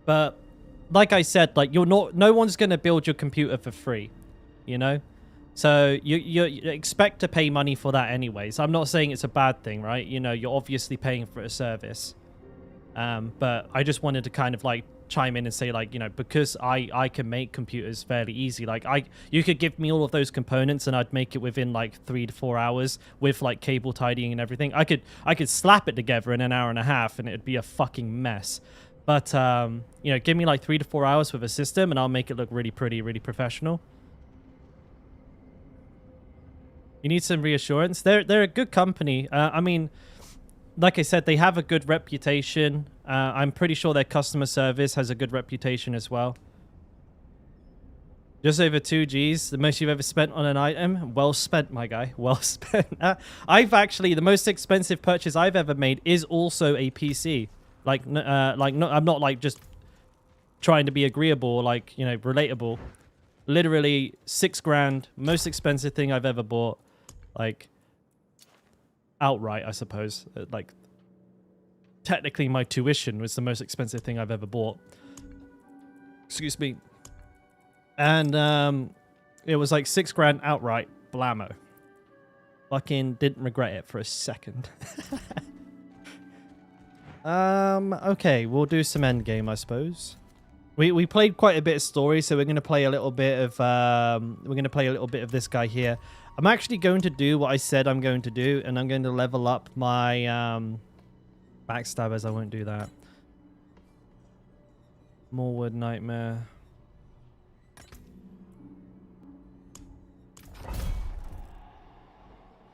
But like I said, like no one's gonna build your computer for free, you know. So you expect to pay money for that anyways. I'm not saying it's a bad thing, right? You know, you're obviously paying for a service. But I just wanted to kind of like chime in and say, like, you know, because I can make computers fairly easy. Like you could give me all of those components and I'd make it within like 3 to 4 hours with like cable tidying and everything. I could slap it together in an hour and a half and it'd be a fucking mess. But you know, give me like 3 to 4 hours with a system and I'll make it look really pretty, really professional. You need some reassurance. They're a good company. I mean, like I said, they have a good reputation. I'm pretty sure their customer service has a good reputation as well. Just over 2 Gs, the most you've ever spent on an item. Well spent, my guy. Well spent. The most expensive purchase I've ever made is also a PC. I'm not like just trying to be agreeable, or like, you know, relatable. Literally 6 grand, most expensive thing I've ever bought. Like, outright, I suppose. Like, technically my tuition was the most expensive thing I've ever bought. Excuse me. And it was like 6 grand outright. Blammo. Fucking didn't regret it for a second. Okay, we'll do some endgame, I suppose. We played quite a bit of story, so we're gonna play a little bit of this guy here. I'm actually going to do what I said I'm going to do, and I'm going to level up my backstabbers. I won't do that. Morewood Nightmare.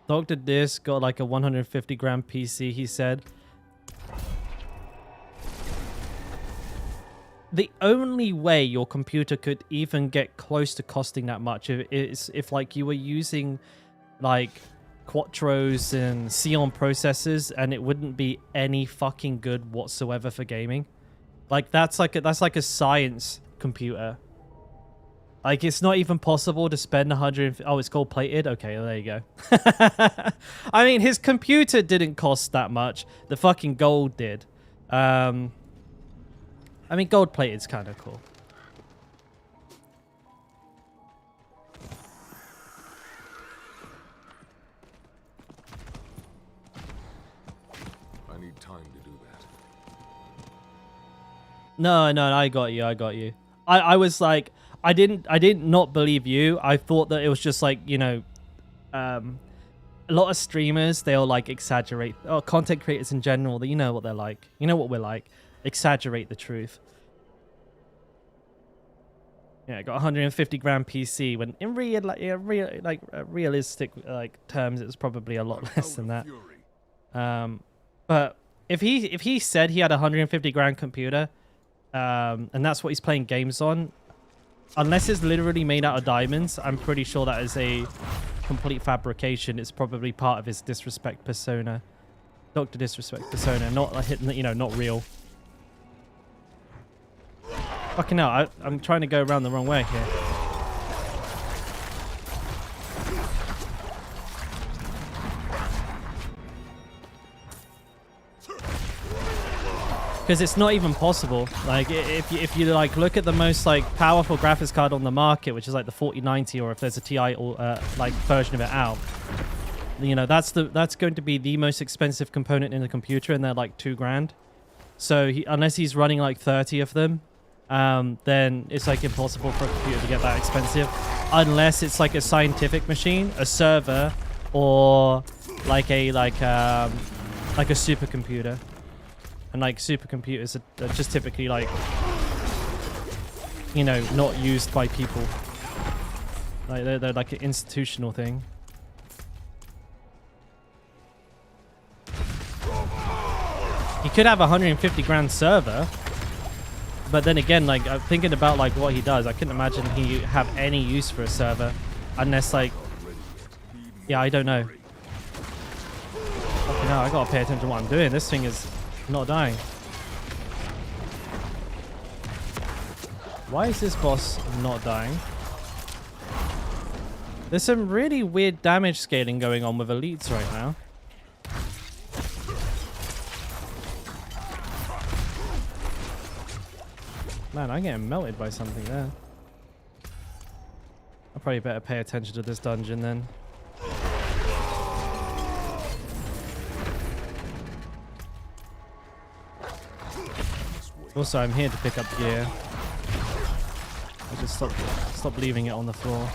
Dr. Disc got like a 150 grand PC, he said. The only way your computer could even get close to costing that much is if like you were using like Quattros and Xeon processors, and it wouldn't be any fucking good whatsoever for gaming. Like that's like a science computer. Like it's not even possible to spend 100. Oh, it's gold plated. Okay, well, there you go. I mean, his computer didn't cost that much. The fucking gold did. I mean, gold plated's kind of cool. I need time to do that. No, I got you. I was like, I didn't not believe you. I thought that it was just like, you know, a lot of streamers, they'll like exaggerate, or content creators in general, you know what they're like. You know what we're like. Exaggerate the truth. Yeah, I got 150 grand PC when in realistic like terms, it was probably a lot less than that. But if he said he had a 150 grand computer, and that's what he's playing games on, unless it's literally made out of diamonds, I'm pretty sure that is a complete fabrication. It's probably part of his disrespect persona, Dr. Disrespect persona, not, you know, not real. Fucking hell, I'm trying to go around the wrong way here. Because it's not even possible. Like, if you like look at the most like powerful graphics card on the market, which is like the 4090, or if there's a TI or like version of it out, you know, that's going to be the most expensive component in the computer, and they're like 2 grand. So unless he's running like 30 of them, then it's like impossible for a computer to get that expensive, unless it's like a scientific machine, a server, or like a supercomputer. And like supercomputers are just typically like, you know, not used by people. Like they're like an institutional thing. He could have a 150 grand server, but then again, like I'm thinking about like what he does, I couldn't imagine he have any use for a server unless like, yeah, I don't know. Fucking hell, I gotta pay attention to what I'm doing. This thing is not dying. Why is this boss not dying? There's some really weird damage scaling going on with elites right now. Man, I'm getting melted by something there. I probably better pay attention to this dungeon then. Also, I'm here to pick up gear. I just stop leaving it on the floor.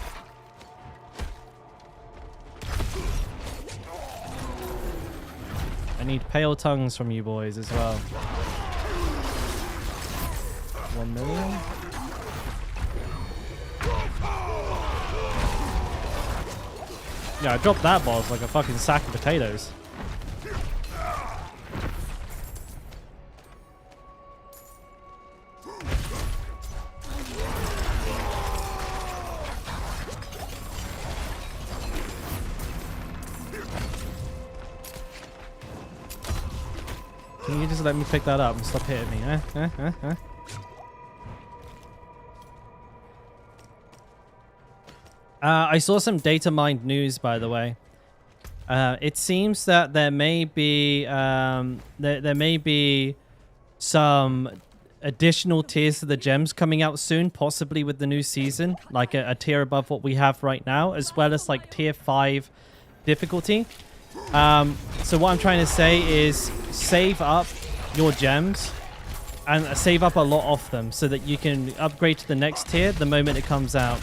I need pale tongues from you boys as well. 1 million? Yeah, I dropped that boss like a fucking sack of potatoes. Can you just let me pick that up and stop hitting me, I saw some data mined news, by the way. It seems that there may be there may be some additional tiers to the gems coming out soon, possibly with the new season, like a tier above what we have right now, as well as like tier 5 difficulty. So what I'm trying to say is save up your gems and save up a lot of them so that you can upgrade to the next tier the moment it comes out.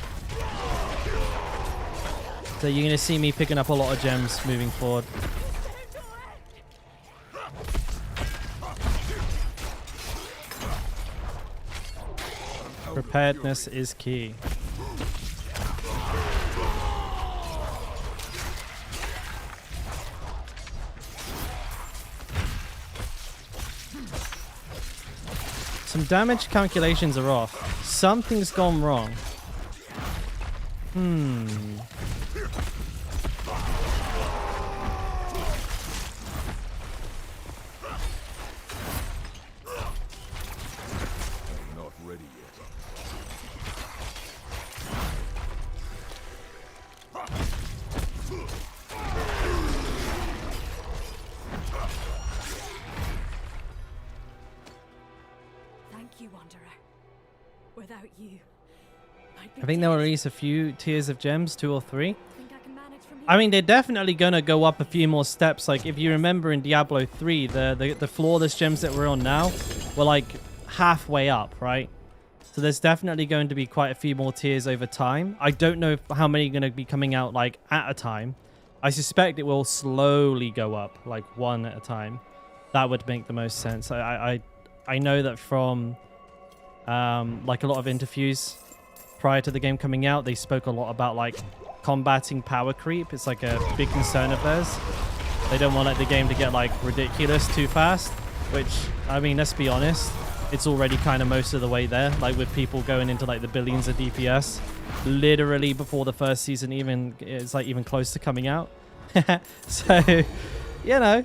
So you're going to see me picking up a lot of gems moving forward. Preparedness is key. Some damage calculations are off. Something's gone wrong. I think they'll release a few tiers of gems, 2 or 3. I mean, they're definitely going to go up a few more steps. Like, if you remember in Diablo 3, the flawless gems that we're on now were like halfway up, right? So there's definitely going to be quite a few more tiers over time. I don't know how many are going to be coming out like at a time. I suspect it will slowly go up, like one at a time. That would make the most sense. I know that from like a lot of interviews prior to the game coming out, they spoke a lot about like combating power creep. It's like a big concern of theirs. They don't want like the game to get like ridiculous too fast, which, I mean, let's be honest, it's already kind of most of the way there, like with people going into like the billions of DPS literally before the first season even is like even close to coming out. So, you know.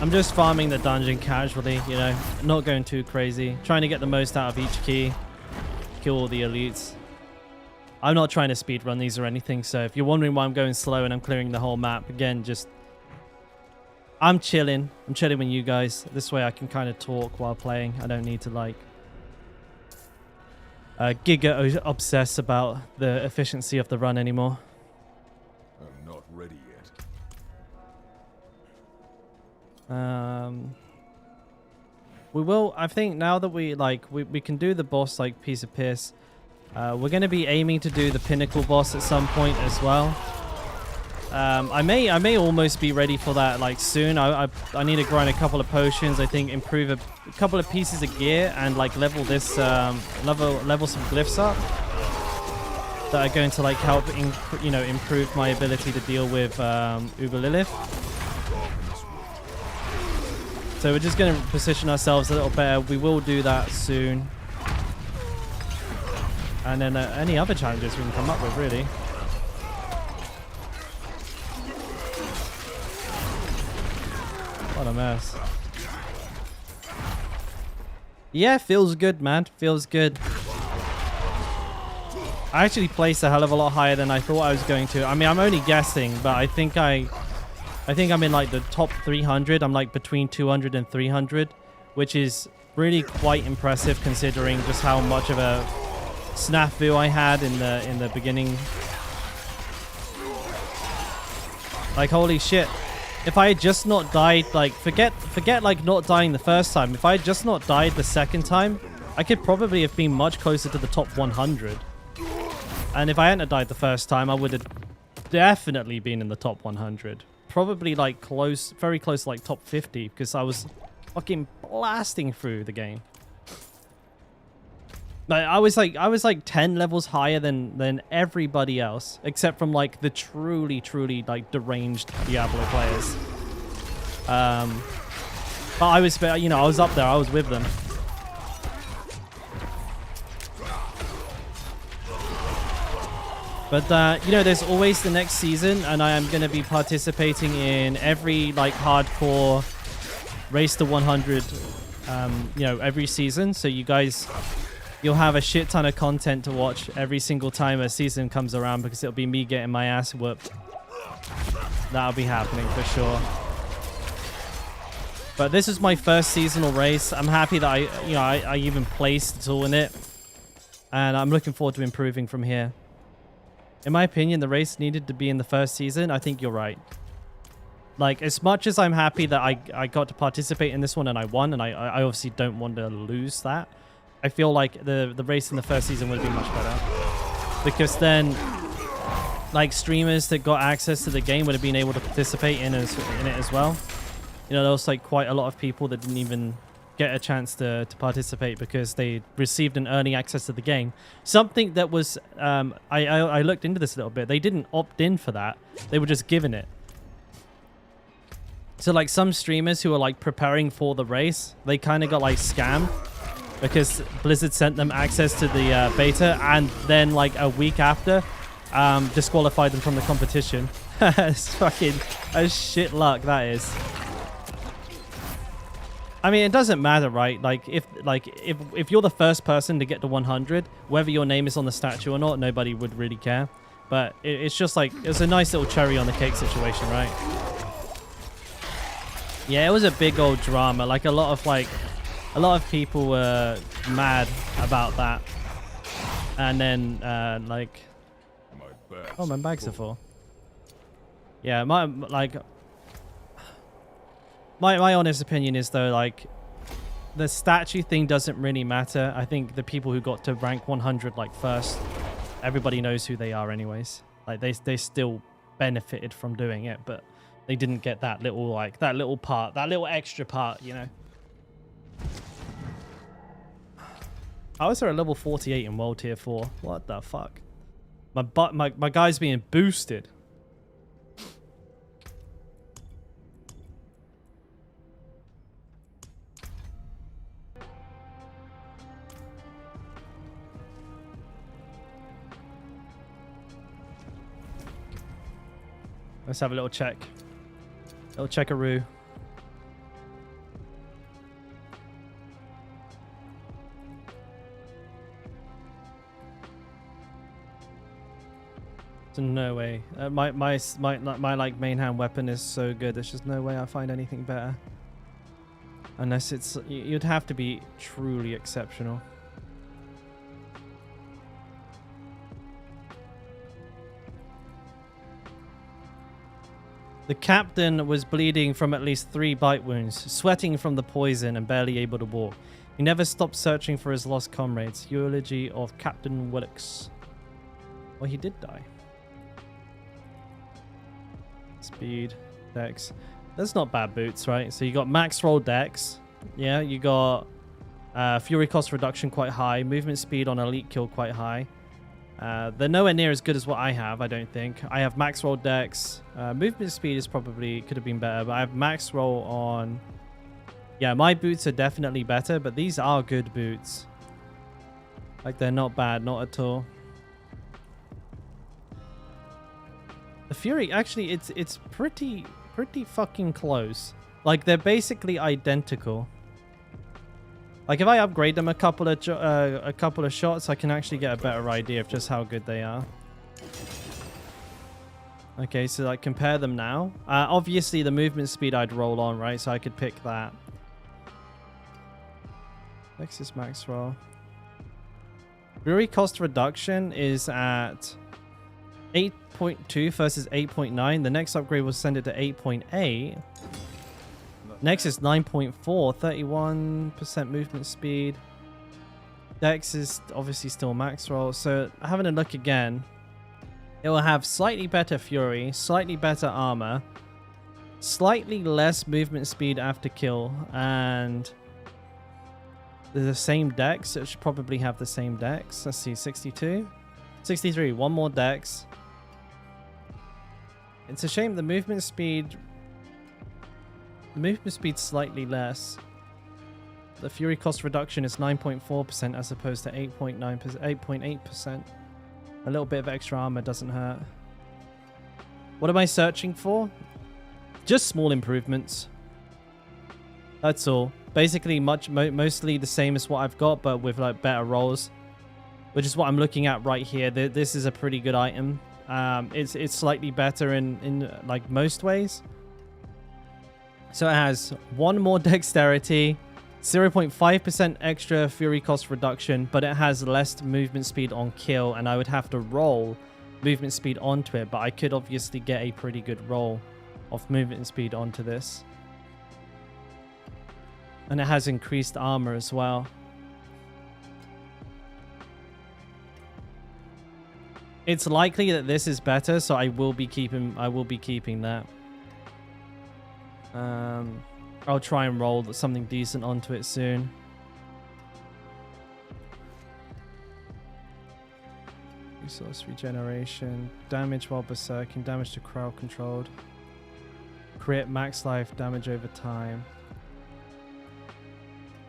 I'm just farming the dungeon casually, you know, not going too crazy. Trying to get the most out of each key. Kill all the elites. I'm not trying to speedrun these or anything, so if you're wondering why I'm going slow and I'm clearing the whole map, again, just... I'm chilling. I'm chilling with you guys. This way I can kind of talk while playing. I don't need to, like... giga obsess about the efficiency of the run anymore. I'm not ready yet. We will, I think now that we can do the boss like piece of piss. We're going to be aiming to do the pinnacle boss at some point as well. I may almost be ready for that like soon. I need to grind a couple of potions. I think improve a couple of pieces of gear and like level this level some glyphs up that are going to like help improve my ability to deal with Uber Lilith. So we're just going to position ourselves a little better. We will do that soon. And then any other challenges we can come up with, really. What a mess. Yeah, feels good, man. Feels good. I actually placed a hell of a lot higher than I thought I was going to. I mean, I'm only guessing, but I think I'm in like the top 300. I'm like between 200 and 300, which is really quite impressive considering just how much of a snafu I had in the beginning. Like, holy shit. If I had just not died, like, forget like not dying the first time. If I had just not died the second time, I could probably have been much closer to the top 100. And if I hadn't died the first time, I would have definitely been in the top 100. Probably like close, very close to like top 50 because I was fucking blasting through the game. Like, I was like 10 levels higher than everybody else, except from like the truly like deranged Diablo players. But I was, I was up there. I was with them. But there's always the next season, and I am going to be participating in every like hardcore race to 100, every season. So you guys. You'll have a shit ton of content to watch every single time a season comes around because it'll be me getting my ass whooped. That'll be happening for sure. But this is my first seasonal race. I'm happy that I even placed at all in it. And I'm looking forward to improving from here. In my opinion, the race needed to be in the first season. I think you're right. Like, as much as I'm happy that I got to participate in this one and I won, and I obviously don't want to lose that, I feel like the race in the first season would have been much better. Because then, like, streamers that got access to the game would have been able to participate in it as well. There was, like, quite a lot of people that didn't even get a chance to participate because they received an early access to the game. Something that was... I looked into this a little bit. They didn't opt in for that. They were just given it. So, like, some streamers who were, like, preparing for the race, they kind of got, like, scammed. Because Blizzard sent them access to the beta and then like a week after disqualified them from the competition. It's fucking a shit luck, that is. I mean, it doesn't matter, right? Like if you're the first person to get to 100, whether your name is on the statue or not, nobody would really care. But it's just like, it's a nice little cherry on the cake situation, right? Yeah, it was a big old drama. Like a lot of people were mad about that. And then, like... Oh, my bags are full. Yeah, my honest opinion is, though, like, the statue thing doesn't really matter. I think the people who got to rank 100, like, first, everybody knows who they are anyways. Like, they still benefited from doing it, but they didn't get that little, like, that little part, that little extra part, How is there a level 48 in World Tier 4? What the fuck? My guy's being boosted. Let's have a little check. Little checkaroo. No way. My like main hand weapon is so good. There's just no way I find anything better. Unless it's, you'd have to be truly exceptional. The captain was bleeding from at least 3 bite wounds, sweating from the poison and barely able to walk. He never stopped searching for his lost comrades. Eulogy of Captain Wilkes. Well, he did die. Speed, dex. That's not bad boots, right? So you got max roll dex. Yeah, you got fury cost reduction quite high. Movement speed on elite kill quite high. They're nowhere near as good as what I have, I don't think. I have max roll dex. Movement speed is probably could have been better, but I have max roll on... Yeah, my boots are definitely better, but these are good boots. Like, they're not bad, not at all. The Fury, actually, it's pretty fucking close. Like, they're basically identical. Like, if I upgrade them a couple of shots, I can actually get a better idea of just how good they are. Okay, so like compare them now. Obviously, the movement speed I'd roll on, right? So I could pick that. Next is max roll. Fury cost reduction is at 8.2 versus 8.9. The next upgrade will send it to 8.8. Next is 9.4, 31% movement speed. Dex is obviously still max roll. So having a look again, it will have slightly better fury, slightly better armor, slightly less movement speed after kill, and the same dex. It should probably have the same dex. Let's see, 62, 63. One more dex. It's a shame the movement speed. The movement speed's slightly less. The fury cost reduction is 9.4% as opposed to 8.8%. A little bit of extra armor doesn't hurt. What am I searching for? Just small improvements. That's all. Basically, mostly the same as what I've got, but with like better rolls, which is what I'm looking at right here. This is a pretty good item. It's slightly better in like most ways. So it has 1 more dexterity, 0.5% extra fury cost reduction, but it has less movement speed on kill, and I would have to roll movement speed onto it, but I could obviously get a pretty good roll of movement speed onto this. And it has increased armor as well. It's likely that this is better, so I will be keeping that. I'll try and roll something decent onto it soon. Resource regeneration, damage while berserking, damage to crowd controlled, crit, max life, damage over time,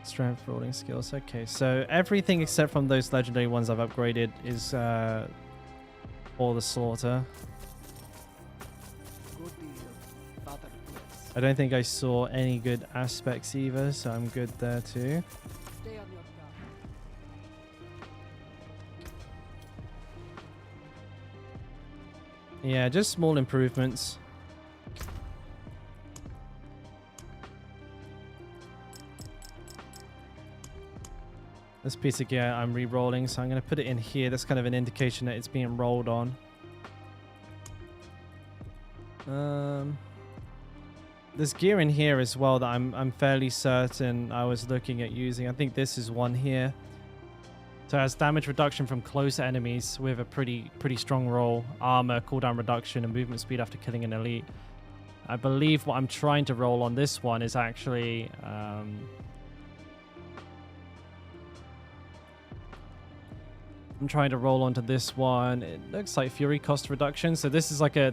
strength, rolling skills. Okay, so everything except from those legendary ones I've upgraded is all the slaughter. I don't think I saw any good aspects either, so I'm good there too. Yeah, just small improvements. This piece of gear I'm re-rolling, so I'm going to put it in here. That's kind of an indication that it's being rolled on. There's gear in here as well that I'm fairly certain I was looking at using. I think this is one here. So it has damage reduction from close enemies with a pretty strong roll, armor, cooldown reduction, and movement speed after killing an elite. I believe what I'm trying to roll on this one is actually I'm trying to roll onto this one. It looks like fury cost reduction. So this is like a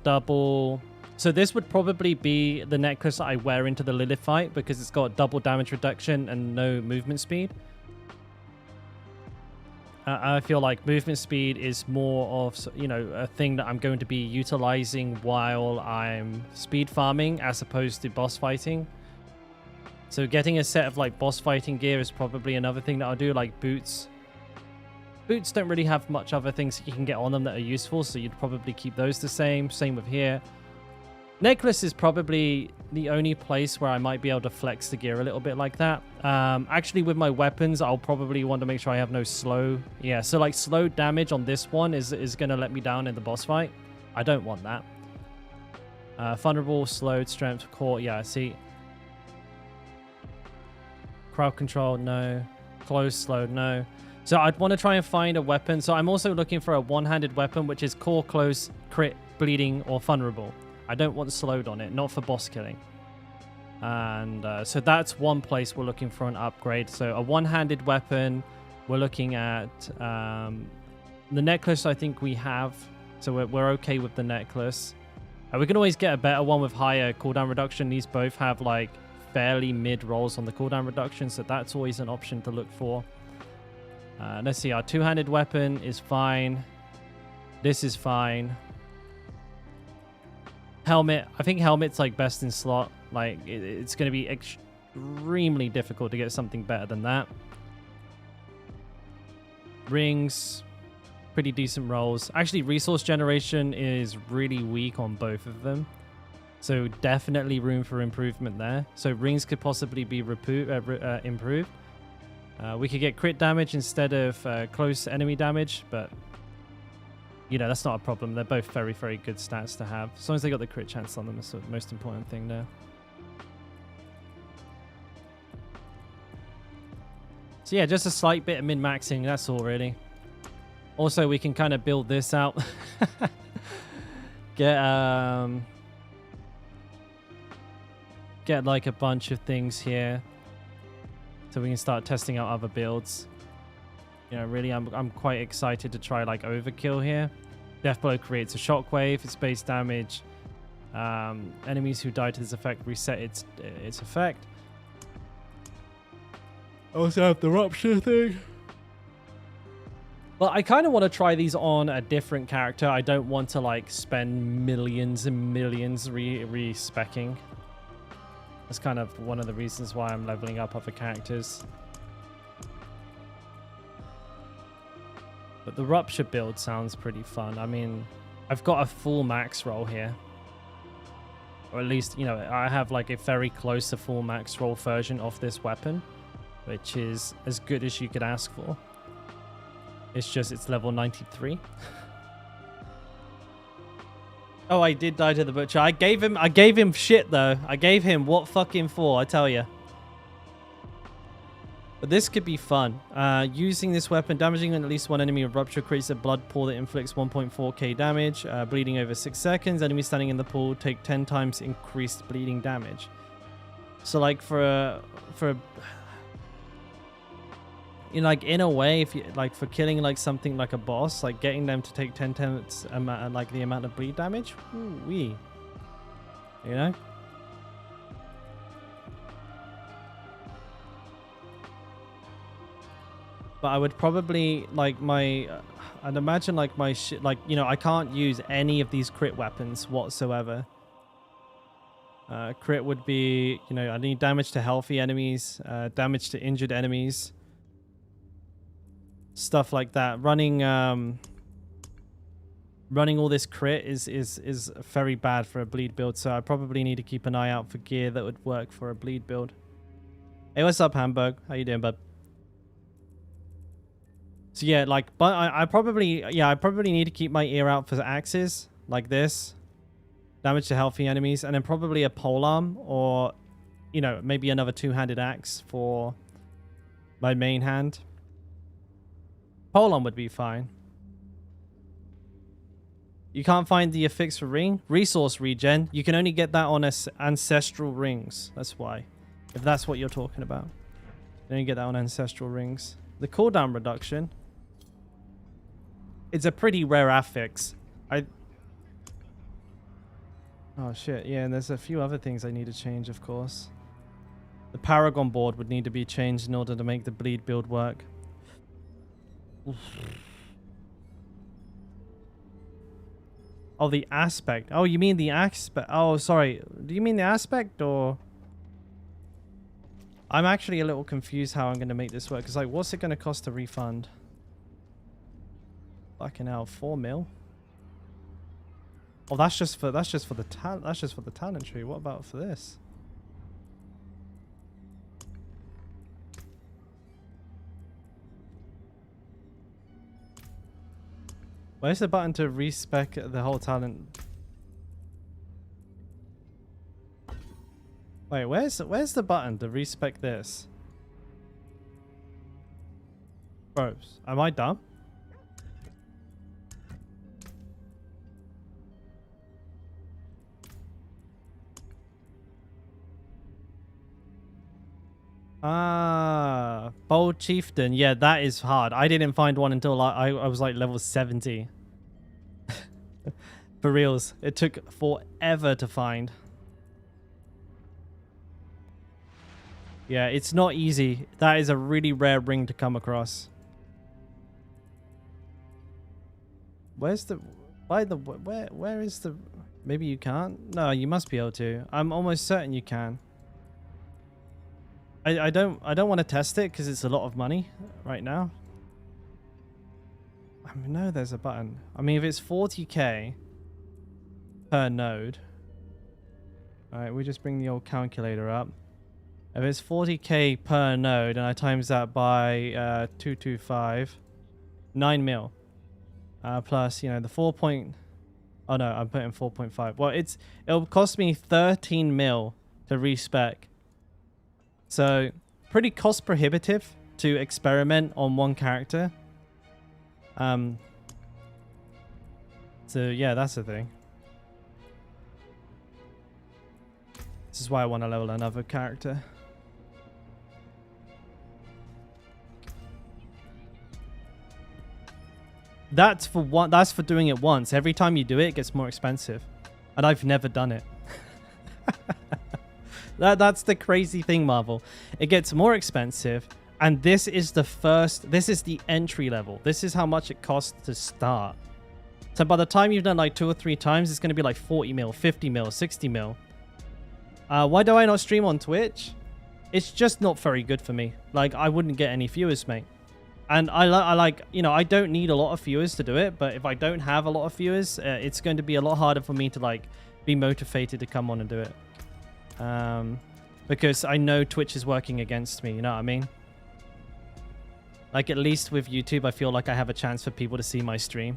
double. So this would probably be the necklace that I wear into the Lilith fight because it's got double damage reduction and no movement speed. I feel like movement speed is more of, you know, a thing that I'm going to be utilizing while I'm speed farming as opposed to boss fighting. So getting a set of like boss fighting gear is probably another thing that I'll do, like boots. Boots don't really have much other things that you can get on them that are useful, so you'd probably keep those the same. Same with here. Necklace is probably the only place where I might be able to flex the gear a little bit like that. Actually, with my weapons, I'll probably want to make sure I have no slow. Yeah, so like slow damage on this one is going to let me down in the boss fight. I don't want that. Vulnerable, slowed, strength, core. Yeah, see. Crowd control, no. Close, slowed, no. So I'd want to try and find a weapon. So I'm also looking for a one-handed weapon, which is core, close, crit, bleeding, or vulnerable. I don't want slowed on it, not for boss killing. And so that's one place we're looking for an upgrade. So a one-handed weapon. We're looking at the necklace. I think we have. So we're okay with the necklace. We can always get a better one with higher cooldown reduction. These both have like fairly mid rolls on the cooldown reduction, so that's always an option to look for. Let's see, our two-handed weapon is fine. This is fine. Helmet, I think helmet's like best in slot. Like it's going to be extremely difficult to get something better than that. Rings, pretty decent rolls. Actually, resource generation is really weak on both of them. So definitely room for improvement there. So rings could possibly be improved. We could get crit damage instead of close enemy damage, but you know, that's not a problem. They're both very, very good stats to have. As long as they got the crit chance on them, that's the most important thing there. So yeah, just a slight bit of min-maxing, that's all really. Also, we can kind of build this out. Get like a bunch of things here, so we can start testing out other builds. You know, really, I'm quite excited to try like overkill here. Death Blow creates a shockwave. It's base damage. Enemies who die to this effect reset its effect. Also have the rupture thing. Well, I kind of want to try these on a different character. I don't want to like spend millions and millions re-speccing. That's kind of one of the reasons why I'm leveling up other characters. But the rupture build sounds pretty fun. I mean, I've got a full max roll here. Or at least, you know, I have like a very close to full max roll version of this weapon, which is as good as you could ask for. It's just, it's level 93. Oh, I did die to the butcher. I gave him shit though. I gave him what fucking for, I tell you. But this could be fun. Using this weapon, damaging at least one enemy with rupture creates a blood pool that inflicts 1.4k damage. Bleeding over 6 seconds. Enemies standing in the pool take 10 times increased bleeding damage. So like for you know, like in a way, if you like for killing like something like a boss, like getting them to take 10 times like the amount of bleed damage, you know. But I would probably like my I'd imagine like my shit, like, you know, I can't use any of these crit weapons whatsoever. Crit would be, you know, I need damage to healthy enemies, damage to injured enemies. Stuff like that. Running all this crit is very bad for a bleed build, so I probably need to keep an eye out for gear that would work for a bleed build. Hey, what's up, Hamburg? How you doing, bud? So yeah, like, but I probably need to keep my ear out for axes like this. Damage to healthy enemies, and then probably a polearm, or, you know, maybe another two-handed axe for my main hand. Polearm would be fine. You can't find the affix for ring? Resource regen. You can only get that on ancestral rings. That's why. If that's what you're talking about. You only get that on ancestral rings. The cooldown reduction. It's a pretty rare affix. Oh shit, yeah, and there's a few other things I need to change, of course. The Paragon board would need to be changed in order to make the bleed build work. Oof. Oh, the aspect. Oh, you mean the aspect? Oh, sorry. Do you mean the aspect, or? I'm actually a little confused how I'm going to make this work. Because, like, what's it going to cost to refund? Fucking hell, 4 mil? Oh, that's just for the talent tree. What about for this? Where's the button to respec the whole talent? Wait, where's the button to respec this? Bros, am I dumb? Ah, Bold Chieftain. Yeah, that is hard. I didn't find one until I was like level 70. For reals. It took forever to find. Yeah, it's not easy. That is a really rare ring to come across. Where's the... Where is the... Maybe you can't? No, you must be able to. I'm almost certain you can. I don't want to test it because it's a lot of money right now. I mean, no, there's a button. I mean, if it's 40k per node. Alright, we just bring the old calculator up. If it's 40k per node and I times that by 225, 9 mil. Plus, you know, the 4 point... Oh no, I'm putting 4.5. Well, it'll cost me 13 mil to respec. So, pretty cost prohibitive to experiment on one character. So yeah, that's the thing. This is why I want to level another character. That's for doing it once. Every time you do it, it gets more expensive. And I've never done it. That's the crazy thing, Marvel. It gets more expensive, and this is the entry level. This is how much it costs to start. So by the time you've done like 2 or 3 times, it's going to be like 40 mil, 50 mil, 60 mil. Why do I not stream on Twitch? It's just not very good for me. Like, I wouldn't get any viewers, mate. And I like, you know, I don't need a lot of viewers to do it, but if I don't have a lot of viewers, it's going to be a lot harder for me to like be motivated to come on and do it. Because I know Twitch is working against me, you know what I mean? Like, at least with YouTube, I feel like I have a chance for people to see my stream.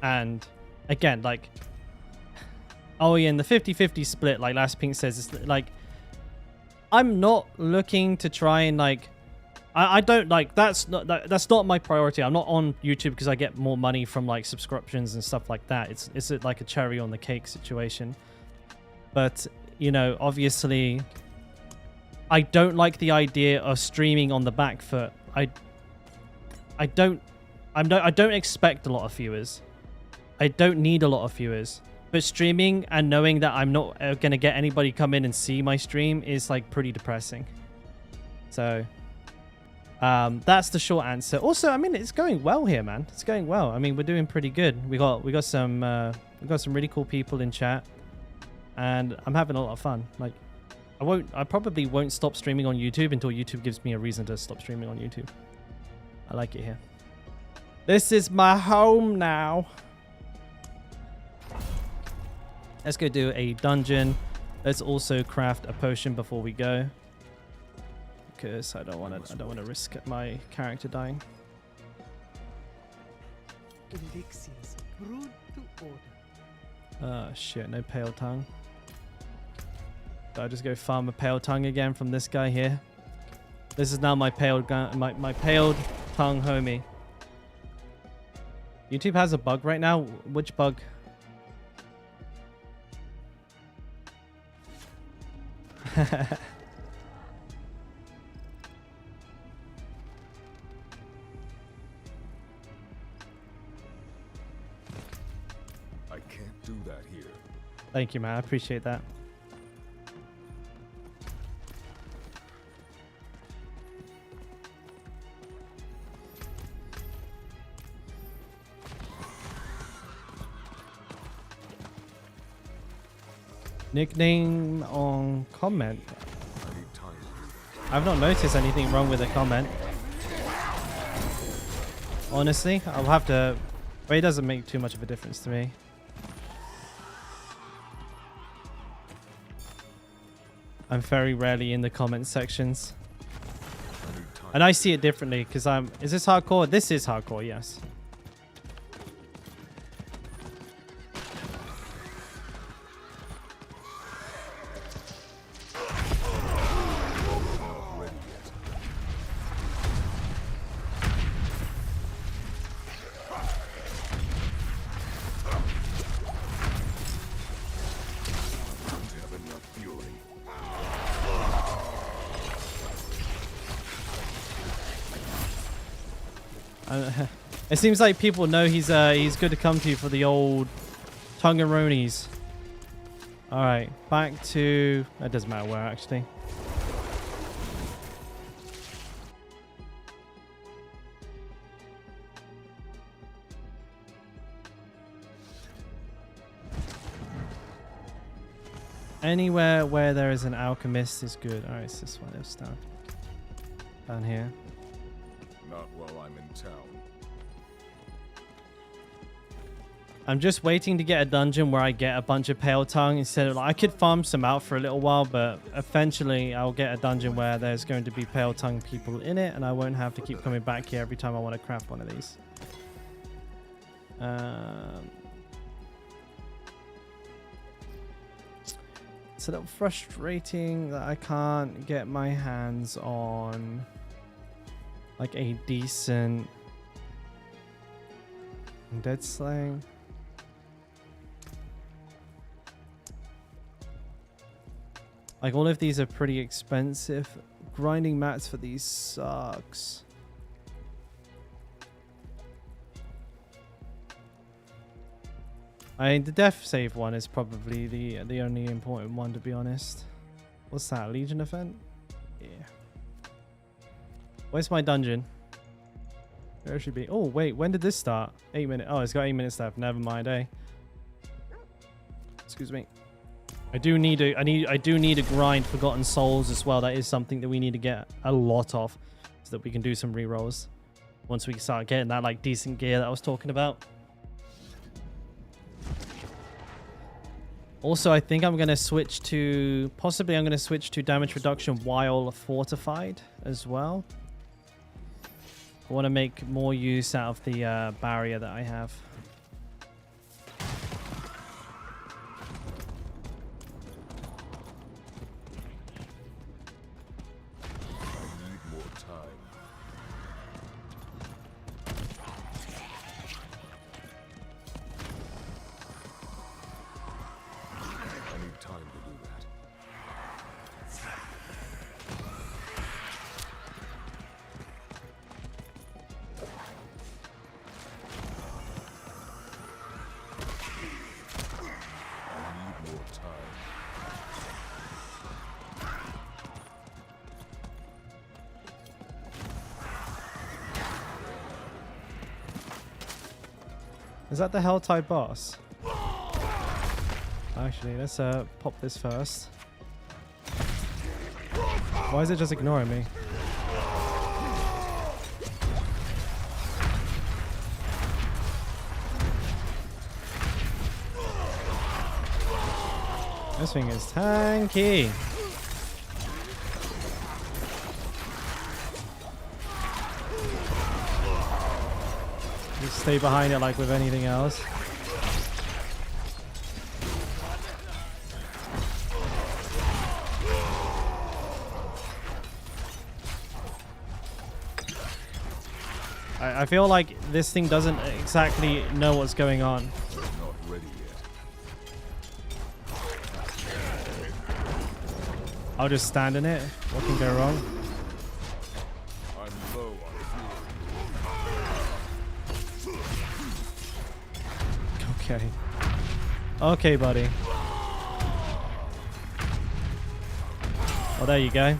And again, like, oh yeah, in the 50-50 split, like Last Pink says, it's like, I'm not looking to try and like, I don't like, that's not my priority. I'm not on YouTube because I get more money from like subscriptions and stuff like that. It's like a cherry on the cake situation. But, you know, obviously I don't like the idea of streaming on the back foot. I don't expect a lot of viewers. I don't need a lot of viewers. But streaming and knowing that I'm not going to get anybody come in and see my stream is like pretty depressing. So that's the short answer. Also, I mean, it's going well here, man. It's going well. I mean, we're doing pretty good. We got some really cool people in chat, and I'm having a lot of fun. Like, I probably won't stop streaming on YouTube until YouTube gives me a reason to stop streaming on YouTube. I like it here. This is my home now. Let's go do a dungeon. Let's also craft a potion before we go, because I don't want to risk my character dying. Oh shit! No pale tongue. So I just go farm a pale tongue again from this guy here. This is now my paled my paled tongue homie. YouTube has a bug right now. Which bug? I can't do that here. Thank you, man. I appreciate that. Nickname on comment. I've not noticed anything wrong with the comment. Honestly, I'll have to... But it doesn't make too much of a difference to me. I'm very rarely in the comment sections. And I see it differently because I'm... Is this hardcore? This is hardcore, yes. It seems like people know he's good to come to for the old tongaronies. All right, back to... That doesn't matter where, actually. Anywhere where there is an alchemist is good. All right, it's this one. It's down here. Not while I'm in town. I'm just waiting to get a dungeon where I get a bunch of pale tongue instead of... I could farm some out for a little while, but eventually I'll get a dungeon where there's going to be pale tongue people in it, and I won't have to keep coming back here every time I want to craft one of these. It's a little frustrating that I can't get my hands on like a decent dead slaying. Like, all of these are pretty expensive. Grinding mats for these sucks. I mean, the death save one is probably the only important one, to be honest. What's that? Legion event? Yeah. Where's my dungeon? There should be. Oh wait, when did this start? 8 minutes. Oh, it's got 8 minutes left. Never mind, eh? Excuse me. I do need a grind Forgotten Souls as well. That is something that we need to get a lot of, so that we can do some rerolls once we start getting that like decent gear that I was talking about. Also, I think I'm gonna switch to damage reduction while fortified as well. I want to make more use out of the barrier that I have. Is that the Helltide boss? Actually, let's pop this first. Why is it just ignoring me? This thing is tanky. Just stay behind it like with anything else. I feel like this thing doesn't exactly know what's going on. Not ready yet. I'll just stand in it. What can go wrong? I'm low on fuel. Okay. Okay, buddy. Well, there you go.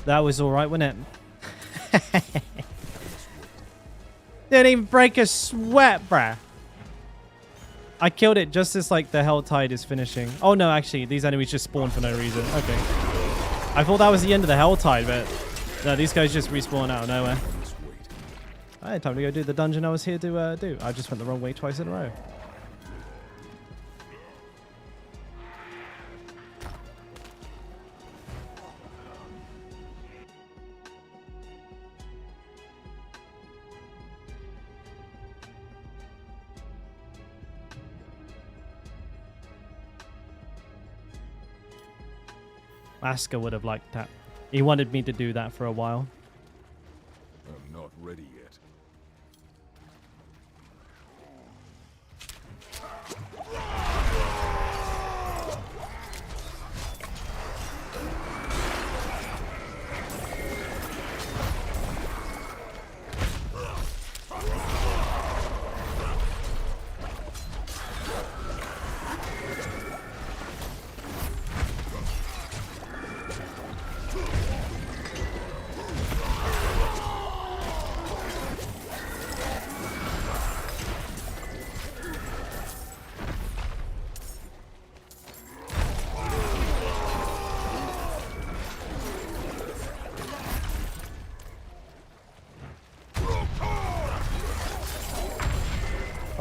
That was alright, wasn't it? Didn't even break a sweat, bruh. I killed it just as like the Helltide is finishing. Oh no, actually, these enemies just spawn for no reason. Okay. I thought that was the end of the Helltide, but no, these guys just respawn out of nowhere. Alright, time to go do the dungeon I was here to do. I just went the wrong way twice in a row. Asker would have liked that. He wanted me to do that for a while. I'm not ready yet.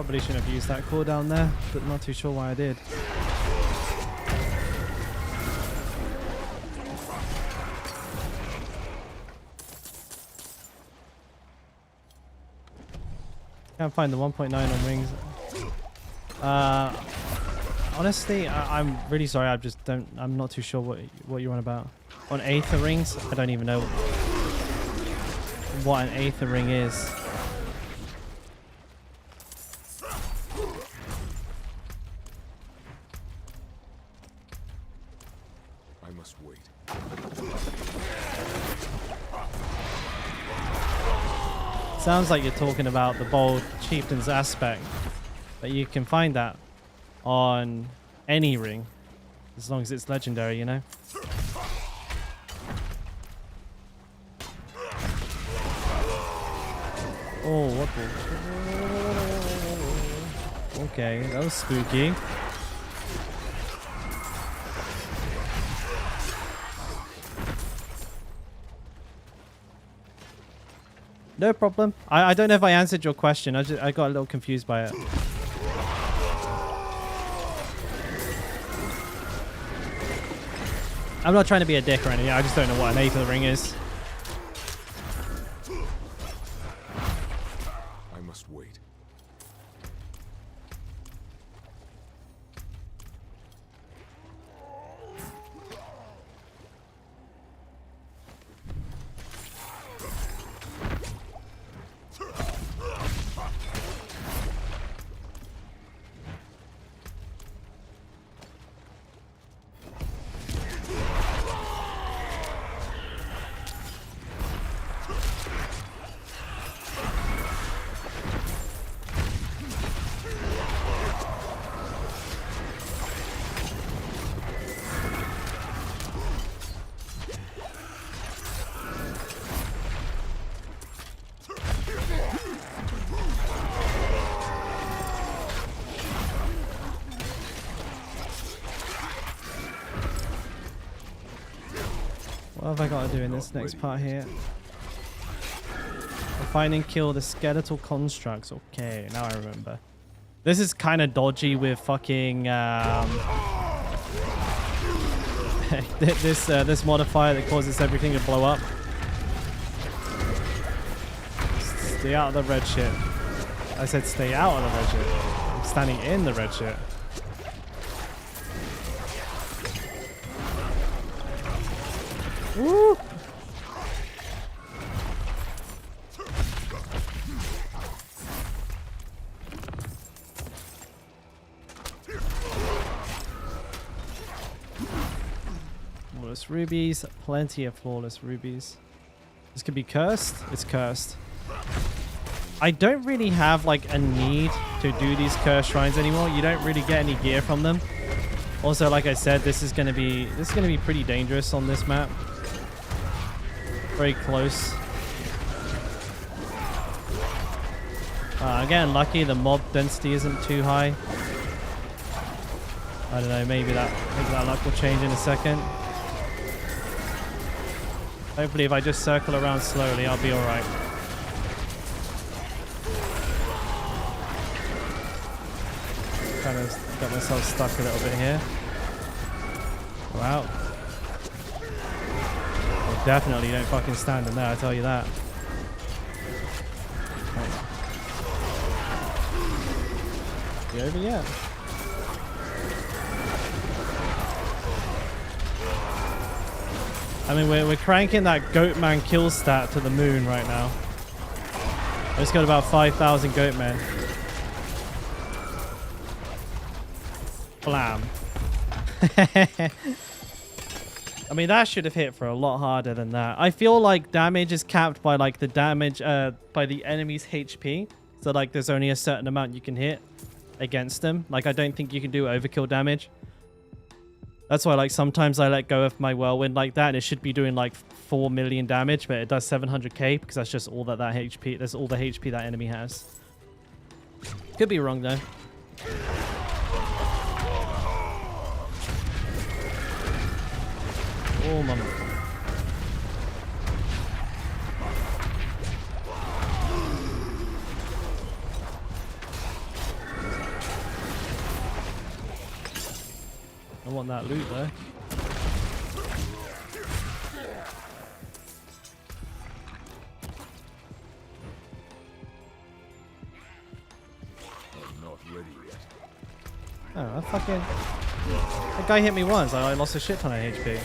Probably shouldn't have used that cooldown there, but not too sure why I did. Can't find the 1.9 on rings. Honestly, I'm really sorry. I'm not too sure what you're on about. On Aether rings, I don't even know what an Aether ring is. I must wait. Sounds like you're talking about the bold chieftain's aspect, but you can find that on any ring as long as it's legendary, you know. Oh, what the... Okay, that was spooky. No problem. I don't know if I answered your question. I got a little confused by it. I'm not trying to be a dick or anything. I just don't know what an Aether ring is. I must wait. What have I got to do in this next part here? Find and kill the skeletal constructs. Okay, now I remember. This is kind of dodgy with fucking this modifier that causes everything to blow up. Stay out of the red shit. I said stay out of the red shit. I'm standing in the red shit. Woo! Flawless rubies, plenty of flawless rubies. This could be cursed. It's cursed. I don't really have like a need to do these cursed shrines anymore. You don't really get any gear from them. Also, like I said, this is gonna be pretty dangerous on this map. Very close. Again, lucky the mob density isn't too high. I don't know, maybe that luck will change in a second. Hopefully if I just circle around slowly, I'll be alright. Kind of got myself stuck a little bit here. Wow. Definitely don't fucking stand in there, I tell you that. Right. You over yet? I mean, we're cranking that Goatman kill stat to the moon right now. I just got about 5,000 Goatmen. Blam. I mean, that should have hit for a lot harder than that. I feel like damage is capped by like the damage by the enemy's HP. So like there's only a certain amount you can hit against them. Like I don't think you can do overkill damage. That's why like sometimes I let go of my whirlwind like that and it should be doing like 4 million damage, but it does 700k because that's just all that HP, that's all the HP that enemy has. Could be wrong though. Oh, mama. I want that loot though. I'm not ready yet. Oh, that fucking... That guy hit me once. I lost a shit ton of HP.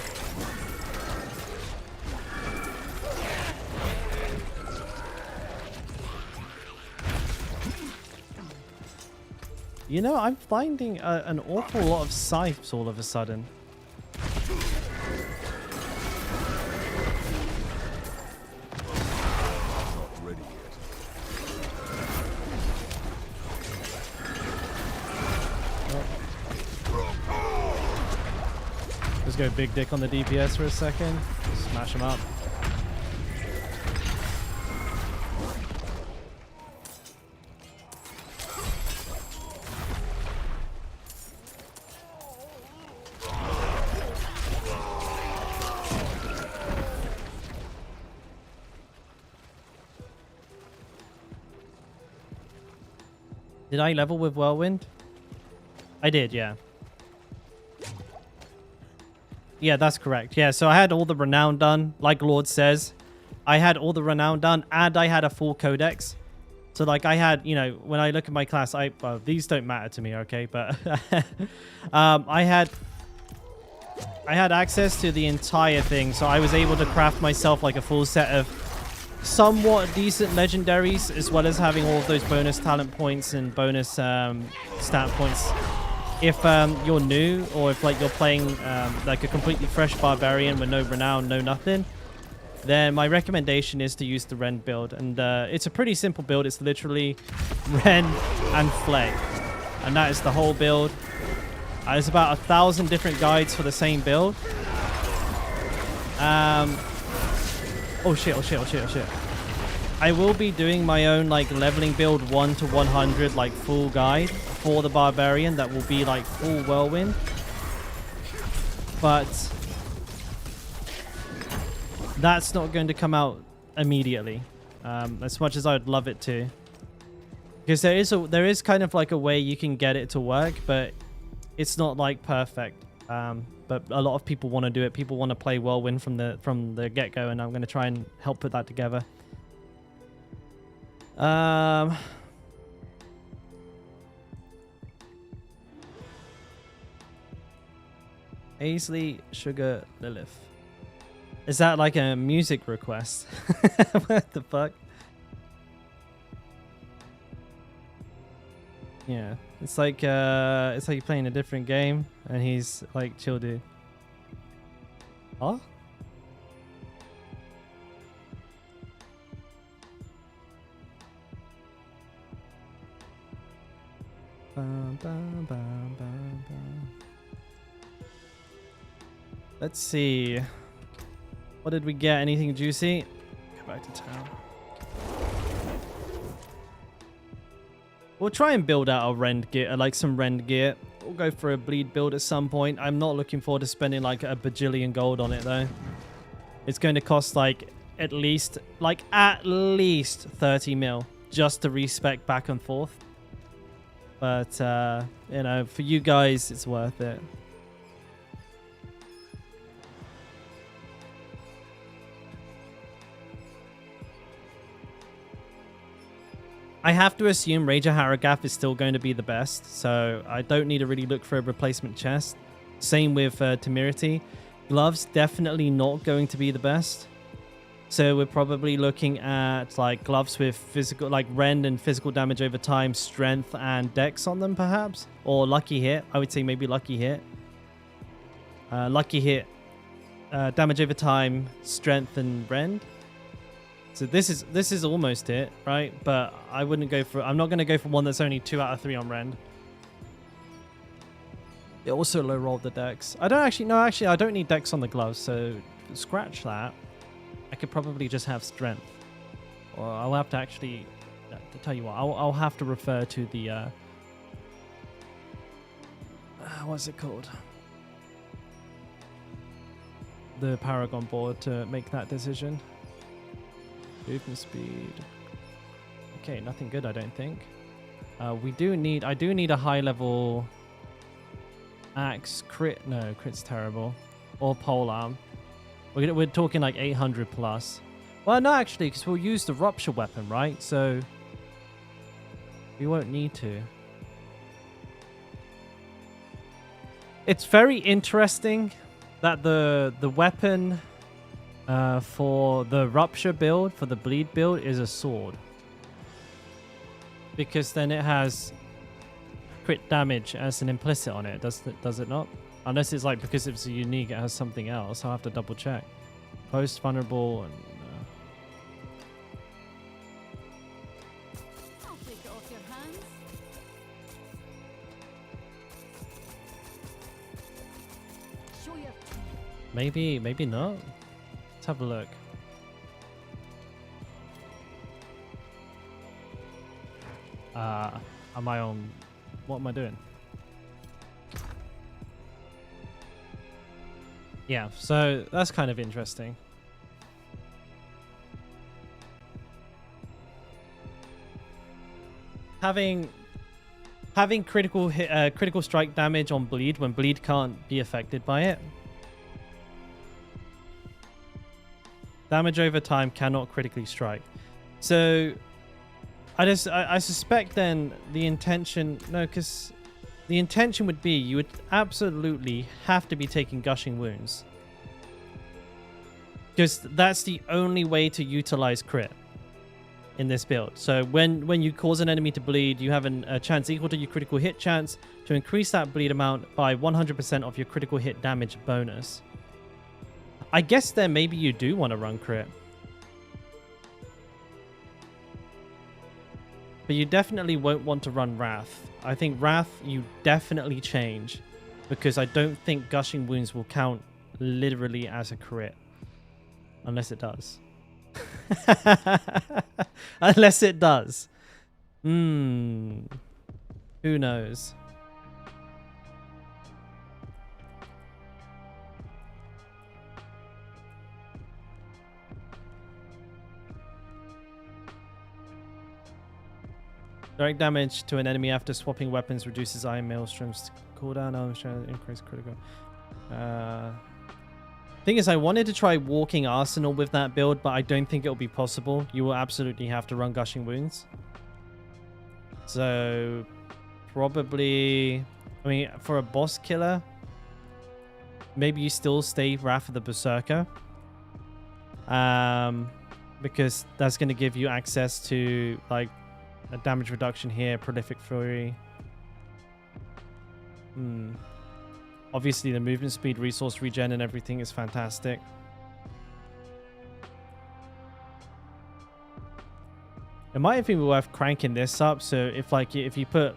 You know, I'm finding an awful lot of scythes all of a sudden. Not ready yet. Let's go big dick on the DPS for a second. Smash him up. Did I level with Whirlwind? I did, yeah. Yeah, that's correct. Yeah, so I had all the renown done, like Lord says. I had all the renown done, and I had a full codex. So, like, I had, you know, when I look at my class, well, these don't matter to me, okay? But I had access to the entire thing, so I was able to craft myself, like, a full set of somewhat decent legendaries, as well as having all of those bonus talent points and bonus stat points. If you're new, or if like you're playing like a completely fresh barbarian with no renown, no nothing, then my recommendation is to use the Rend build. And it's a pretty simple build. It's literally Rend and Flay, and that is the whole build. There's about 1,000 different guides for the same build. Oh shit, oh shit, oh shit, oh shit. I will be doing my own like leveling build 1 to 100 like full guide for the barbarian that will be like full whirlwind. But that's not going to come out immediately. As much as I would love it to. Because there is kind of like a way you can get it to work, but it's not like perfect. But a lot of people want to do it. People want to play Whirlwind from the get-go, and I'm going to try and help put that together. Aisley, Sugar, Lilith. Is that like a music request? What the fuck? Yeah, it's like you're playing a different game, and he's like, "Chill, dude." Huh? Bum, bum, bum, bum, bum. Let's see. What did we get? Anything juicy? Go back to town. We'll try and build out a Rend gear, like some Rend gear. We'll go for a bleed build at some point. I'm not looking forward to spending like a bajillion gold on it though. It's going to cost like at least 30 mil just to respec back and forth. But you know, for you guys, it's worth it. I have to assume Rager Harrogaf is still going to be the best, so I don't need to really look for a replacement chest. Same with Temerity. Gloves, definitely not going to be the best. So we're probably looking at like gloves with physical, like rend and physical damage over time, strength and dex on them perhaps. Or lucky hit. I would say maybe lucky hit. Lucky hit, damage over time, strength and rend. So this is almost it, right? But I wouldn't go for... I'm not going to go for one that's only 2 out of 3 on Rend. It also low rolled the dex. I don't actually... No, actually, I don't need dex on the gloves, so scratch that. I could probably just have strength. Or I'll have to actually... To tell you what, I'll have to refer to the... what's it called? The Paragon board to make that decision. Movement speed. Okay, nothing good, I don't think. I do need a high level. Axe, crit. No, crit's terrible. Or polearm. We're talking like 800 plus. Well, no, actually, because we'll use the rupture weapon, right? So we won't need to. It's very interesting that the weapon for the rupture build, for the bleed build, is a sword. Because then it has crit damage as an implicit on it, does it not? Unless it's like because it's a unique, it has something else. I'll have to double check. Post vulnerable and I'll take it off your hands. Show your teeth. maybe not. Let's have a look. Am I on? What am I doing? Yeah, so that's kind of interesting. Having critical critical strike damage on bleed when bleed can't be affected by it. Damage over time cannot critically strike. So I suspect then the intention, no, because the intention would be you would absolutely have to be taking gushing wounds. Because that's the only way to utilize crit in this build. So when you cause an enemy to bleed, you have a chance equal to your critical hit chance to increase that bleed amount by 100% of your critical hit damage bonus. I guess then maybe you do want to run crit. But you definitely won't want to run Wrath. I think Wrath you definitely change, because I don't think Gushing Wounds will count literally as a crit. Unless it does. Unless it does. Who knows? Direct damage to an enemy after swapping weapons reduces Iron Maelstrom's cooldown. I'm trying to increase critical. Thing is, I wanted to try Walking Arsenal with that build, but I don't think it'll be possible. You will absolutely have to run Gushing Wounds. So, probably... I mean, for a boss killer, maybe you still stay Wrath of the Berserker. Because that's going to give you access to, like, a damage reduction here, Prolific Fury. Obviously, the movement speed, resource regen, and everything is fantastic. It might even be worth cranking this up. So if you put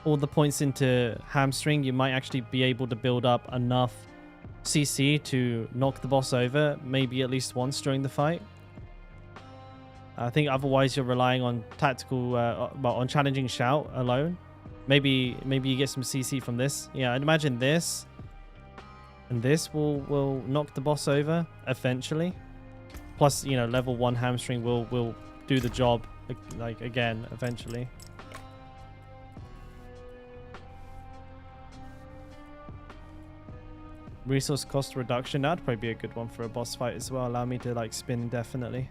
all the points into Hamstring, you might actually be able to build up enough CC to knock the boss over, maybe at least once during the fight. I think otherwise you're relying on tactical, on challenging shout alone. Maybe you get some CC from this. Yeah, I'd imagine this and this will knock the boss over eventually. Plus, you know, level 1 Hamstring will do the job, like, again, eventually. Resource cost reduction, that'd probably be a good one for a boss fight as well. Allow me to, like, spin indefinitely.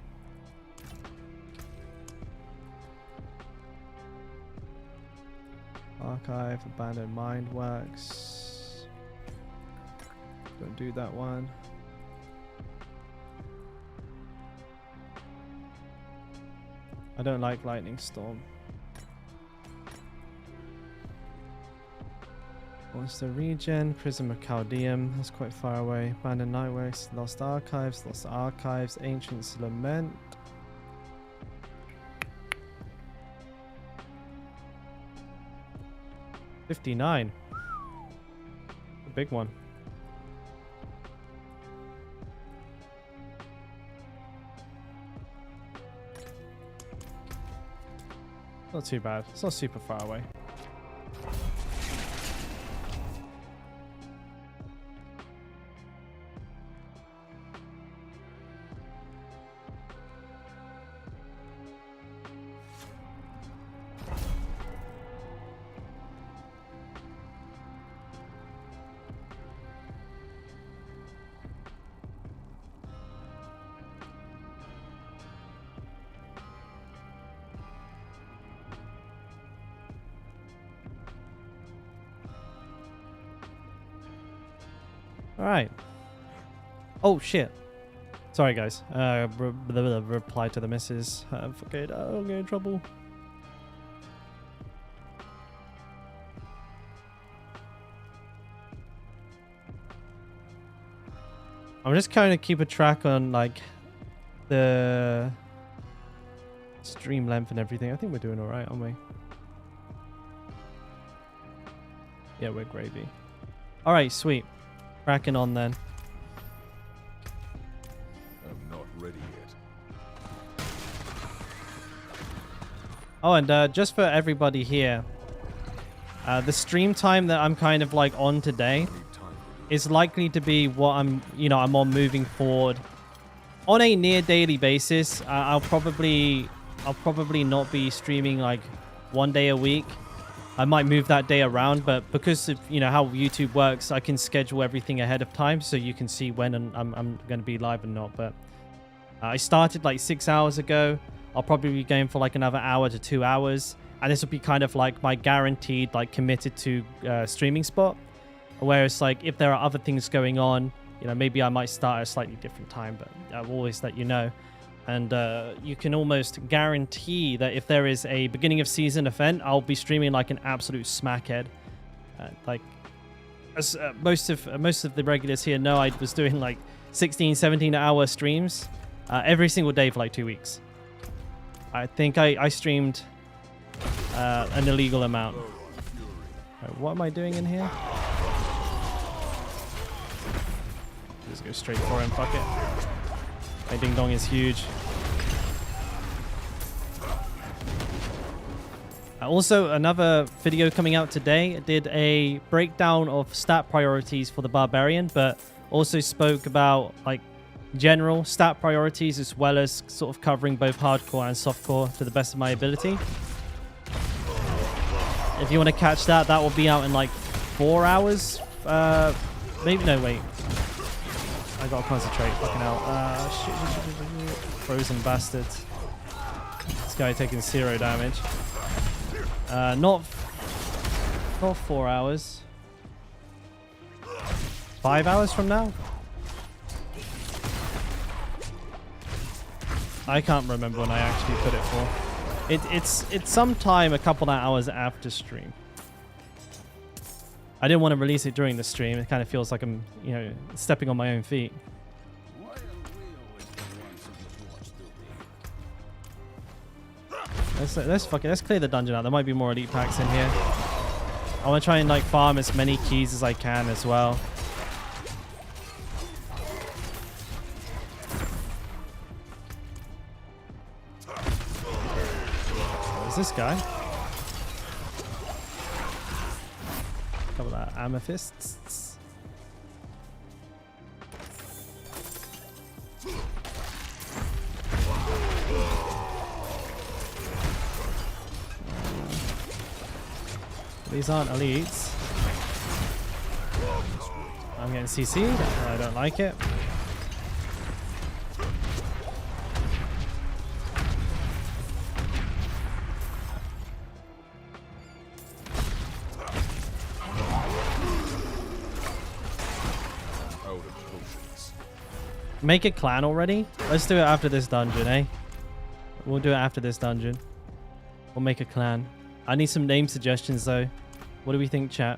Archive, abandoned mine works. Don't do that one. I don't like Lightning Storm. Monster Regen, Prism of Chaldeum, that's quite far away. Abandoned Nightworks, Lost Archives, Ancient's Lament. $59. A big one. Not too bad. It's not super far away. All right. Oh shit. Sorry guys. Reply to the missus. Okay, I'll get in trouble. I'm just kind of keep a track on like the stream length and everything. I think we're doing all right, aren't we? Yeah, we're gravy. All right, sweet. Cracking on then. I'm not ready yet. Oh, and just for everybody here, the stream time that I'm kind of like on today is likely to be what I'm on moving forward on a near daily basis. I'll probably not be streaming like 1 day a week. I might move that day around, but because of how YouTube works, I can schedule everything ahead of time so you can see when I'm going to be live and not. But I started like 6 hours ago. I'll probably be going for like another hour to 2 hours, and this will be kind of like my guaranteed like committed to streaming spot. Whereas like if there are other things going on, maybe I might start at a slightly different time, but I'll always let you know. And you can almost guarantee that if there is a beginning of season event, I'll be streaming like an absolute smackhead. Like as most of the regulars here know, I was doing like 16, 17-hour streams every single day for like 2 weeks. I think I streamed an illegal amount. Right, what am I doing in here? Just go straight for him, fuck it. My ding dong is huge. Also, another video coming out today did a breakdown of stat priorities for the Barbarian, but also spoke about like general stat priorities as well as sort of covering both hardcore and softcore to the best of my ability. If you want to catch that, that will be out in like 4 hours. Maybe, no, wait. I gotta concentrate. Fucking hell. Shit. Frozen bastards. This guy taking 0 damage. Not 4 hours. 5 hours from now? I can't remember when I actually put it for. It's sometime a couple of hours after stream. I didn't want to release it during the stream. It kind of feels like I'm, stepping on my own feet. Let's clear the dungeon out. There might be more elite packs in here. I want to try and like farm as many keys as I can as well. Where's this guy? Couple of amethysts. These aren't elites. I'm getting CC'd. I don't like it. Make a clan already? Let's do it after this dungeon, eh? We'll do it after this dungeon. We'll make a clan. I need some name suggestions though. What do we think, chat?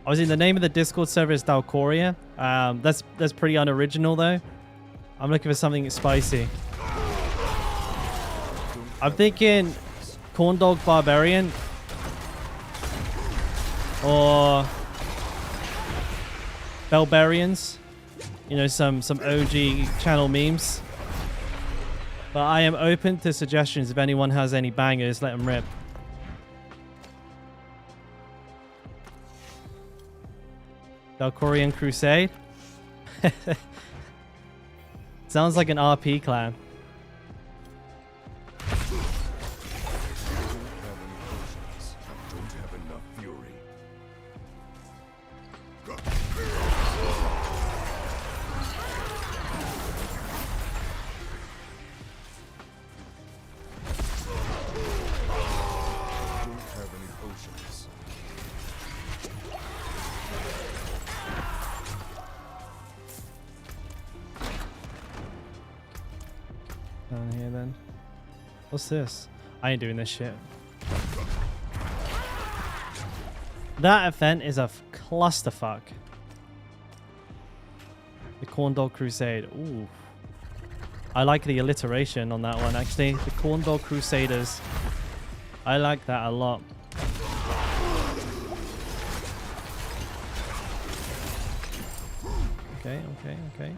I was in the name of the Discord server is Dalkora. That's pretty unoriginal though. I'm looking for something spicy. I'm thinking Corn Dog Barbarian or Bellbarians. Some OG channel memes. But I am open to suggestions. If anyone has any bangers, let them rip. Dalkorian Crusade. Sounds like an RP clan. What's this? I ain't doing this shit. That event is a clusterfuck. The Corn Dog Crusade. Ooh. I like the alliteration on that one, actually. The Corn Dog Crusaders. I like that a lot. Okay, okay, okay.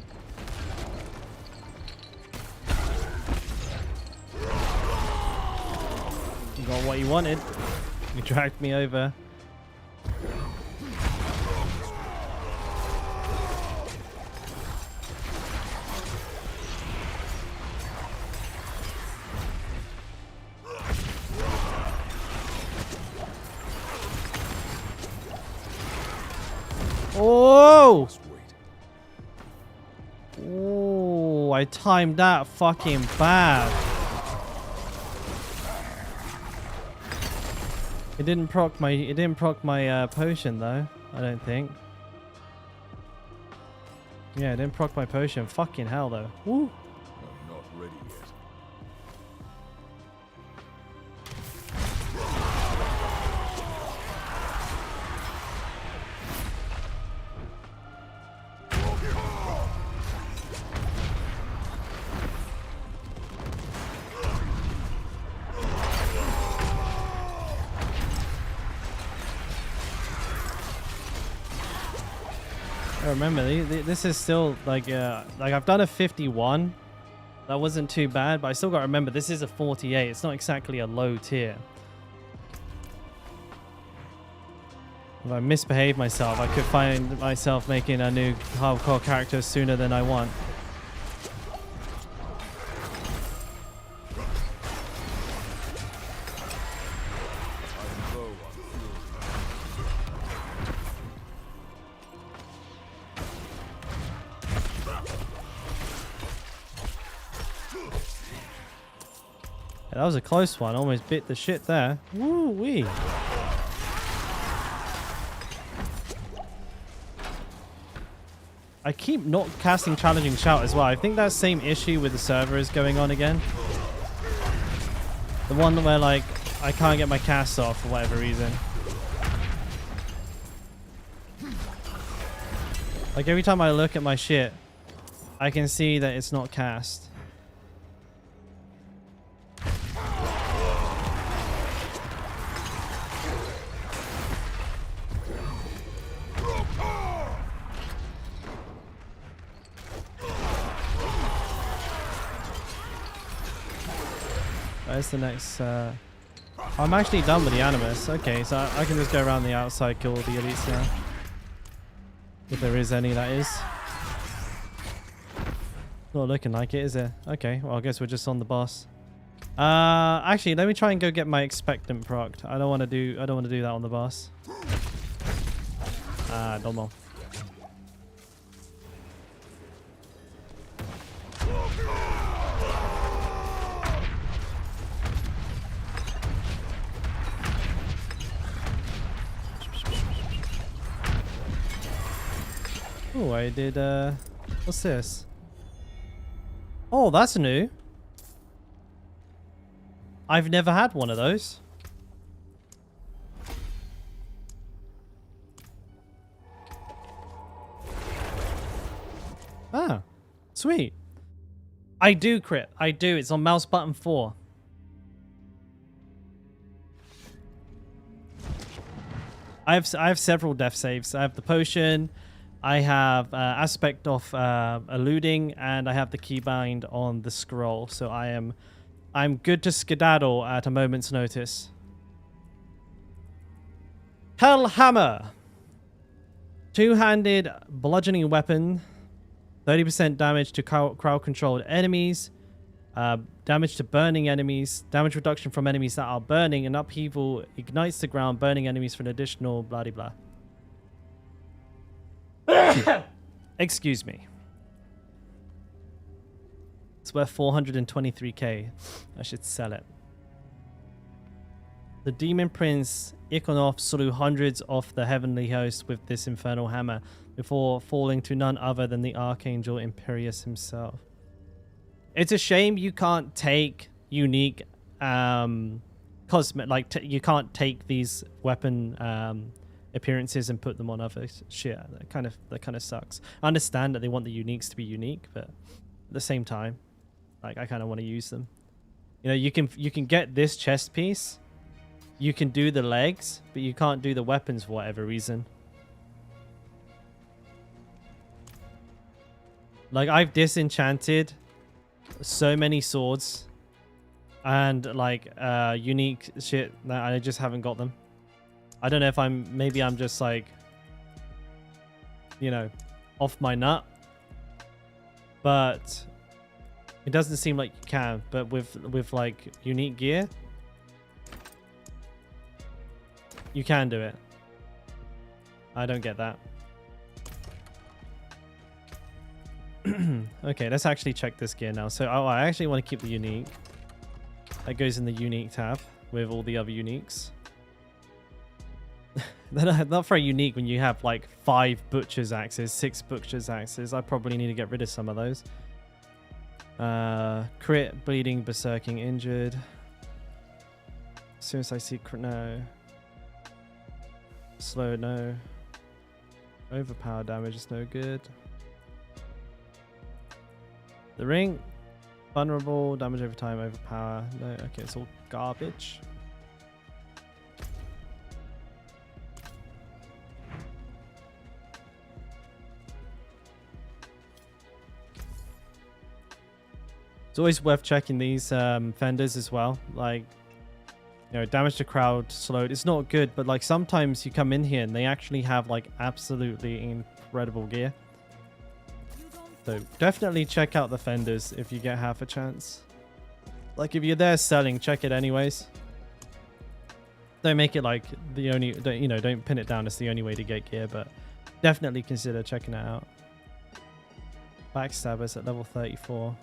You got what you wanted. You dragged me over. Oh! Oh, I timed that fucking bad. It didn't proc my potion though, I don't think. Yeah, it didn't proc my potion. Fucking hell though. Woo. I'm not ready yet. I remember this is still like I've done a 51. That wasn't too bad, but I still got to remember this is a 48. It's not exactly a low tier. If I misbehave myself, I could find myself making a new hardcore character sooner than I want. That was a close one. Almost bit the shit there. Woo wee. I keep not casting challenging shout as well. I think that same issue with the server is going on again. The one where like I can't get my cast off for whatever reason. Like every time I look at my shit, I can see that it's not cast. Where's the next? I'm actually done with the animus. Okay, so I can just go around the outside, kill all the elites now. If there is any, that is. Not looking like it, is it? Okay, well I guess we're just on the boss. Actually, let me try and go get my expectant procced. I don't want to do that on the boss. Domo. Oh, I did, what's this? Oh, that's new. I've never had one of those. Ah, sweet. I do crit. I do. It's on mouse button 4. I have several death saves. I have the potion. I have aspect of eluding, and I have the keybind on the scroll. So I'm good to skedaddle at a moment's notice. Hellhammer. Two-handed bludgeoning weapon. 30% damage to crowd-controlled enemies. Damage to burning enemies. Damage reduction from enemies that are burning. And upheaval ignites the ground, burning enemies for an additional blah-de-blah. Excuse me. It's worth 423k. I should sell it. The Demon Prince Ikonov slew hundreds of the heavenly hosts with this infernal hammer before falling to none other than the Archangel Imperius himself. It's a shame you can't take unique you can't take these weapon appearances and put them on other shit. That kind of sucks. I understand that they want the uniques to be unique, but at the same time, like I kind of want to use them. You know, you can get this chest piece, you can do the legs, but you can't do the weapons for whatever reason. Like I've disenchanted so many swords and like unique shit that I just haven't got them. I don't know if maybe I'm just like, you know, off my nut, but it doesn't seem like you can. But with like unique gear, you can do it. I don't get that. Okay, let's actually check this gear now. So I actually want to keep the unique. That goes in the unique tab with all the other uniques. Not very unique when you have like 5 butcher's axes, 6 butcher's axes. I probably need to get rid of some of those. Crit, bleeding, berserking, injured. As soon as I see crit, no. Slow, no. Overpower damage is no good. The ring, vulnerable, damage over time, overpower. No, okay, it's all garbage. It's always worth checking these fenders as well. Like, you know, damage to crowd, slowed. It's not good, but like sometimes you come in here and they actually have like absolutely incredible gear. So definitely check out the fenders if you get half a chance. Like if you're there selling, check it anyways. Don't make it like the only, don't pin it down as the only way to get gear, but definitely consider checking it out. Backstabbers at level 34.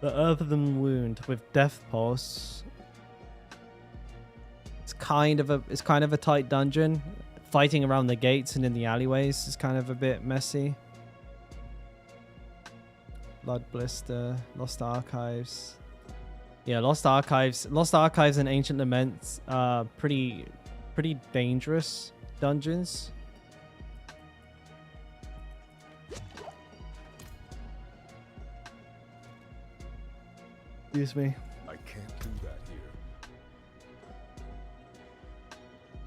The Earthen Wound with Death Pulse. It's kind of a tight dungeon. Fighting around the gates and in the alleyways is kind of a bit messy. Blood Blister, Lost Archives. Yeah, Lost Archives and Ancient Laments are pretty dangerous dungeons. Excuse me. I can't do that here.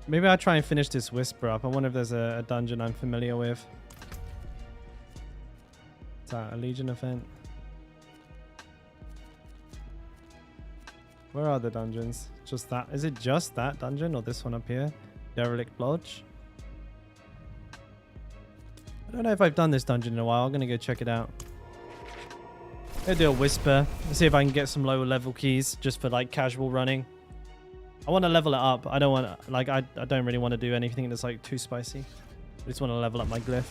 Maybe I'll try and finish this Whisper up. I wonder if there's a dungeon I'm familiar with. Is that a Legion event? Where are the dungeons? Just that? Is it just that dungeon or this one up here? Derelict Lodge? I don't know if I've done this dungeon in a while. I'm going to go check it out. I'll do a Whisper. Let's see if I can get some lower level keys just for like casual running. I want to level it up. I don't want to, like, I don't really want to do anything that's like too spicy. I just want to level up my glyph.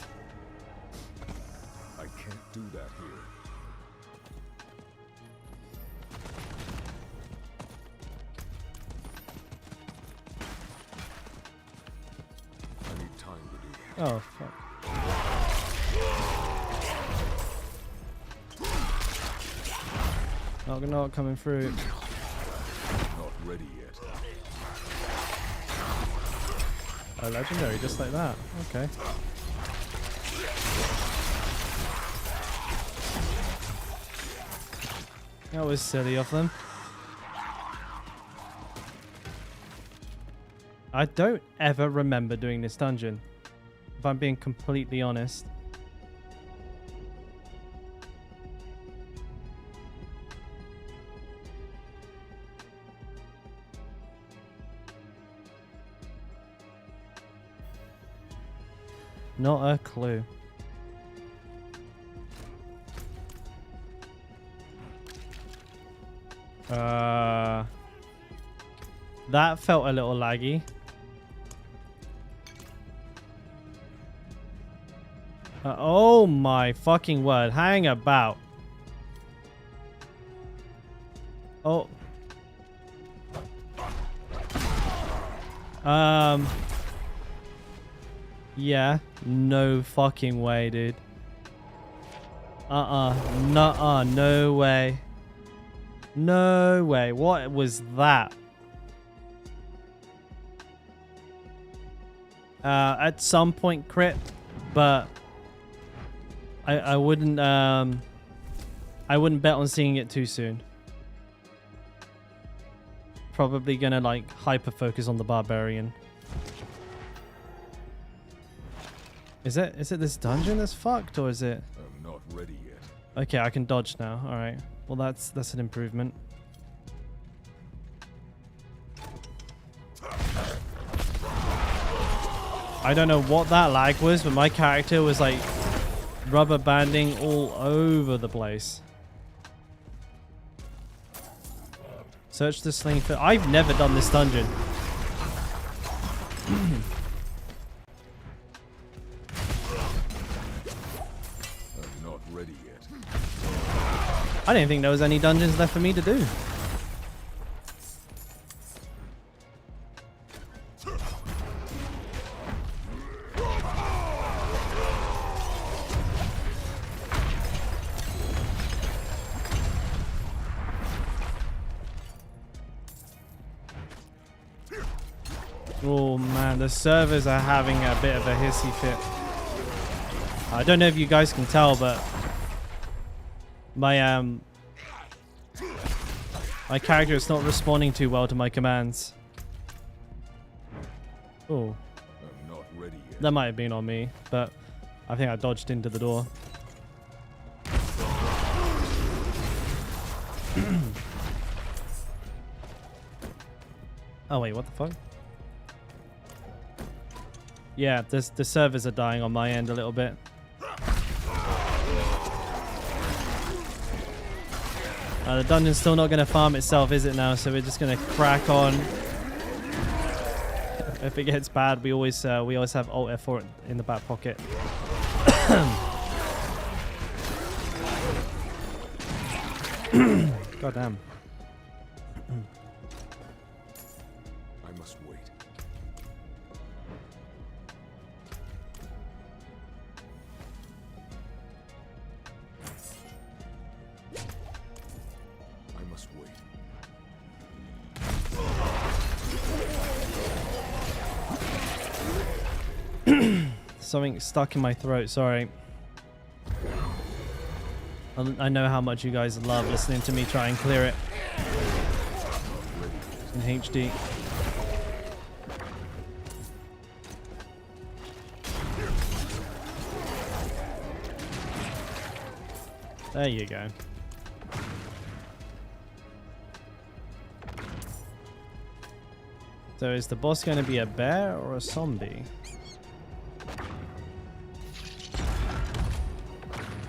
I can't do that here. I need time to do that. Oh, fuck. Not coming through. Not ready yet. Oh, legendary, just like that. Okay. That was silly of them. I don't ever remember doing this dungeon, if I'm being completely honest. Not a clue. That felt a little laggy. Oh my fucking word. Hang about. Oh. Yeah. No fucking way, dude. Nuh-uh. No way. No way. What was that? At some point crit, but I wouldn't bet on seeing it too soon. Probably gonna like hyper focus on the barbarian. Is it this dungeon that's fucked, or is it? I'm not ready yet. Okay, I can dodge now. All right. Well, that's an improvement. I don't know what that lag was, but my character was like rubber banding all over the place. Search the sling for... I've never done this dungeon. I'm not ready yet. I didn't think there was any dungeons left for me to do. Oh man, the servers are having a bit of a hissy fit. I don't know if you guys can tell, but my character is not responding too well to my commands. Oh, I'm not ready yet. that might have been on me, but I think I dodged into the door. Oh wait, what the fuck? Yeah, the servers are dying on my end a little bit. The dungeon's still not going to farm itself, is it now? So we're just going to crack on. If it gets bad, we always have Alt F4 in the back pocket. God damn. I must wait. I must wait. Something stuck in my throat, sorry. I know how much you guys love listening to me try and clear it in HD. There you go. So is the boss going to be a bear or a zombie?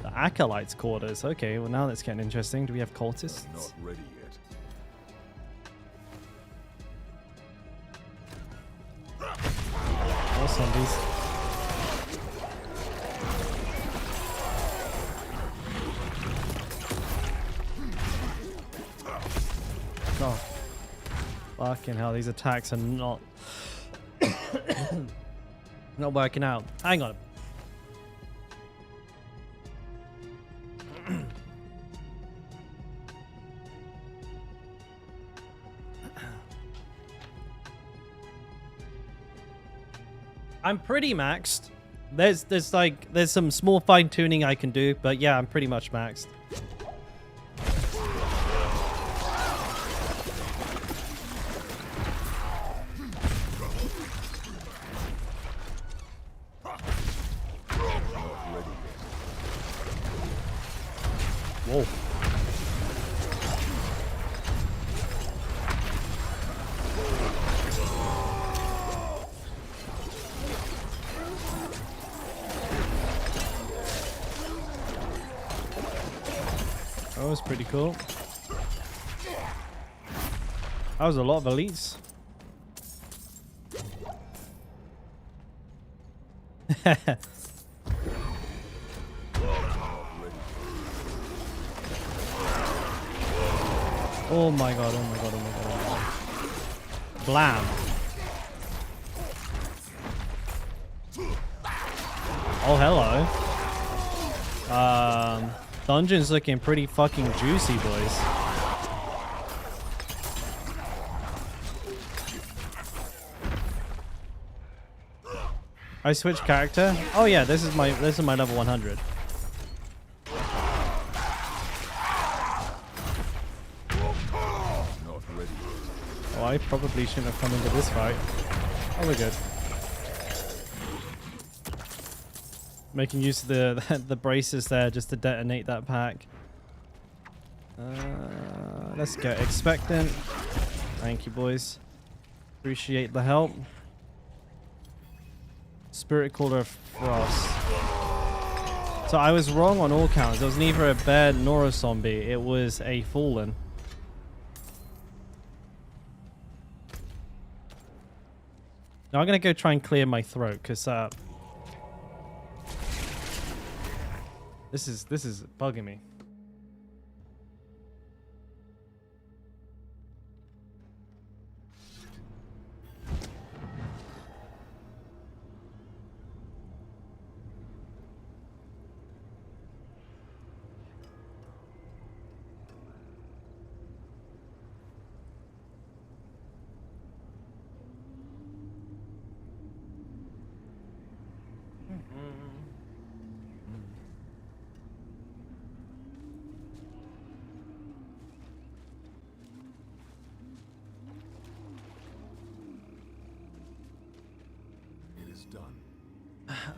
The Acolyte's quarters. Okay, well now that's getting interesting. Do we have cultists? I'm not ready yet. More zombies. Oh. Fucking hell, these attacks are not... not working out. Hang on. I'm pretty maxed. There's some small fine tuning I can do, but yeah, I'm pretty much maxed. Whoa. That was pretty cool. That was a lot of elites. Oh my god, oh my god, oh my god, oh my god. Blam. Oh, hello. Dungeon's looking pretty fucking juicy, boys. I switched character. Oh yeah, this is my level 100. Oh, I probably shouldn't have come into this fight. Oh, we're good. Making use of the braces there just to detonate that pack. Let's go. Expectant. Thank you, boys. Appreciate the help. Spirit Caller of Frost. So I was wrong on all counts. It was neither a bear nor a zombie. It was a fallen. Now I'm gonna go try and clear my throat because this is bugging me.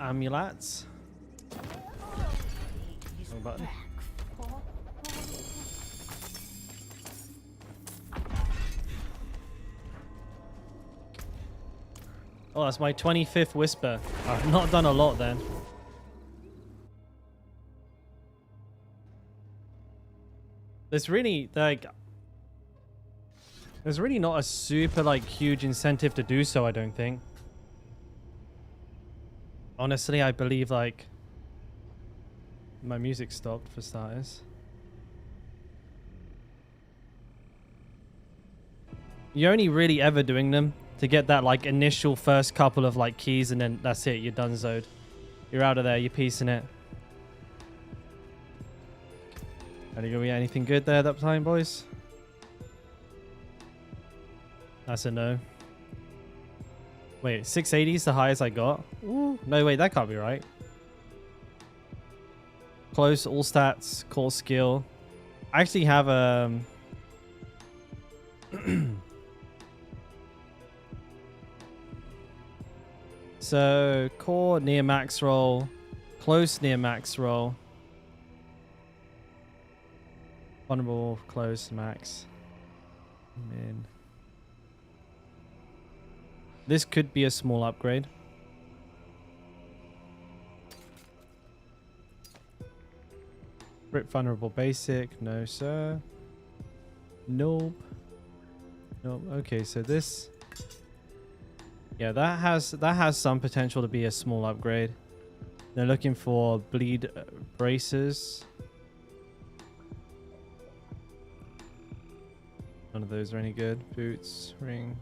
Amulets. Wrong button. Oh, that's my 25th whisper. I've not done a lot then. There's really not a super like huge incentive to do so, I don't think. Honestly, I believe like my music stopped for starters. You're only really ever doing them to get that like initial first couple of like keys, and then that's it, you're done zoned. You're out of there, you're piecing it. Are you gonna be anything good there that time, boys? That's a no. Wait, 680 is the highest I got? Ooh, no, wait, that can't be right. Close, all stats, core skill. I actually have so core near max roll, close near max roll, vulnerable, close, max, min. This could be a small upgrade. Rip vulnerable basic. No, sir. Nope. Nope. Okay, so this. Yeah, that has some potential to be a small upgrade. They're looking for bleed braces. None of those are any good. Boots, ring.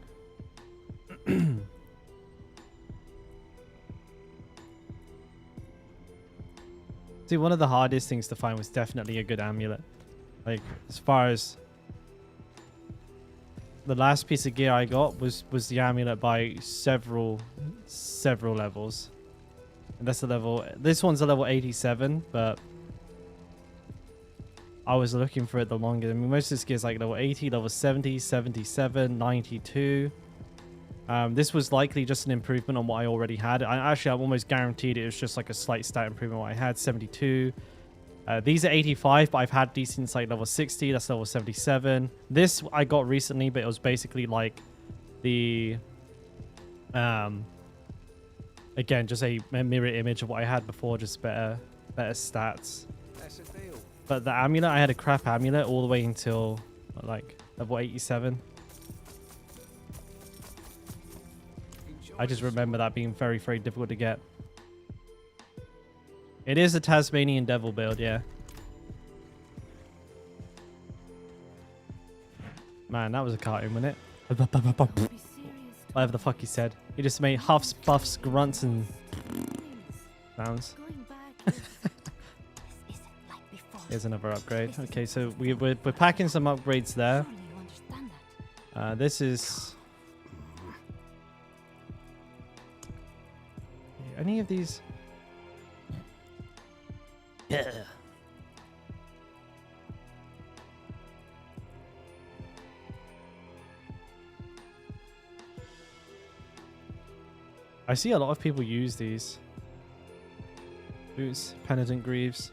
See, one of the hardest things to find was definitely a good amulet. Like, as far as the last piece of gear I got was the amulet by several levels. And that's a level, this one's a level 87, but I was looking for it the longest. I mean, most of this gear is like level 80, level 70, 77, 92. This was likely just an improvement on what I already had. I'm almost guaranteed it was just like a slight stat improvement on what I had. 72. These are 85, but I've had these since like level 60. That's level 77. This I got recently, but it was basically like the again, just a mirror image of what I had before, just better stats. But the amulet, I had a crap amulet all the way until like level 87. I just remember that being very, very difficult to get. It is a Tasmanian Devil build, yeah. Man, that was a cartoon, wasn't it? Whatever the fuck he said. He just made huffs, puffs, grunts, and sounds. Going back is... This isn't like before. Here's another upgrade. Okay, so we're packing some upgrades there. This is... Any of these? Yeah. I see a lot of people use these. Boots, Penitent Greaves.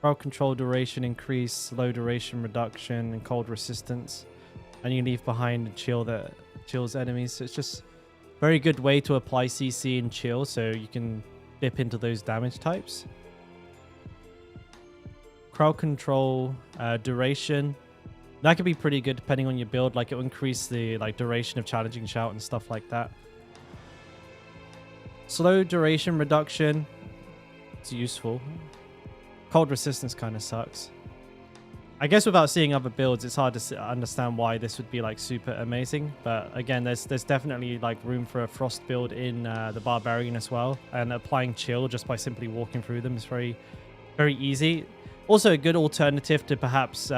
Crowd control duration increase, slow duration reduction, and cold resistance. And you leave behind a chill that chills enemies. So it's just very good way to apply CC and chill, so you can dip into those damage types. Crowd control duration. That could be pretty good depending on your build. Like, it will increase the duration of challenging shout and stuff like that. Slow duration reduction. It's useful. Cold resistance kind of sucks. I guess without seeing other builds, it's hard to understand why this would be like super amazing. But again, there's definitely like room for a frost build in the barbarian as well. And applying chill just by simply walking through them is very, very easy. Also a good alternative to perhaps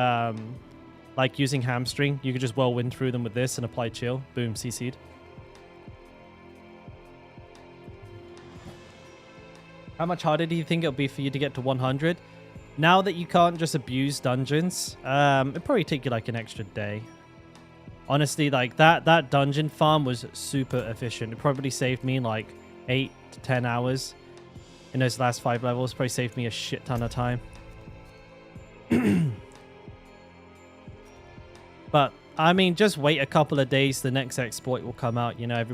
like using hamstring. You could just whirlwind through them with this and apply chill. Boom, CC'd. How much harder do you think it'll be for you to get to 100? Now that you can't just abuse dungeons, it'll probably take you like an extra day. Honestly, like that dungeon farm was super efficient. It probably saved me like 8 to 10 hours in those last 5 levels. Probably saved me a shit ton of time. But I mean, just wait a couple of days. The next exploit will come out. You know,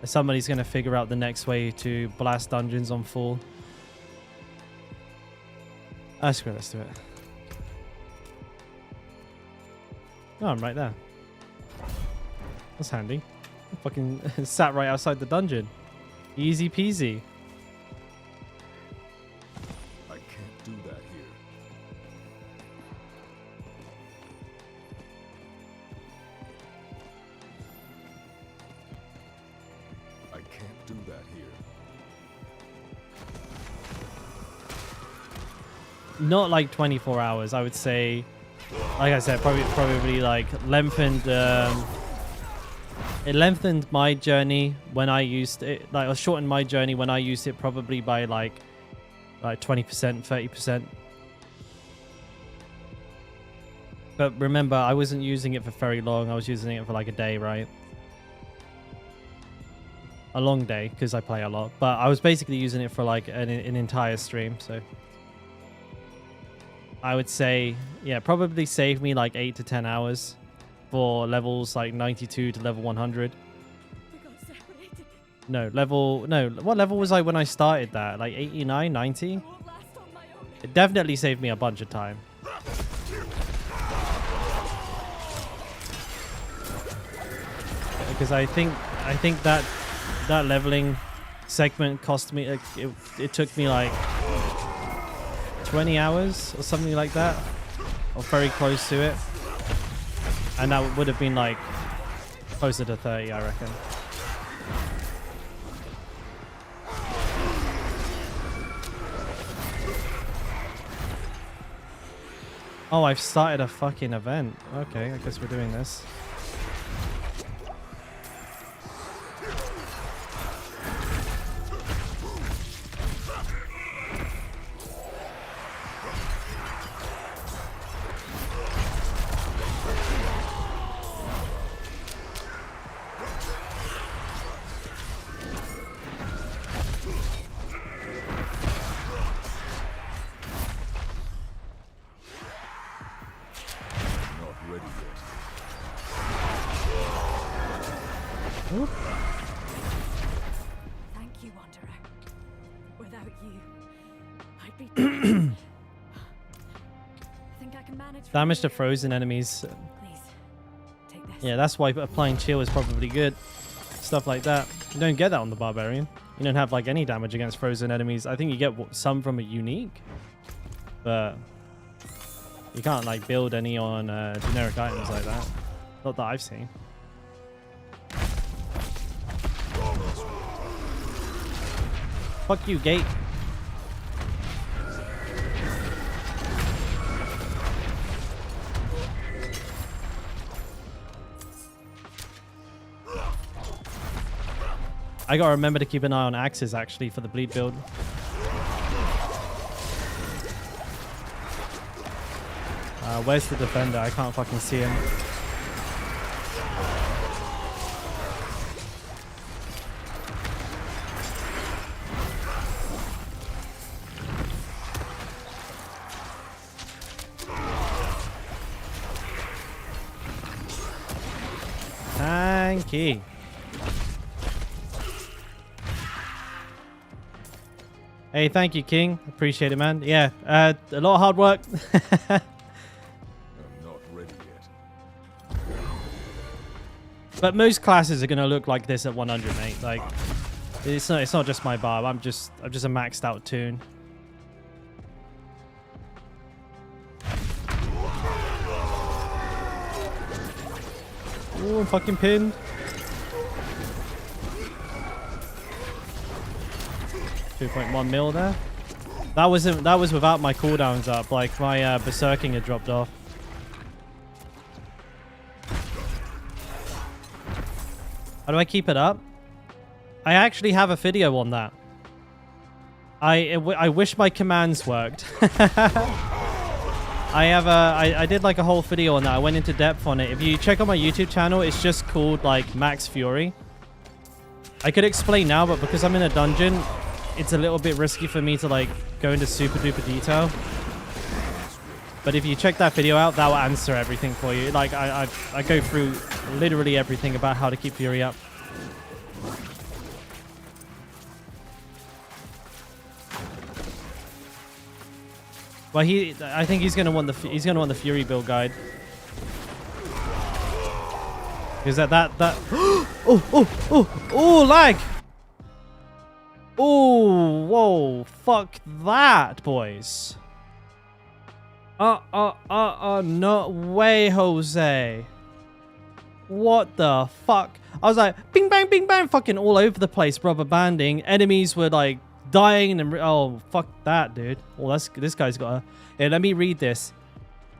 somebody's gonna figure out the next way to blast dungeons on full. Screw it, let's do it. Oh, I'm right there. That's handy. I fucking sat right outside the dungeon. Easy peasy. I can't do that here. I can't do that here. Not like 24 hours, I would say. Like I said, probably like lengthened. It lengthened my journey when I used it. Like, or shortened my journey when I used it, probably by like 20%, 30%. But remember, I wasn't using it for very long. I was using it for like a day, right? A long day, because I play a lot. But I was basically using it for like an entire stream, so I would say, yeah, probably saved me like 8 to 10 hours for levels like 92 to level 100. No, what level was I when I started that? Like 89, 90? It definitely saved me a bunch of time. Because I think that leveling segment cost me, it took me like 20 hours or something like that, or very close to it, and that would have been like closer to 30, I reckon. Oh, I've started a fucking event. Okay, I guess we're doing this. Thank you, Wanderer. Without you, I'd be dead. I think I can manage. Damage to frozen enemies. Please, take this. Yeah, that's why applying chill is probably good. Stuff like that. You don't get that on the barbarian. You don't have like any damage against frozen enemies. I think you get some from a unique, but you can't like build any on generic items like that. Not that I've seen. Fuck you, gate. I gotta remember to keep an eye on axes actually for the bleed build. Where's the defender? I can't fucking see him. Thank you. Hey, thank you, King. Appreciate it, man. Yeah, a lot of hard work. I'm not ready yet. But most classes are gonna look like this at 100, mate. Like, it's not just my barb. I'm just a maxed out toon. Ooh, I'm fucking pinned. $2.1 mil there. That was without my cooldowns up. Like my berserking had dropped off. How do I keep it up? I actually have a video on that. I wish my commands worked. I did like a whole video on that. I went into depth on it. If you check on my YouTube channel, it's just called like Max Fury. I could explain now, but because I'm in a dungeon, it's a little bit risky for me to like go into super duper detail. But if you check that video out, that will answer everything for you. Like I go through literally everything about how to keep Fury up. Well, I think he's gonna want the Fury build guide. Is that oh lag. Oh, whoa, fuck that, boys. No way, Jose. What the fuck? I was like, bing, bang, fucking all over the place, rubber banding. Enemies were like dying and oh, fuck that, dude. Oh, this guy's got a... Hey, let me read this.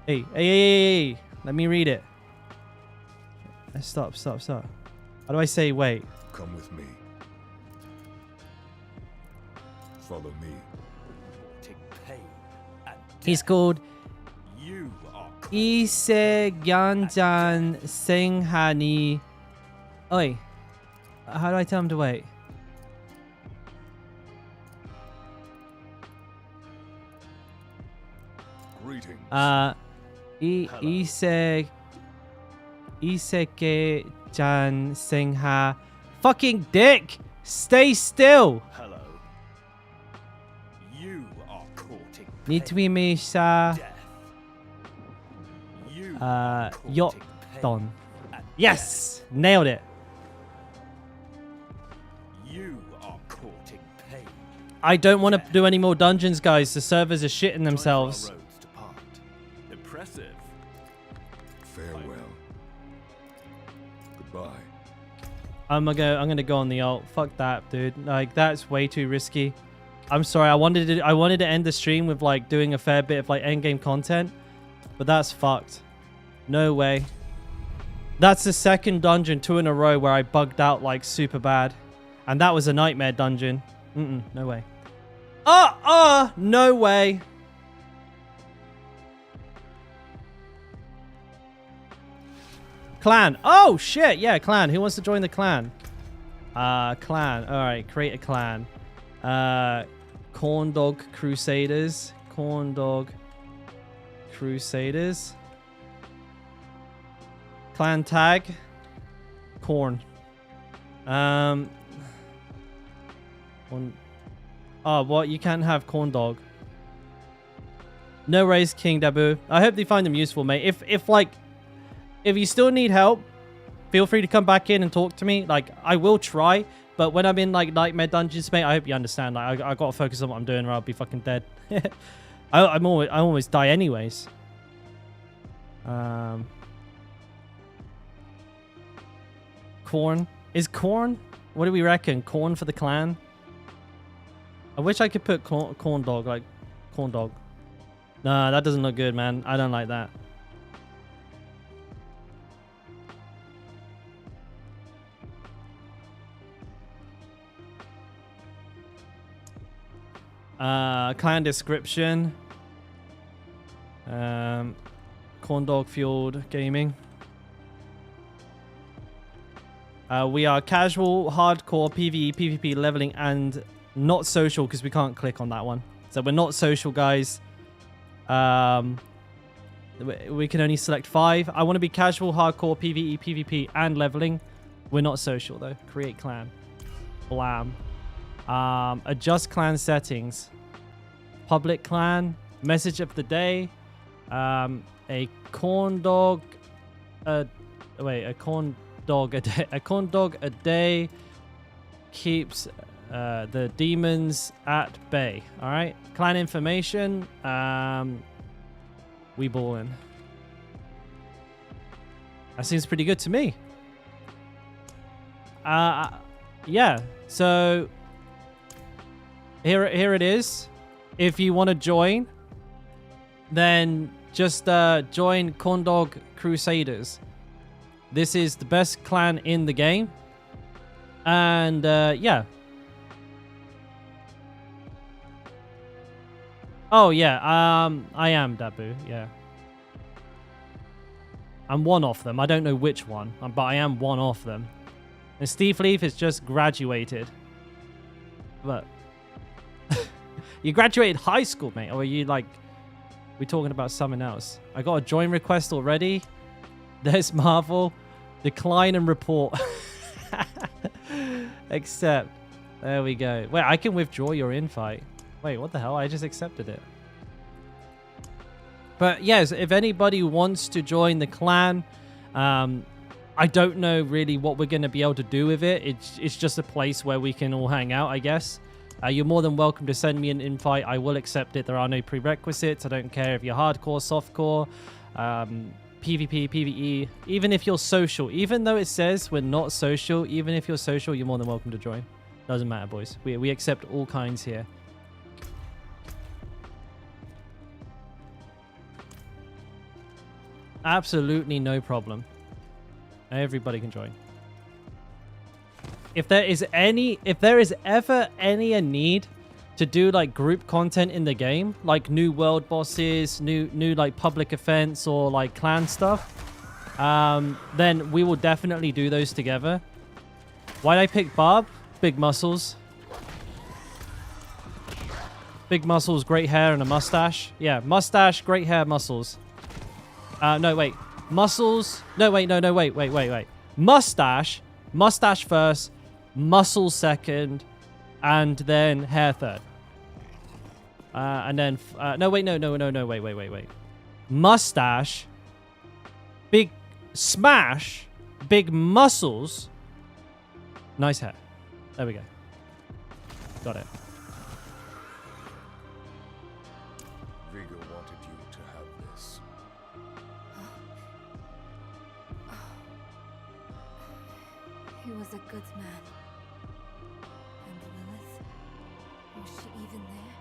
Hey. Let me read it. Stop. How do I say wait? Come with me. Follow me. He's called You are Ise Gyanjan Senghani. Oi. How do I tell him to wait? Greetings. Iseke Jan Singha. Fucking dick! Stay still! Hello. You are courting Nitwi Misha. death. You are courting Yotdon. Yes! Nailed it. You are courting pain. I don't want to do any more dungeons, guys. The servers are shitting themselves. Roads to part. Impressive. Farewell. Goodbye. I'm gonna go on the ult. Fuck that, dude. Like that's way too risky. I'm sorry. I wanted to end the stream with like doing a fair bit of like endgame content, but that's fucked. No way. That's the second dungeon 2 in a row where I bugged out like super bad, and that was a nightmare dungeon. No way. No way. Clan. Oh shit, yeah, clan. Who wants to join the clan? Clan. All right, create a clan. Corn Dog Crusaders. Corn Dog Crusaders. Clan tag. Corn. Oh, what? You can't have Corn Dog. No raise King Dabu. I hope they find them useful, mate. If you still need help, feel free to come back in and talk to me. Like, I will try, but when I'm in, like, nightmare dungeons, mate, I hope you understand. Like, I gotta focus on what I'm doing or I'll be fucking dead. I always die anyways. Corn. Is corn? What do we reckon? Corn for the clan? I wish I could put corn dog, like, corn dog. Nah, that doesn't look good, man. I don't like that. Clan description. Corndog Fueled Gaming. We are casual, hardcore, PvE, PvP, leveling, and not social because we can't click on that one. So we're not social, guys. We can only select 5. I want to be casual, hardcore, PvE, PvP, and leveling. We're not social, though. Create clan. Blam. Adjust clan settings. Public clan. Message of the day. A corn dog... a corn dog a day. A corn dog a day keeps the demons at bay. All right. Clan information. We ballin'. That seems pretty good to me. Yeah. So here it is. If you want to join, then just join Corndog Crusaders. This is the best clan in the game. And yeah. Oh yeah, I am Dabu, yeah. I'm one of them. I don't know which one, but I am one of them. And Steve Leaf has just graduated. But you graduated high school, mate, or are you like we're talking about something else? I got a join request already. There's Marvel. Decline and report. Accept. There we go. Wait, I can withdraw your invite. Wait, what the hell? I just accepted it. But yes, if anybody wants to join the clan, I don't know really what we're going to be able to do with it. It's just a place where we can all hang out, I guess. You're more than welcome to send me an invite. I will accept it. There are no prerequisites. I don't care if you're hardcore, softcore, PvP, PvE, even if you're social. Even though it says we're not social, even if you're social, you're more than welcome to join. Doesn't matter, boys. We accept all kinds here. Absolutely no problem. Everybody can join. If there is ever any need to do like group content in the game, like new world bosses, new like public events or like clan stuff, then we will definitely do those together. Why'd I pick Barb? Big muscles. Big muscles, great hair, and a mustache. Yeah, mustache, great hair, muscles. No, wait. Muscles. No, wait, no, wait. Mustache. Mustache first. Muscles second. And then hair third. And then... no, wait, no, wait. Mustache. Big smash. Big muscles. Nice hair. There we go. Got it. Vigor wanted you to have this. He was a good man. And Lilith? Was she even there?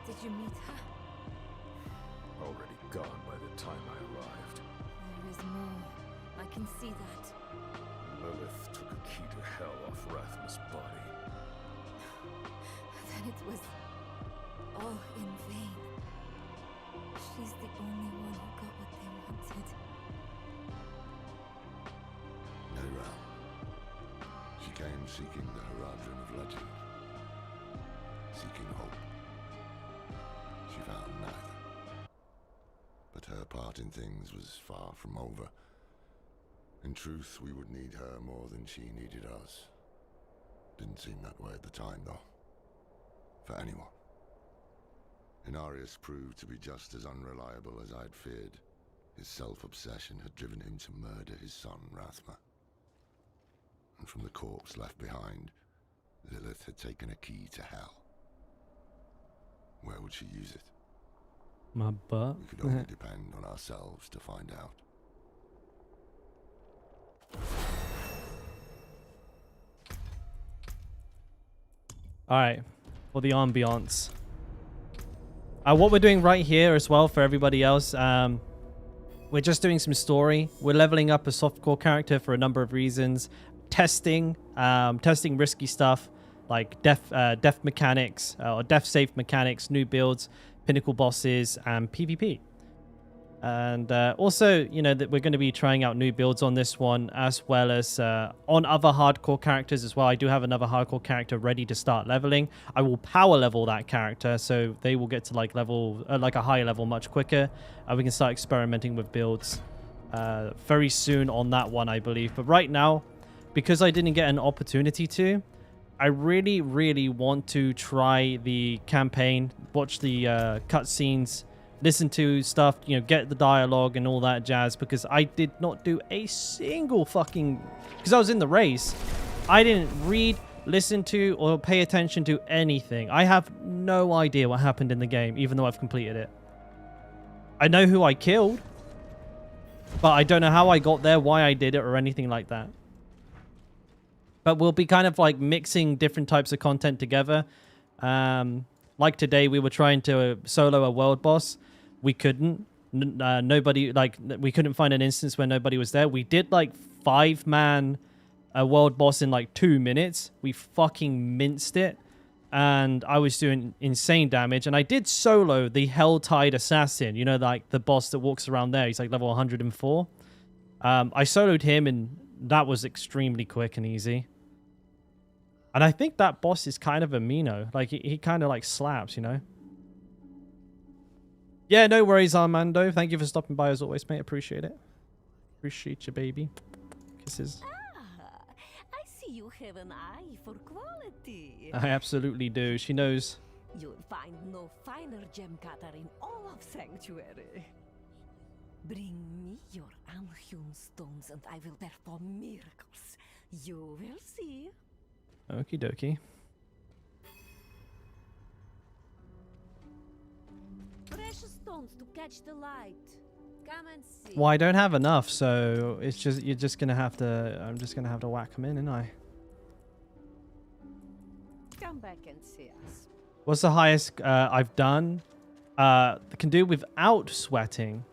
Did you meet her? Already gone by the time I arrived. There is more. I can see that. Lilith took a key to hell off Rathma's body. Then it was all in vain. She's the only one who got what they wanted. No, Ral. She came seeking the Haradrim of legend. Seeking hope. She found neither. But her part in things was far from over. In truth, we would need her more than she needed us. Didn't seem that way at the time, though. For anyone. Inarius proved to be just as unreliable as I'd feared. His self-obsession had driven him to murder his son, Rathma. And from the corpse left behind, Lilith had taken a key to hell. Where would she use it? My butt. We could only depend on ourselves to find out. Alright, for the ambiance. What we're doing right here as well for everybody else, we're just doing some story. We're leveling up a softcore character for a number of reasons. Testing risky stuff. like death mechanics or death safe mechanics, new builds, pinnacle bosses, and PvP. And also, you know, that we're going to be trying out new builds on this one, as well as on other hardcore characters as well. I do have another hardcore character ready to start leveling. I will power level that character, so they will get to like level, like a higher level much quicker. We can start experimenting with builds very soon on that one, I believe. But right now, because I didn't get an opportunity to, I really, really want to try the campaign, watch the cutscenes, listen to stuff, you know, get the dialogue and all that jazz, because I did not do a single fucking... Because I was in the race. I didn't read, listen to, or pay attention to anything. I have no idea what happened in the game, even though I've completed it. I know who I killed, but I don't know how I got there, why I did it, or anything like that. But we'll be kind of like mixing different types of content together. Like today, we were trying to solo a world boss. We couldn't. Nobody, like, we couldn't find an instance where nobody was there. We did like 5-man world boss in like 2 minutes. We fucking minced it. And I was doing insane damage. And I did solo the Helltide Assassin. You know, like the boss that walks around there. He's like level 104. I soloed him, and that was extremely quick and easy. And I think that boss is kind of a Mino. Like, he kind of like slaps, you know? Yeah, no worries, Armando. Thank you for stopping by as always, mate. Appreciate it. Appreciate you, baby. Kisses. I see you have an eye for quality. I absolutely do. She knows. You'll find no finer gem cutter in all of Sanctuary. Bring me your unhewn stones and I will perform miracles. You will see. Okie dokie. Precious stones to catch the light. Come and see. Well, I don't have enough, so it's just you're just gonna have to. I'm just gonna have to whack them in, ain't I? Come back and see us. What's the highest I've done? Can do without sweating.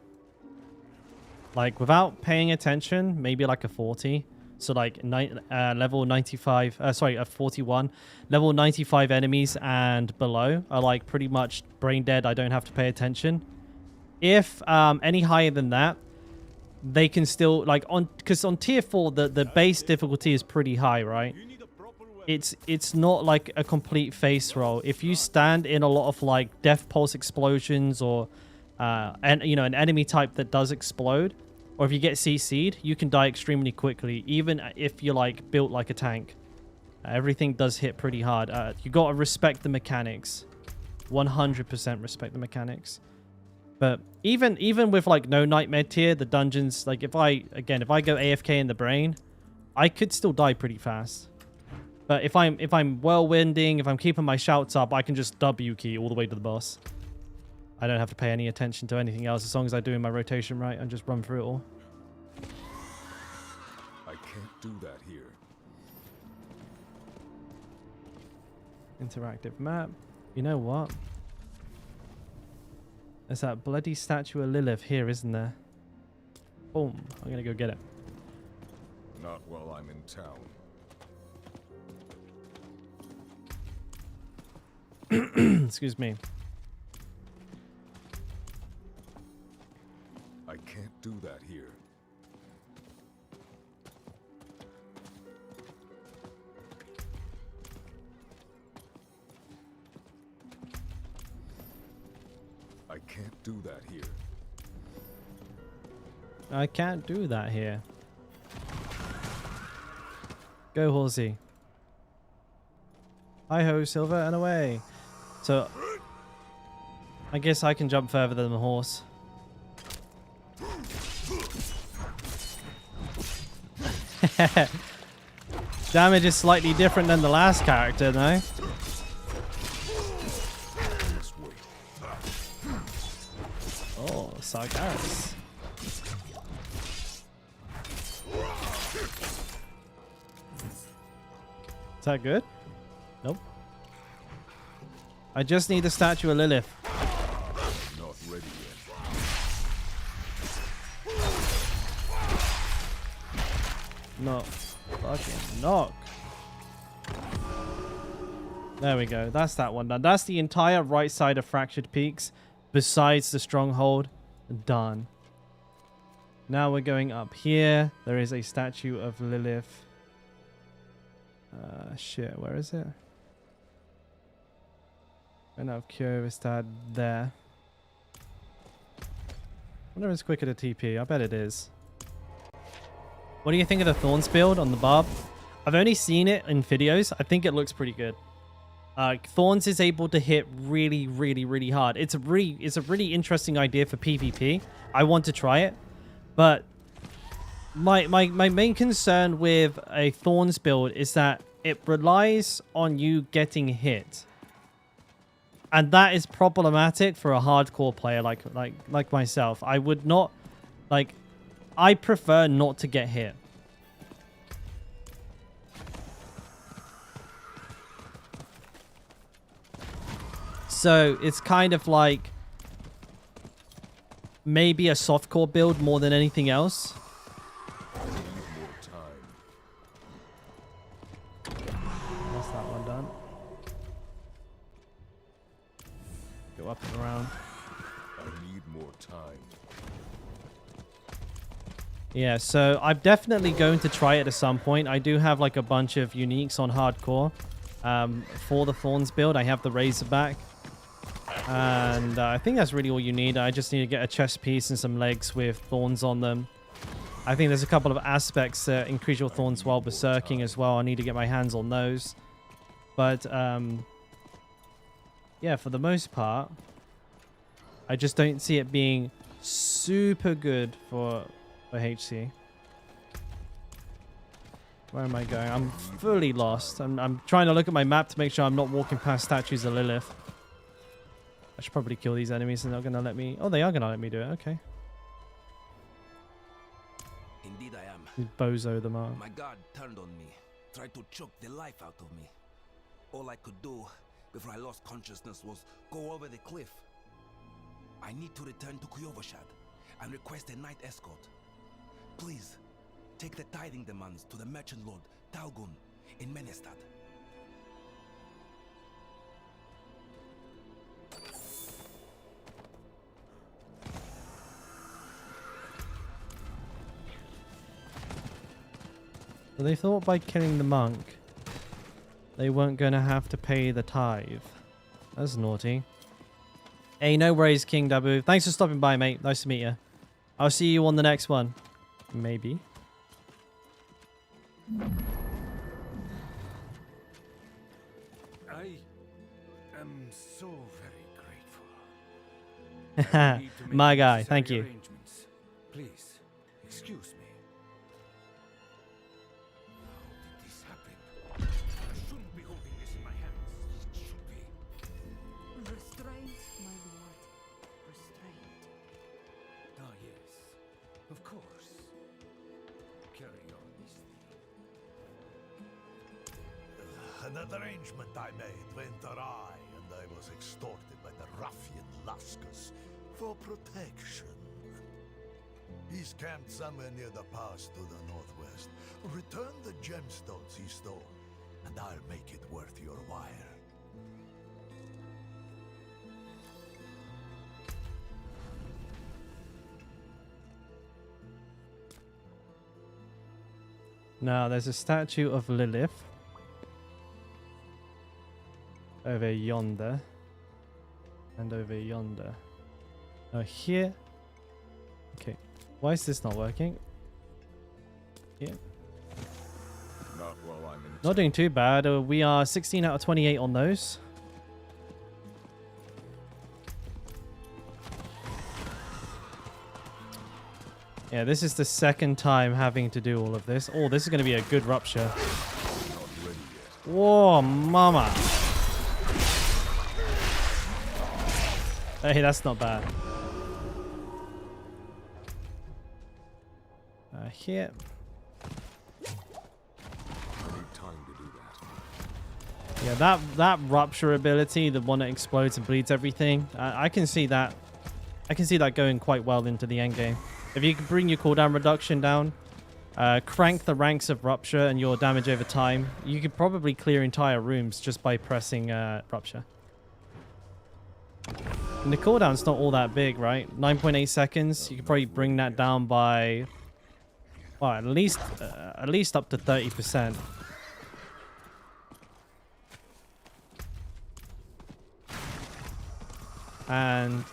Like without paying attention, maybe like a 40. So like level 95, sorry, a 41. Level 95 enemies and below are like pretty much brain dead. I don't have to pay attention. If any higher than that, they can still like because on tier 4 the base difficulty is pretty high, right? It's not like a complete face roll. If you stand in a lot of like death pulse explosions or and you know, an enemy type that does explode, or if you get CC'd, you can die extremely quickly, even if you're like built like a tank. Everything does hit pretty hard. You gotta respect the mechanics. 100% respect the mechanics. But even with like no nightmare tier, the dungeons, like if I go AFK in the brain, I could still die pretty fast. But if I'm whirlwinding, if I'm keeping my shouts up, I can just W key all the way to the boss. I don't have to pay any attention to anything else as long as I do my rotation right and just run through it all. I can't do that here. Interactive map. You know what? There's that bloody statue of Lilith here, isn't there? Boom. I'm gonna go get it. Not while I'm in town. Excuse me. I can't do that here. I can't do that here. I can't do that here. Go, horsey. Hi-ho, Silver, and away. So, I guess I can jump further than the horse. Damage is slightly different than the last character, though. Oh, Sargeras. Is that good? Nope. I just need the statue of Lilith. Not ready yet. No. Fucking knock. There we go. That's that one done. That's the entire right side of Fractured Peaks, besides the stronghold. Done. Now we're going up here. There is a statue of Lilith. Shit, where is it? I know, Kyrvistad there. I wonder if it's quicker to TP. I bet it is. What do you think of the Thorns build on the Barb? I've only seen it in videos. I think it looks pretty good. Thorns is able to hit really, really, really hard. It's a really interesting idea for PvP. I want to try it, but my main concern with a Thorns build is that it relies on you getting hit, and that is problematic for a hardcore player like myself. I would not like. I prefer not to get hit. So it's kind of like maybe a softcore build more than anything else. That's that one done. Go up and around. I need more time. Yeah, so I'm definitely going to try it at some point. I do have like a bunch of uniques on hardcore for the Thorns build. I have the Razorback. And I think that's really all you need. I just need to get a chest piece and some legs with thorns on them. I think there's a couple of aspects that increase your thorns while berserking as well. I need to get my hands on those. But, yeah, for the most part, I just don't see it being super good for HC. Where am I going? I'm fully lost. I'm trying to look at my map to make sure I'm not walking past statues of Lilith. I should probably kill these enemies. They're not going to let me... Oh, they are going to let me do it. Okay. Indeed I am. You bozo them are. My god turned on me. Tried to choke the life out of me. All I could do before I lost consciousness was go over the cliff. I need to return to Kuyovashad and request a night escort. Please, take the tithing demands to the merchant lord Talgun in Menestad. So they thought by killing the monk, they weren't going to have to pay the tithe. That's naughty. Hey, no worries, King Dabu. Thanks for stopping by, mate. Nice to meet you. I'll see you on the next one. Maybe. I am so very grateful. My guy, thank you. Please, excuse me. How did this happen? I shouldn't be holding this in my hands. It should be. Restraint, my lord. Restraint. Ah, yes. Of course. Carry on, Miss An arrangement I made went awry, and I was extorted by the ruffian Laskus for protection. He's camped somewhere near the pass to the northwest. Return the gemstones he stole, and I'll make it worth your while. Now, there's a statue of Lilith over yonder and over yonder. Now here. Okay, why is this not working? Yeah, Not while I'm in. not doing too bad. We are 16 out of 28 on those. Yeah, this is the second time having to do all of this. Oh, this is going to be a good rupture. Whoa, mama. Hey, that's not bad. Here. I need time to do that. Yeah, that rupture ability, the one that explodes and bleeds everything, I can see that. I can see that going quite well into the end game. If you can bring your cooldown reduction down, crank the ranks of Rupture and your damage over time. You could probably clear entire rooms just by pressing Rupture. And the cooldown's not all that big, right? 9.8 seconds. You could probably bring that down by, well, at least up to 30%. And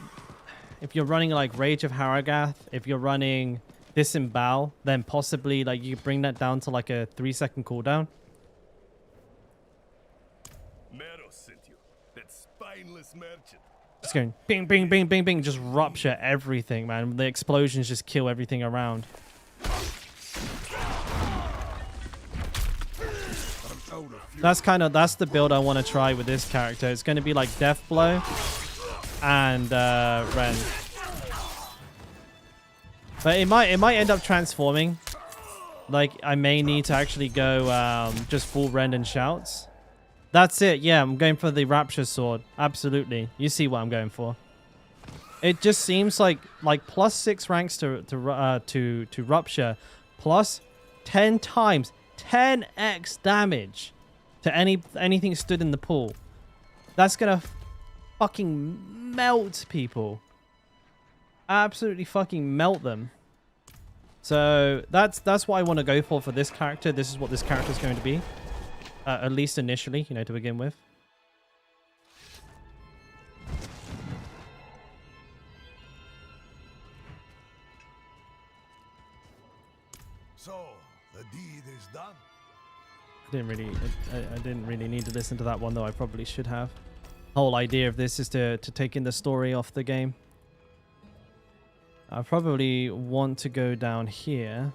if you're running like Rage of Harrogath, if you're running Disembowel, then possibly like you bring that down to like a 3-second cooldown. Mero sent you. That spineless merchant. Just going bing, bing, bing, bing, bing. Just rupture everything, man. The explosions just kill everything around. That's the build I want to try with this character. It's going to be like Death Blow and Ren. But it might end up transforming. Like I may need to actually go just full Rend and Shouts. That's it. Yeah, I'm going for the Rapture Sword. Absolutely. You see what I'm going for. It just seems like +6 ranks to Rupture, plus 10 times 10x damage to anything stood in the pool. That's gonna fucking melt people. Absolutely fucking melt them. So that's what I want to go for this character. This is what this character is going to be. At least initially, you know, to begin with. So, the deed is done. I didn't really need to listen to that one, though. I probably should have. The whole idea of this is to take in the story off the game. I probably want to go down here.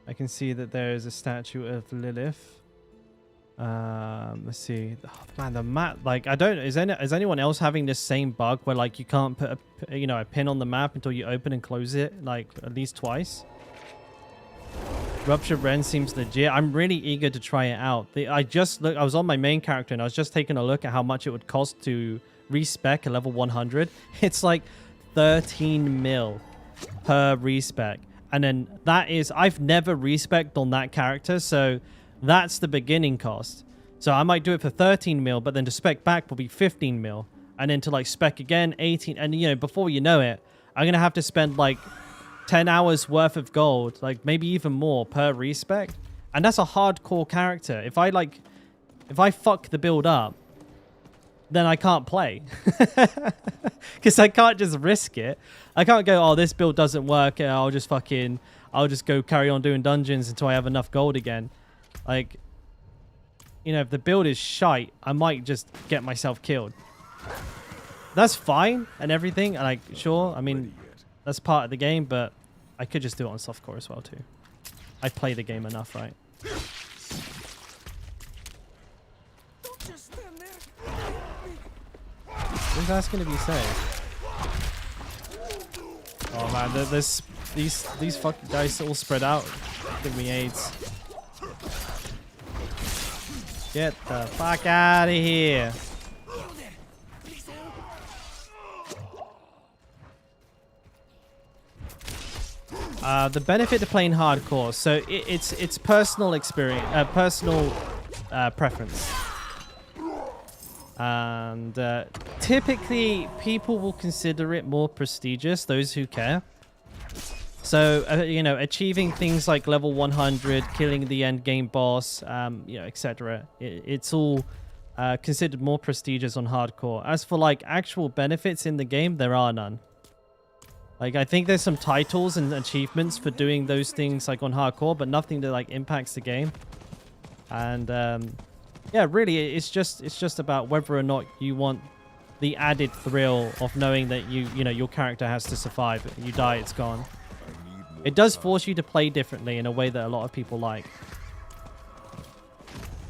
I can see that there is a statue of Lilith. Let's see. Oh, man, the map. Like, I don't. Is anyone else having this same bug where like you can't put a pin on the map until you open and close it like at least twice? Rupture Ren seems legit. I'm really eager to try it out. I was on my main character and I was just taking a look at how much it would cost to respec a level 100. It's like 13 mil per respec. And then that is, I've never respec'd on that character, so that's the beginning cost. So I might do it for 13 mil, but then to spec back will be 15 mil. And then to like spec again, 18. And you know, before you know it, I'm going to have to spend like 10 hours worth of gold, like maybe even more per respec. And that's a hardcore character. If I fuck the build up, then I can't play. Because I can't just risk it. I can't go, oh, this build doesn't work. I'll just go carry on doing dungeons until I have enough gold again. Like, you know, if the build is shite, I might just get myself killed. That's fine and everything. And like, sure, I mean, that's part of the game, but I could just do it on softcore as well, too. I play the game enough, right? When's that's gonna be safe? Oh man, there's these fucking guys all spread out. Give me AIDS. Get the fuck out of here. The benefit to playing hardcore, so it's personal experience, personal preference. And typically people will consider it more prestigious, those who care. So you know, achieving things like level 100, killing the end game boss, you know, etc. It's all considered more prestigious on hardcore. As for like actual benefits in the game, there are none. Like, I think there's some titles and achievements for doing those things like on hardcore, but nothing that like impacts the game. And yeah, really, it's just about whether or not you want the added thrill of knowing that you know your character has to survive. You die, it's gone. It does force you to play differently in a way that a lot of people like.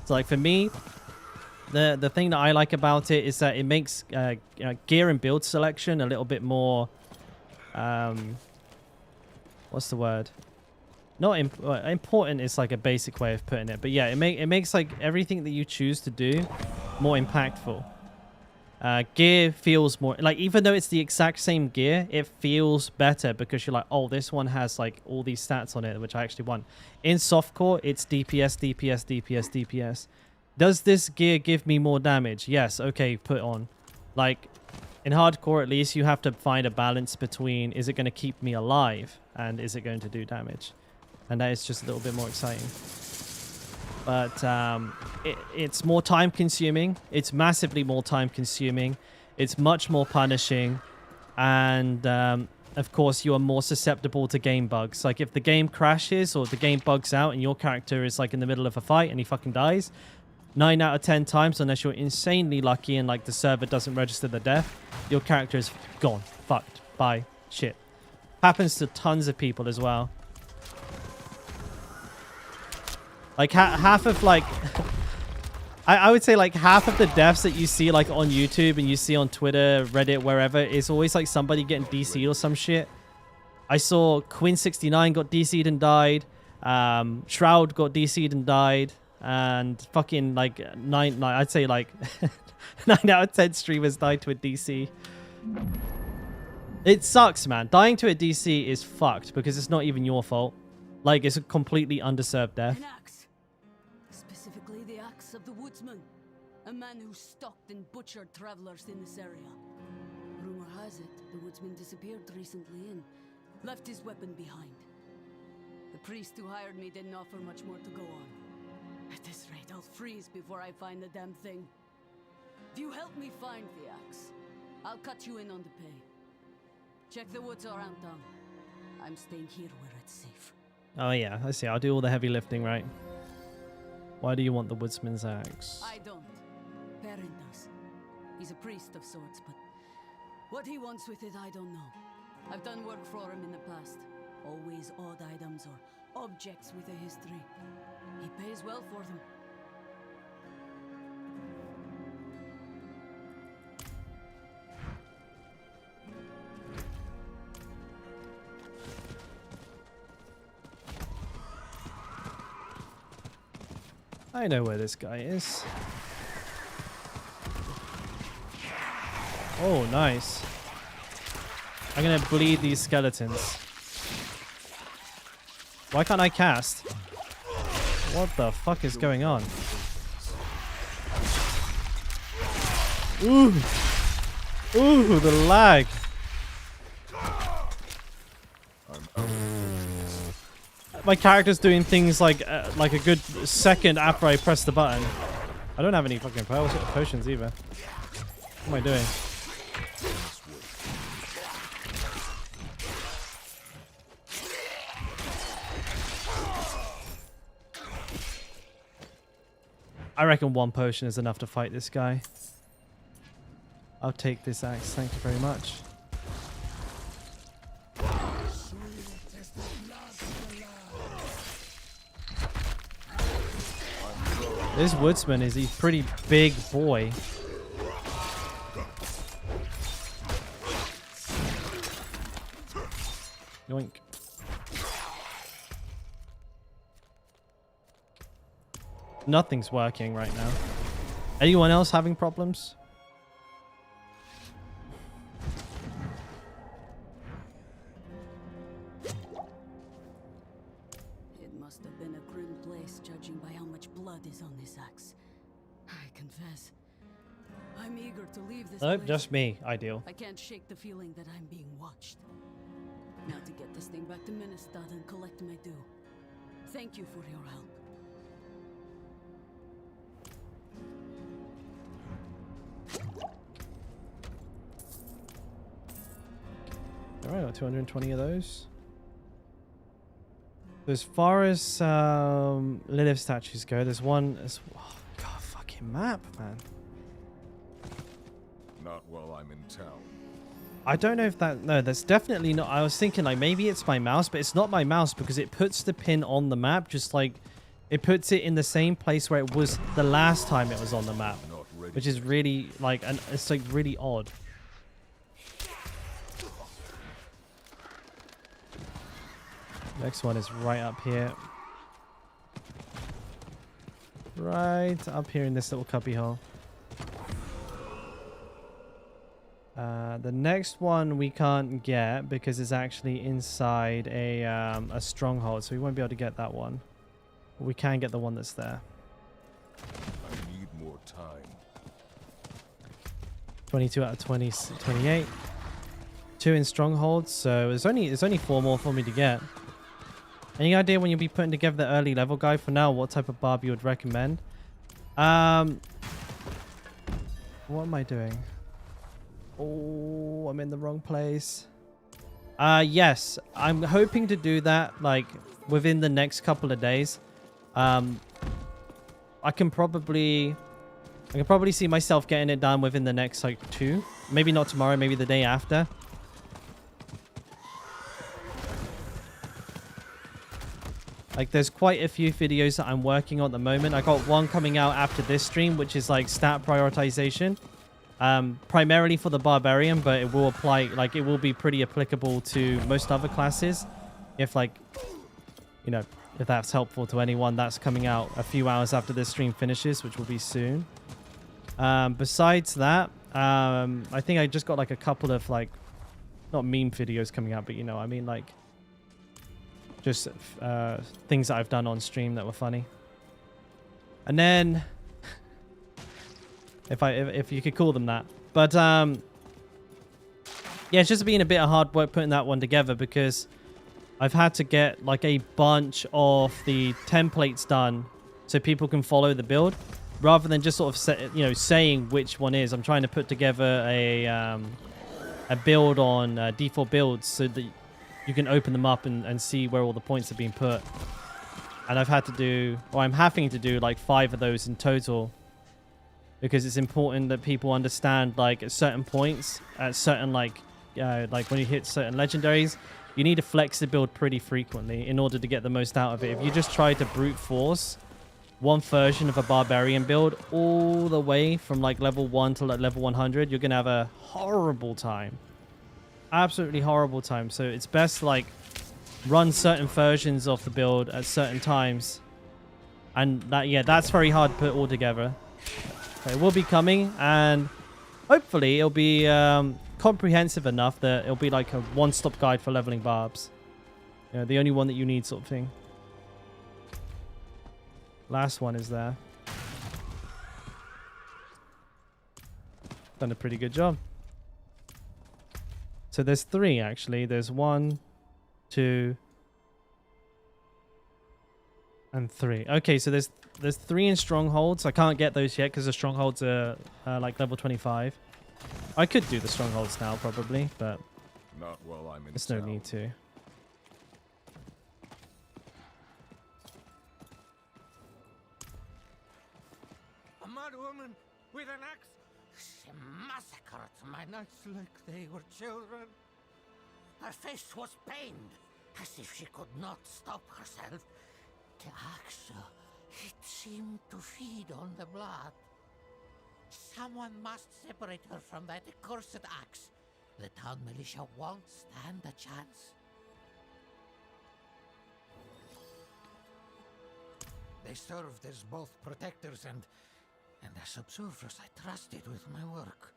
So, like for me, the thing that I like about it is that it makes gear and build selection a little bit more. What's the word? Not important is like a basic way of putting it, but yeah, it makes like everything that you choose to do more impactful. Gear feels more like, even though it's the exact same gear, it feels better because you're like, oh, this one has like all these stats on it, which I actually want. In softcore, it's DPS, DPS, DPS, DPS. Does this gear give me more damage? Yes. Okay, put on. Like in hardcore, at least you have to find a balance between, is it going to keep me alive and is it going to do damage? And that is just a little bit more exciting. But it's more time consuming. It's massively more time consuming. It's much more punishing. And of course, you are more susceptible to game bugs. Like if the game crashes or the game bugs out and your character is like in the middle of a fight and he fucking dies, 9 out of 10 times, unless you're insanely lucky and like the server doesn't register the death, your character is gone. Fucked. Bye. Shit. Happens to tons of people as well. Like half of like, I would say like half of the deaths that you see like on YouTube and you see on Twitter, Reddit, wherever, is always like somebody getting DC'd or some shit. I saw Quinn69 got DC'd and died. Shroud got DC'd and died. And fucking like I'd say like 9 out of 10 streamers died to a DC. It sucks, man. Dying to a DC is fucked because it's not even your fault. Like it's a completely undeserved death. Specifically, the axe of the woodsman, a man who stalked and butchered travelers in this area. Rumor has it, the woodsman disappeared recently and left his weapon behind. The priest who hired me didn't offer much more to go on. At this rate, I'll freeze before I find the damn thing. If you help me find the axe, I'll cut you in on the pay. Check the woods around town. I'm staying here where it's safe. Oh yeah, I see. I'll do all the heavy lifting, right? Why do you want the woodsman's axe? I don't. Perrin does. He's a priest of sorts, but what he wants with it, I don't know. I've done work for him in the past. Always odd items or objects with a history. He pays well for them. I know where this guy is. Oh, nice. I'm gonna bleed these skeletons. Why can't I cast? What the fuck is going on? Ooh! Ooh, the lag! My character's doing things like a good second after I press the button. I don't have any fucking potions either. What am I doing? I reckon 1 potion is enough to fight this guy. I'll take this axe, thank you very much. This woodsman is a pretty big boy. Yoink. Nothing's working right now. Anyone else having problems? It must have been a grim place, judging by how much blood is on this axe. I confess, I'm eager to leave this Nope, place. just me. Ideal. I can't shake the feeling that I'm being watched. Now to get this thing back to Ministad and collect my due. Thank you for your help. Alright, got 220 of those. As far as Lilith statues go, there's one. Oh, God, fucking map, man. Not while I'm in town. I don't know if that... No, that's definitely not... I was thinking, like, maybe it's my mouse, but it's not my mouse because it puts the pin on the map, just like... It puts it in the same place where it was the last time it was on the map. Which is really, like... And it's, like, really odd. Next one is right up here. Right up here in this little cubby hole. The next one we can't get because it's actually inside a stronghold, so we won't be able to get that one. But we can get the one that's there. I need more time. 22 out of 20, 28. 2 in strongholds, so there's only 4 more for me to get. Any idea when you'll be putting together the early level guide for now? What type of barb you would recommend? What am I doing? Oh, I'm in the wrong place. Yes, I'm hoping to do that like within the next couple of days. I can probably see myself getting it done within the next like 2. Maybe not tomorrow, maybe the day after. Like, there's quite a few videos that I'm working on at the moment. I got one coming out after this stream, which is like stat prioritization. Primarily for the barbarian, but it will apply, like, it will be pretty applicable to most other classes. If, like, you know, if that's helpful to anyone. That's coming out a few hours after this stream finishes, which will be soon. Besides that, I think I just got like a couple of like, not meme videos coming out, but you know, I mean like, just things that I've done on stream that were funny. And then, if you could call them that, but yeah, it's just been a bit of hard work putting that one together because I've had to get like a bunch of the templates done so people can follow the build rather than just sort of saying which one is. I'm trying to put together a build on default builds so that you can open them up and see where all the points have been put. And I've had to do, or I'm having to do like 5 of those in total because it's important that people understand like at certain points, at certain like when you hit certain legendaries, you need to flex the build pretty frequently in order to get the most out of it. If you just try to brute force one version of a barbarian build all the way from like level 1 to like level 100, you're going to have a horrible time. Absolutely horrible time. So it's best to like run certain versions of the build at certain times. And that, yeah, that's very hard to put all together. But it will be coming, and hopefully it'll be comprehensive enough that it'll be like a one-stop guide for leveling barbs. You know, the only one that you need sort of thing. Last one is there. Done a pretty good job. So there's 3 actually. There's 1, 2, and 3. Okay, so there's 3 in strongholds. I can't get those yet because the strongholds are like level 25. I could do the strongholds now probably, but not while I'm in there's no need to. A mad woman with an axe. She massacred my knights like they were children. Her face was pained, as if she could not stop herself. The axe, it seemed to feed on the blood. Someone must separate her from that accursed axe. The town militia won't stand a chance. They served as both protectors and as observers I trusted with my work.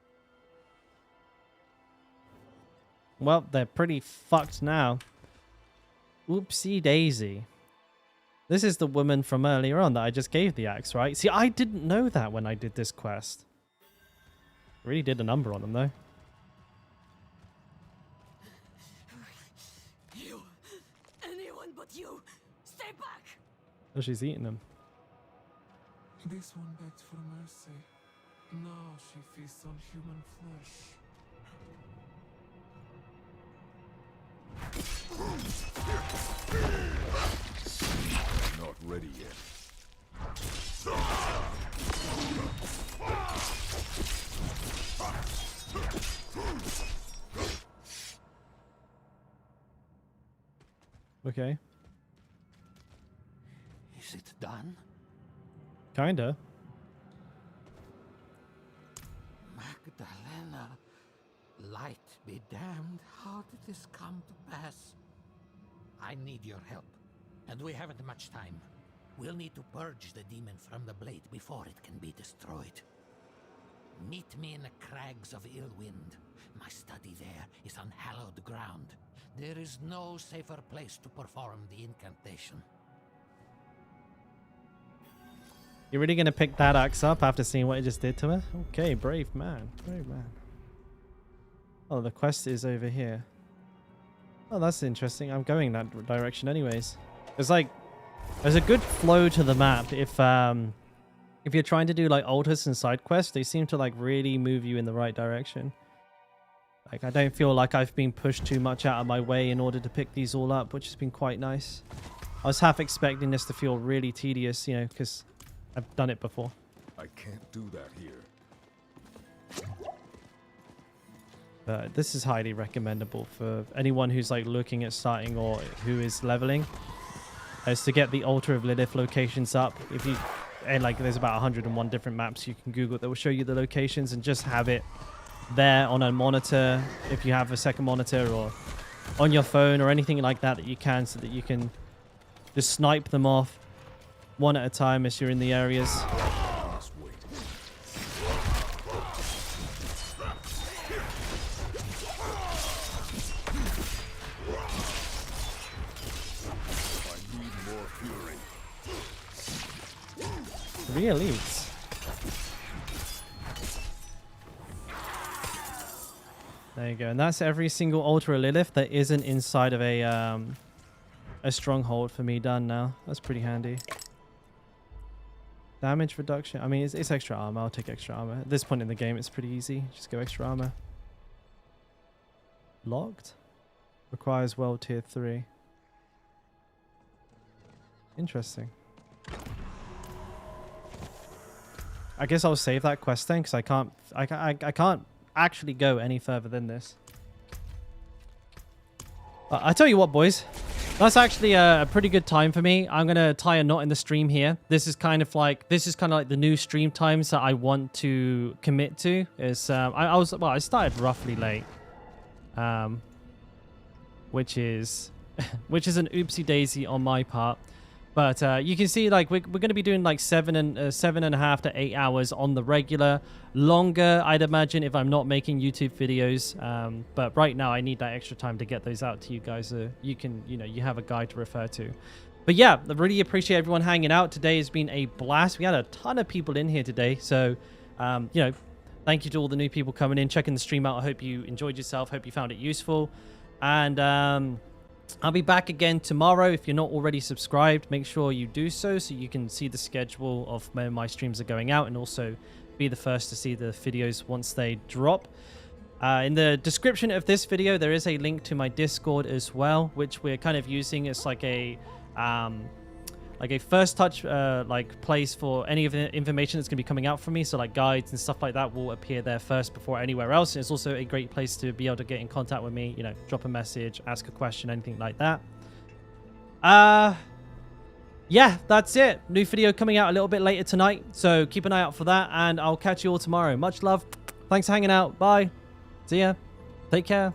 Well, they're pretty fucked now. Oopsie daisy. This is the woman from earlier on that I just gave the axe, right? See, I didn't know that when I did this quest. Really did a number on them, though. You! Anyone but you! Stay back! Oh, she's eating them. This one begged for mercy. Now she feasts on human flesh. Not ready yet. Okay. Is it done? Kinda. Magdalena, light be damned, how did this come to pass? I need your help, and we haven't much time. We'll need to purge the demon from the blade before it can be destroyed. Meet me in the crags of Illwind. My study there is on hallowed ground. There is no safer place to perform the incantation. You're really gonna pick that axe up after seeing what it just did to her? Okay, brave man. Brave man. Oh, the quest is over here. Oh, that's interesting. I'm going that direction anyways. It's like, there's a good flow to the map. If you're trying to do like altars and side quests, they seem to like really move you in the right direction. Like, I don't feel like I've been pushed too much out of my way in order to pick these all up, which has been quite nice. I was half expecting this to feel really tedious, you know, because I've done it before. I can't do that here. But this is highly recommendable for anyone who's like looking at starting or who is leveling, is to get the Altar of Lilith locations up. If you, and like there's about 101 different maps you can Google that will show you the locations, and just have it there on a monitor if you have a second monitor, or on your phone or anything like that that you can, so that you can just snipe them off one at a time as you're in the areas. Three elites. There you go, and that's every single Altar of Lilith that isn't inside of a stronghold for me done now. That's pretty handy. Damage reduction. I mean, it's extra armor. I'll take extra armor. At this point in the game, it's pretty easy. Just go extra armor. Locked? Requires world tier 3. Interesting. I guess I'll save that quest then, because I can't actually go any further than this. But I tell you what, boys, that's actually a pretty good time for me. I'm gonna tie a knot in the stream here. This is kind of like the new stream times that I want to commit to. Is I started roughly late, which is an oopsie daisy on my part. But you can see, like, we're going to be doing like 7.5 to 8 hours on the regular. Longer, I'd imagine, if I'm not making YouTube videos. But right now, I need that extra time to get those out to you guys. So you can, you have a guide to refer to. But yeah, I really appreciate everyone hanging out. Today has been a blast. We had a ton of people in here today. So, thank you to all the new people coming in, checking the stream out. I hope you enjoyed yourself. Hope you found it useful. And I'll be back again tomorrow. If you're not already subscribed, make sure you do so you can see the schedule of when my streams are going out, and also be the first to see the videos once they drop. In the description of this video, there is a link to my Discord as well, which we're kind of using as like a first touch place for any of the information that's going to be coming out from me. So like guides and stuff like that will appear there first before anywhere else. And it's also a great place to be able to get in contact with me, drop a message, ask a question, anything like that. Yeah, that's it. New video coming out a little bit later tonight, so keep an eye out for that, and I'll catch you all tomorrow. Much love. Thanks for hanging out. Bye. See ya. Take care.